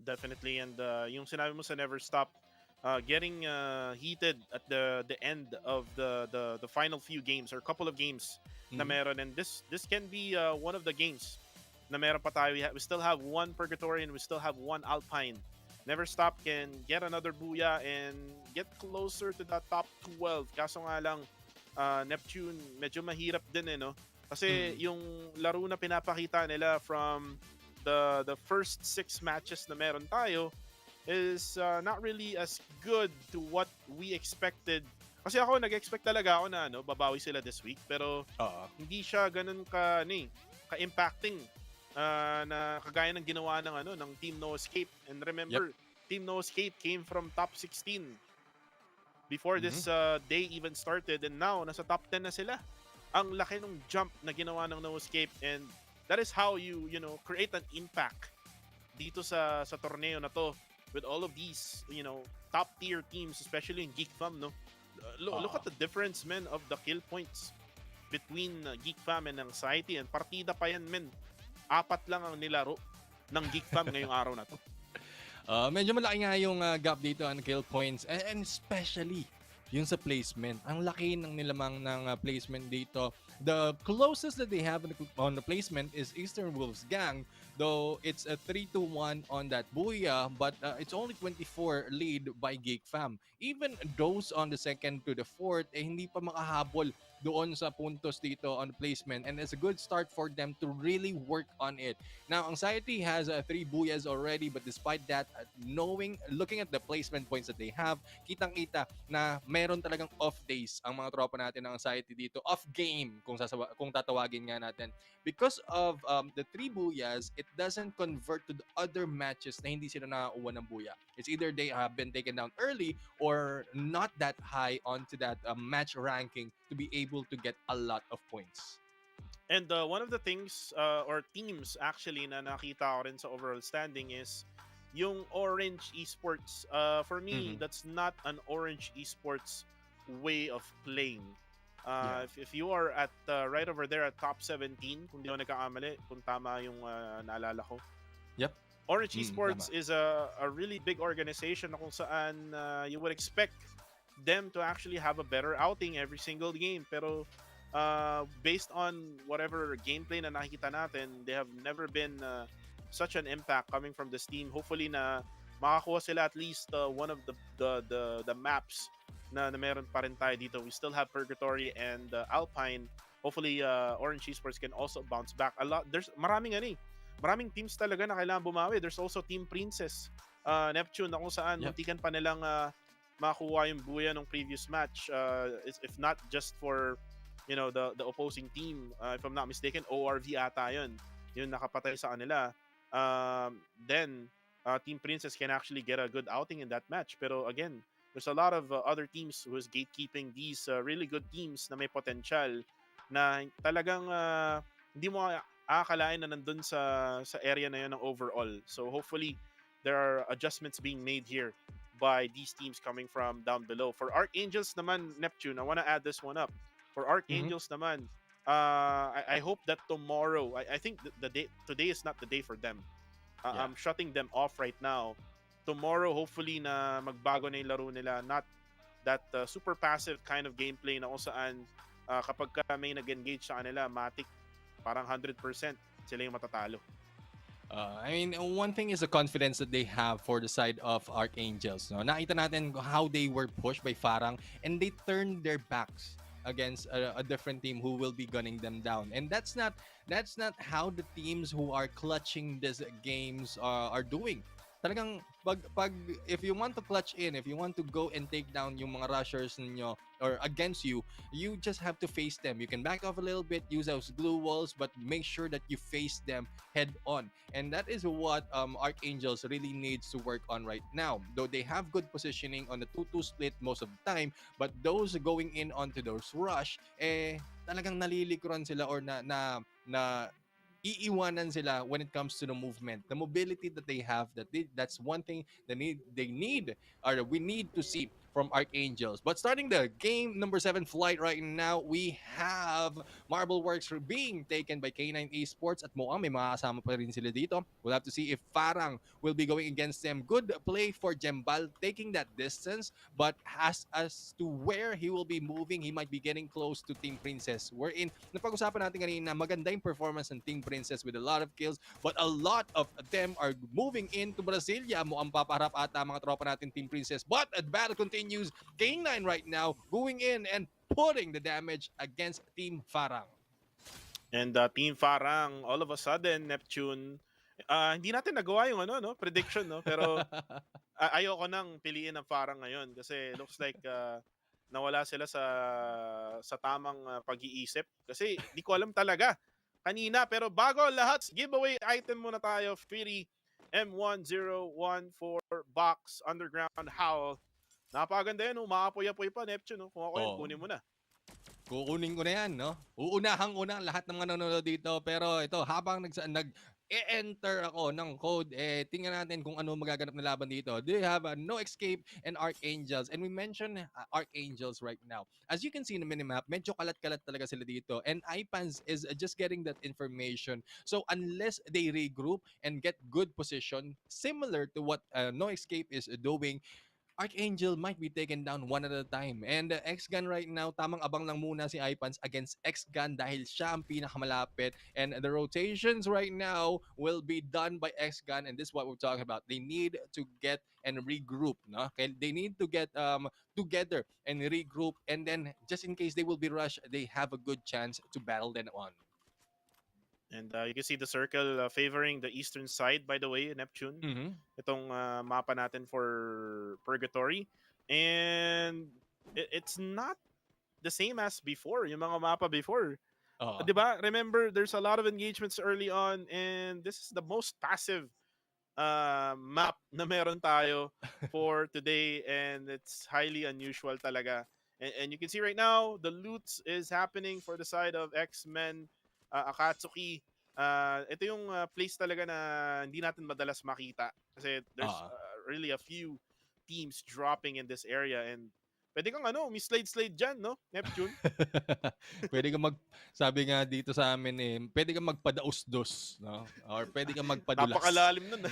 Definitely. And yung sinabi mo sa Never Stop, getting heated at the end of the final few games or couple of games na meron, and this can be one of the games na meron pa tayo. We still have one Purgatory and we still have one Alpine. Never Stop can get another booyah and get closer to the top 12. Kaso nga lang, Neptune, medyo mahirap din no? Kasi yung laro na pinapakita nila from the first 6 matches na meron tayo is not really as good to what we expected. Kasi ako nag-expect talaga ako na babawi sila this week, pero hindi siya ganun ka-impacting na kagaya ng ginawa ng Team No Escape. And remember, Team No Escape came from top 16 before this day even started, and now nasa top 10 na sila. Ang laki ng jump na ginawa ng No Escape, and that is how you create an impact dito sa torneo na to with all of these top tier teams, especially in Geek Fam. Look at the difference, man, of the kill points between Geek Fam and Anxiety, and partida pa yan, men. 4 lang ang nilaro ng Geek Fam ngayong araw na to. Medyo malaki nga yung gap dito on kill points, and especially yung sa placement. Ang laki ng nilamang ng placement dito. The closest that they have on the placement is Eastern Wolves Gang, though it's a 3-1 on that Booyah, but it's only 24 lead by Geek Fam. Even those on the second to the fourth, hindi pa makahabol doon sa puntos dito on placement, and it's a good start for them to really work on it. Now, Anxiety has 3 Booyahs already, but despite that, looking at the placement points that they have, kitang-kita na meron talagang off days ang mga tropa natin ng Anxiety dito, off game kung tatawagin nga natin. Because of the 3 Booyahs, it doesn't convert to the other matches na hindi sila nakauwa ng Booyah. It's either they have been taken down early or not that high onto that match ranking to be able to get a lot of points. And one of the things or teams actually na nakita ko rin sa overall standing is yung Orange Esports. For me, that's not an Orange Esports way of playing. If you are at right over there at top 17, kung di ako nagkakamali, kung tama yung naalala ko. Yep. Orange Esports is a really big organization na kung saan you would expect them to actually have a better outing every single game. Pero based on whatever gameplay na nakikita natin, they have never been such an impact coming from this team. Hopefully na makakuha sila at least one of the maps na meron pa rin tayo dito. We still have Purgatory and Alpine. Hopefully Orange Esports can also bounce back a lot. There's maraming teams talaga na kailangan bumawi. There's also Team Princess, Neptune, na kung saan muntikan pa nilang makuha yung buya ng previous match, if not just for the opposing team. If I'm not mistaken, ORV ata yun nakapatay sa kanila. Then Team Princess can actually get a good outing in that match. Pero again, there's a lot of other teams who is gatekeeping these really good teams na may potential na talagang hindi mo akalain na nandun sa area na yun ng overall. So hopefully there are adjustments being made here by these teams coming from down below. For Archangels naman, Neptune, I want to add this one up. For Archangels naman, I hope that tomorrow, I think today is not the day for them. I'm shutting them off right now. Tomorrow, hopefully na magbago na yung laro nila. Not that super passive kind of gameplay na kung saan kapag may nag-engage sa kanila, matik, parang 100% sila yung matatalo. I mean, one thing is the confidence that they have for the side of Archangels. No? Nakita natin how they were pushed by Farang, and they turned their backs against a different team who will be gunning them down. And that's not how the teams who are clutching these games are doing. Talagang if you want to clutch in, if you want to go and take down yung mga rushers ninyo or against you, you just have to face them. You can back off a little bit, use those glue walls, but make sure that you face them head on. And that is what Archangels really needs to work on right now. Though they have good positioning on the 2-2 split most of the time, but those going in onto those rush, talagang nalilikuran sila or na iiwanan sila when it comes to the movement, the mobility that they have. That's one thing we need to see from Archangels. But starting the game number 7 flight right now, we have Marble Works being taken by K9 Esports at mukhang may makakasama pa rin sila dito. We'll have to see if Farang will be going against them. Good play for Jembal taking that distance, but as to where he will be moving, he might be getting close to Team Princess. Napag-usapan natin kanina, maganda yung performance ng Team Princess with a lot of kills, but a lot of them are moving into Brasilia. Mukhang papaharap ata mga tropa natin Team Princess, but the battle continues. K9 right now going in and putting the damage against Team Farang. And Team Farang, all of a sudden, Neptune, hindi natin nagawa yung prediction, no? Pero ayoko nang piliin ang Farang ngayon kasi looks like nawala sila sa tamang pag-iisip. Kasi di ko alam talaga kanina. Pero bago lahat, giveaway item muna tayo. Free M1014 box underground howl. Napakaganda yan, umaapoy-apoy pa, Neptune. No? Kung ako yan, kunin mo na. Kukunin ko na yan, no? Uunahang-una lahat ng mga nanonood dito. Pero ito, habang nag-enter ako ng code, tingnan natin kung ano magaganap na laban dito. Do you have No Escape and Archangels? And we mentioned Archangels right now. As you can see in the minimap, medyo kalat-kalat talaga sila dito. And Ipans is just getting that information. So unless they regroup and get good position, similar to what No Escape is doing, Archangel might be taken down one at a time. And X-Gun right now, tamang abang lang muna si Ipans against X-Gun dahil siya ang pinakamalapit. And the rotations right now will be done by X-Gun, and this is what we're talking about. They need to get and regroup. No? Okay? They need to get together and regroup, and then just in case they will be rushed, they have a good chance to battle them on. And you can see the circle favoring the eastern side, by the way, Neptune. Itong mapa natin for Purgatory. And it's not the same as before, yung mga mapa before. Diba? Remember, there's a lot of engagements early on, and this is the most passive map na meron tayo for today, and it's highly unusual talaga. And you can see right now, the loot is happening for the side of X-Men, Akatsuki. Ito yung place talaga na hindi natin madalas makita kasi there's really a few teams dropping in this area, and pwede kang mislide-slide dyan, no, Neptune? Pwede kang sabi nga dito sa amin pwede kang magpadaos-dos, no? Or pwede kang magpadulas. Napakalalim nun.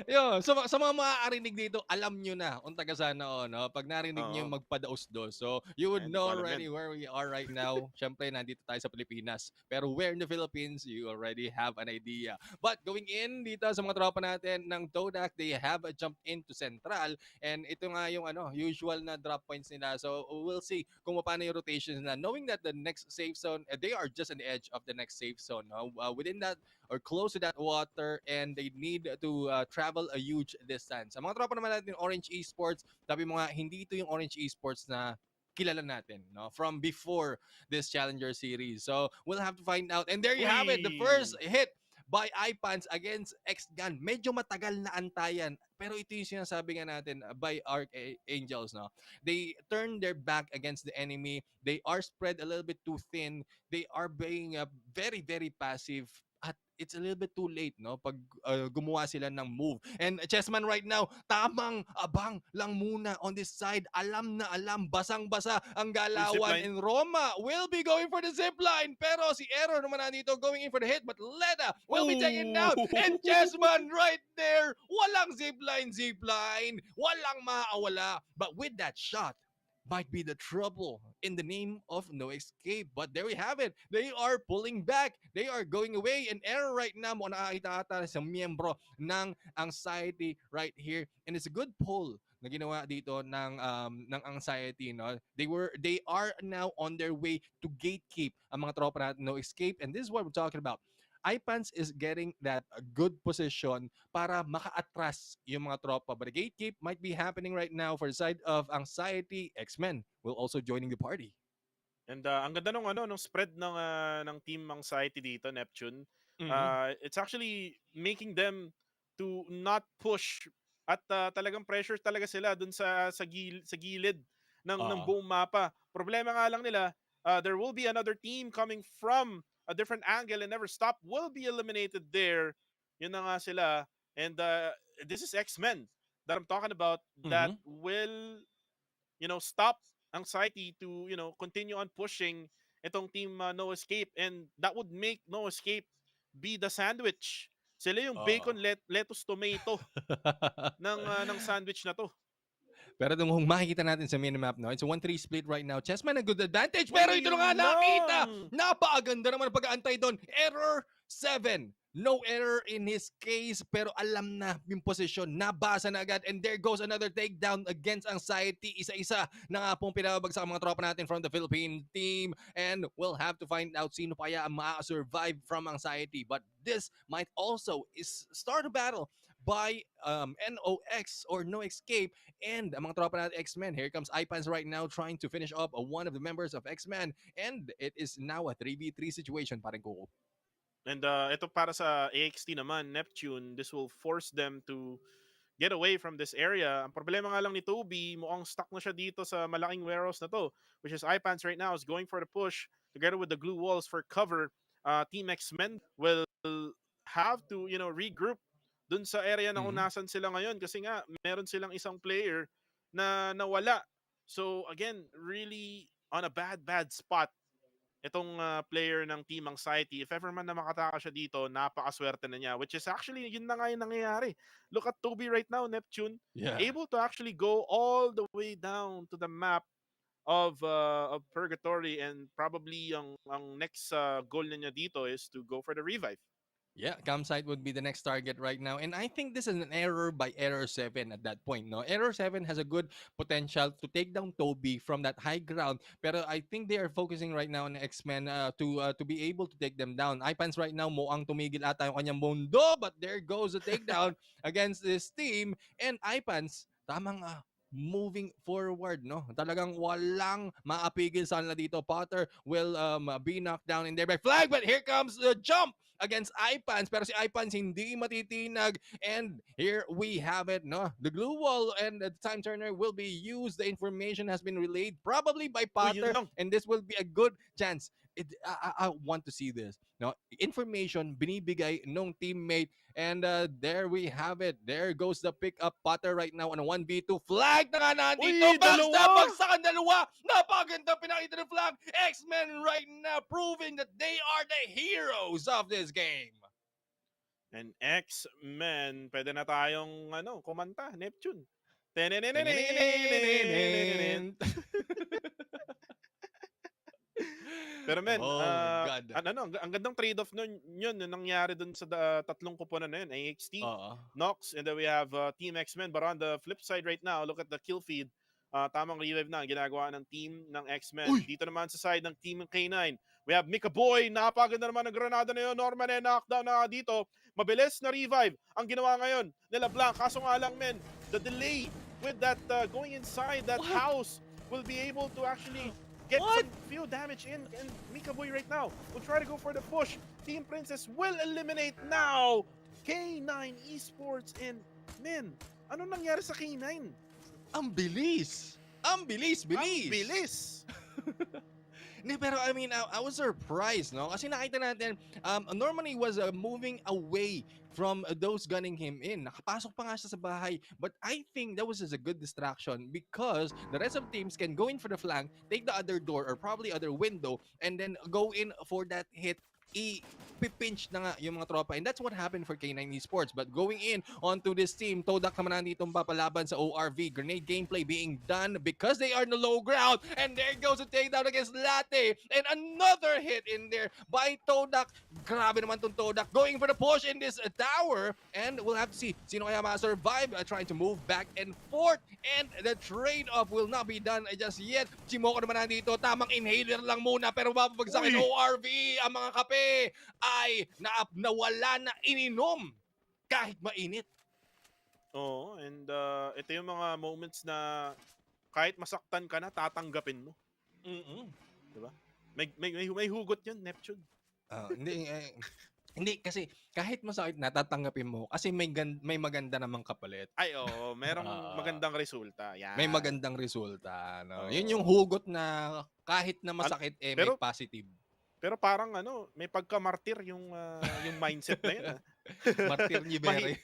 Yo, so sa mga maaarinig dito, alam nyo na kung taga sana no? Pag narinig nyo yung magpadaos-dos. So, you would know already where we are right now. Siyempre, nandito tayo sa Pilipinas. Pero where in the Philippines, you already have an idea. But going in dito sa mga tropa natin ng Todak, they have jumped into Central. And ito nga yung usual na drop points nila. So, we'll see kung paano yung rotations nila. Knowing that the next safe zone, they are just on the edge of the next safe zone. No? Within that, or close to that water, and they need to travel a huge distance. Ang mga tropa naman natin Orange Esports, sabi mo nga, hindi ito yung Orange Esports na kilala natin, no? From before this Challenger Series. So, we'll have to find out. And there you have it, the first hit by Ipans against X-Gun. Medyo matagal na antayan. Pero ito yung sinasabi nga natin by Archangels, no? They turn their back against the enemy. They are spread a little bit too thin. They are being very, very passive. At it's a little bit too late, no? Pag gumawa sila ng move. And Chessman right now, tamang abang lang muna on this side. Alam na alam, basang-basa ang galawan. And Roma will be going for the zipline. Pero si Error naman nandito going in for the hit. But Leda will be taken down. And Chessman right there, walang zipline. Walang maawala. But with that shot, might be the trouble in the name of No Escape. But there we have it. They are pulling back. They are going away. And Error right now, mo nakakita ata sa miyembro ng anxiety right here. And it's a good pull na ginawa dito ng anxiety, no? They are now on their way to gatekeep ang mga tropa natin No Escape. And this is what we're talking about. Ipans is getting that good position para maka-atras yung mga tropa. But the gatekeep might be happening right now for the side of Anxiety. X-Men will also joining the party. And ang ganda nung spread ng Team Anxiety dito, Neptune. It's actually making them to not push at talagang pressure talaga sila dun sa gilid ng buong mapa. Problema nga lang nila, there will be another team coming from a different angle and never stop will be eliminated there. Yun na nga sila. And this is X-Men that I'm talking about that will, stop Anxiety to, continue on pushing itong team No Escape, and that would make No Escape be the sandwich. Sila yung bacon, lettuce, tomato ng sandwich na to. Pero kung makikita natin sa minimap, no, it's a 1-3 split right now. Chessman a good advantage, pero ito na nga nakita. Napakaganda naman ang pag-aantay doon. Error 7. No error in his case, pero alam na yung posisyon, nabasa na agad, and there goes another takedown against anxiety. Isa-isa na nga pong pinabagsak ang mga tropa natin from the Philippine team, and we'll have to find out sino kaya ang ma-survive from anxiety. But this might also is start a battle by NOX or No Escape and ang mga tropa natin X-Men. Here comes Ipans right now trying to finish up one of the members of X-Men, and it is now a 3v3 situation, parang Coco. And ito para sa AXT naman, Neptune, this will force them to get away from this area. Ang problema nga lang ni Toby, mukhang stuck na siya dito sa malaking warehouse na to, which is Ipans right now is going for the push together with the glue walls for cover. Team X-Men will have to, regroup dun sa area na kung nasan sila ngayon kasi nga meron silang isang player na nawala. So again, really on a bad spot itong player ng Team Anxiety. If ever man na makataka siya dito, napakaswerte na niya. Which is actually, yun na nga yung nangyayari. Look at Toby right now, Neptune. Yeah. Able to actually go all the way down to the map of Purgatory, and probably ang next goal niya dito is to go for the revive. Yeah, campsite would be the next target right now. And I think this is an error by Error 7 at that point. No, Error 7 has a good potential to take down Toby from that high ground. Pero I think they are focusing right now on X-Men to be able to take them down. Ipans right now, muang tumigil ata yung kanyang mundo. But there goes the takedown against this team. And Ipans, tamang moving forward, no? Talagang walang maapigil sa kanila dito. Potter will be knocked down in there by flag. But here comes the jump against Ipans, pero si Ipans hindi matitinag, and here we have it, no? The glue wall and the time turner will be used. The information has been relayed probably by Potter, and this will be a good chance. I want to see this. No, information binibigay nung teammate, and there we have it. There goes the pickup. Potter right now on a 1v2 flag na nga nandito. Bagsakan dalawa. Napaganda pinakita ng flag. X-Men right now proving that they are the heroes of this game. And X-Men, pwede na tayong kumanta, Neptune. Pero men, ang gandang trade-off nun yun nangyari dun sa tatlong kuponan na yun, AXT, Nox, and then we have Team X-Men. But on the flip side right now, look at the kill feed. Tamang revive na ang ginagawa ng team ng X-Men. Dito naman sa side ng team ng K9, we have Mika Boy. Napaganda naman ng granada na yun. Norman knockdown na dito. Mabilis na revive ang ginawa ngayon nila Blanc. Kaso nga lang men, the delay with that going inside that house will be able to actually get some few damage in, and Mika Boy right now will try to go for the push. Team Princess will eliminate now K9 Esports, and men, ano nangyari sa K9? Ang bilis! Ang bilis! Ang bilis! Pero I mean, I was surprised, no? Kasi nakita natin, normally was moving away from those gunning him in. Nakapasok pa nga siya sa bahay. But I think that was just a good distraction because the rest of teams can go in for the flank, take the other door or probably other window, and then go in for that hit. I-pinch na nga yung mga tropa. And that's what happened for K9 Esports. But going in onto this team, Todak naman nanditong papalaban sa ORV. Grenade gameplay being done because they are in the low ground. And there goes a takedown against Latte. And another hit in there by Todak. Grabe naman tong Todak. Going for the push in this tower. And we'll have to see sino kaya makasurvive. Trying to move back and forth. And the trade-off will not be done just yet. Si Moko naman nandito. Tamang inhaler lang muna. Pero mapapagsakin ORV. Ang mga kape ay nawala na ininom kahit mainit. Oo, and ito yung mga moments na kahit masaktan ka na, tatanggapin mo. Diba? May hugot yun, Neptune. Hindi kasi kahit masakit na tatanggapin mo kasi may maganda namang kapalit. Ay oo, merong magandang resulta. Yan. May magandang resulta, no. Yun yung hugot na kahit na masakit may positive. Pero parang may pagka-martir yung mindset na yun. Martir ni Bere.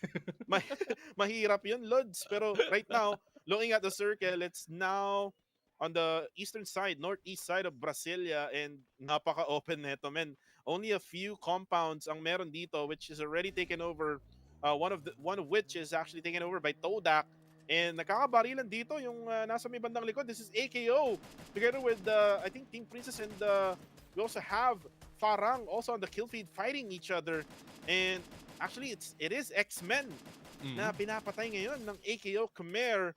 Mahirap yun, Lods. Pero right now, looking at the circle, it's now on the eastern side, northeast side of Brasilia, and napaka-open neto, men. Only a few compounds ang meron dito, which is already taken over. One of which is actually taken over by Todak. And nakakabarilan dito yung nasa may bandang likod. This is AKO together with I think Team Princess, and we also have Farang also on the kill feed fighting each other. And actually, it is X-Men na pinapatay ngayon ng AKO Khmer.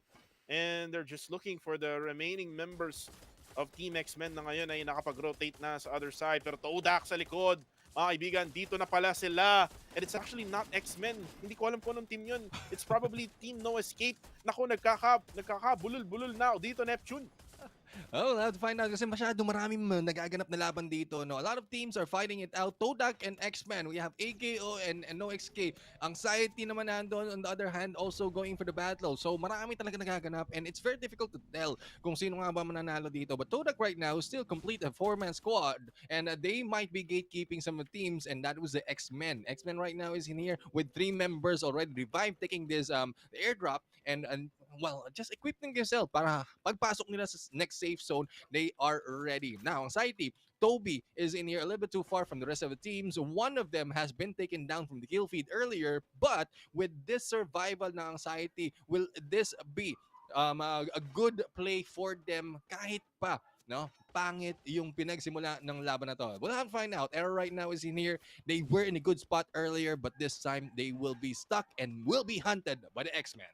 And they're just looking for the remaining members of Team X-Men na ngayon ay nakapag-rotate na sa other side. Pero Todak sa likod. Mga kaibigan, dito na pala sila. And it's actually not X-Men. Hindi ko alam kung anong team yun. It's probably Team No Escape. Naku, nagkakabulol-bulol na dito, Neptune. Oh, we'll have to find out kasi masyado maraming nagaganap na laban dito. No? A lot of teams are fighting it out. Todak and X-Men. We have AKO and No XK. Anxiety naman nandun. On the other hand, also going for the battle. So marami talaga nagaganap and it's very difficult to tell kung sino nga ba mananalo dito. But Todak right now still complete a 4-man squad and they might be gatekeeping some of the teams and that was the X-Men. X-Men right now is in here with 3 members already revived taking this airdrop and well, just equipping yourself para pagpasok nila sa next safe zone, they are ready. Now, Anxiety, Toby is in here a little bit too far from the rest of the teams. One of them has been taken down from the kill feed earlier, but with this survival na Anxiety, will this be a good play for them kahit pa no, pangit yung pinagsimula ng laban na to. We'll have to find out. Error right now is in here. They were in a good spot earlier, but this time they will be stuck and will be hunted by the X-Men.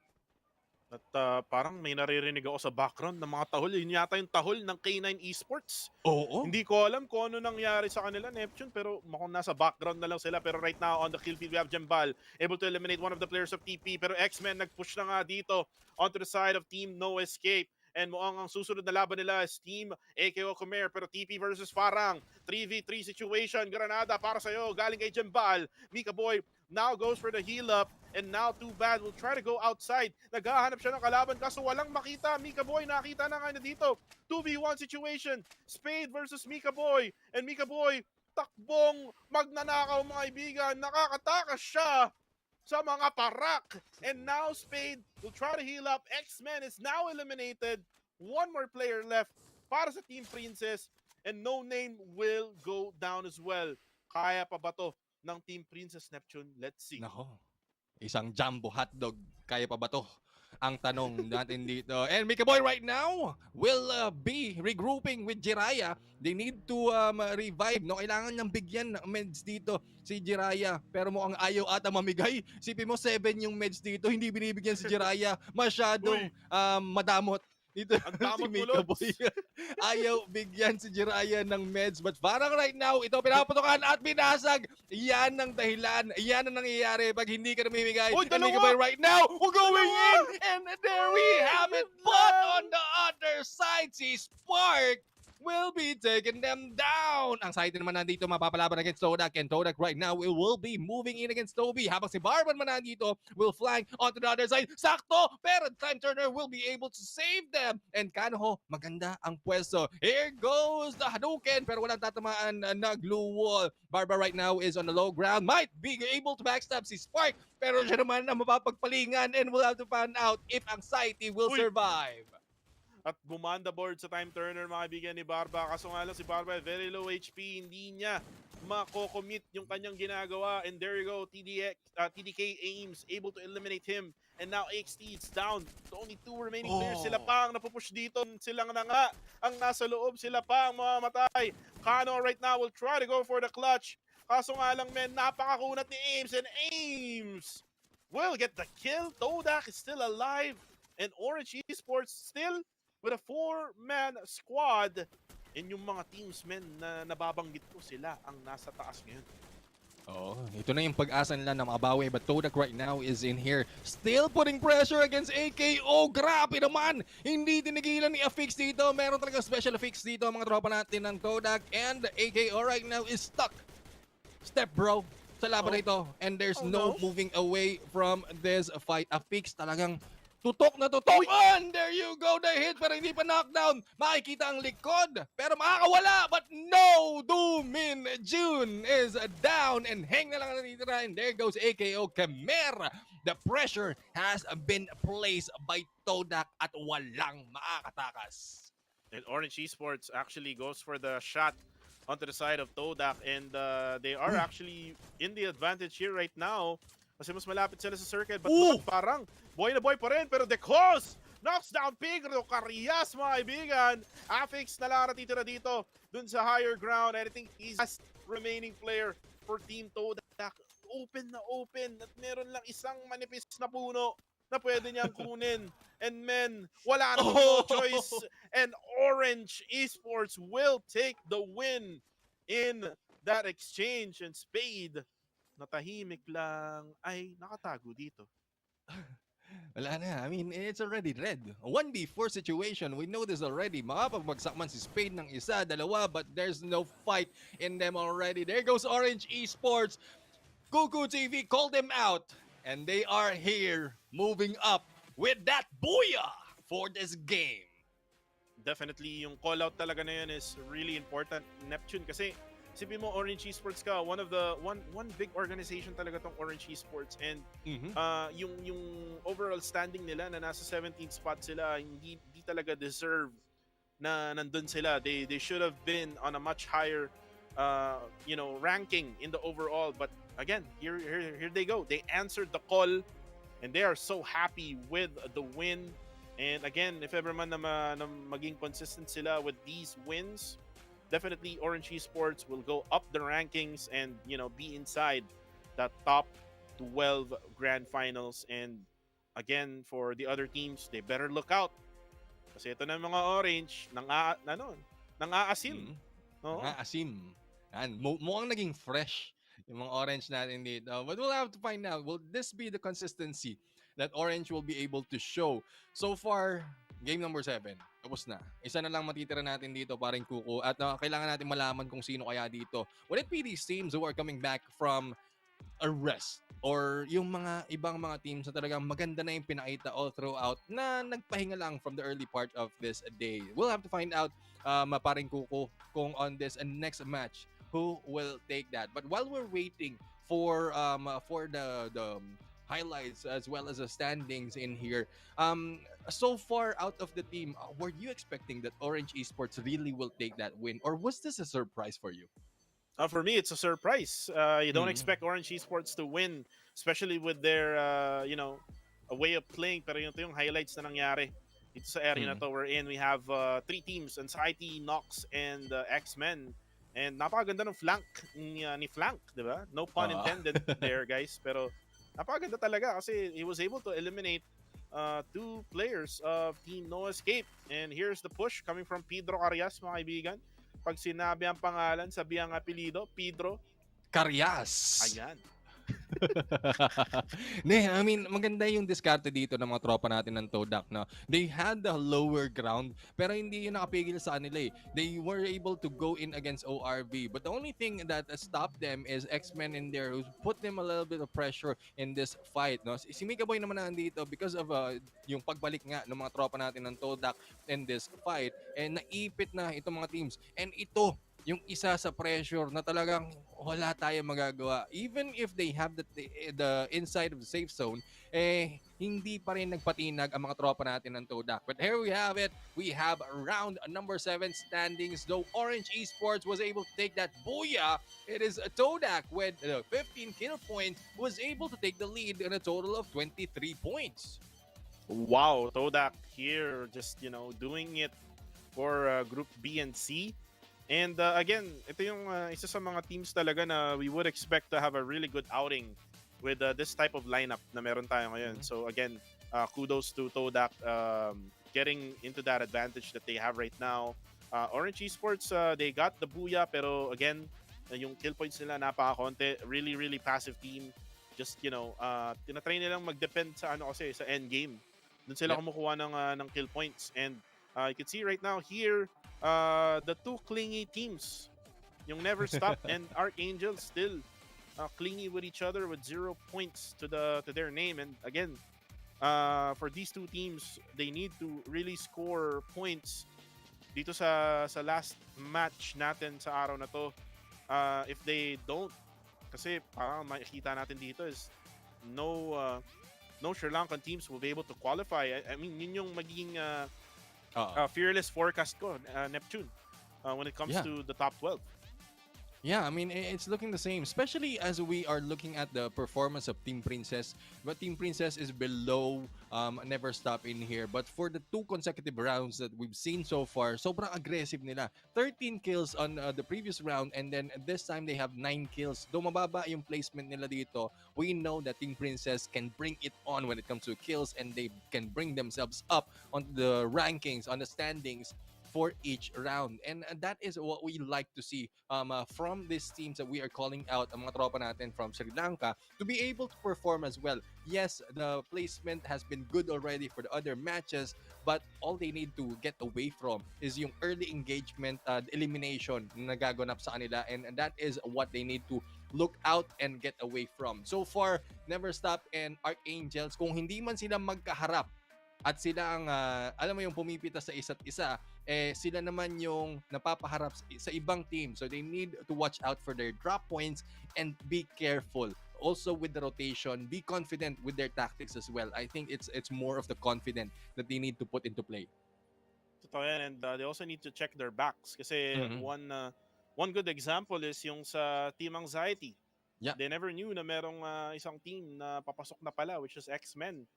At parang may naririnig ako sa background ng mga tahol. Yun yata yung tahol ng K9 Esports. Oo. Hindi ko alam kung ano nangyari sa kanila, Neptune, pero mukhang nasa background na lang sila. Pero right now, on the kill field, we have Jambal, able to eliminate one of the players of TP. Pero X-Men nag-push na nga dito onto the side of Team No Escape. And mukhang ang susunod na laban nila is Team AKO Khmer. Pero TP versus Farang. 3v3 situation. Granada para sa'yo. Galing kay Jambal. Mika Boy now goes for the heal up. And now Too Bad will try to go outside. Naghahanap siya ng kalaban kaso walang makita. Mika Boy nakita na nga na dito. 2v1 situation. Spade versus Mika Boy. And Mika Boy takbong magnanakaw mga ibigan. Nakakatakas siya sa mga parak. And now Spade will try to heal up. X-Men is now eliminated. One more player left para sa Team Princess. And No Name will go down as well. Kaya pa ba to ng Team Princess, Neptune? Let's see. Nako. Isang jumbo hotdog. Kaya pa ba to? Ang tanong natin dito. And Mika Boy right now will be regrouping with Jiraya. They need to revive. No, kailangan niyang bigyan ng meds dito si Jiraya. Pero mukhang ayaw ata mamigay. Sipin mo 7 yung meds dito. Hindi binibigyan si Jiraya. Masyadong madamot. Dito si Mika Boy. Ayaw bigyan si Jiraya ng meds. But parang right now, ito pinaputokan at binasag. Yan ang dahilan. Yan ang nangyayari pag hindi ka namimigay. Uy, And Mika Boy right now, going in. And there we have it. But on the other side, si Spark will be taking them down. Ang side naman nandito mapapalaban against Todak. And Todak right now will be moving in against Toby. Habang si Barban man nandito will flank onto the other side. Sakto! Pero Time Turner will be able to save them. And Kanoho, maganda ang pwesto. Here goes the Hadouken. Pero walang tatamaan na glue wall. Barba right now is on the low ground. Might be able to backstab si Spark. Pero siya naman ang mapapagpalingan. And we'll have to find out if Anxiety will survive. At bumanda board sa Time Turner mga kaibigan ni Barba. Kaso nga lang si Barba very low HP. Hindi niya mako-commit yung kanyang ginagawa. And there you go, TDK Ames able to eliminate him. And now XT is down. The only 2 remaining players. Sila pa ang napupush dito. Sila na nga ang nasa loob. Sila pa ang mamamatay. Kano right now will try to go for the clutch. Kaso nga lang men, napakakunat ni Ames. And Ames will get the kill. Todak is still alive. And Orange Esports still with a 4-man squad. And yung mga teams, men, na nababanggit ko, sila ang nasa taas ngayon. Oh, ito na yung pag-asa nila na makabawi. But Todak right now is in here. Still putting pressure against AKO. Grabe naman! Hindi tinigilan ni Affix dito. Meron talagang special affix dito ang mga tropa natin ng Todak. And AKO right now is stuck. Step bro sa laban na ito. And there's no moving away from this fight. Affix talagang tutok na tutok. And there you go, the hit pero hindi pa knockdown. Makikita ang likod pero makakawala. But no, Doomin June is down and hang na lang natitira. And there goes AKO Khmer. The pressure has been placed by Todak at walang makakatakas. And Orange Esports actually goes for the shot onto the side of Todak. And they are actually in the advantage here right now. Kasi mas malapit sila sa circle. But parang boy na boy pa rin. Pero Decos knocks down Pedro Carrias mga kaibigan. Affix na lang natitira dito dun sa higher ground. And I think he's the last remaining player for Team Todak. open at meron lang isang manipis na puno na pwede niyang kunin. And men, wala na no choice. And Orange Esports will take the win in that exchange. And Spade, natahimik lang, ay nakatago dito. Wala na. I mean, it's already red. A 1v4 situation. We know this already. Makapagmagsak man si Spade ng isa, dalawa, but there's no fight in them already. There goes Orange Esports. Cuckoo TV called them out. And they are here, moving up with that booyah for this game. Definitely, yung call out talaga na yun is really important, Neptune, kasi isipin mo Orange Esports ka, one big organization talaga tong Orange Esports, and yung overall standing nila na nasa 17th spot sila, hindi talaga deserve na nandun sila. They should have been on a much higher ranking in the overall, but again, here they go. They answered the call and they are so happy with the win. And again, if ever man na maging consistent sila with these wins, definitely Orange Esports will go up the rankings and be inside the top 12 grand finals. And again, for the other teams, they better look out. Kasi ito na mga Orange, nang-aasim. Nang-aasim. And mukhang naging fresh yung mga Orange natin dito. But we'll have to find out, will this be the consistency that Orange will be able to show? So far, game number 7, tapos na. Isa na lang matitira natin dito, paring Kuko. At kailangan natin malaman kung sino kaya dito. Will it be these teams who are coming back from a rest? Or yung mga ibang mga teams na talagang maganda na yung pinakita all throughout na nagpahinga lang from the early part of this day? We'll have to find out, paring Kuko, kung on this next match, who will take that. But while we're waiting for the highlights as well as the standings in here, so far out of the team, were you expecting that Orange Esports really will take that win, or was this a surprise for you? For me, it's a surprise. You don't expect Orange Esports to win, especially with their a way of playing. Pero ito yung highlights na nangyari dito sa area na to. We're in. We have 3 teams: Anxiety, Nox, and X-Men. And napakaganda ng flank ni Flank, di ba? No pun intended there, guys. Pero napakaganda talaga kasi he was able to eliminate 2 players of Team No Escape. And here's the push coming from Pedro Carias, mga kaibigan. Pag sinabi ang pangalan, sabi ang apelido, Pedro Carias. Ayan. I mean, maganda yung diskarte dito ng mga tropa natin ng Todak na they had the lower ground pero hindi yun nakapigil sa kanila eh. They were able to go in against ORV, but the only thing that stopped them is X-Men in there who put them a little bit of pressure in this fight. No? Si Mika Boy naman nandito because of yung pagbalik nga ng mga tropa natin ng Todak in this fight, and naipit na itong mga teams. And ito yung isa sa pressure na talagang wala tayong magagawa. Even if they have the inside of the safe zone, hindi pa rin nagpatinag ang mga tropa natin ng Todak. But here we have it. We have round number 7 standings. Though Orange Esports was able to take that booyah, it is Todak with 15 kill points was able to take the lead in a total of 23 points. Wow, Todak here just, doing it for Group B and C. And again, ito yung isa sa mga teams talaga na we would expect to have a really good outing with this type of lineup na meron tayo ngayon. So again, kudos to Todak getting into that advantage that they have right now. Orange Esports, they got the booyah, pero again, yung kill points nila napaka-konti. Really, really passive team. Just, tinatry nilang mag-depend sa sa end game. Doon sila kumukuha ng kill points. And you can see right now here, the 2 clingy teams, yung Never Stop and Archangel, still clingy with each other with 0 points to their name. And again, for these 2 teams, they need to really score points dito sa last match natin sa araw na to. If they don't, kasi parang makikita natin dito is no Sri Lankan teams will be able to qualify. I mean, yun yung magiging fearless forecast ko, Neptune, when it comes to the top 12. Yeah, I mean, it's looking the same, especially as we are looking at the performance of Team Princess. But Team Princess is below Never Stop in here. But for the 2 consecutive rounds that we've seen so far, sobrang aggressive nila. 13 kills on the previous round, and then this time they have 9 kills. Though mababa yung placement nila dito, we know that Team Princess can bring it on when it comes to kills, and they can bring themselves up on the rankings, on the standings for each round. And that is what we like to see from these teams that we are calling out, ang mga tropa natin from Sri Lanka, to be able to perform as well. Yes, the placement has been good already for the other matches, but all they need to get away from is yung early engagement, elimination na nagaganap sa kanila, and that is what they need to look out and get away from. So far, Never Stop and Archangels, kung hindi man sila magkaharap at sila ang alam mo yung pumipita sa isa't isa, sila naman yung napapaharap sa ibang team. So they need to watch out for their drop points and be careful. Also with the rotation, be confident with their tactics as well. I think it's more of the confident that they need to put into play. Totoo yan, and they also need to check their backs kasi one good example is yung sa Team Anxiety. Yeah. They never knew na merong isang team na papasok na pala, which is X-Men,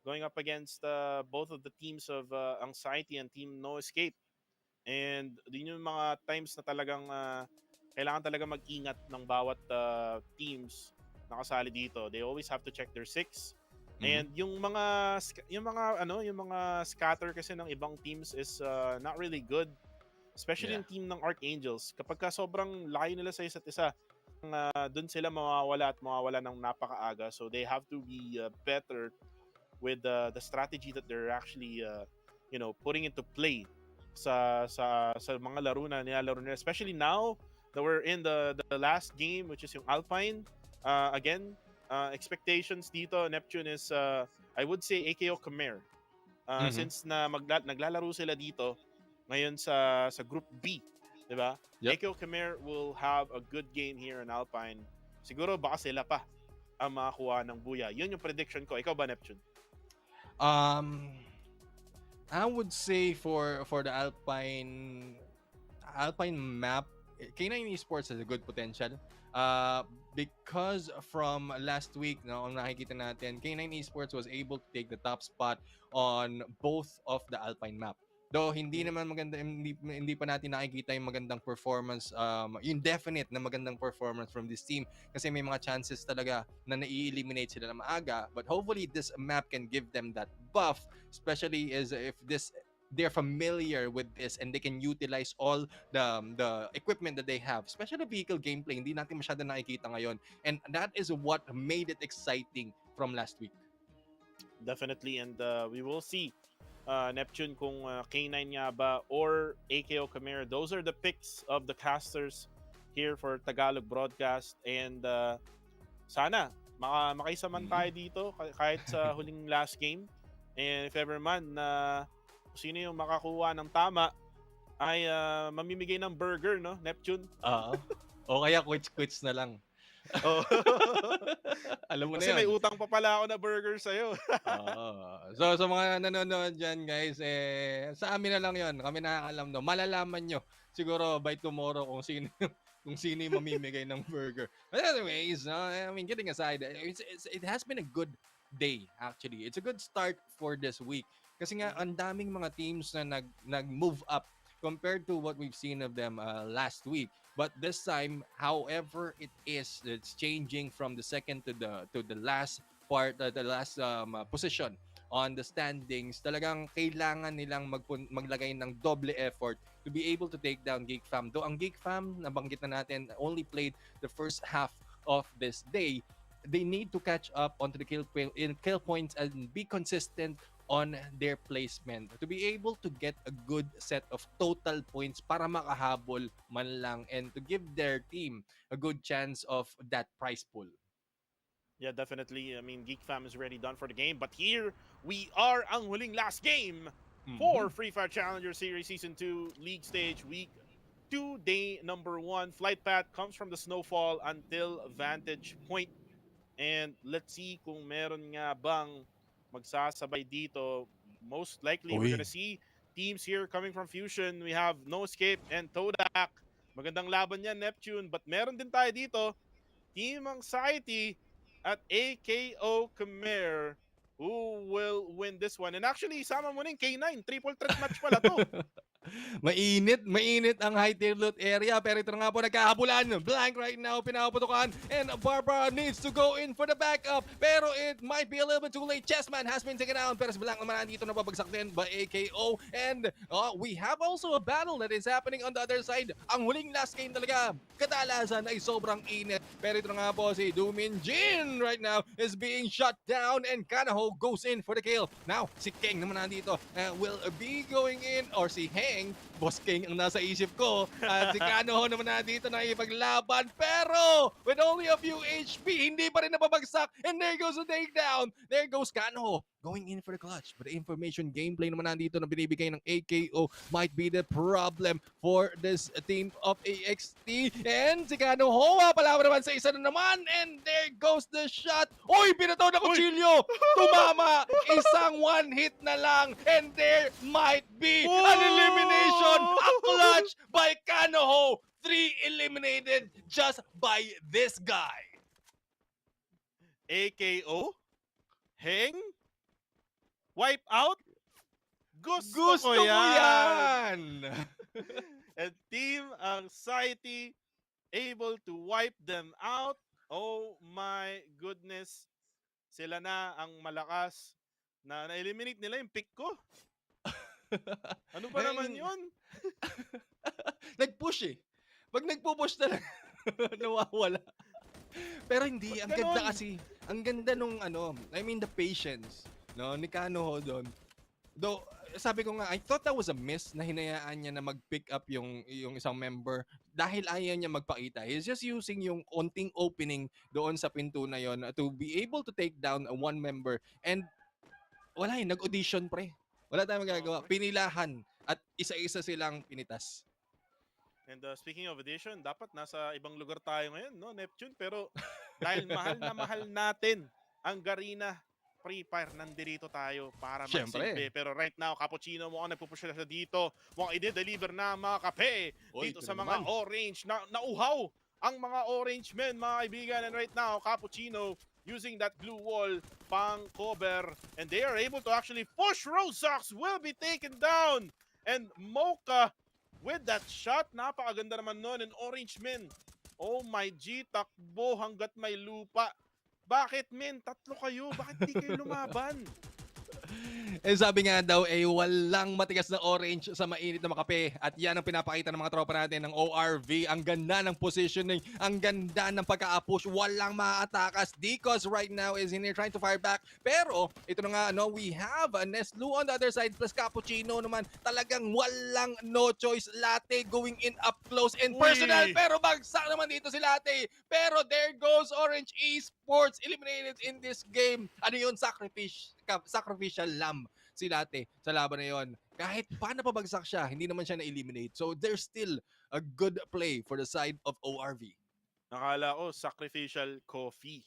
going up against both of the teams of Anxiety and Team No Escape. And din yung mga times na talagang kailangan talaga mag-ingat ng bawat teams na kasali dito. They always have to check their six. And yung mga scatter kasi ng ibang teams is not really good. Especially yung team ng Archangels. Kapag ka sobrang layo nila sa isa't isa, dun sila mawawala ng napakaaga. So they have to be better with the strategy that they're actually putting into play sa mga laro na nilalaro nila, especially now that we're in the last game, which is yung Alpine. Again, expectations dito, Neptune is I would say AKO Khmer, since na naglalaro sila dito ngayon sa group B, di ba? Yep. AKO Khmer will have a good game here in Alpine. Siguro baka sila pa ang makakuha ng buya. Yun yung prediction ko. Ikaw ba, Neptune? I would say for the Alpine map, K9 Esports has a good potential. Because from last week, no, nakikita natin, K9 Esports was able to take the top spot on both of the Alpine map. Though hindi naman maganda, hindi pa natin nakikita yung magandang performance, yung definite na magandang performance from this team kasi may mga chances talaga na nai-eliminate sila na maaga. But hopefully this map can give them that buff, especially as if they're familiar with this and they can utilize all the equipment that they have, especially vehicle gameplay. Hindi natin masyado nakikita ngayon, and that is what made it exciting from last week. Definitely, and we will see Neptune kung K9 nga ba or AKO Khmer. Those are the picks of the casters here for Tagalog broadcast, and sana makaisa man tayo dito kahit sa huling last game, and if ever man sino yung makakuha ng tama ay mamimigay ng burger, no, Neptune? O kaya quits na lang. Alam mo kasi na yun. may utang pa pala ako na burger sa'yo. So sa mga nanonood dyan, guys, sa amin na lang yun. Kami nakakalam, no. Malalaman nyo siguro by tomorrow kung sino yung mamimigay ng burger. But anyways, I mean, getting aside, it has been a good day, actually. It's a good start for this week. Kasi nga, ang daming mga teams na nag-move up compared to what we've seen of them last week. But this time, however it's changing from the second to the last part, the last position on the standings. Talagang kailangan nilang maglagay ng doble effort to be able to take down Geek Fam. Though ang Geek Fam, nabanggit na natin, only played the first half of this day. They need to catch up onto the kill points and be consistent on their placement to be able to get a good set of total points para makahabol man lang and to give their team a good chance of that prize pool. Yeah, definitely. I mean, Geek Fam is already done for the game, but here we are, ang huling last game for Free Fire Challenger Series Season 2 League Stage Week 2, Day number 1. Flight path comes from the snowfall until Vantage Point. And let's see kung meron nga bang magsasabay dito. Most likely, we're gonna see teams here coming from Fusion. We have No Escape and Todak Magandang laban yan, Neptune. But meron din tayo dito, Team Anxiety at AKO Khmer who will win this one. And actually, isama mo na yung K9. Triple threat match pala to. Mainit ang high tier loot area, pero ito na nga po nagkahabulan. Blank right now, pinaputukan, and Barbara needs to go in for the backup, pero it might be a little bit too late. Chessman has been taken out, pero si Blank naman nandito nababagsak din by AKO, and we have also a battle that is happening on the other side. Ang huling last game talaga, kadalasan ay sobrang init, pero ito na nga po si Doomin Jin right now is being shut down, and Kanaho goes in for the kill. Now, si Keng naman nandito will be going in, or si Heng, Boss King ang nasa isip ko. At si Kanoho naman na dito na ipaglaban. Pero with only a few HP, hindi pa rin nababagsak. And there goes the takedown. There goes Kanoho going in for the clutch. But the information gameplay naman nandito na binibigay ng AKO might be the problem for this team of AXT. And si Kanoho, pala naman sa isa na naman. And there goes the shot. Uy, pinataw na kutsilyo. Tumama. Isang one hit na lang. And there might be an elimination. A clutch by Kanoho. 3 eliminated just by this guy. AKO? Heng? Wipe out? Gusto ko Gusto mo yan! And Team Anxiety able to wipe them out. Oh my goodness. Sila na ang malakas na na-eliminate nila yung pick ko. Ano ba naman yun? Nag-push eh. Pag nagpo-push talaga, nawawala. Pero hindi, ang ganda kasi. Ang ganda nung I mean the patience, no, ni Kanoho doon. Though, sabi ko nga, I thought that was a miss na hinayaan niya na mag-pick up yung isang member dahil ayaw niya magpakita. He's just using yung konting opening doon sa pinto na yon to be able to take down one member. And wala nag-audition pre. Wala tayong magagawa. Pinilahan at isa-isa silang pinitas. And speaking of audition, dapat nasa ibang lugar tayo ngayon, no, Neptune? Pero dahil mahal na mahal natin ang Garena Free Fire, nandito tayo para magsilbi. Pero right now, Cappuccino mo ang nagpupush na dito. Mukhang i-deliver na mga kape dito sa mga orange. Nauhaw ang mga orange men, mga kaibigan. And right now, Cappuccino using that glue wall pang cover. And they are able to actually push. Rose Sox will be taken down. And Mocha with that shot, napakaganda naman nun. And orange men, oh my G, takbo hanggat may lupa. Bakit men? Tatlo kayo. Bakit di kayo lumaban? Eh sabi nga daw walang matigas na orange sa mainit na makape. At yan ang pinapakita ng mga tropa natin ng ORV. Ang ganda ng positioning, ang ganda ng pagka-push. Walang maatakas. Dicos right now is in here trying to fire back. Pero ito na nga, we have a Neslu on the other side plus Cappuccino naman. Talagang walang no choice. Latte going in up close and personal. Pero bagsak naman dito si Latte. Pero there goes Orange Esports eliminated in this game. Ano yun? Sacrificial lamb si Latte sa laban na yon. Kahit pa napabagsak siya, hindi naman siya na-eliminate. So there's still a good play for the side of ORV. Nakala ko, sacrificial coffee.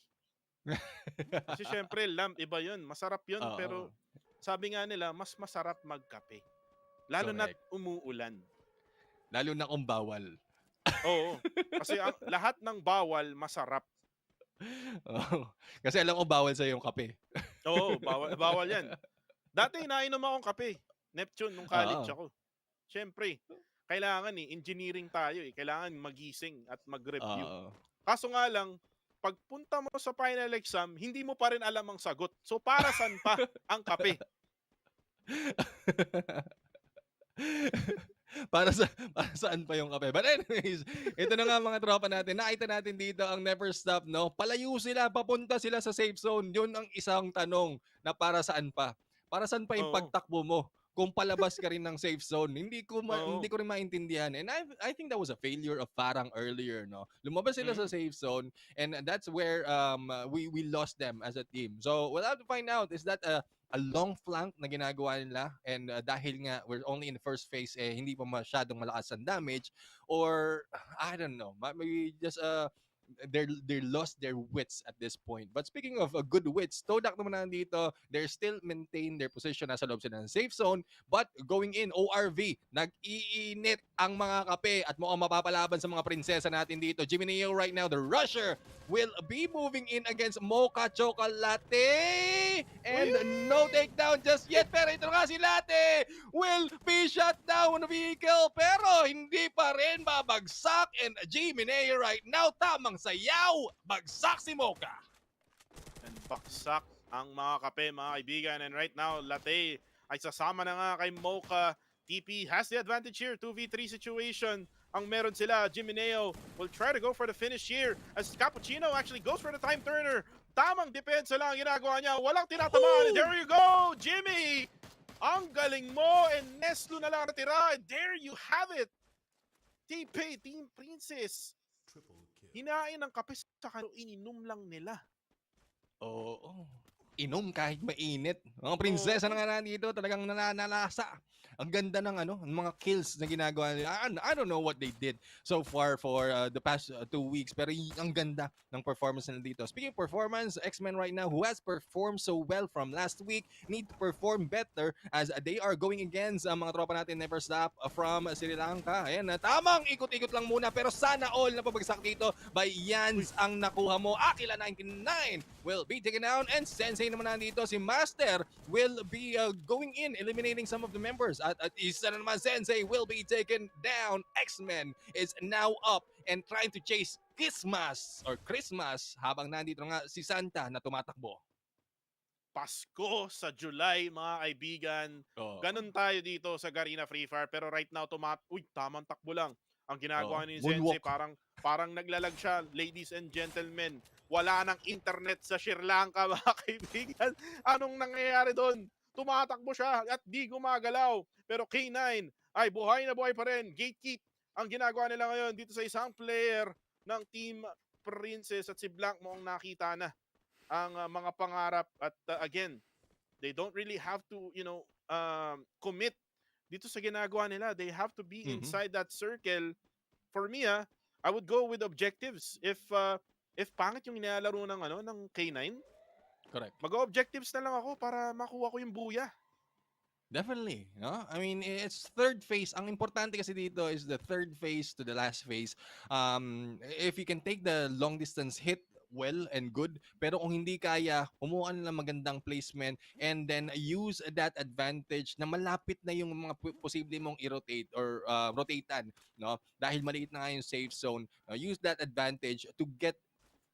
Kasi syempre, lamb, iba yun. Masarap yun, pero sabi nga nila, mas masarap magkape. Lalo na umuulan. Lalo na kung bawal. Oo. Kasi lahat ng bawal, masarap. Kasi alam ko bawal sa yung kape. Oo, bawal yan. Dati nainom akong kape, Neptune, nung college ako. Siyempre, kailangan engineering tayo kailangan magising at mag-review. Kaso nga lang, pagpunta mo sa final exam, hindi mo pa rin alam ang sagot. So para saan pa ang kape? para saan pa yung kape. But anyways, ito na nga mga tropa natin. Nakita natin dito ang never stop, no? Palayo sila, papunta sila sa safe zone. Yun ang isang tanong na para saan pa. Para saan pa yung pagtakbo mo? Kung palabas ka rin ng safe zone, hindi ko rin maintindihan. And I think that was a failure of Farang earlier, no? Lumabas sila sa safe zone and that's where we lost them as a team. So we'll have to find out, is that a long flank na ginagawa nila and dahil nga we're only in the first phase hindi pa masyadong malakas ang damage, or I don't know, maybe just they lost their wits at this point. But speaking of good wits, Todak naman nandito, they're still maintain their position nasa loob sila ng safe zone, but going in ORV, nag-iinit ang mga kape at mukhang mapapalaban sa mga prinsesa natin dito. Jimineo right now, the rusher, will be moving in against Mocha Chocolate, and no takedown just yet, pero ito nga si Latte will be shut down on the vehicle, pero hindi pa rin babagsak, and Jimineo right now, tamang sayaw, bagsak si Mocha. And baksak ang mga kape, mga kaibigan. And right now, Latte ay sasama na nga kay Mocha. TP has the advantage here. 2v3 situation ang meron sila. Jimineo will try to go for the finish here as Cappuccino actually goes for the time turner. Tamang depensa lang ang ginagawa niya. Walang tinatamaan. And there you go, Jimmy! Ang galing mo, and Neslo na lang natira. And there you have it. TP, Team Princess. Hinain ng kape sa kano, ininom lang nila. Oo. Inom kahit mainit. Mga prinsesa na nga nandito, talagang nananalasa. Ang ganda ng mga kills na ginagawa nila. I don't know what they did so far for the past 2 weeks, pero ang ganda ng performance nila dito. Speaking of performance, X-Men right now, who has performed so well from last week, need to perform better as they are going against mga tropa natin Never Stop from Sri Lanka. Ayan, tamang ikot-ikot lang muna, pero sana all na pabagsak dito by Yans ang nakuha mo. Akila 99 will be taken down, and Sensei naman nandito, si Master will be going in, eliminating some of the members. At isa na naman, Sensei will be taken down. X-Men is now up and trying to chase Christmas habang nandito nga si Santa na tumatakbo. Pasko sa July, mga kaibigan. Ganun tayo dito sa Garena Free Fire. Pero right now, tamang takbo lang. Ang ginagawa ni Sensei, parang naglalag siya. Ladies and gentlemen, wala nang internet sa Sri Lanka, mga kaibigan. Anong nangyayari doon? Tumatakbo siya at di gumagalaw. Pero K9 ay buhay na buhay pa rin. Gatekeep ang ginagawa nila ngayon dito sa isang player ng Team Princess, at si Blanc mo ang nakita na ang mga pangarap. At again, they don't really have to, commit dito sa ginagawa nila. They have to be inside that circle. For me, I would go with objectives. If pangit yung nilalaro ng K9, correct, mag-objectives na lang ako para makuha ko yung buya. Definitely, no? I mean, it's third phase. Ang importante kasi dito is the third phase to the last phase. If you can take the long distance hit, well and good. Pero kung hindi kaya, kumuha ng magandang placement and then use that advantage na malapit na yung mga posible mong i-rotate or rotatean, no? Dahil maliit na nga yung safe zone, use that advantage to get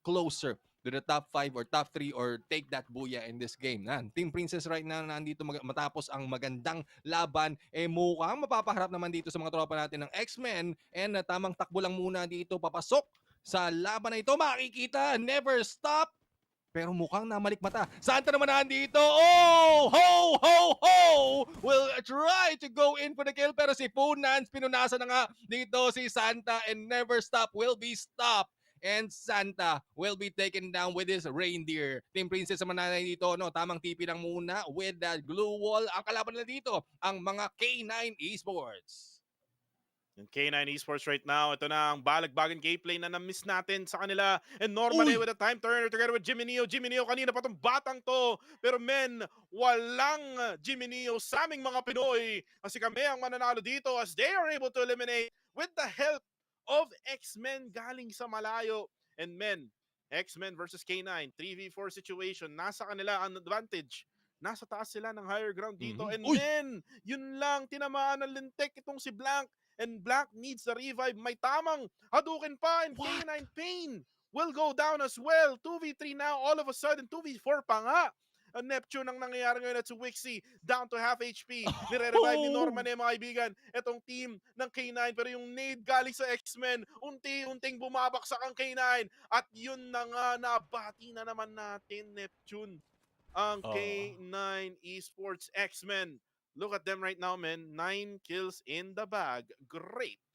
closer to the top 5 or top 3 or take that buya in this game. Team Princess right now nandito matapos ang magandang laban, mukhang mapapaharap naman dito sa mga tropa natin ng X-Men, and tamang takbo lang muna dito papasok sa laban na ito. Makikita, Never Stop, pero mukhang namalikmata. Santa naman nandito. Oh! Ho! Ho! Ho! Will try to go in for the kill, pero si Punans, pinunasan na nga dito si Santa, and Never Stop will be stopped. And Santa will be taken down with his reindeer. Team Princess naman na dito, no? Tamang TP lang muna with that glue wall. Ang kalaban nila dito, ang mga K9 Esports. Yung K9 Esports right now, ito na ang balagbagan gameplay na na-miss natin sa kanila. And Norman with a time turner together with Jimineo. Jimineo, kanina pa tong batang to. Pero men, walang Jimineo sa aming mga Pinoy. Kasi kami ang mananalo dito as they are able to eliminate with the help of X-Men galing sa malayo. And men, X-Men versus K9, 3v4 situation. Nasa kanila ang advantage. Nasa taas sila ng higher ground dito. And men, yun lang, tinamaan ng lintek itong si Blanc. And Blanc needs the revive. May tamang hadukin pa. And K9 Pain will go down as well. 2v3 now, all of a sudden, 2v4 pa nga. Neptune ang nangyayari ngayon at si Wixie down to half HP. Nire-revive ni Norman mga kaibigan. Itong team ng K9, pero yung nade galing sa X-Men, unti-unting bumabaksak ang K9. At yun na nga, nabati na naman natin, Neptune, ang K9 Esports X-Men. Look at them right now, men. 9 kills in the bag. Grape.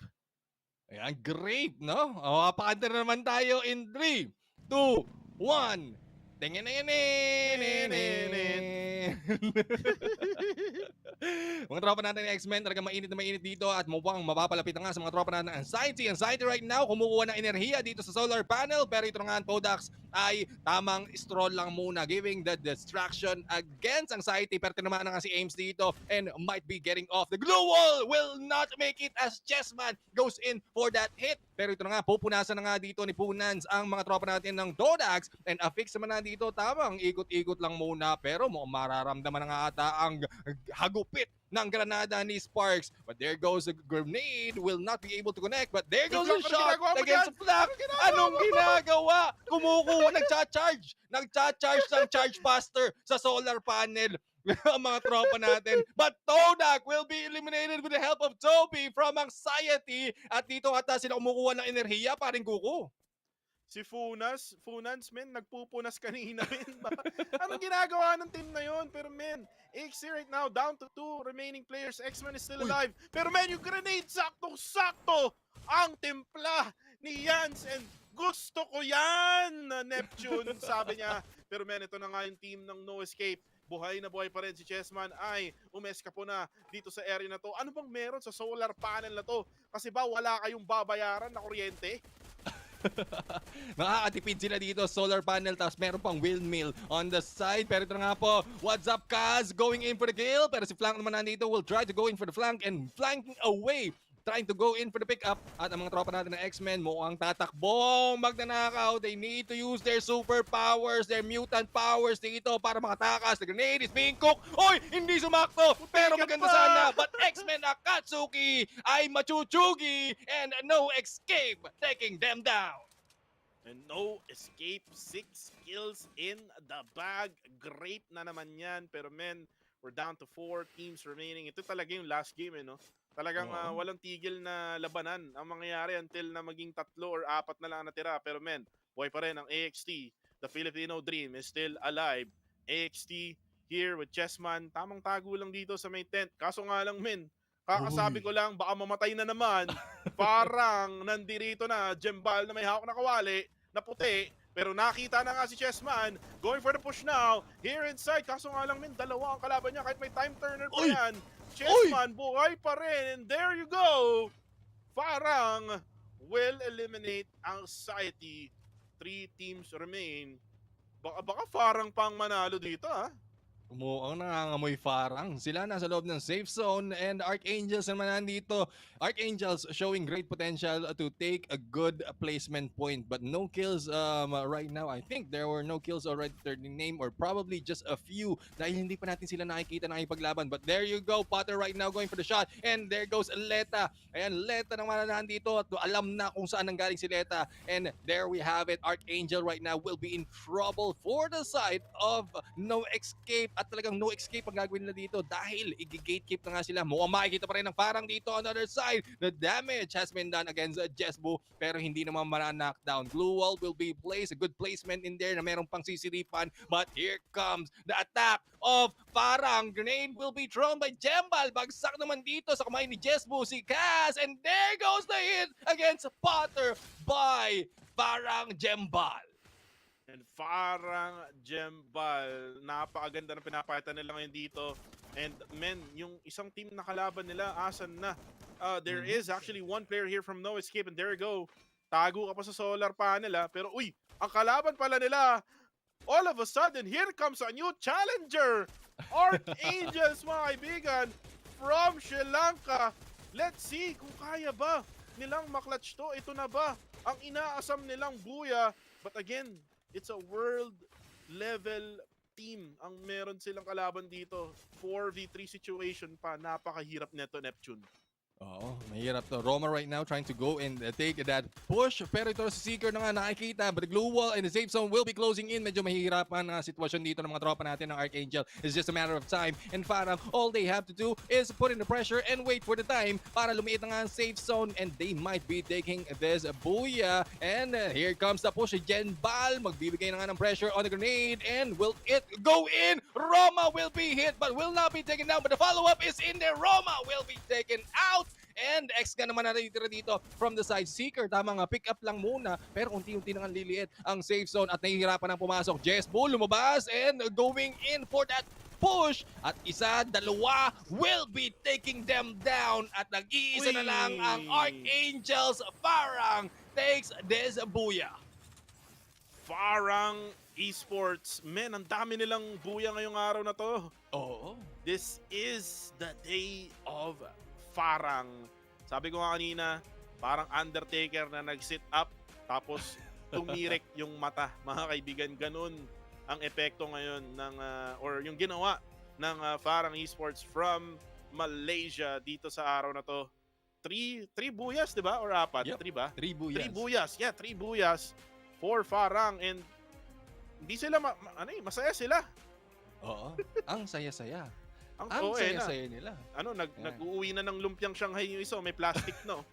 Ayan, grape, no? Pakanta na naman tayo in 3, 2, 1. Mga tropa natin ng X-Men talaga mainit na mainit dito at mukhang mapapalapit na nga sa mga tropa natin ng Anxiety. Anxiety right now kumukuha ng enerhiya dito sa solar panel, pero ito nga ang Podax ay tamang stroll lang muna, giving the distraction against Anxiety. Pero tinamaan na nga si Ames dito and might be getting off. The glue wall will not make it as Chessman goes in for that hit. Pero ito na nga, pupunasan na nga dito ni Punans ang mga tropa natin ng Dodax and affix naman na dito. Tamang ikot-ikot lang muna pero mararamdaman na nga ata ang hagupit ng granada ni Sparks. But there goes the grenade. Will not be able to connect. But there goes the shot against Flack. Anong ginagawa? Kumukuha, nagcha-charge. Nagcha-charge ng charge buster sa solar panel. Ang mga tropa natin. But Todak will be eliminated with the help of Toby from Anxiety. At dito ata sila kumukuha ng enerhiya, paring kuko. Si Funans, men, nagpupunas kanina, men. Anong ginagawa ng team na yon? Pero, men, XC right now, down to 2 remaining players. X-Men is still alive. Pero, men, yung grenade, sakto-sakto ang timpla ni Jans. And gusto ko yan, Neptune, sabi niya. Pero, men, ito na nga yung team ng No Escape. Buhay na buhay pa rin si Chessman ay umeska po na dito sa area na to. Ano bang meron sa solar panel na to? Kasi ba wala kayong babayaran na kuryente? Nakakatipid sila dito, solar panel, tapos meron pang windmill on the side. Pero ito nga po, what's up Kaz? Going in for the kill, pero si Flank naman nandito will try to go in for the flank and flanking away, trying to go in for the pickup. At ang mga tropa natin ng X-Men mukhang tatakbong magnanakaw. They need to use their superpowers, their mutant powers dito para makatakas. The grenade is being cooked. Oy, hindi sumakto, pero maganda sana. But X-Men Akatsuki ay machuchugi and No Escape taking them down. And No Escape, 6 kills in the bag. Great na naman yan. Pero men, we're down to 4 teams remaining. Ito talaga yung last game, no? Talagang walang tigil na labanan ang mangyayari until na maging 3 or 4 na lang natira. Pero men, buhay pa rin ang AXT. The Filipino Dream is still alive. AXT here with Chessman. Tamang tago lang dito sa may tent. Kaso nga lang men, kakasabi ko lang baka mamatay na naman. Parang nandirito na Jembal na may hawak na kawali na puti. Pero nakita na nga si Chessman. Going for the push now. Here inside. Kaso nga lang men, dalawa ang kalaban niya kahit may time turner pa yan. Chessman, buhay pa rin. And there you go. Farang will eliminate Anxiety. 3 teams remain. Baka Farang pang manalo dito, ha? Umuang nangangamoy Farang. Sila nasa loob ng safe zone and Archangels naman nandito. Archangels showing great potential to take a good placement point but no kills right now. I think there were no kills already to the name or probably just a few dahil hindi pa natin sila nakikita na ipaglaban. But there you go, Potter right now going for the shot and there goes Leta. Ayan, Leta naman nandito at alam na kung saan nanggaling si Leta. And there we have it. Archangel right now will be in trouble for the side of No Escape. At talagang No Escape ang gagawin nila dito dahil i-gatekeep na nga sila. Mukhang makikita pa rin ng Farang dito on the other side. The damage has been done against Jesbu pero hindi naman knockdown. Glue wall will be placed. A good placement in there na merong pang sisiripan. But here comes the attack of Farang. Grenade will be thrown by Jembal. Bagsak naman dito sa kamay ni Jesbu si Kaz. And there goes the hit against Potter by Farang Jembal. And Farang Jembal, napakaganda ng pinapakita nila ngayon dito. And men, yung isang team na kalaban nila, asan na? There is actually one player here from No Escape and there you go. Tago ka pa sa solar panel pero uy, ang kalaban pala nila, all of a sudden, here comes a new challenger! Archangels, mga kaibigan, from Sri Lanka. Let's see kung kaya ba nilang maklatch to. Ito na ba ang inaasam nilang buya? But again, it's a world level team ang meron silang kalaban dito. 4v3 situation pa. Napakahirap neto, Neptune. Oo, mahirap to. Roma right now trying to go and take that push. Pero ito si Seeker na nga nakikita. But the glue wall and the safe zone will be closing in. Medyo mahihirapan ang sitwasyon dito ng mga tropa natin ng Archangel. It's just a matter of time. And Farang, all they have to do is put in the pressure and wait for the time para lumiit na nga ang safe zone. And they might be taking this booyah. And here comes the push. Jenbal magbibigay na nga ng pressure on the grenade. And will it go in? Roma will be hit but will not be taken down. But the follow-up is in there. Roma will be taken out. And X ka naman natitira dito from the side. Seeker, tama nga, pick up lang muna. Pero unti-unti na nga liliit ang safe zone at nahihirapan ang pumasok. Jess Bull lumabas and going in for that push at isa, dalawa will be taking them down at nag-iisa na lang ang Archangels. Farang takes this buya. Farang Esports. Men, ang dami nilang buya ngayong araw na to. Oo. This is the day of Farang. Sabi ko nga kanina, parang Undertaker na nag-sit up tapos tumirik yung mata. Mga kaibigan, ganun ang epekto ngayon ng or yung ginawa ng Farang Esports from Malaysia dito sa araw na to. Three buyas, di ba? Or apat? Yep. 3 ba? 3 buyas. 3 buyas. Yeah, 3 buyas for Farang, and hindi sila masaya sila. Oo. Ang saya-saya. Ang saya-saya nila. Nag-uuwi na ng lumpiang Shanghai yung isa, may plastic no.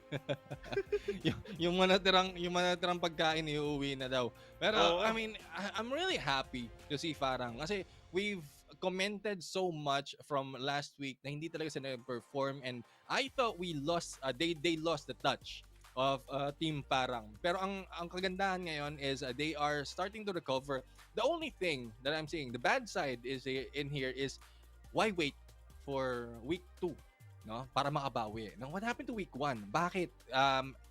yung manatirang pagkain iuwi na daw. Pero I mean, I'm really happy to see Farang kasi we've commented so much from last week na hindi talaga sila perform, and I thought we lost they lost the touch of Team Farang. Pero ang kagandahan ngayon is they are starting to recover. The only thing that I'm seeing, the bad side is in here is why wait for week 2, no? Para makabawi. Now, what happened to week 1? Bakit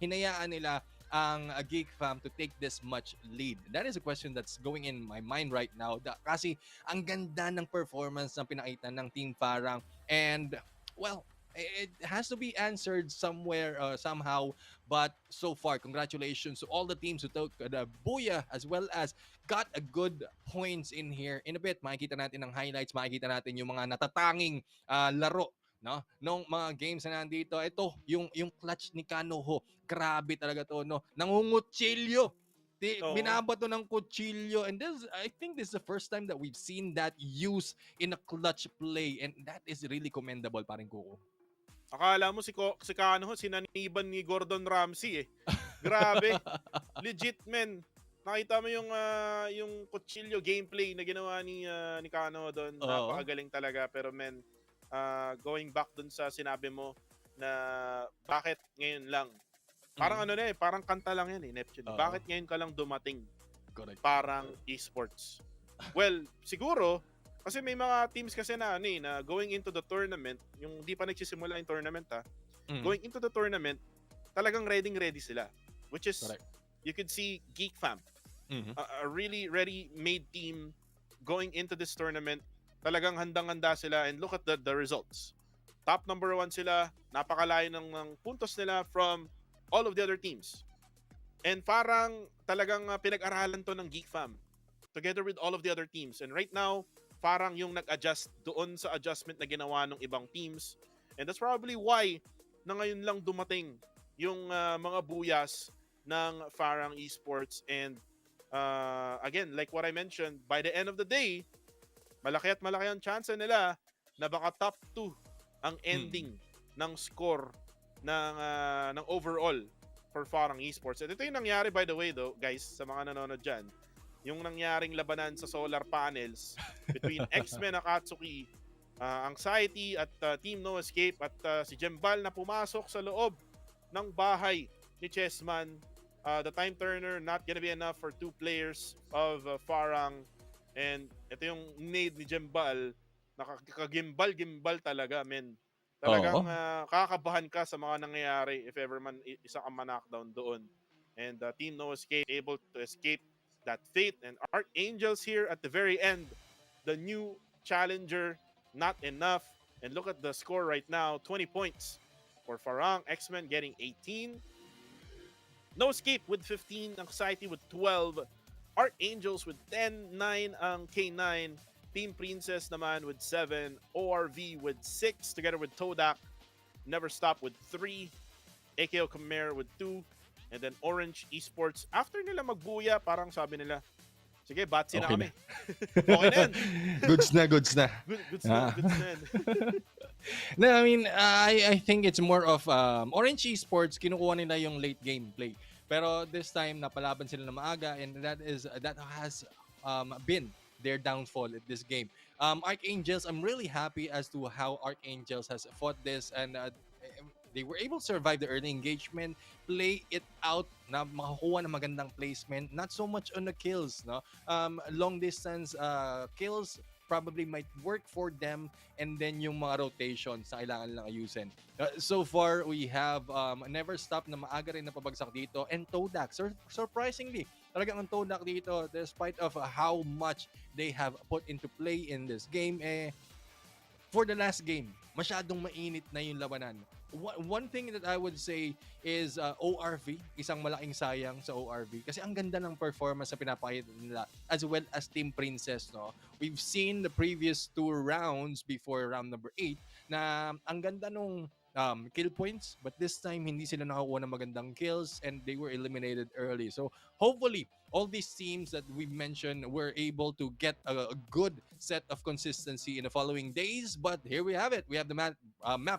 hinayaan nila ang Geek Fam to take this much lead? That is a question that's going in my mind right now. Kasi ang ganda ng performance ng pinakita ng Team Farang, and well, it has to be answered somewhere, somehow. But so far, congratulations to all the teams who took the Booyah as well as got a good points in here. In a bit, makikita natin ang highlights, makikita natin yung mga natatanging laro, no, nung mga games na nandito. Ito, yung clutch ni Kanoho. Grabe talaga to, no. Nangungutsilyo. Binabato ng kutsilyo, and I think this is the first time that we've seen that use in a clutch play, and that is really commendable, paring Kuko. Akala mo si Kanoho, sinaniban ni Gordon Ramsay eh. Grabe. Legit, men. Nakita mo yung kutsilyo gameplay na ginawa ni Kanoho doon. Napakagaling talaga. Pero men, going back dun sa sinabi mo na bakit ngayon lang. Parang parang kanta lang yan eh, Neptune. Bakit ngayon ka lang dumating? Correct. Parang esports. Well, siguro, kasi may mga teams kasi na going into the tournament, yung di pa nagsisimula yung tournament going into the tournament, talagang ready sila. Which is, correct. You could see Geek Fam, a really ready-made team going into this tournament. Talagang handang-handa sila, and look at the results. Top number 1 sila, napakalayo ng puntos nila from all of the other teams. And parang talagang pinag-aralan to ng Geek Fam together with all of the other teams. And right now, parang yung nag-adjust doon sa adjustment na ginawa ng ibang teams. And that's probably why na ngayon lang dumating yung mga buyas ng Farang Esports. And again, like what I mentioned, by the end of the day, malaki ang chance nila na baka top 2 ang ending ng score ng overall for Farang Esports. At ito yung nangyari, by the way, though, guys, sa mga nanonood dyan. Yung nangyaring labanan sa solar panels between X-Men Akatsuki, Anxiety at Team No Escape, at si Jembal na pumasok sa loob ng bahay ni Chessman. The time turner not gonna be enough for 2 players of Farang, and ito yung nade ni Jembal, nakakagimbal talaga, men. Talagang kakabahan ka sa mga nangyayari if ever man isa ka knockdown doon. And Team No Escape able to escape that fate, and Archangels here at the very end, the new challenger, not enough. And look at the score right now, 20 points for Farang, X-Men getting 18, No Escape with 15, Anxiety with 12, Archangels with 10, 9 ang K9, Team Princess naman with 7, ORV with 6, together with Todak, Never Stop with 3, AKO Khmer with 2, and then Orange Esports. After nila magbuya, parang sabi nila, sige, batsi na kami. Okay na yan. Goods na. Goods na yan. No, I mean, I think it's more of Orange Esports, kinukuha nila yung late game play. Pero this time, napalaban sila na maaga, and that has been their downfall at this game. Archangels, I'm really happy as to how Archangels has fought this, and they were able to survive the early engagement, play it out, na makakuha ng magandang placement, not so much on the kills, no? Long distance kills, probably might work for them, and then yung mga rotations na kailangan lang ayusin. So far, we have Never Stop na maaga rin na pabagsak dito, and Todak. Surprisingly, talagang ang Todak dito, despite of how much they have put into play in this game, for the last game, masyadong mainit na yung labanan. One thing that I would say is ORV, isang malaking sayang sa ORV kasi ang ganda ng performance na pinapakita nila as well as Team Princess, no. We've seen the previous 2 rounds before round number 8 na ang ganda nung kill points, but this time hindi sila nakakuha ng magandang kills and they were eliminated early. So hopefully all these teams that we mentioned were able to get a good set of consistency in the following days. But here we have it. We have the map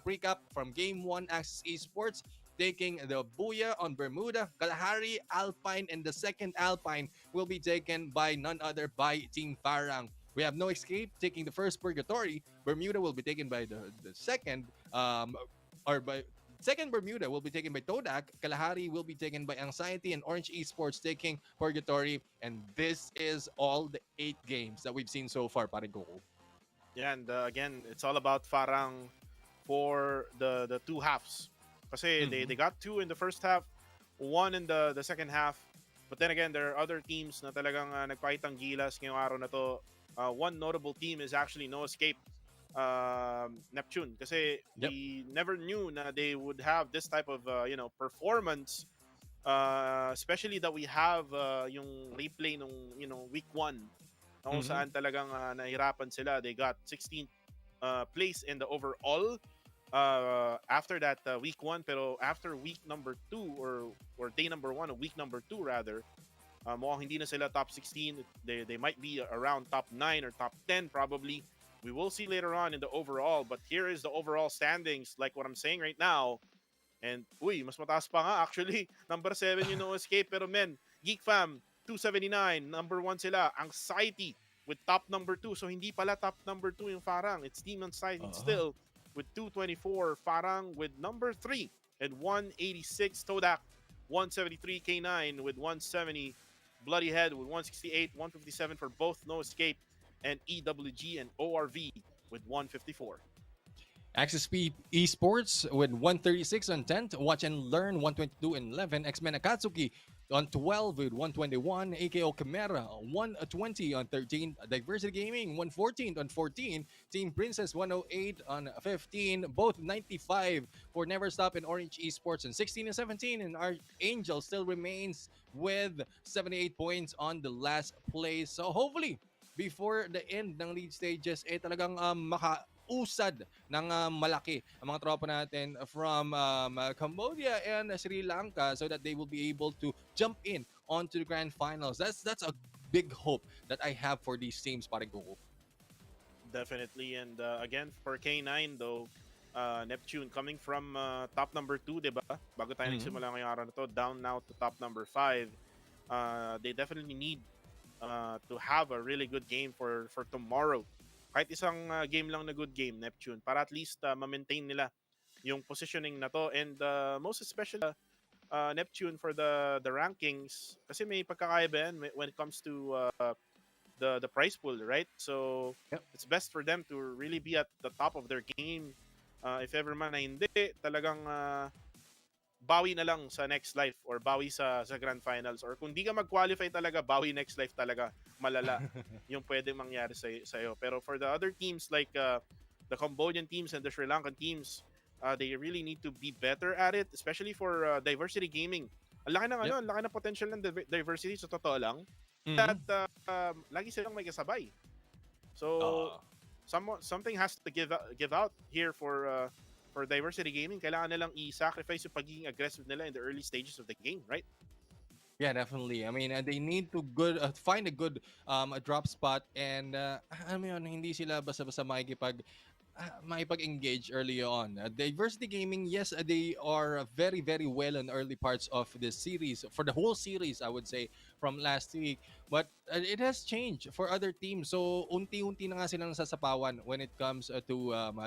recap from Game 1 Axis Esports taking the Booyah on Bermuda. Kalahari, Alpine, and the second Alpine will be taken by none other by Team Farang. We have No Escape taking the first Purgatory. Bermuda will be taken by the second, second Bermuda will be taken by Todak. Kalahari will be taken by Anxiety, and Orange Esports taking Purgatory. And this is all the 8 games that we've seen so far, pare Coco. Yeah, and again, it's all about Farang for the 2 halves. Kasi they got 2 in the first half, 1 in the second half. But then again, there are other teams na talagang nagpakitang gilas ngayong araw na to. One notable team is actually No Escape. Neptune, kasi we never knew na they would have this type of performance, especially that we have yung replay nung week 1 kung saan talagang nahirapan sila. They got 16th place in the overall after that week 1, pero after week number 2 or day number 1 or week number 2 rather, mukhang hindi na sila top 16. They might be around top 9 or top 10 probably. We will see later on in the overall, but here is the overall standings, like what I'm saying right now. And, mas mataas pa nga actually. Number 7 yung No Escape, pero men, Geek Fam, 279, number 1 sila. Anxiety with top number 2. So, hindi pala top number 2 yung Farang. It's Team Anxiety still with 224. Farang with number 3 and 186. Todak, 173. K9 with 170. Bloody Head with 168. 157 for both No Escape and EWG and ORV with 154. Axis Esports with 136 on 10th, Watch and Learn 122 and 11, X-Men Akatsuki on 12 with 121, AKO Chimera 120 on 13, Diversity Gaming 114 on 14, Team Princess 108 on 15, both 95 for Never Stop and Orange Esports on 16 and 17, and our Angel still remains with 78 points on the last place. So hopefully, before the end ng lead stages, talagang makausad ng malaki ang mga tropa natin from Cambodia and Sri Lanka so that they will be able to jump in onto the grand finals. That's a big hope that I have for these teams, pare Coco. Definitely, and again, for K9 though, Neptune coming from top number 2, diba? Bago tayo nagsimula ngayong araw na to, down now to top number 5. They definitely need to have a really good game for tomorrow. Kahit isang game lang na good game, Neptune, para at least ma-maintain nila yung positioning na to. And most especially Neptune for the rankings, kasi may pagkakaiba yan when it comes to the prize pool, right? So it's best for them to really be at the top of their game. If ever man na hindi, talagang bawi na lang sa next life or bawi sa grand finals, or kung di ka mag-qualify talaga, bawi next life talaga, malala yung pwedeng mangyari sa'yo. Pero for the other teams like the Cambodian teams and the Sri Lankan teams, they really need to be better at it, especially for Diversity Gaming. Ang laki ng ang laki ng potential ng Diversity sa totoo lang. That lagi silang may kasabay. So something has to give out here for Diversity Gaming. Kailangan nilang i-sacrifice yung pagiging aggressive nila in the early stages of the game, right? Yeah, definitely. I mean, they need to find a good drop spot, and hindi sila basta-basta makipag-engage early on. Diversity Gaming, yes, they are very, very well in early parts of the series, for the whole series, I would say, from last week. But it has changed for other teams. So, unti-unti na nga silang sasapawan when it comes to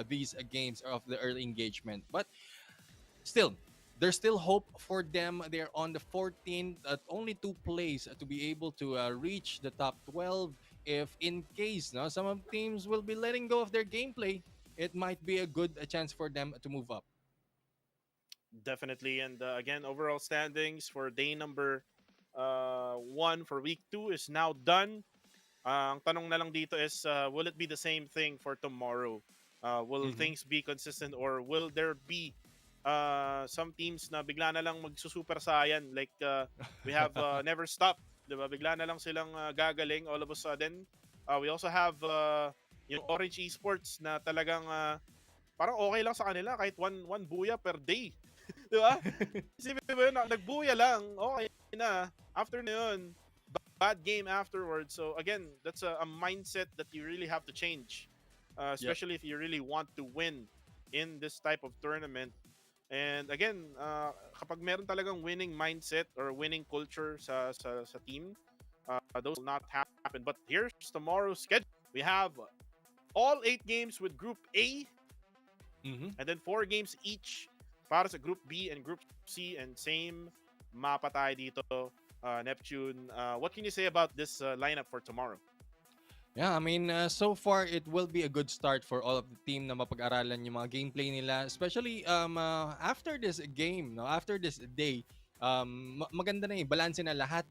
these games of the early engagement. But still, there's still hope for them. They're on the 14th, only 2 plays to be able to reach the top 12. if in case some of teams will be letting go of their gameplay, it might be a good chance for them to move up. Definitely. And again, overall standings for day number 1 for week 2 is now done. Ang tanong na lang dito is, will it be the same thing for tomorrow? Will Mhm. things be consistent, or will there be some teams na bigla na lang magsusuper saiyan? Like, we have Never Stop, diba? Bigla na lang silang gagaling all of a sudden. We also have yung Orange Esports na talagang parang okay lang sa kanila kahit one buya per day. Di ba? Isipin mo yun, nagbuya lang, okay na. After na yun, bad game afterwards. So again, that's a mindset that you really have to change, Yep. especially if you really want to win in this type of tournament. And again, kapag meron talagang winning mindset or winning culture sa team, those will not happen. But here's tomorrow's schedule. We have all 8 games with Group A, Mhm. and then 4 games each para sa Group B and Group C, and same mapa tayo dito, Neptune. What can you say about this lineup for tomorrow? Yeah, I mean, so far it will be a good start for all of the team na mapag-aralan yung mga gameplay nila, especially after this game, no, after this day. Maganda na balance na lahat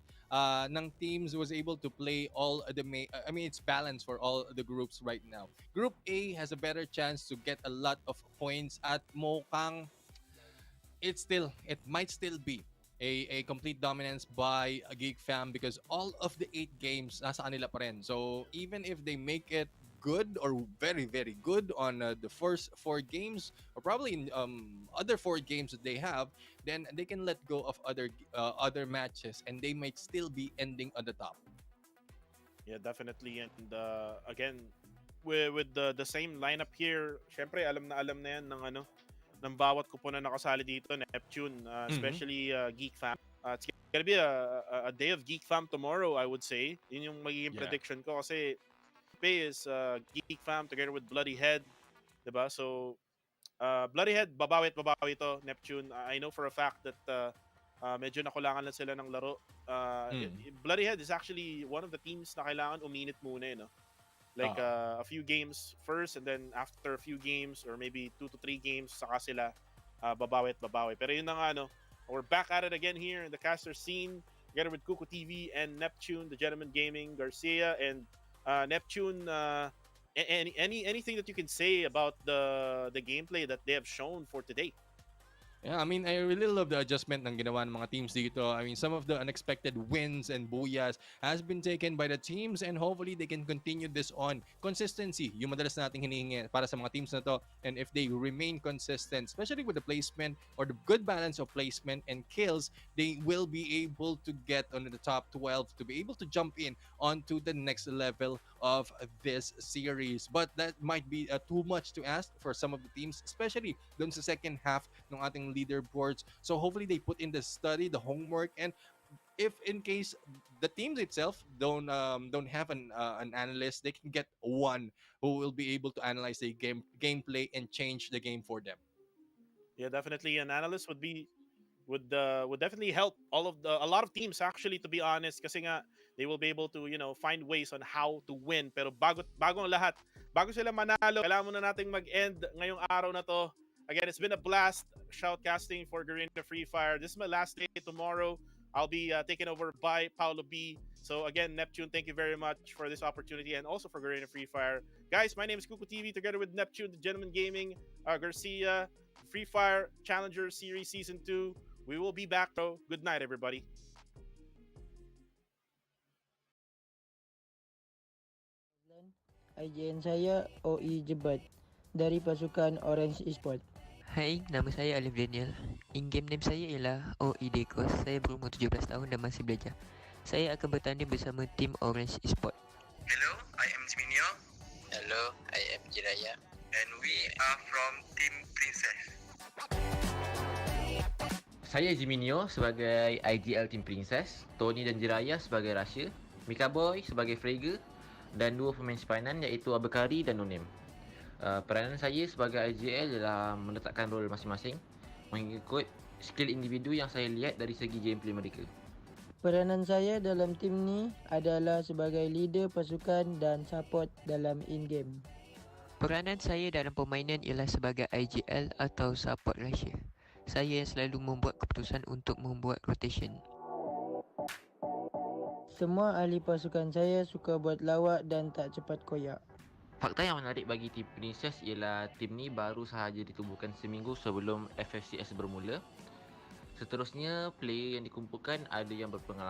ng teams was able to play all the I mean, it's balanced for all the groups right now. Group A has a better chance to get a lot of points at mukhang it might still be a complete dominance by a Geek Fam, because all of the 8 games nasa kanila pa rin. So even if they make it good or very very good on the first 4 games, or probably in other 4 games that they have, then they can let go of other matches and they might still be ending on the top. Yeah, definitely. And again, with the same lineup here, syempre alam na yan ng bawat kuponan na kasali dito, Neptune, especially Geek Fam. It's gonna be a day of Geek Fam tomorrow, I would say. Yun yung magiging Yeah. prediction ko, kasi Pay is Geek Fam together with Bloody Head, diba? So Bloody Head, babawi at babawi to, Neptune. I know for a fact that medyo nakulangan lang sila ng laro. Bloody Head is actually one of the teams na kailangan uminit muna, no? Like a few games first, and then after a few games, or maybe 2 to 3 games, saka sila babawi at babawi. Pero yun na nga, no? We're back at it again here in the caster scene, together with Kuku TV and Neptune, the Gentleman Gaming, Garcia, and Neptune. Anything that you can say about the gameplay that they have shown for today? Yeah, I mean, I really love the adjustment ng ginawa ng mga teams dito. I mean, some of the unexpected wins and booyahs has been taken by the teams, and hopefully they can continue this on. Consistency, yung madalas nating hinihingi para sa mga teams na to. And if they remain consistent, especially with the placement or the good balance of placement and kills, they will be able to get on the top 12 to be able to jump in onto the next level of this series. But that might be too much to ask for some of the teams, especially dun sa second half ng ating leaderboards. So hopefully they put in the study, the homework, and if in case the teams itself don't have an analyst, they can get one who will be able to analyze the gameplay and change the game for them. Yeah, definitely. An analyst would definitely help a lot of teams, actually, to be honest, kasi nga they will be able to find ways on how to win. Pero bago ang lahat, bago sila manalo, kailangan muna nating mag-end ngayong araw na to. Again, it's been a blast shoutcasting for Garena Free Fire. This is my last day. Tomorrow I'll be taken over by Paolo B. So again, Neptune, thank you very much for this opportunity, and also for Garena Free Fire. Guys, my name is Kuku TV, together with Neptune, the Gentleman Gaming, Garcia, Free Fire Challenger Series Season 2. We will be back, though. Good night, everybody. IGN saya OE Jebat dari pasukan Orange Esport. Hai, nama saya Alif Daniel. In-game name saya ialah OE Dekos. Saya berumur 17 tahun dan masih belajar. Saya akan bertanding bersama tim Orange Esport. Hello, I am Sino. Hello, I am Jiraya. And we are from Team Princess. Saya Jiminio sebagai IGL Team Princess, Tony dan Jiraya sebagai Russia, Mika Boy sebagai Frege, dan 2 pemain sepanan iaitu Abekari dan Nonem. Peranan saya sebagai IGL adalah meletakkan role masing-masing mengikut skill individu yang saya lihat dari segi gameplay mereka. Peranan saya dalam tim ni adalah sebagai leader pasukan dan support dalam in-game. Peranan saya dalam permainan ialah sebagai IGL atau support Malaysia. Saya yang selalu membuat keputusan untuk membuat rotation. Semua ahli pasukan saya suka buat lawak dan tak cepat koyak. Fakta yang menarik bagi tim Princess ialah tim ni baru sahaja ditubuhkan seminggu sebelum FFCS bermula. Seterusnya, player yang dikumpulkan ada yang berpengalaman